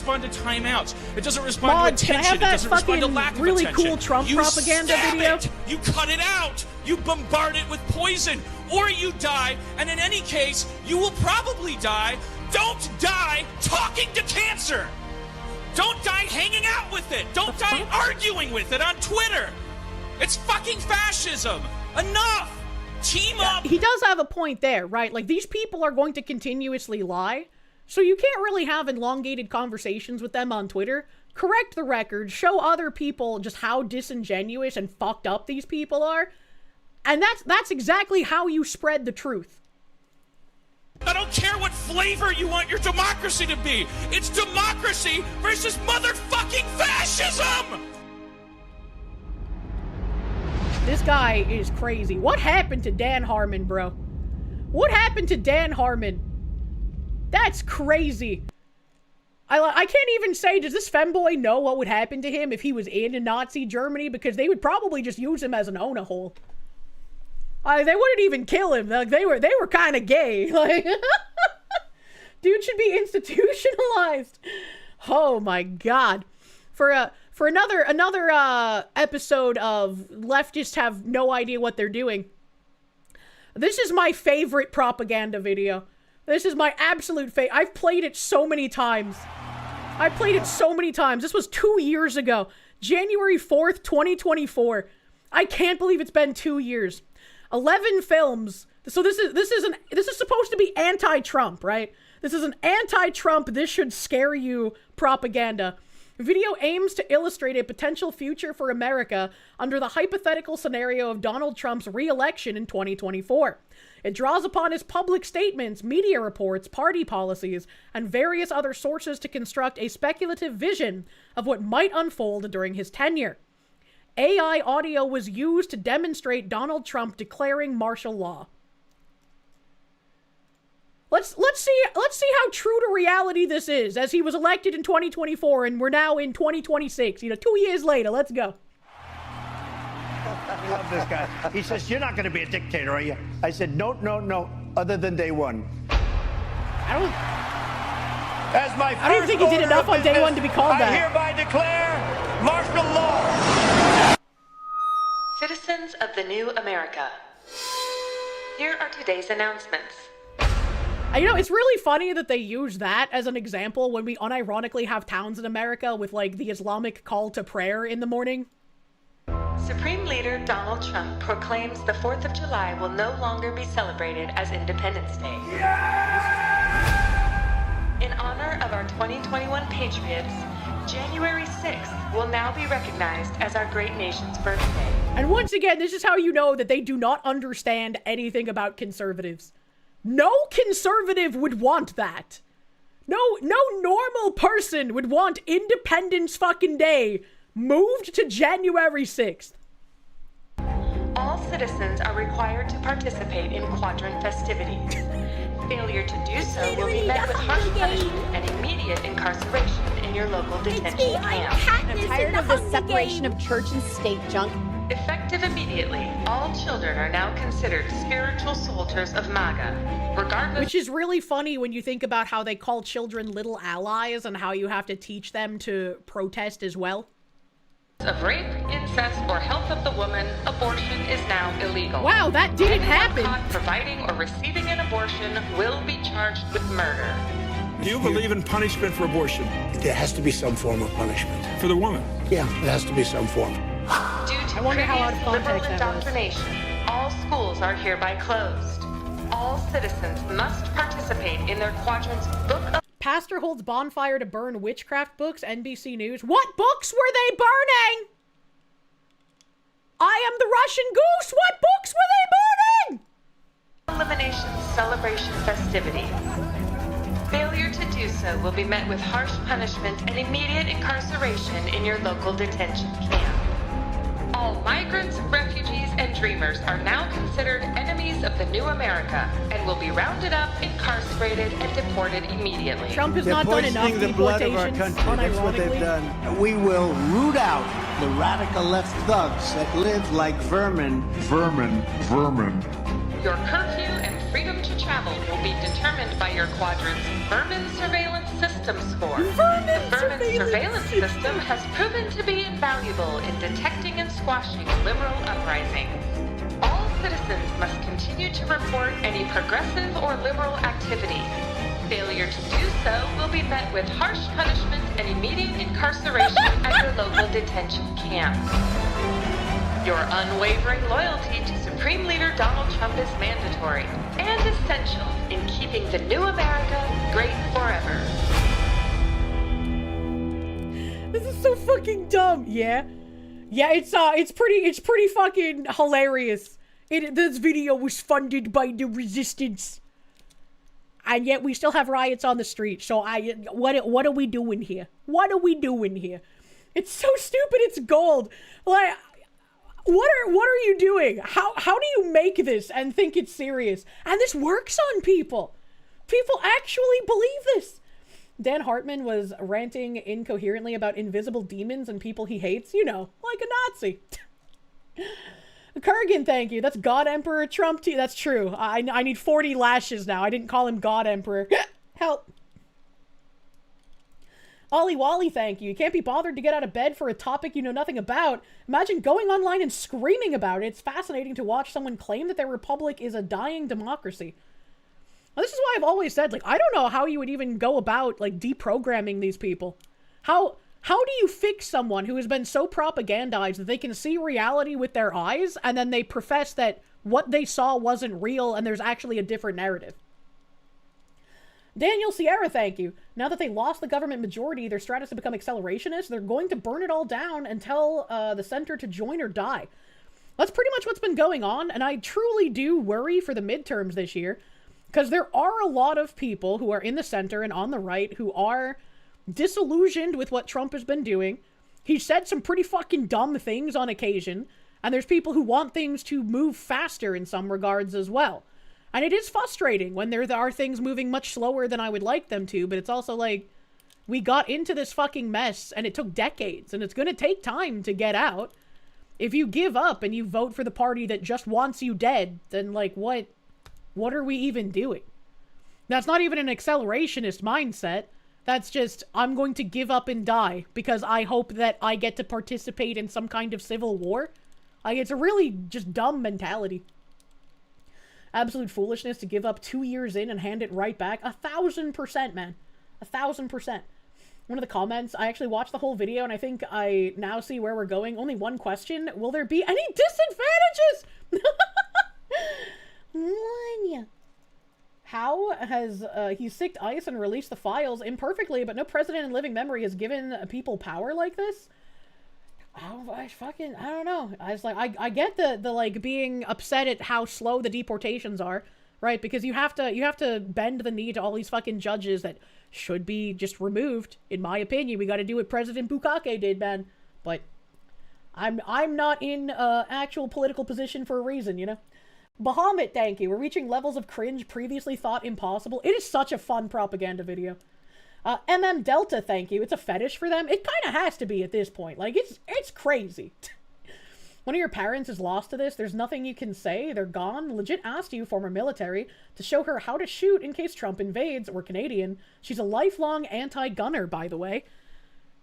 respond to timeouts. It doesn't respond to attention. It doesn't respond to lack of really attention. Cool Trump propaganda video. You cut it out. You bombard it with poison, or you die. And in any case, you will probably die. Don't die talking to cancer. Don't die hanging out with it. Don't die arguing with it on Twitter. It's fucking fascism. Enough. Team up. He does have a point there, right? Like, these people are going to continuously lie. So you can't really have elongated conversations with them on Twitter. Correct the record, show other people just how disingenuous and fucked up these people are. And that's exactly how you spread the truth. I don't care what flavor you want your democracy to be. It's democracy versus motherfucking fascism! This guy is crazy. What happened to Dan Harmon, bro? What happened to Dan Harmon? That's crazy. I can't even say, does this femboy know what would happen to him if he was in Nazi Germany? Because they would probably just use him as an Ona hole. They wouldn't even kill him. Like, they were kind of gay. Like, dude should be institutionalized. Oh my god. For another episode of leftists have no idea what they're doing. This is my favorite propaganda video. This is my absolute favorite. I've played it so many times. This was 2 years ago. January 4th, 2024. I can't believe it's been 2 years. 11 films. So this is supposed to be anti-Trump, right? This is an anti-Trump, this should scare you propaganda. Video aims to illustrate a potential future for America under the hypothetical scenario of Donald Trump's re-election in 2024. It draws upon his public statements, media reports, party policies, and various other sources to construct a speculative vision of what might unfold during his tenure. AI audio was used to demonstrate Donald Trump declaring martial law. Let's see how true to reality this is, as he was elected in 2024 and we're now in 2026. 2 years later. Let's go. I love this guy. He says, "You're not going to be a dictator, are you?" I said, "No, no, no, other than day one." I don't As think he did enough on day one to be called that. I hereby declare martial law. Citizens of the new America. Here are today's announcements. It's really funny that they use that as an example when we unironically have towns in America with, like, the Islamic call to prayer in the morning. Supreme Leader Donald Trump proclaims the 4th of July will no longer be celebrated as Independence Day. In honor of our 2021 Patriots, January 6th will now be recognized as our great nation's birthday. And once again, this is how you know that they do not understand anything about conservatives. No conservative would want that. No normal person would want Independence fucking Day moved to January 6th. All citizens are required to participate in quadrant festivities. Failure to do so will be met with harsh punishment and immediate incarceration in your local detention camp. I'm tired of the separation of church and state junk. Effective immediately, all children are now considered spiritual soldiers of MAGA, regardless. Which is really funny when you think about how they call children little allies and how you have to teach them to protest as well. Of rape, incest, or health of the woman, abortion is now illegal. Wow, that didn't happen. Anyone caught providing or receiving an abortion will be charged with murder. Do you believe in punishment for abortion? There has to be some form of punishment. For the woman? Yeah, there has to be some form. Due to previous liberal indoctrination, all schools are hereby closed. All citizens must participate in their quadrant's book of... Pastor holds bonfire to burn witchcraft books, NBC News. What books were they burning? I am the Russian goose. What books were they burning? Elimination celebration festivities. Failure to do so will be met with harsh punishment and immediate incarceration in your local detention camp. All migrants, refugees, and dreamers are now considered enemies of the new America and will be rounded up, incarcerated, and deported immediately. Trump has not done enough the blood of our country. That's what they've done. We will root out the radical left thugs that live like vermin. Vermin. Your curfew and freedom to travel will be determined by your quadrant's Vermin Surveillance System score. The Vermin Surveillance System has proven to be invaluable in detecting and squashing liberal uprisings. All citizens must continue to report any progressive or liberal activity. Failure to do so will be met with harsh punishment and immediate incarceration at your local detention camp. Your unwavering loyalty to Supreme Leader Donald Trump is mandatory and essential in keeping the new America great forever. This is so fucking dumb. Yeah, it's pretty fucking hilarious. This video was funded by the resistance, and yet we still have riots on the street. So what are we doing here? What are we doing here? It's so stupid. It's gold. Like. What are you doing? How do you make this and think it's serious? And this works on people. People actually believe this. Dan Hartman was ranting incoherently about invisible demons and people he hates, like a Nazi. Kurgan, thank you. That's God Emperor Trump. That's true. I need 40 lashes now. I didn't call him God Emperor. Help. Ollie Wally, thank you. You can't be bothered to get out of bed for a topic you know nothing about. Imagine going online and screaming about it. It's fascinating to watch someone claim that their republic is a dying democracy. Now, this is why I've always said, I don't know how you would even go about, deprogramming these people. How How do you fix someone who has been so propagandized that they can see reality with their eyes and then they profess that what they saw wasn't real and there's actually a different narrative? Daniel Sierra, thank you. Now that they lost the government majority, their strategy to become accelerationists, they're going to burn it all down and tell the center to join or die. That's pretty much what's been going on, and I truly do worry for the midterms this year, because there are a lot of people who are in the center and on the right who are disillusioned with what Trump has been doing. He said some pretty fucking dumb things on occasion, and there's people who want things to move faster in some regards as well. And it is frustrating when there are things moving much slower than I would like them to, but it's also like, we got into this fucking mess and it took decades, and it's gonna take time to get out. If you give up and you vote for the party that just wants you dead, then like, what are we even doing? That's not even an accelerationist mindset. That's just, I'm going to give up and die because I hope that I get to participate in some kind of civil war. Like, it's a really just dumb mentality. Absolute foolishness to give up 2 years in and hand it right back. 1,000%, man. 1,000%. One of the comments, I actually watched the whole video and I think I now see where we're going. Only one question. Will there be any disadvantages? How has he sicked ICE and released the files imperfectly, but no president in living memory has given people power like this? I don't know. I was like, I get the like being upset at how slow the deportations are, right? Because you have to bend the knee to all these fucking judges that should be just removed. In my opinion, we got to do what President Bukake did, man. But I'm not in actual political position for a reason, you know. Bahamut, thank you. We're reaching levels of cringe previously thought impossible. It is such a fun propaganda video. Delta, thank you. It's a fetish for them. It kind of has to be at this point. Like, it's crazy. One of your parents is lost to this. There's nothing you can say. They're gone. Legit asked you, former military, to show her how to shoot in case Trump invades. We're Canadian. She's a lifelong anti-gunner, by the way.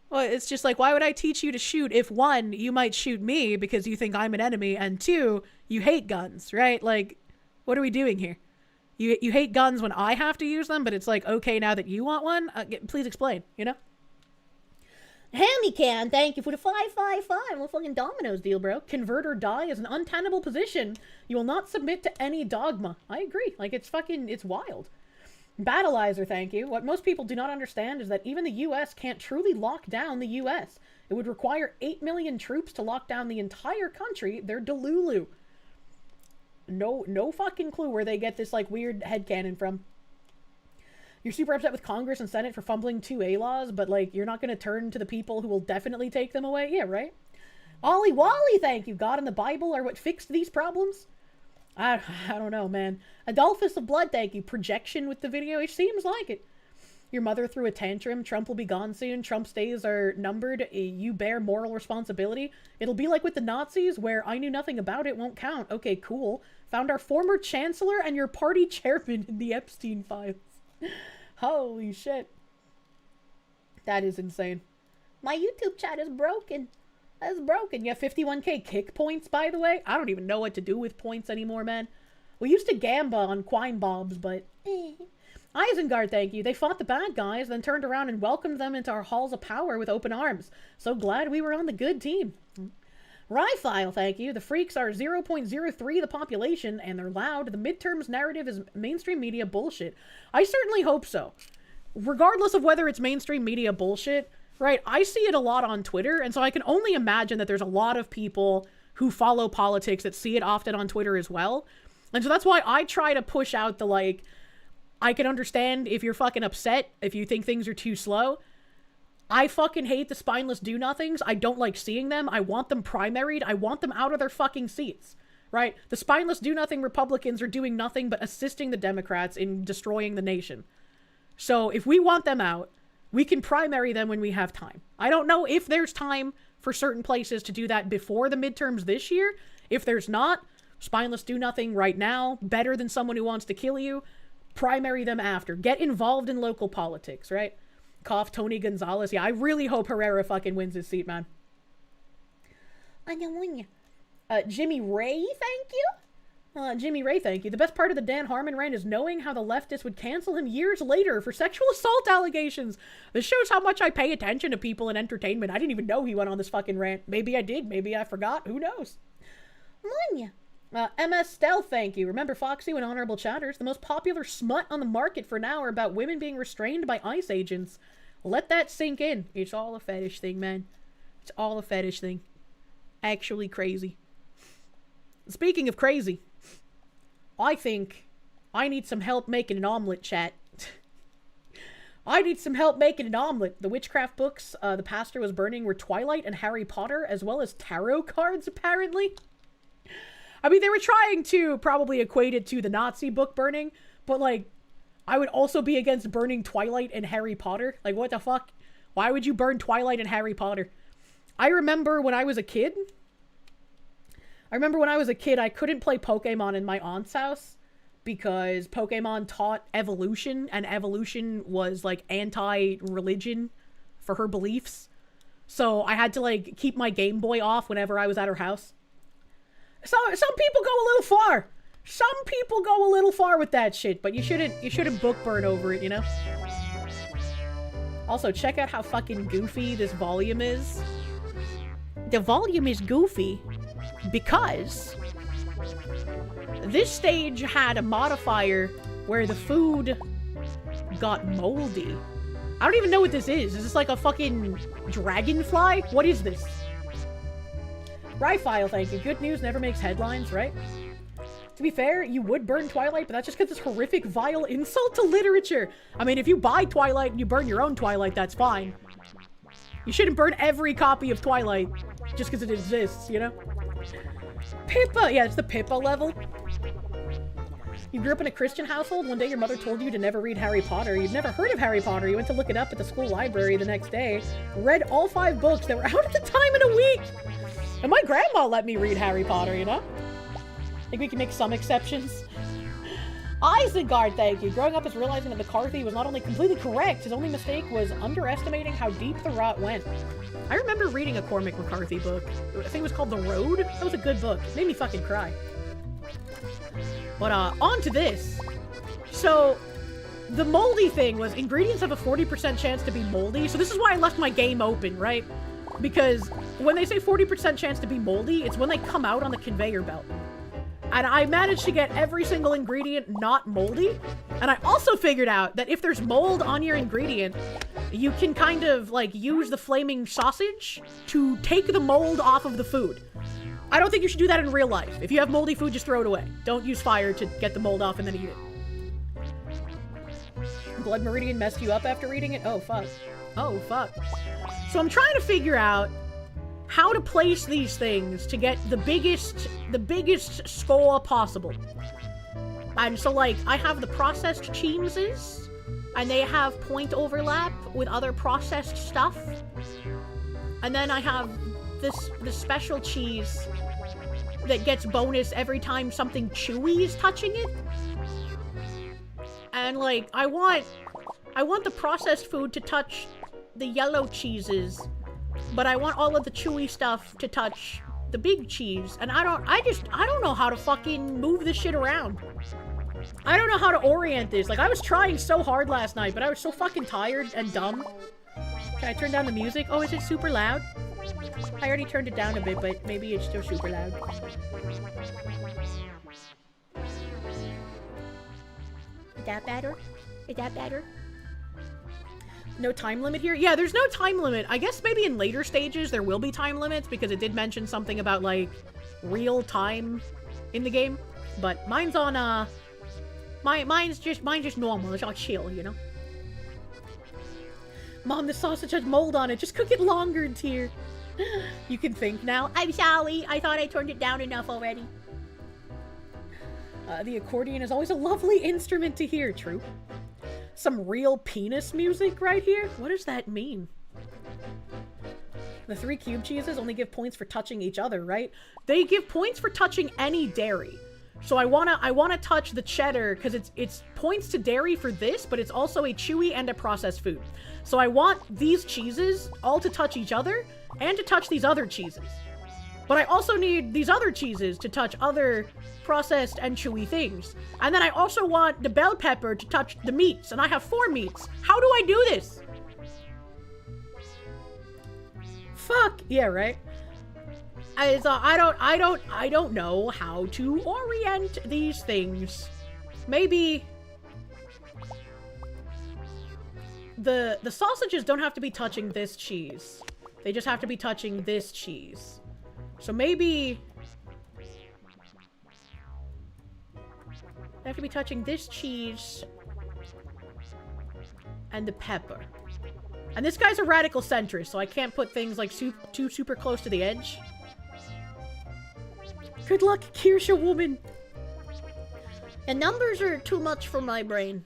Well, it's just like, why would I teach you to shoot if, one, you might shoot me because you think I'm an enemy, and two, you hate guns, right? Like, what are we doing here? You hate guns when I have to use them, but it's like, okay, now that you want one, please explain, you know? Hammy Can, thank you for the 555. Little fucking Domino's deal, bro. Convert or die is an untenable position. You will not submit to any dogma. I agree. Like, it's wild. Battleizer, thank you. What most people do not understand is that even the U.S. can't truly lock down the U.S. It would require 8 million troops to lock down the entire country. They're Delulu. No fucking clue where they get this, like, weird headcanon from. You're super upset with Congress and Senate for fumbling 2A laws, but, like, you're not going to turn to the people who will definitely take them away? Yeah, right? Ollie Wally, thank you. God and the Bible are what fixed these problems? I don't know, man. Adolphus of Blood, thank you. Projection with the video? It seems like it. Your mother threw a tantrum. Trump will be gone soon. Trump's days are numbered. You bear moral responsibility. It'll be like with the Nazis, where I knew nothing about it won't count. Okay, cool. Found our former chancellor and your party chairman in the Epstein files. Holy shit. That is insane. My YouTube chat is broken. That's broken. You have 51k kick points, by the way. I don't even know what to do with points anymore, man. We used to gamba on Quine Bobs, but Isengard, thank you. They fought the bad guys, then turned around and welcomed them into our halls of power with open arms. So glad we were on the good team. Ryfile, thank you. The freaks are 0.03 the population, and they're loud. The midterms narrative is mainstream media bullshit. I certainly hope so. Regardless of whether it's mainstream media bullshit, right, I see it a lot on Twitter, and so I can only imagine that there's a lot of people who follow politics that see it often on Twitter as well. And so that's why I try to push out the, like, I can understand if you're fucking upset, if you think things are too slow. I fucking hate the spineless do-nothings. I don't like seeing them. I want them primaried. I want them out of their fucking seats, right? The spineless do-nothing Republicans are doing nothing but assisting the Democrats in destroying the nation. So if we want them out, we can primary them when we have time. I don't know if there's time for certain places to do that before the midterms this year. If there's not, spineless do-nothing right now, better than someone who wants to kill you. Primary them after. Get involved in local politics, right? Cough, Tony Gonzalez. Yeah, I really hope Herrera fucking wins his seat, man. Jimmy Ray, thank you. Jimmy Ray, thank you. The best part of the Dan Harmon rant is knowing how the leftists would cancel him years later for sexual assault allegations. This shows how much I pay attention to people in entertainment. I didn't even know he went on this fucking rant. Maybe I did. Maybe I forgot. Who knows? MS Stell, thank you. Remember Foxy when Honorable Chatters? The most popular smut on the market for now are about women being restrained by ICE agents. Let that sink in. It's all a fetish thing, man. It's all a fetish thing. Actually crazy. Speaking of crazy, I think I need some help making an omelet, chat. I need some help making an omelet. The witchcraft books the pastor was burning were Twilight and Harry Potter, as well as tarot cards, apparently. I mean, they were trying to probably equate it to the Nazi book burning, but, like, I would also be against burning Twilight and Harry Potter. Like, what the fuck? Why would you burn Twilight and Harry Potter? I remember when I was a kid, I couldn't play Pokemon in my aunt's house because Pokemon taught evolution, and evolution was, like, anti-religion for her beliefs. So I had to, like, keep my Game Boy off whenever I was at her house. So some people go a little far. Some people go a little far with that shit, but you shouldn't book burn over it, you know? Also, check out how fucking goofy this volume is. The volume is goofy because this stage had a modifier where the food got moldy. I don't even know what this is. Is this like a fucking dragonfly? What is this? Ryfile, thank you. Good news never makes headlines, right? To be fair, you would burn Twilight, but that's just because it's horrific, vile insult to literature. I mean, if you buy Twilight and you burn your own Twilight, that's fine. You shouldn't burn every copy of Twilight just because it exists, you know? Pippa! Yeah, it's the Pippa level. You grew up in a Christian household. One day your mother told you to never read Harry Potter. You'd never heard of Harry Potter. You went to look it up at the school library the next day. Read all 5 books that were out at the time in a week. And my grandma let me read Harry Potter, you know? I think we can make some exceptions. Isengard, thank you. Growing up is realizing that McCarthy was not only completely correct, his only mistake was underestimating how deep the rot went. I remember reading a Cormac McCarthy book. I think it was called The Road. That was a good book. It made me fucking cry. But, on to this. So, the moldy thing was ingredients have a 40% chance to be moldy. So this is why I left my game open, right? Because when they say 40% chance to be moldy, it's when they come out on the conveyor belt. And I managed to get every single ingredient not moldy. And I also figured out that if there's mold on your ingredient, you can kind of, like, use the flaming sausage to take the mold off of the food. I don't think you should do that in real life. If you have moldy food, just throw it away. Don't use fire to get the mold off and then eat it. Blood Meridian messed you up after reading it? Oh, fuck. Oh, fuck. So I'm trying to figure out how to place these things to get the biggest score possible. And so, like, I have the processed cheeses, and they have point overlap with other processed stuff. And then I have this special cheese that gets bonus every time something chewy is touching it. And, like, I want the processed food to touch the yellow cheeses, but I want all of the chewy stuff to touch the big cheese. And I don't know how to fucking move this shit around. I don't know how to orient this. Like, I was trying so hard last night, but I was so fucking tired and dumb. Can I turn down the music? Oh, is it super loud? I already turned it down a bit, but maybe it's still super loud. Is that better? Is that better? No time limit here? Yeah, there's no time limit. I guess maybe in later stages there will be time limits because it did mention something about, like, real time in the game. But mine's on, mine's just normal. It's all chill, you know? Mom, the sausage has mold on it. Just cook it longer, dear. You can think now. I'm sorry. I thought I turned it down enough already. The accordion is always a lovely instrument to hear. True. Some real penis music right here? What does that mean? The 3 cube cheeses only give points for touching each other, right? They give points for touching any dairy. So I wanna touch the cheddar because it's points to dairy for this, but it's also a chewy and a processed food. So I want these cheeses all to touch each other and to touch these other cheeses. But I also need these other cheeses to touch other processed and chewy things. And then I also want the bell pepper to touch the meats, and I have 4 meats. How do I do this? Fuck. Yeah, right? I don't know how to orient these things. Maybe the sausages don't have to be touching this cheese. They just have to be touching this cheese. So maybe they have to be touching this cheese and the pepper. And this guy's a radical centrist, so I can't put things like too super close to the edge. Good luck, Kirsche woman. And numbers are too much for my brain.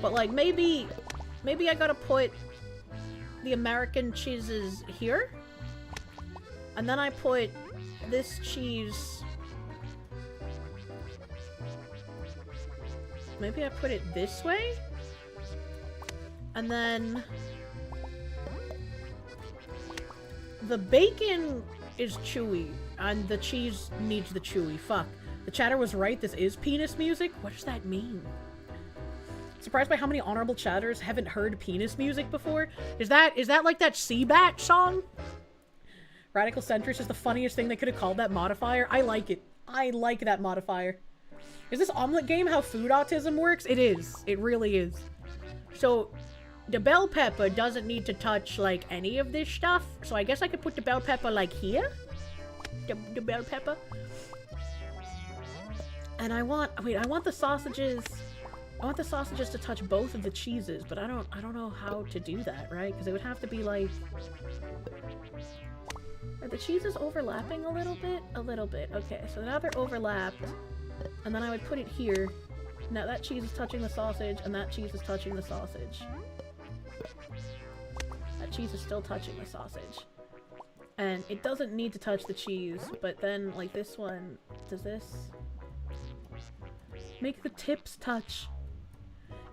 But like maybe I gotta put the American cheeses here. And then I put this cheese. Maybe I put it this way. And then the bacon is chewy, and the cheese needs the chewy. Fuck. The chatter was right, this is penis music? What does that mean? Surprised by how many honorable chatters haven't heard penis music before? Is that like that Seabat song? Radical centrist is the funniest thing they could have called that modifier. I like it. I like that modifier. Is this omelet game how food autism works? It is. It really is. So the bell pepper doesn't need to touch like any of this stuff. So I guess I could put the bell pepper like here. The bell pepper. And I want the sausages. I want the sausages to touch both of the cheeses, but I don't know how to do that, right? Because it would have to be like, are the cheeses overlapping a little bit? A little bit. Okay, so now they're overlapped. And then I would put it here. Now that cheese is touching the sausage, and that cheese is touching the sausage. That cheese is still touching the sausage. And it doesn't need to touch the cheese, but then, like, this one, does this make the tips touch?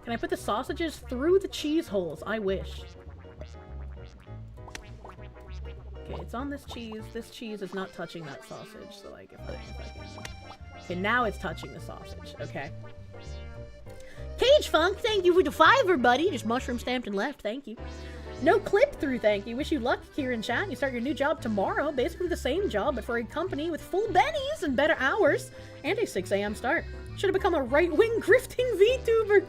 Can I put the sausages through the cheese holes? I wish. Okay, it's on this cheese. This cheese is not touching that sausage, so, like, if I can... Okay, now it's touching the sausage. Okay. Cage Funk, thank you for the $5, buddy. Just mushroom stamped and left. Thank you. No clip through, thank you. Wish you luck here in chat. You start your new job tomorrow. Basically the same job, but for a company with full bennies and better hours. And a 6 a.m. start. Should have become a right-wing grifting VTuber.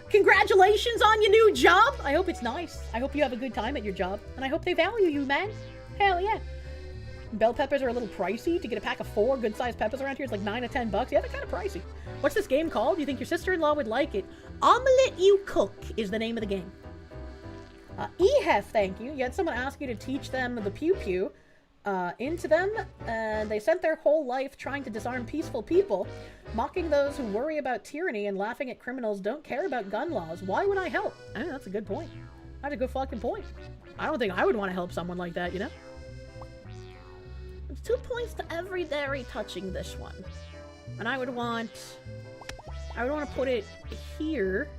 Congratulations on your new job. I hope it's nice. I hope you have a good time at your job. And I hope they value you, man. Hell yeah. Bell peppers are a little pricey. To get a pack of 4 good-sized peppers around here is like $9 to $10. Yeah, they're kind of pricey. What's this game called? You think your sister-in-law would like it? Omelette You Cook is the name of the game. EHEF, thank you. You had someone ask you to teach them the pew-pew into them, and they spent their whole life trying to disarm peaceful people, mocking those who worry about tyranny and laughing at criminals don't care about gun laws. Why would I help? I mean, that's a good point. That's a good fucking point. I don't think I would want to help someone like that, you know? It's 2 points to every dairy touching this one. And I would want to put it here.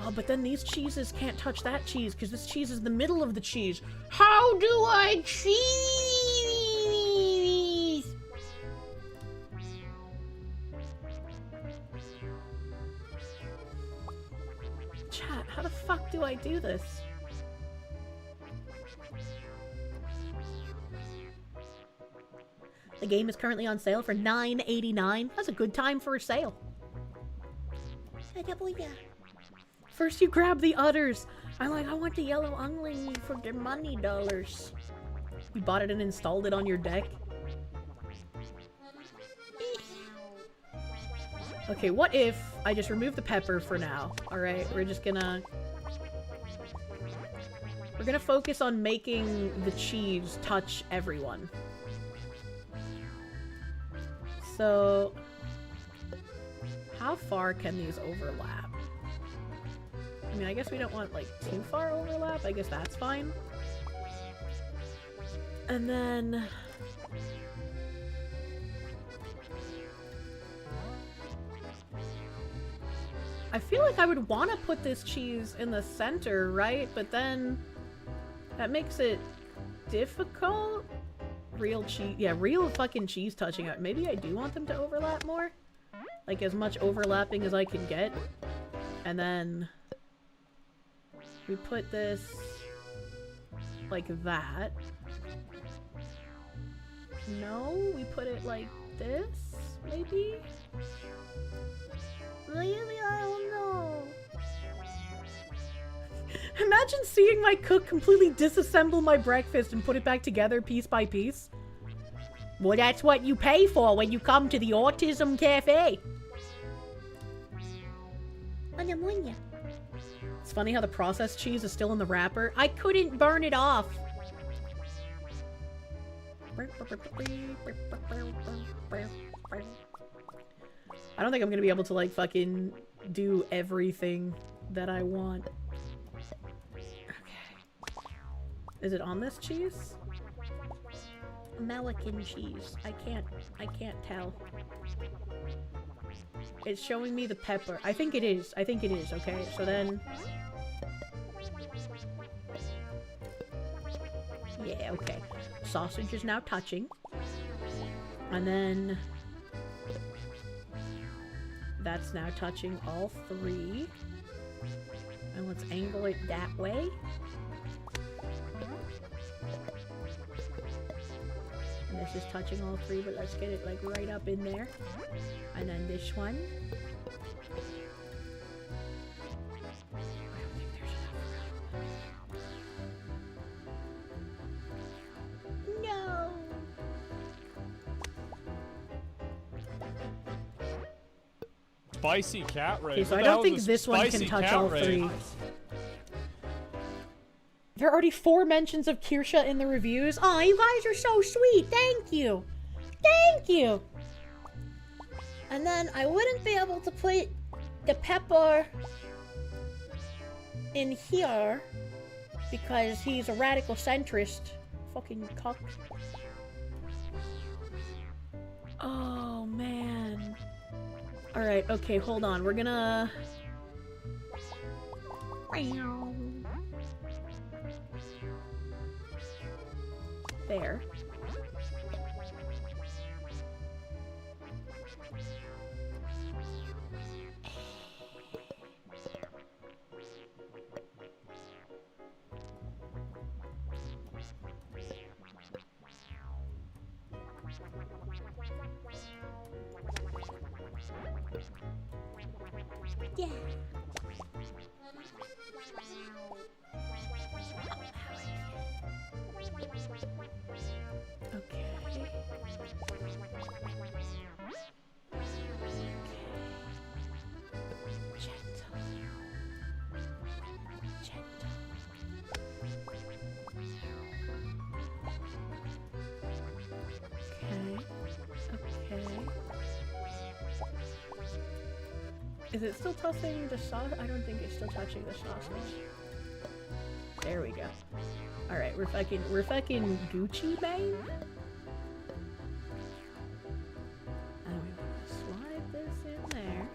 Oh, but then these cheeses can't touch that cheese because this cheese is the middle of the cheese. How do I cheese? Chat, how the fuck do I do this? The game is currently on sale for $9.89. That's a good time for a sale. I can't believe that. First you grab the udders. I want the yellow ungling for their money dollars. You bought it and installed it on your deck. Okay, what if I just remove the pepper for now? Alright, we're gonna focus on making the cheese touch everyone. So, how far can these overlap? I mean, I guess we don't want, like, too far overlap. I guess that's fine. And then... I feel like I would want to put this cheese in the center, right? But then that makes it difficult. real cheese. Yeah, real fucking cheese touching up. Maybe I do want them to overlap more. Like as much overlapping as I can get. And then we put this like that. No, we put it like this, maybe? Maybe, I don't know. Imagine seeing my cook completely disassemble my breakfast and put it back together piece by piece. Well, that's what you pay for when you come to the Autism Cafe. It's funny how the processed cheese is still in the wrapper. I couldn't burn it off. I don't think I'm gonna be able to, like, fucking do everything that I want. Okay. Is it on this cheese? American cheese. I can't tell. It's showing me the pepper. I think it is. I think it is. Okay, so then... Yeah, okay. Sausage is now touching. And then... That's now touching all three. And let's angle it that way. And this is touching all three, but let's get it like right up in there. And then this one. No. Spicy cat raid. Okay, so I don't think this one can touch all three. There are already 4 mentions of Kirsche in the reviews. Aw, you guys are so sweet. Thank you. Thank you. And then I wouldn't be able to put the pepper in here because he's a radical centrist. Fucking cuck. Oh, man. Alright, okay, hold on. We're gonna... There. Yeah. Okay. Is it still touching the sauce? I don't think it's still touching the sausage. There we go. Alright, we're fucking Gucci Bang. And we slide this in there.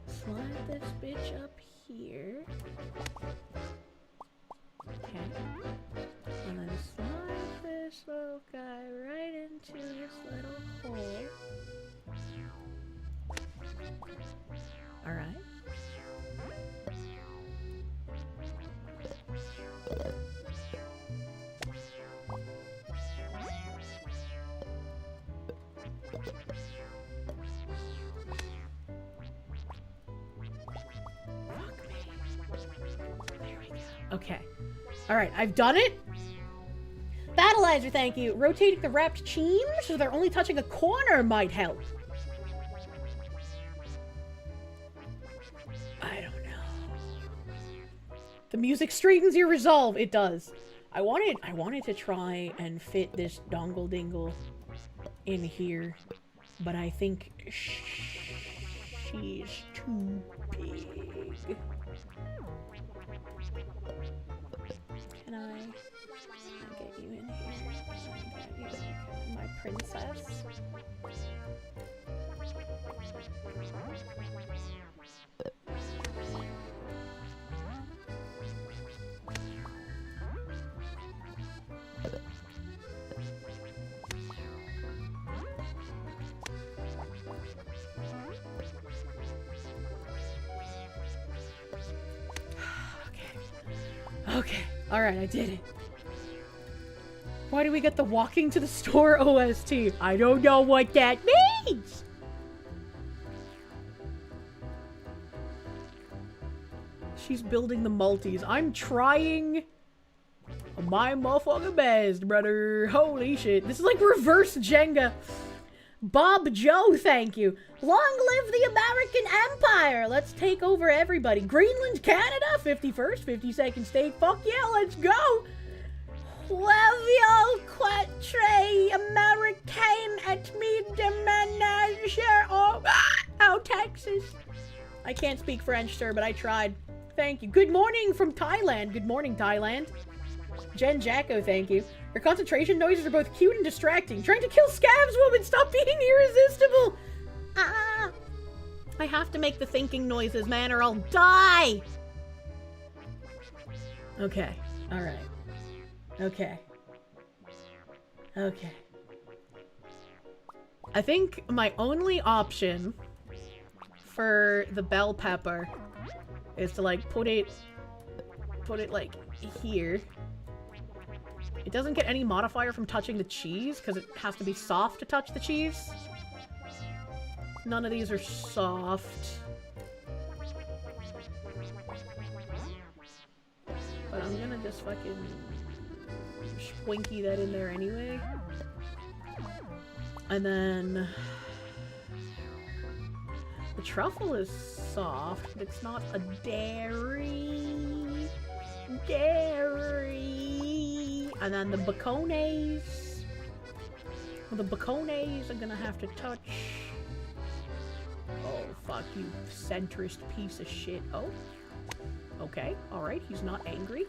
Slide this bitch up here. Okay. And then slide this little guy right into this little hole. Alright. Okay. Alright, I've done it. Battleizer, thank you. Rotating the wrapped cheese so they're only touching a corner might help. I don't know. The music straightens your resolve. It does. I wanted to try and fit this dongle dingle in here, but I think she's too big. Can I get you in here? Can I get you, my princess? Okay. Alright, I did it. Why do we get the walking to the store OST? I don't know what that means! She's building the multis. I'm trying my motherfucking best, brother. Holy shit. This is like reverse Jenga. Bob Joe, thank you. Long live the American Empire. Let's take over everybody. Greenland, Canada, 51st, 52nd state. Fuck yeah, let's go. Flavio Quatre Americain et me de manager. Oh, Texas. I can't speak French, sir, but I tried. Thank you. Good morning from Thailand. Good morning, Thailand. Jen Jacko, thank you. Your concentration noises are both cute and distracting. Trying to kill scabs, woman! Stop being irresistible! I have to make the thinking noises, man, or I'll die! Okay. Alright. Okay. Okay. I think my only option for the bell pepper is to, like, put it, like, here. It doesn't get any modifier from touching the cheese, because it has to be soft to touch the cheese. None of these are soft. But I'm gonna just fucking swinky that in there anyway. And then the truffle is soft, but it's not a dairy. And then the bacones. Well, the bacones are gonna have to touch. Oh, fuck you, centrist piece of shit. Oh. Okay, alright, he's not angry.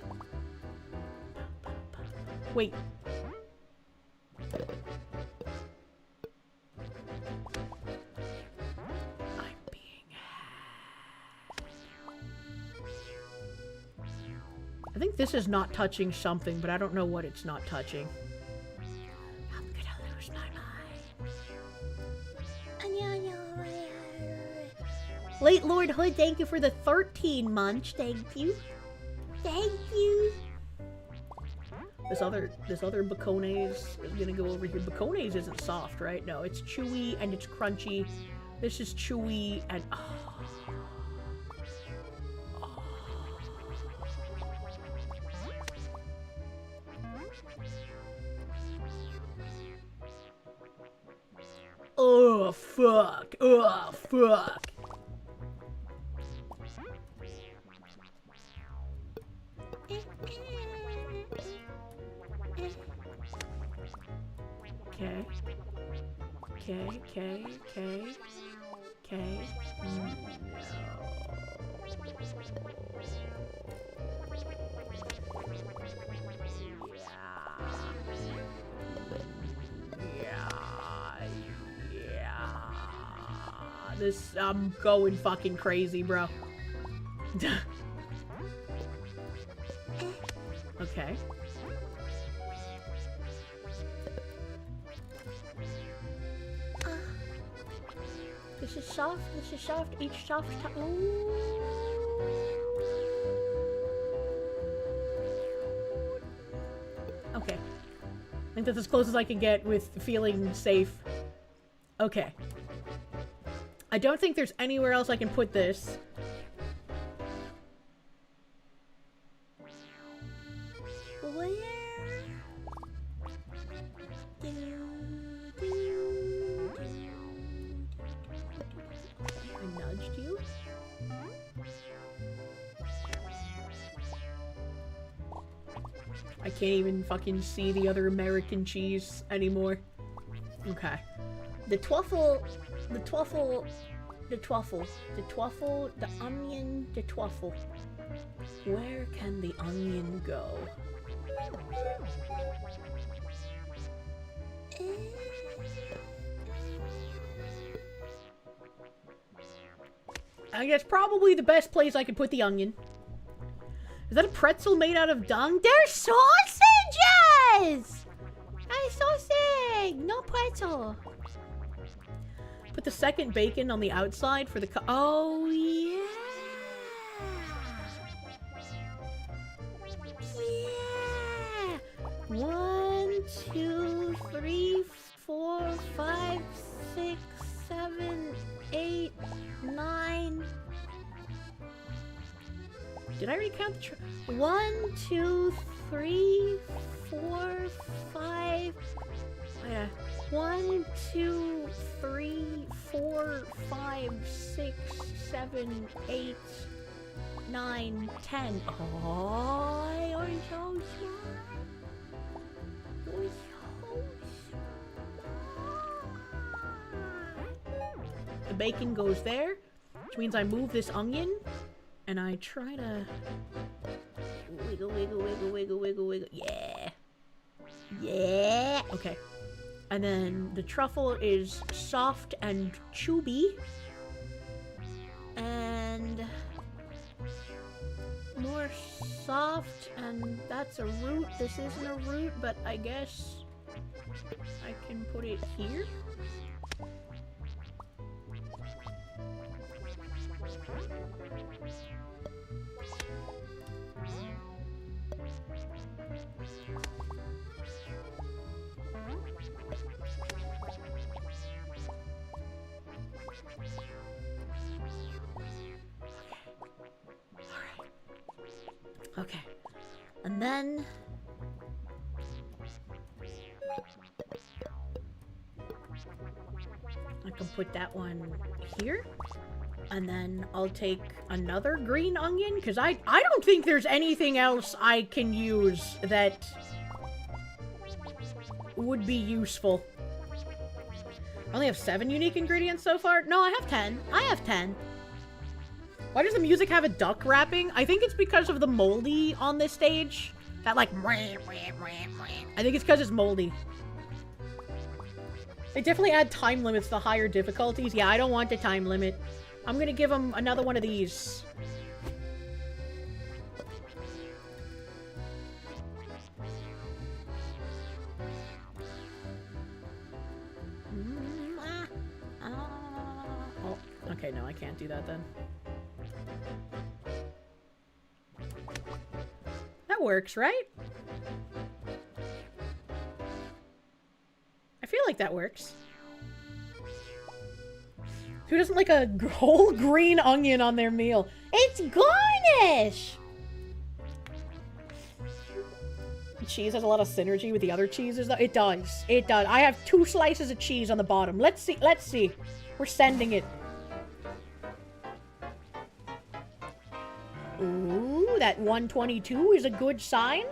Wait. I think this is not touching something, but I don't know what it's not touching. I'm gonna lose my mind. Late Lord Hood, thank you for the 13 months. Thank you. Thank you. This other bacones is gonna go over here. Bacones isn't soft, right? No, it's chewy and it's crunchy. This is chewy and oh, fuck. Oh, fuck. Okay. This, I'm going fucking crazy, bro. Okay. This is soft, each soft okay. I think that's as close as I can get with feeling safe. Okay. I don't think there's anywhere else I can put this. Where? I nudged you. I can't even fucking see the other American cheese anymore. Okay. The truffle, the onion, the truffle. Where can the onion go? I guess probably the best place I could put the onion. Is that a pretzel made out of dung? They're sausages! A sausage! No pretzel. Put the second bacon on the outside for the oh, yeah! 1, 2, 3, 4, 5, 6, 7, 8, 9. Did I recount the 1, 2, 3, 4, 5. Yeah. 1, 2, 3, 4, 5, 6, 7, 8, 9, 10. Oh, you're so smart. You're so smart. The bacon goes there, which means I move this onion, and I try to wiggle, wiggle, wiggle, wiggle, wiggle, wiggle. Yeah. Yeah. Okay. And then the truffle is soft and chewy. And more soft, and that's a root. This isn't a root, but I guess I can put it here. Okay, and then I can put that one here, and then I'll take another green onion, because I don't think there's anything else I can use that would be useful. I only have 7 unique ingredients so far. No, I have 10. I have 10. Why does the music have a duck rapping? I think it's because of the moldy on this stage. That like, I think it's because it's moldy. They definitely add time limits to higher difficulties. Yeah, I don't want the time limit. I'm gonna give them another one of these. Oh, okay, no, I can't do that then. That works, right? I feel like that works. Who doesn't like a whole green onion on their meal? It's garnish! Cheese has a lot of synergy with the other cheeses, though. It does. It does. I have 2 slices of cheese on the bottom. Let's see. Let's see. We're sending it. Ooh, that 122 is a good sign.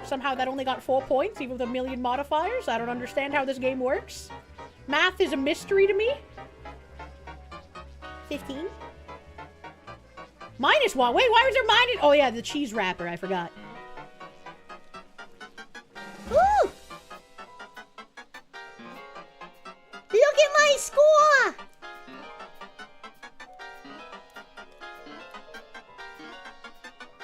Somehow that only got 4 points, even with a million modifiers. I don't understand how this game works. Math is a mystery to me. 15. -1. Wait, why was there minus? Oh yeah, the cheese wrapper. I forgot. Ooh! Look at my score!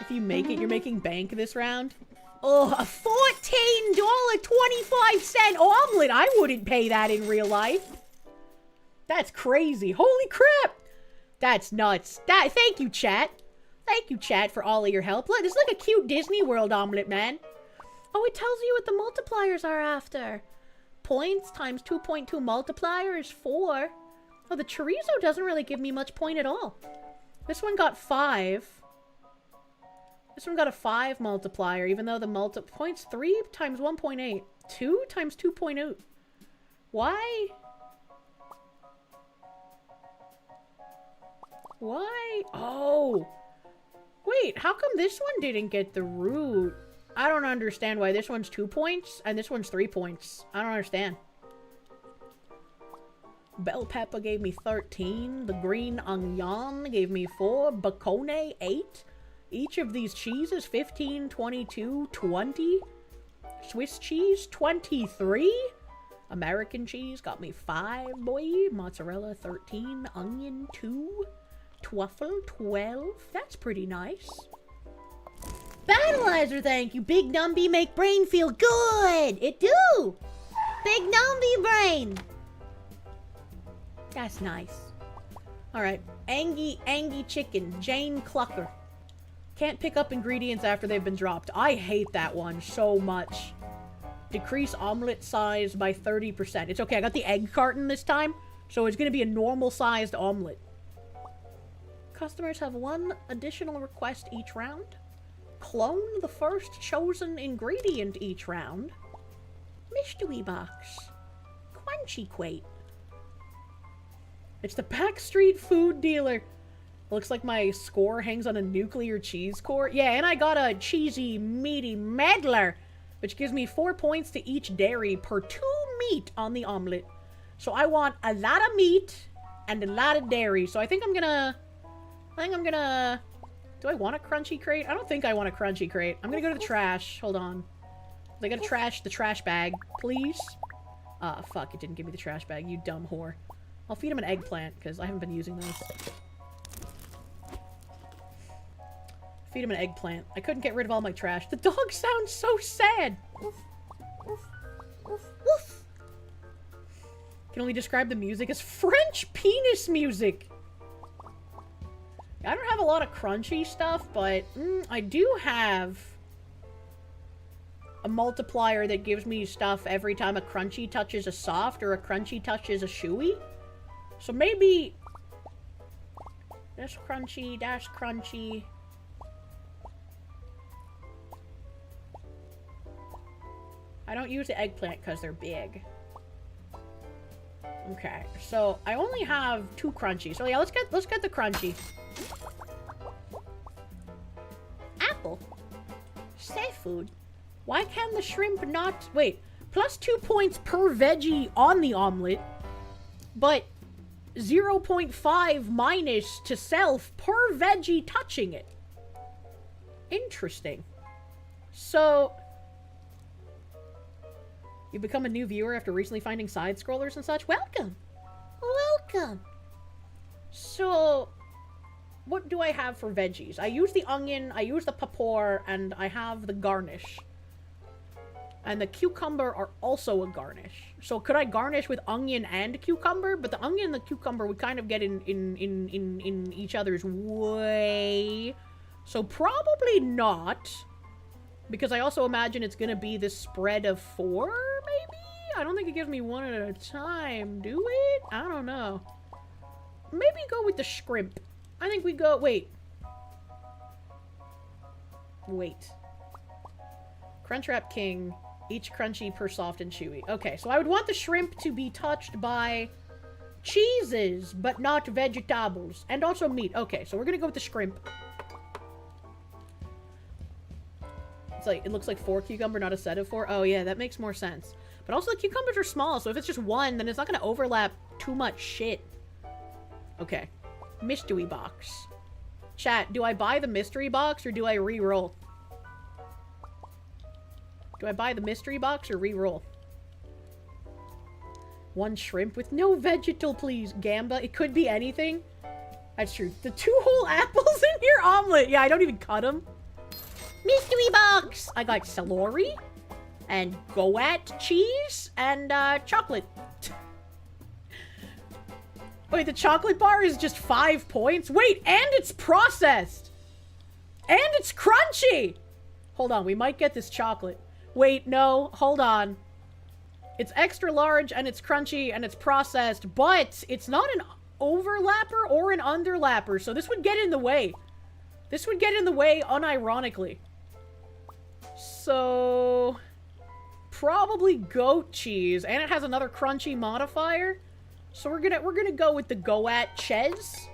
If you make it, you're making bank this round. Oh, a $14.25 omelet. I wouldn't pay that in real life. That's crazy. Holy crap. That's nuts. Thank you, chat. Thank you, chat, for all of your help. Look, this is like a cute Disney World omelet, man. Oh, it tells you what the multipliers are after. Points times 2.2 multiplier is 4. Oh, the chorizo doesn't really give me much point at all. This one got 5. This one got a 5 multiplier, even though the points 3 times 1.8. 2 times 2.8. Why? Why? Oh. Wait, how come this one didn't get the root? I don't understand why this one's 2 points and this one's 3 points. I don't understand. Bell pepper gave me 13. The green onion gave me 4. Bacone 8. Each of these cheeses 15, 22, 20. Swiss cheese 23. American cheese got me 5, boy. Mozzarella 13. Onion 2. Truffle 12. That's pretty nice. Battleizer, thank you. Big Numby make brain feel good. It do. Big Numby brain. That's nice. Alright. Angie chicken. Jane Clucker. Can't pick up ingredients after they've been dropped. I hate that one so much. Decrease omelet size by 30%. It's okay, I got the egg carton this time, so it's gonna be a normal-sized omelet. Customers have 1 additional request each round. Clone the first chosen ingredient each round. Mystery box. Crunchy crate. It's the Backstreet food dealer. Looks like my score hangs on a nuclear cheese core. Yeah, and I got a cheesy, meaty meddler, which gives me 4 points to each dairy per 2 meat on the omelet. So I want a lot of meat and a lot of dairy. So I think I'm gonna... Do I want a crunchy crate? I don't think I want a crunchy crate. I'm gonna go to the trash. Hold on. I gotta trash the trash bag, please. Ah, fuck, it didn't give me the trash bag, you dumb whore. I'll feed him an eggplant, because I haven't been using those. Feed him an eggplant. I couldn't get rid of all my trash. The dog sounds so sad! Woof. Woof. Woof. Woof. Can only describe the music as French penis music! I don't have a lot of crunchy stuff, but I do have a multiplier that gives me stuff every time a crunchy touches a soft or a crunchy touches a chewy. So maybe that's crunchy, that's crunchy. I don't use the eggplant because they're big. Okay, so I only have 2 crunchy. So yeah, let's get the crunchy. Apple. Seafood. Why can the shrimp not... Wait, plus 2 points per veggie on the omelet, but 0.5 minus to self per veggie touching it. Interesting. So... You become a new viewer after recently finding side-scrollers and such? Welcome! Welcome! So... What do I have for veggies? I use the onion, I use the papor, and I have the garnish. And the cucumber are also a garnish. So could I garnish with onion and cucumber? But the onion and the cucumber would kind of get in each other's way. So probably not. Because I also imagine it's gonna be this spread of 4, maybe? I don't think it gives me one at a time, do it? I don't know. Maybe go with the shrimp. I think we go... Wait. Crunchwrap King. Each crunchy per soft and chewy. Okay, so I would want the shrimp to be touched by cheeses, but not vegetables. And also meat. Okay, so we're gonna go with the shrimp. It's like, it looks like 4 cucumber, not a set of 4. Oh yeah, that makes more sense. But also the cucumbers are small, so if it's just 1, then it's not gonna overlap too much shit. Okay. Mystery box. Chat, do I buy the mystery box or do I re-roll? Do I buy the mystery box or re-roll? 1 shrimp with no vegetal, please. Gamba, it could be anything. That's true. The 2 whole apples in your omelet. Yeah, I don't even cut them. Mystery box! I got celery and goat cheese and chocolate. Wait, the chocolate bar is just 5 points? Wait, and it's processed! And it's crunchy! Hold on, we might get this chocolate. Wait, no, hold on. It's extra large, and it's crunchy, and it's processed, but it's not an overlapper or an underlapper, so this would get in the way. This would get in the way unironically. So... probably goat cheese, and it has another crunchy modifier. So we're gonna go with the goat cheese.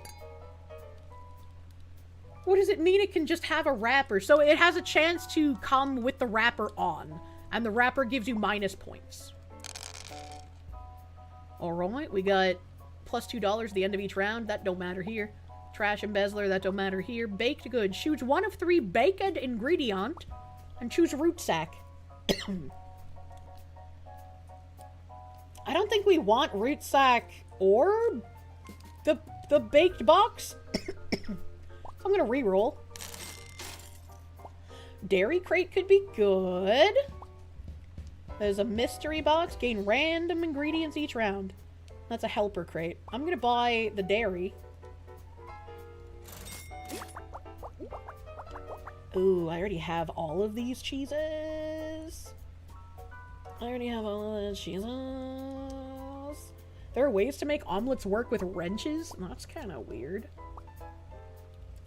What does it mean it can just have a wrapper? So it has a chance to come with the wrapper on, and the wrapper gives you -, points. Alright, we got plus $2 at the end of each round. That don't matter here. Trash embezzler, that don't matter here. Baked goods. Choose 1 of 3 baked ingredient, and choose root sack. I don't think we want root sack or the baked box. So I'm gonna re-roll. Dairy crate could be good. There's a mystery box. Gain random ingredients each round. That's a helper crate. I'm gonna buy the dairy. Ooh, I already have all of these cheeses. I already have all the cheeses. There are ways to make omelets work with wrenches? That's kind of weird.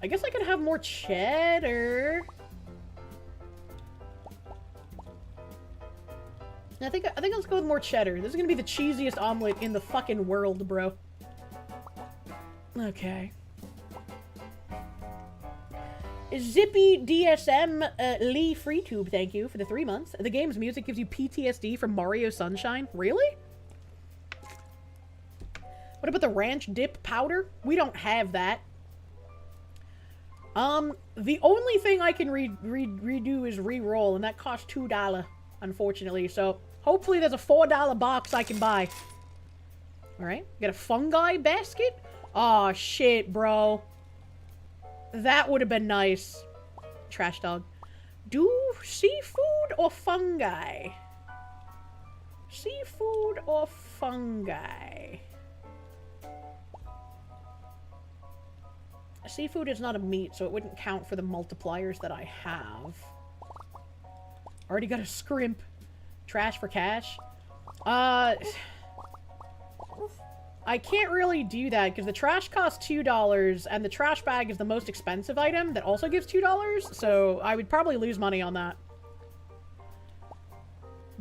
I guess I could have more cheddar. I think let's go with more cheddar. This is gonna be the cheesiest omelet in the fucking world, bro. Okay. Zippy DSM Lee FreeTube, thank you for the 3 months. The game's music gives you PTSD from Mario Sunshine. Really? What about the ranch dip powder? We don't have that. The only thing I can redo is re-roll, and that costs $2, unfortunately. So hopefully there's a $4 box I can buy. Alright, got a fungi basket? Aw, shit, bro. That would have been nice. Trash dog. Do seafood or fungi? Seafood or fungi? Seafood is not a meat, so it wouldn't count for the multipliers that I have. Already got a scrimp. Trash for cash. I can't really do that because the trash costs $2 and the trash bag is the most expensive item that also gives $2, so I would probably lose money on that.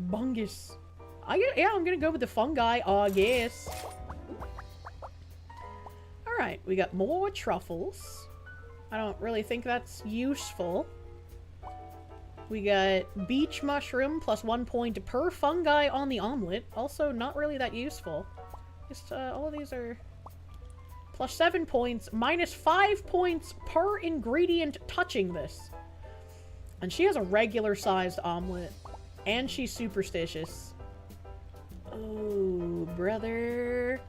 Bungus. Yeah, I'm gonna go with the fungi, I guess. Alright, we got more truffles. I don't really think that's useful. We got beach mushroom plus 1 point per fungi on the omelet. Also not really that useful. Just, all of these are plus 7 points, minus 5 points per ingredient touching this. And she has a regular sized omelet. And she's superstitious. Oh, brother.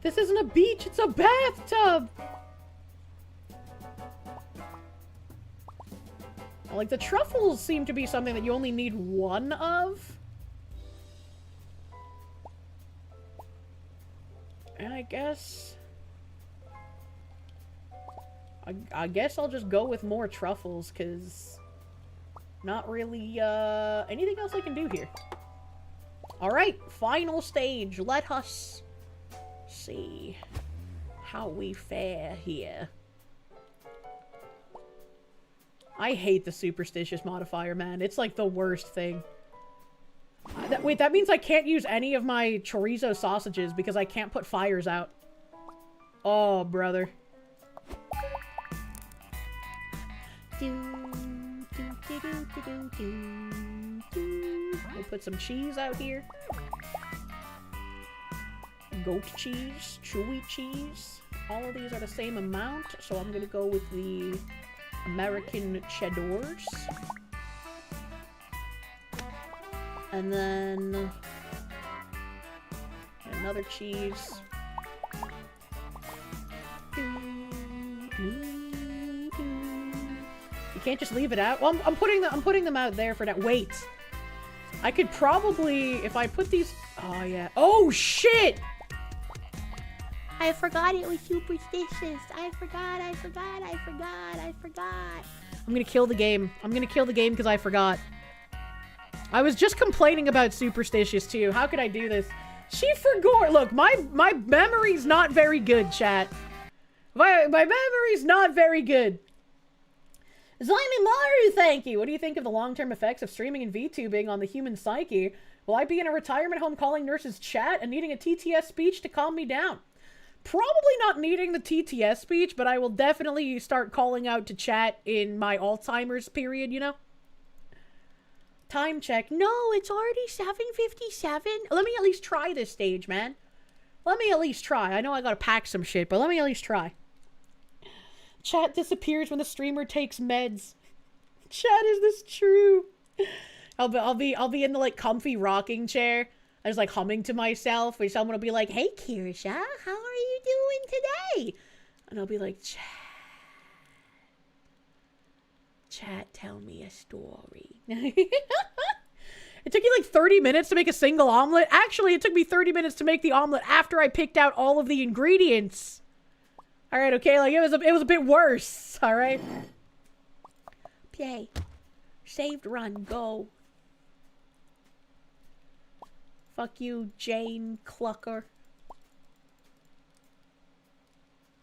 This isn't a beach, it's a bathtub! Like, the truffles seem to be something that you only need one of. And I guess... I guess I'll just go with more truffles, because... Not really, anything else I can do here. Alright, final stage. Let us see how we fare here. I hate the superstitious modifier, man. It's like the worst thing. Wait, that means I can't use any of my chorizo sausages because I can't put fires out. Oh, brother. We'll put some cheese out here. Goat cheese, chewy cheese. All of these are the same amount, so I'm gonna go with the American cheddars. And then another cheese. You can't just leave it out. Well, I'm putting them out there for now. Wait. I could probably, if I put these, oh yeah. Oh shit! I forgot it was superstitious. I forgot. I'm gonna kill the game. I'm gonna kill the game because I forgot. I was just complaining about superstitious too. How could I do this? She forgot. Look, my memory's not very good, chat. My memory's not very good. Zimey Maru, thank you. What do you think of the long-term effects of streaming and VTubing on the human psyche? Will I be in a retirement home calling nurses chat and needing a TTS speech to calm me down? Probably not needing the TTS speech, but I will definitely start calling out to chat in my Alzheimer's period, you know? Time check. No, it's already 7:57. Let me at least try this stage, man. Let me at least try. I know I gotta pack some shit, but let me at least try. Chat disappears when the streamer takes meds. Chat, is this true? I'll be in the like comfy rocking chair. I was like humming to myself, where someone will be like, "Hey, Kirsche, how are you doing today?" And I'll be like, "Chat, tell me a story." It took you like 30 minutes to make a single omelet. Actually, it took me 30 minutes to make the omelet after I picked out all of the ingredients. All right, okay, like it was a bit worse. All right. Play. Saved run. Go. Fuck you, Jane Clucker.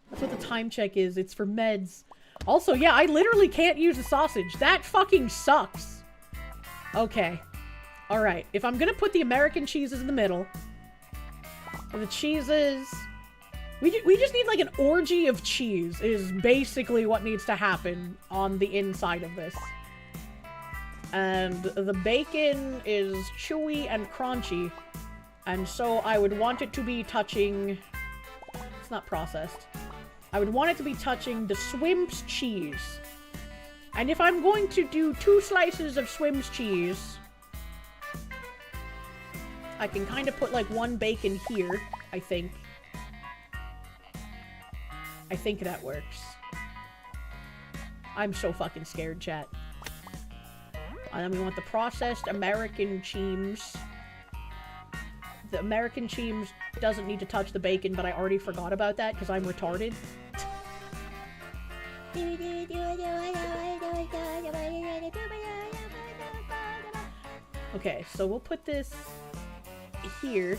That's what the time check is. It's for meds. Also, yeah, I literally can't use a sausage. That fucking sucks. Okay. Alright. If I'm gonna put the American cheeses in the middle. The cheeses... We just need like an orgy of cheese is basically what needs to happen on the inside of this. And the bacon is chewy and crunchy. And so I would want it to be touching... It's not processed. I would want it to be touching the Swimps cheese. And if I'm going to do 2 slices of Swimps cheese... I can kind of put like 1 bacon here, I think. I think that works. I'm so fucking scared, chat. And then we want the processed American cheese. The American cheese doesn't need to touch the bacon, but I already forgot about that because I'm retarded. Okay, so we'll put this here.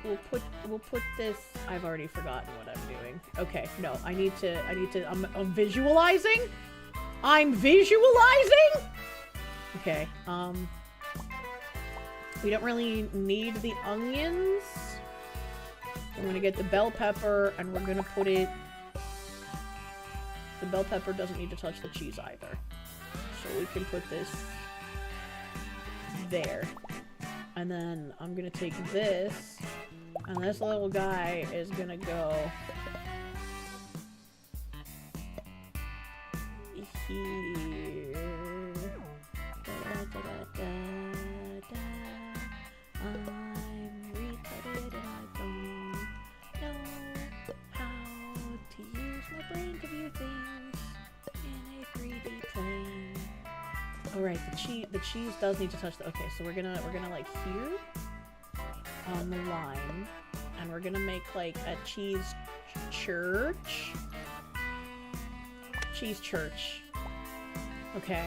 We'll put this. I've already forgotten what I'm doing. Okay, no, I need to, I'm visualizing? I'm visualizing? Okay, we don't really need the onions. I'm gonna get the bell pepper and we're gonna put it, the bell pepper doesn't need to touch the cheese either. So we can put this there. And then I'm gonna take this, and this little guy is gonna go here. I'm retarded and I don't know how to use my brain to view things in a 3D plane. Alright, the cheese does need to touch the... Okay, so we're gonna like here on the line, and we're gonna make like a cheese church. Cheese church. Okay.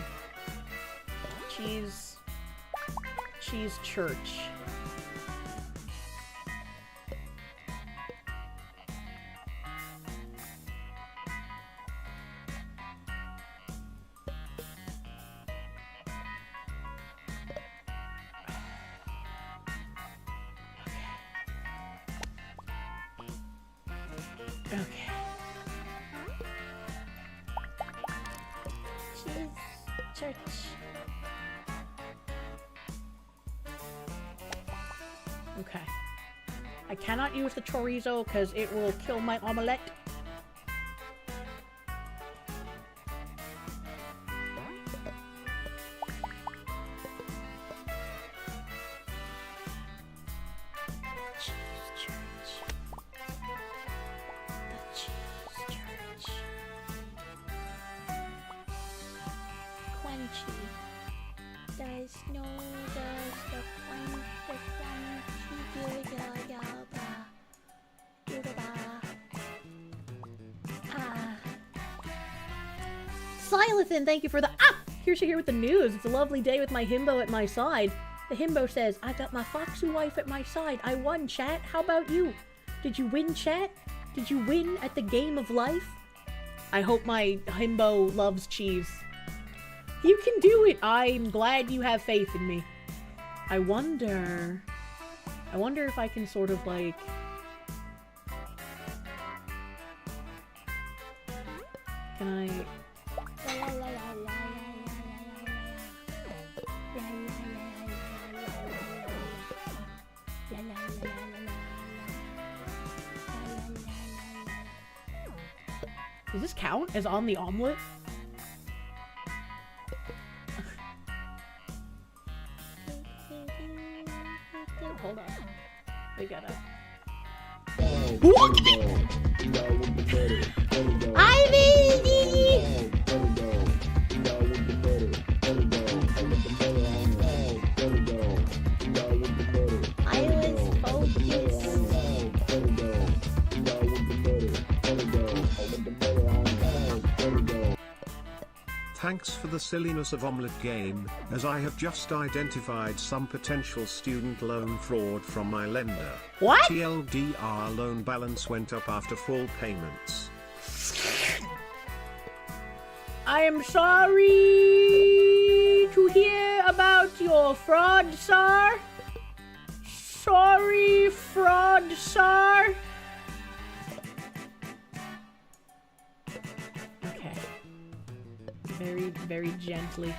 Cheese church. Okay. Cheese church. Okay. I cannot use the chorizo because it will kill my omelette. Silithan, thank you for the Kirsche here with the news. It's a lovely day with my himbo at my side. The himbo says, I got my foxy wife at my side. I won, chat. How about you? Did you win, chat? Did you win at the game of life? I hope my himbo loves cheese. You can do it. I'm glad you have faith in me. I wonder if I can sort of like... Can I... Does this count as on the omelet? Hold on. We gotta... Ivy! I was focused. Thanks for the silliness of Omelette game, as I have just identified some potential student loan fraud from my lender. What? TLDR loan balance went up after full payments. I am sorry to hear about your fraud, sir. Sorry, fraud, sir. Okay. Very, very gently.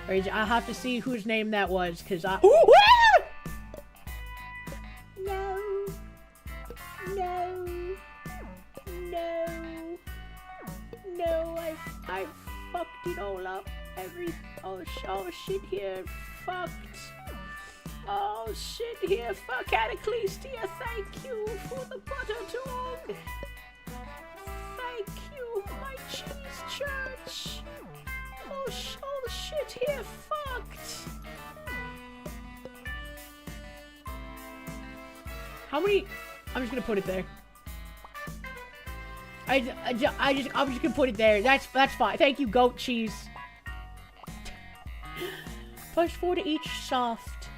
I have to see whose name that was, because I... Ooh! No. No. No. No, I fucked it all up. Oh shit here fucked. Oh shit here fuck Cataclystia. Thank you for the butter dog. Thank you, my cheese church. Oh shit here fucked. How many? I'm just gonna put it there. I'm just gonna put it there. That's fine. Thank you, goat cheese. +4 to each soft.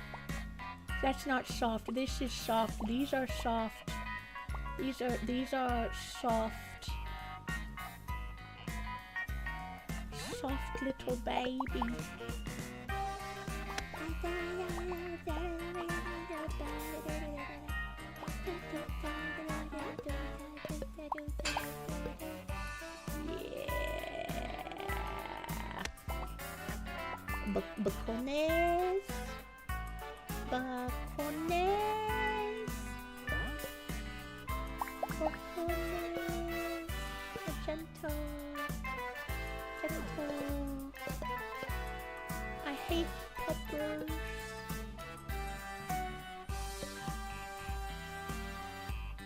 That's not soft. This is soft. These are soft. These are soft. Soft little baby. Bacones. Bacones. Bacones. Gentle. Gentle. I hate peppers.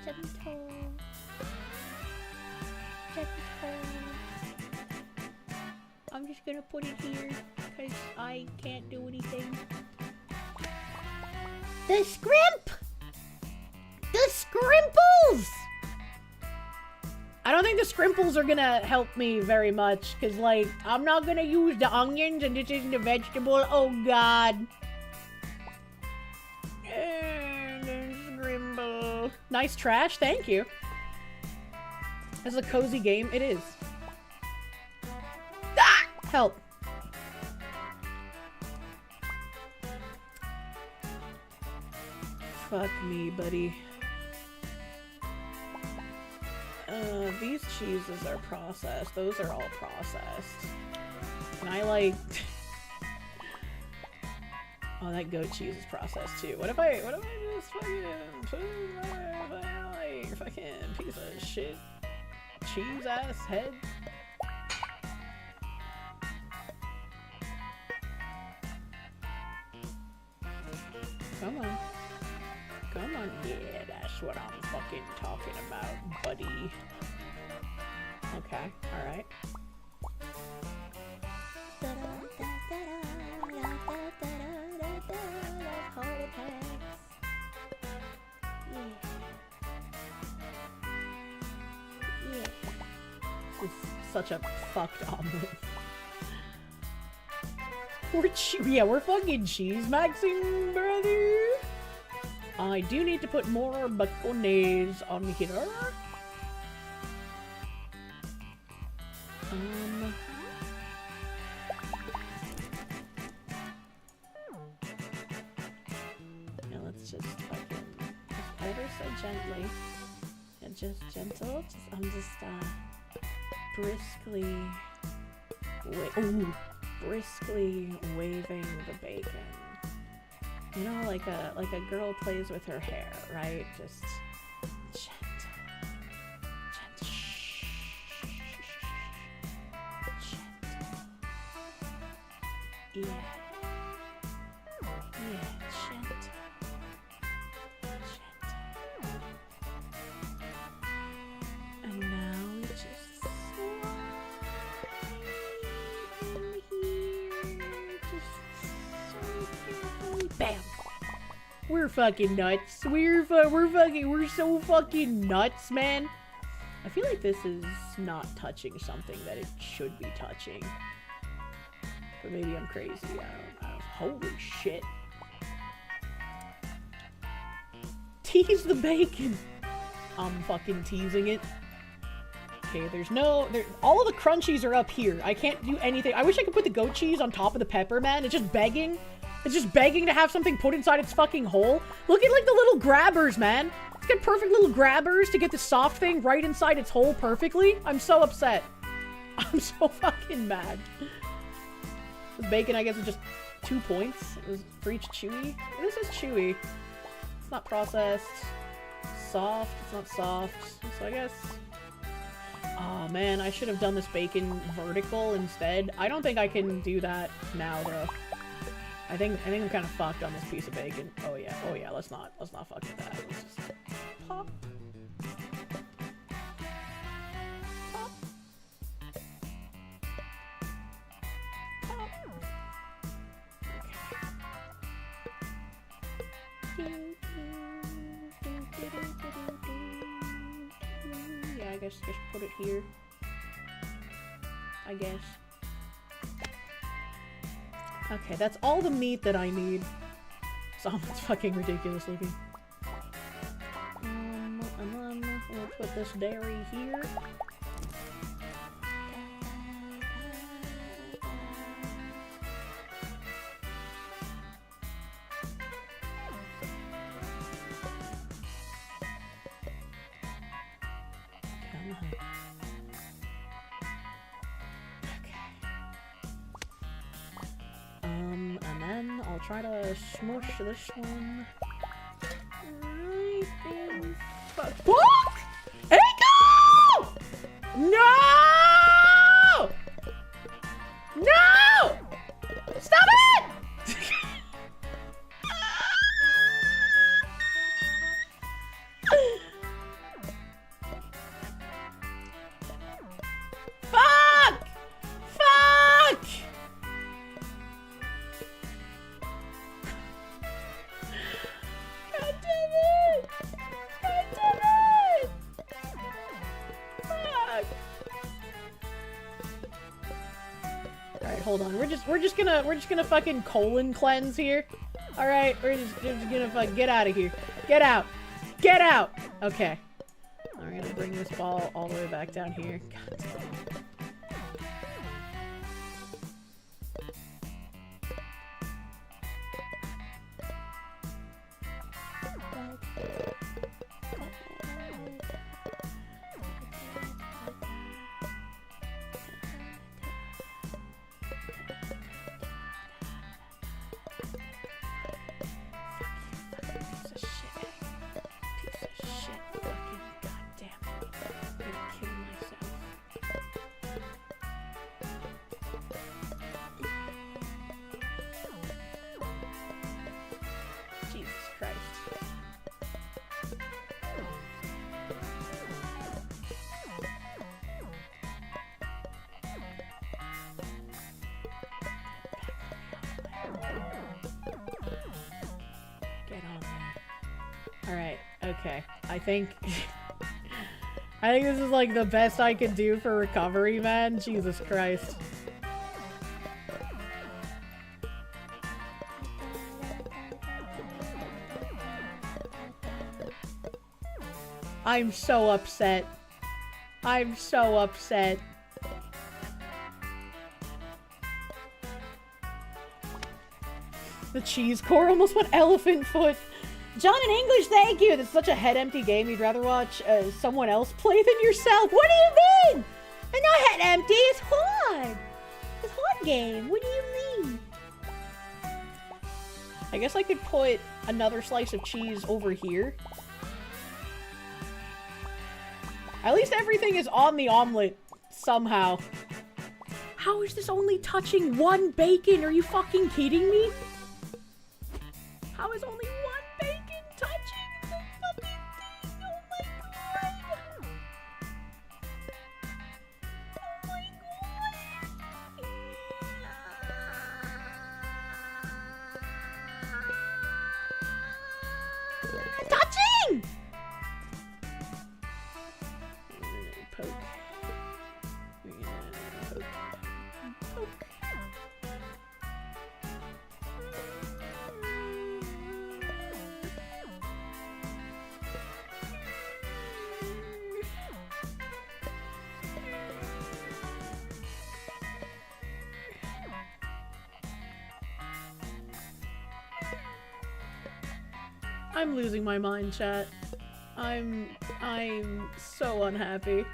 Gentle. Gentle. I'm just gonna put it here because I can't do anything. The scrimp! The scrimples! I don't think the scrimples are gonna help me very much because, like, I'm not gonna use the onions and this isn't a vegetable. Oh god. The scrimple. Nice trash, thank you. This is a cozy game. It is. Ah! Help. Fuck me, buddy. These cheeses are processed. Those are all processed. And I like... Oh, that goat cheese is processed too. What if I just fucking put my fucking piece of shit cheese ass head? Come on. Come on. Yeah, that's what I'm fucking talking about, buddy. Okay, alright. Yeah. This is such a fucked omelet. We're fucking cheese maxing, brother. I do need to put more bacones on here. Now let's just fucking ever so gently and just gentle. I'm just briskly waving the bacon. You know, like a girl plays with her hair, right? Just gentle. Shh. Gentle. Yeah. Yeah, gentle. And now we just slide in here. Just so carefully. Bam! We're fucking nuts. We're so fucking nuts, man. I feel like this is not touching something that it should be touching. But maybe I'm crazy. I don't know. Holy shit. Tease the bacon. I'm fucking teasing it. Okay, there's no... all of the crunchies are up here. I can't do anything. I wish I could put the goat cheese on top of the pepper, man. It's just begging. It's just begging to have something put inside its fucking hole. Look at, like, the little grabbers, man. It's got perfect little grabbers to get the soft thing right inside its hole perfectly. I'm so upset. I'm so fucking mad. This bacon, I guess, is just 2 points. It was for each chewy. This is chewy. It's not processed. Soft. It's not soft. So I guess... oh man, I should have done this bacon vertical instead. I don't think I can do that now though. I think I'm kind of fucked on this piece of bacon. Oh yeah, let's not fuck with that. Let's just pop. Pop. Pop. Okay. Yeah, I guess just put it here. I guess. Okay, that's all the meat that I need. This omelet's fucking ridiculous looking. And then we'll put this dairy here. And then I'll try to smush this one right in. Fuck! Echo! No! No! Stop it! Fuck! Fuck! God damn it! God damn it! Fuck! Alright, hold on. We're just gonna fucking colon cleanse here. Alright, we're just gonna fuck get out of here. Get out! Get out! Okay. I'm gonna bring this ball all the way back down here. God damn it. Alright, okay. I think this is like the best I can do for recovery, man. Jesus Christ. I'm so upset. I'm so upset. The cheese core almost went elephant foot. John in English, thank you. That's such a head-empty game. You'd rather watch someone else play than yourself. What do you mean? It's not head-empty. It's hard. It's a hard game. What do you mean? I guess I could put another slice of cheese over here. At least everything is on the omelet somehow. How is this only touching one bacon? Are you fucking kidding me? How is only one bacon touching the fucking thing? Oh my god! Oh my god! Touching! Poke. Poke. I'm losing my mind, chat. I'm so unhappy.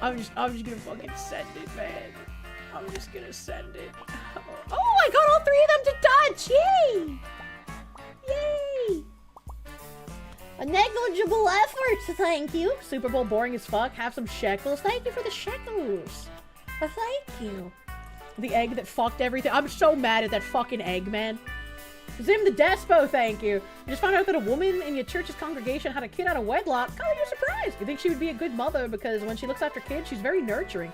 I'm just gonna fucking send it, man. I'm just gonna send it. Oh, I got all 3 of them to touch! Yay! Yay! A negligible effort, thank you. Super Bowl boring as fuck. Have some shekels. Thank you for the shekels. Thank you. The egg that fucked everything. I'm so mad at that fucking egg, man. Zim the Despo, thank you. You just found out that a woman in your church's congregation had a kid out of wedlock. God, you're surprised. You think she would be a good mother because when she looks after kids, she's very nurturing.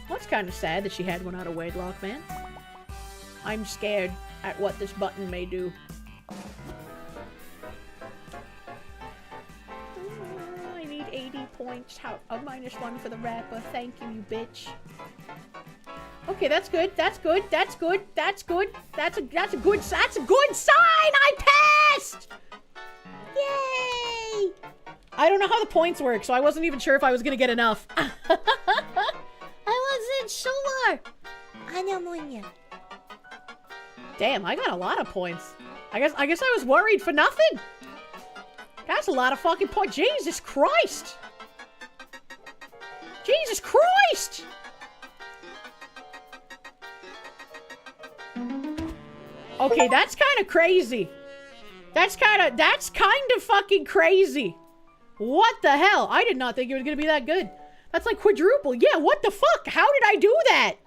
Well, it's kind of sad that she had one out of wedlock, man. I'm scared at what this button may do. I need 80 points. How? A -1 for the rapper. Thank you, you bitch. Okay, that's good. That's good. That's good. That's good. That's a good sign. I passed. Yay! I don't know how the points work, so I wasn't even sure if I was gonna get enough. I wasn't sure. Damn, I got a lot of points. I guess I was worried for nothing. That's a lot of fucking points. Jesus Christ. Jesus Christ. Okay, that's kind of crazy. That's kind of fucking crazy. What the hell? I did not think it was gonna be that good. That's like quadruple. Yeah, what the fuck? How did I do that?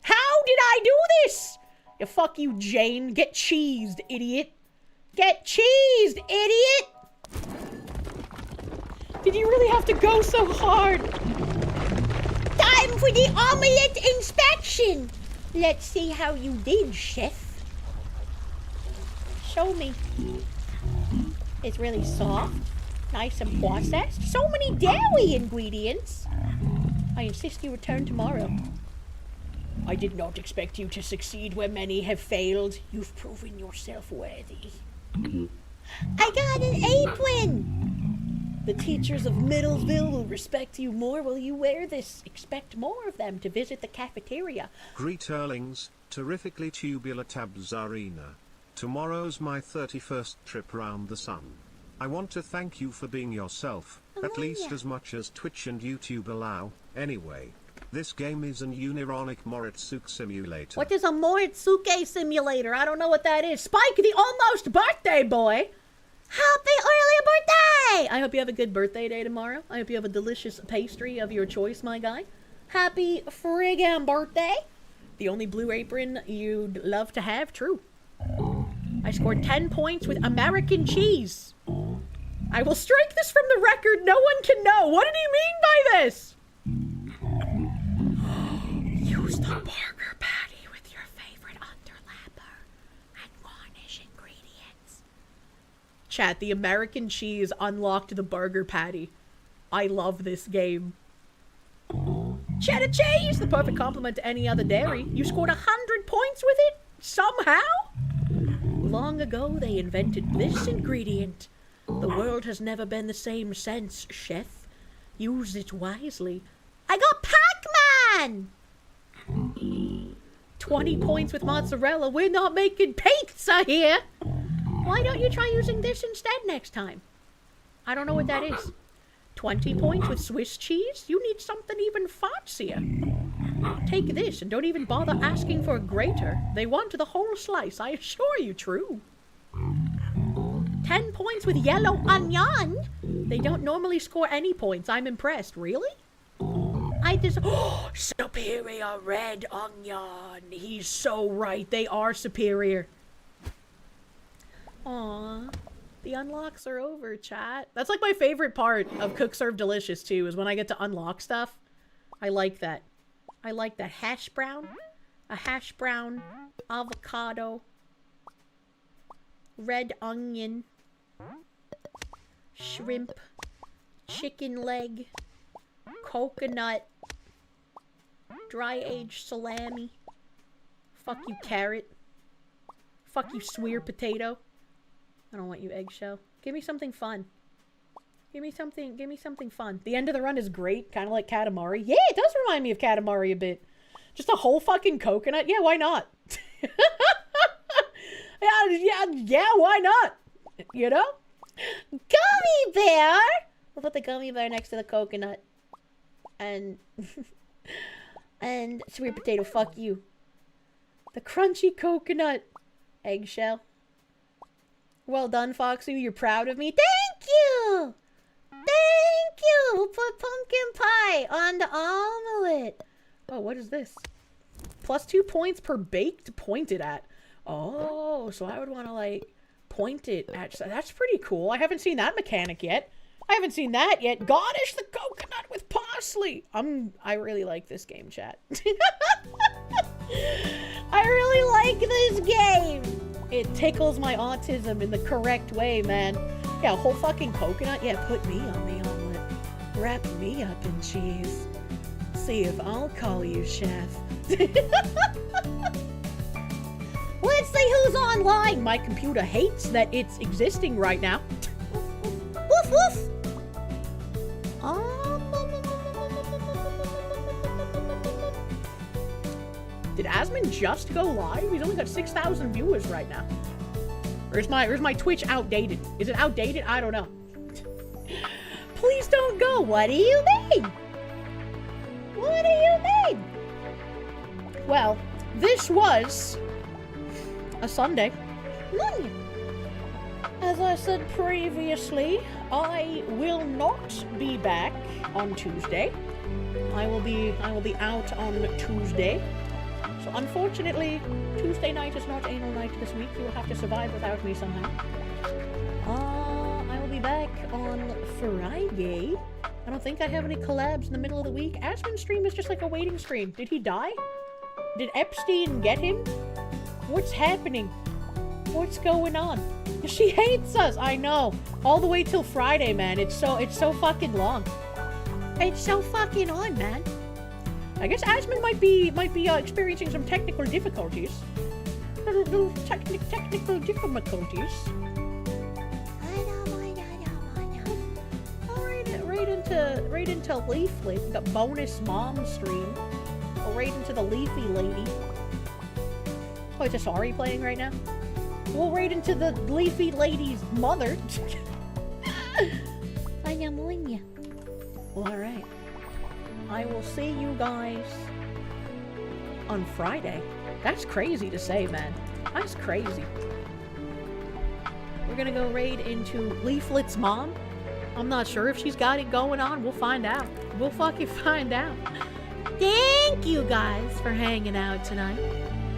How did I do this? Yeah, fuck you, Jane. Get cheesed, idiot. Get cheesed, idiot. Did you really have to go so hard? Time for the omelette inspection. Let's see how you did, chef. Show me. It's really soft, nice and processed. So many dairy ingredients. I insist you return tomorrow. I did not expect you to succeed where many have failed. You've proven yourself worthy. I got an apron! The teachers of Middlesville will respect you more while you wear this. Expect more of them to visit the cafeteria. Greeterlings, terrifically tubular Tabzarina. Tomorrow's my 31st trip round the sun. I want to thank you for being yourself, at least as much as Twitch and YouTube allow. Anyway, this game is an unironic Moritsuke simulator. What is a Moritsuke simulator? I don't know what that is. Spike, the almost birthday boy! Happy early birthday! I hope you have a good birthday day tomorrow. I hope you have a delicious pastry of your choice, my guy. Happy friggin' birthday! The only blue apron you'd love to have, true. I scored 10 points with American cheese. I will strike this from the record. No one can know. What did he mean by this? Use the burger patty with your favorite underlapper and garnish ingredients. Chat, the American cheese unlocked the burger patty. I love this game. Cheddar cheese, the perfect complement to any other dairy. You scored 100 points with it? Somehow? Long ago, they invented this ingredient. The world has never been the same since, chef. Use it wisely. I got Pac-Man! 20 points with mozzarella. We're not making pizza here! Why don't you try using this instead next time? I don't know what that is. 20 points with Swiss cheese? You need something even fancier. Take this and don't even bother asking for a grater. They want the whole slice, I assure you, true. 10 points with yellow onion? They don't normally score any points. I'm impressed. Really? Superior red onion. He's so right. They are superior. Aww. The unlocks are over, chat. That's like my favorite part of Cook Serve Delicious, too, is when I get to unlock stuff. I like that. I like that. Hash brown. A hash brown. Avocado. Red onion. Shrimp. Chicken leg. Coconut. Dry-aged salami. Fuck you, carrot. Fuck you, swear potato. I don't want you, eggshell. Give me something fun. Give me something fun. The end of the run is great, kind of like Katamari. Yeah, it does remind me of Katamari a bit. Just a whole fucking coconut? Yeah, why not? yeah, why not? You know? Gummy bear! We'll put the gummy bear next to the coconut. And sweet potato, fuck you. The crunchy coconut. Eggshell. Well done, Foxy. You're proud of me. Thank you! Thank you! We'll put pumpkin pie on the omelette. Oh, what is this? +2 points per baked pointed at. Oh, so I would want to, like, point it at... That's pretty cool. I haven't seen that mechanic yet. Garnish the coconut with parsley. I really like this game, chat. I really like this game. It tickles my autism in the correct way, man. Yeah, a whole fucking coconut. Yeah, put me on the omelet. Wrap me up in cheese. See if I'll call you chef. Let's see who's online. My computer hates that it's existing right now. Woof woof. Did Asmon just go live? He's only got 6,000 viewers right now. Or is my Twitch outdated? Is it outdated? I don't know. Please don't go. What do you mean? What do you mean? Well, this was a Sunday. As I said previously, I will not be back on Tuesday. I will be out on Tuesday. So unfortunately, Tuesday night is not anal night this week. You will have to survive without me somehow. I will be back on Friday. I don't think I have any collabs in the middle of the week. Asmon's stream is just like a waiting stream. Did he die? Did Epstein get him? What's happening? What's going on? She hates us. I know. All the way till Friday, man. It's so fucking long. It's so fucking on, man. I guess Asmon might be experiencing some technical difficulties. Little technical difficulties. Right into Leaflet, the bonus mom stream. Right into the Leafy lady. Oh, it's a sorry playing right now. We'll right into the Leafy lady's mother. Alright. I will see you guys on Friday. That's crazy to say, man. That's crazy. We're gonna go raid into Leaflet's mom. I'm not sure if she's got it going on. We'll find out. We'll fucking find out. Thank you guys for hanging out tonight.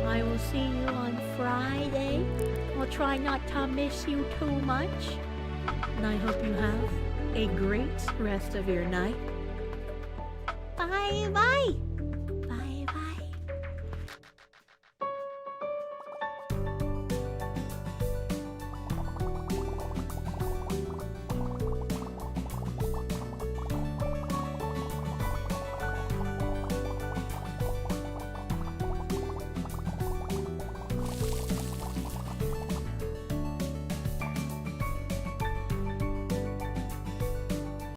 I will see you on Friday. I'll try not to miss you too much. And I hope you have a great rest of your night. Bye-bye.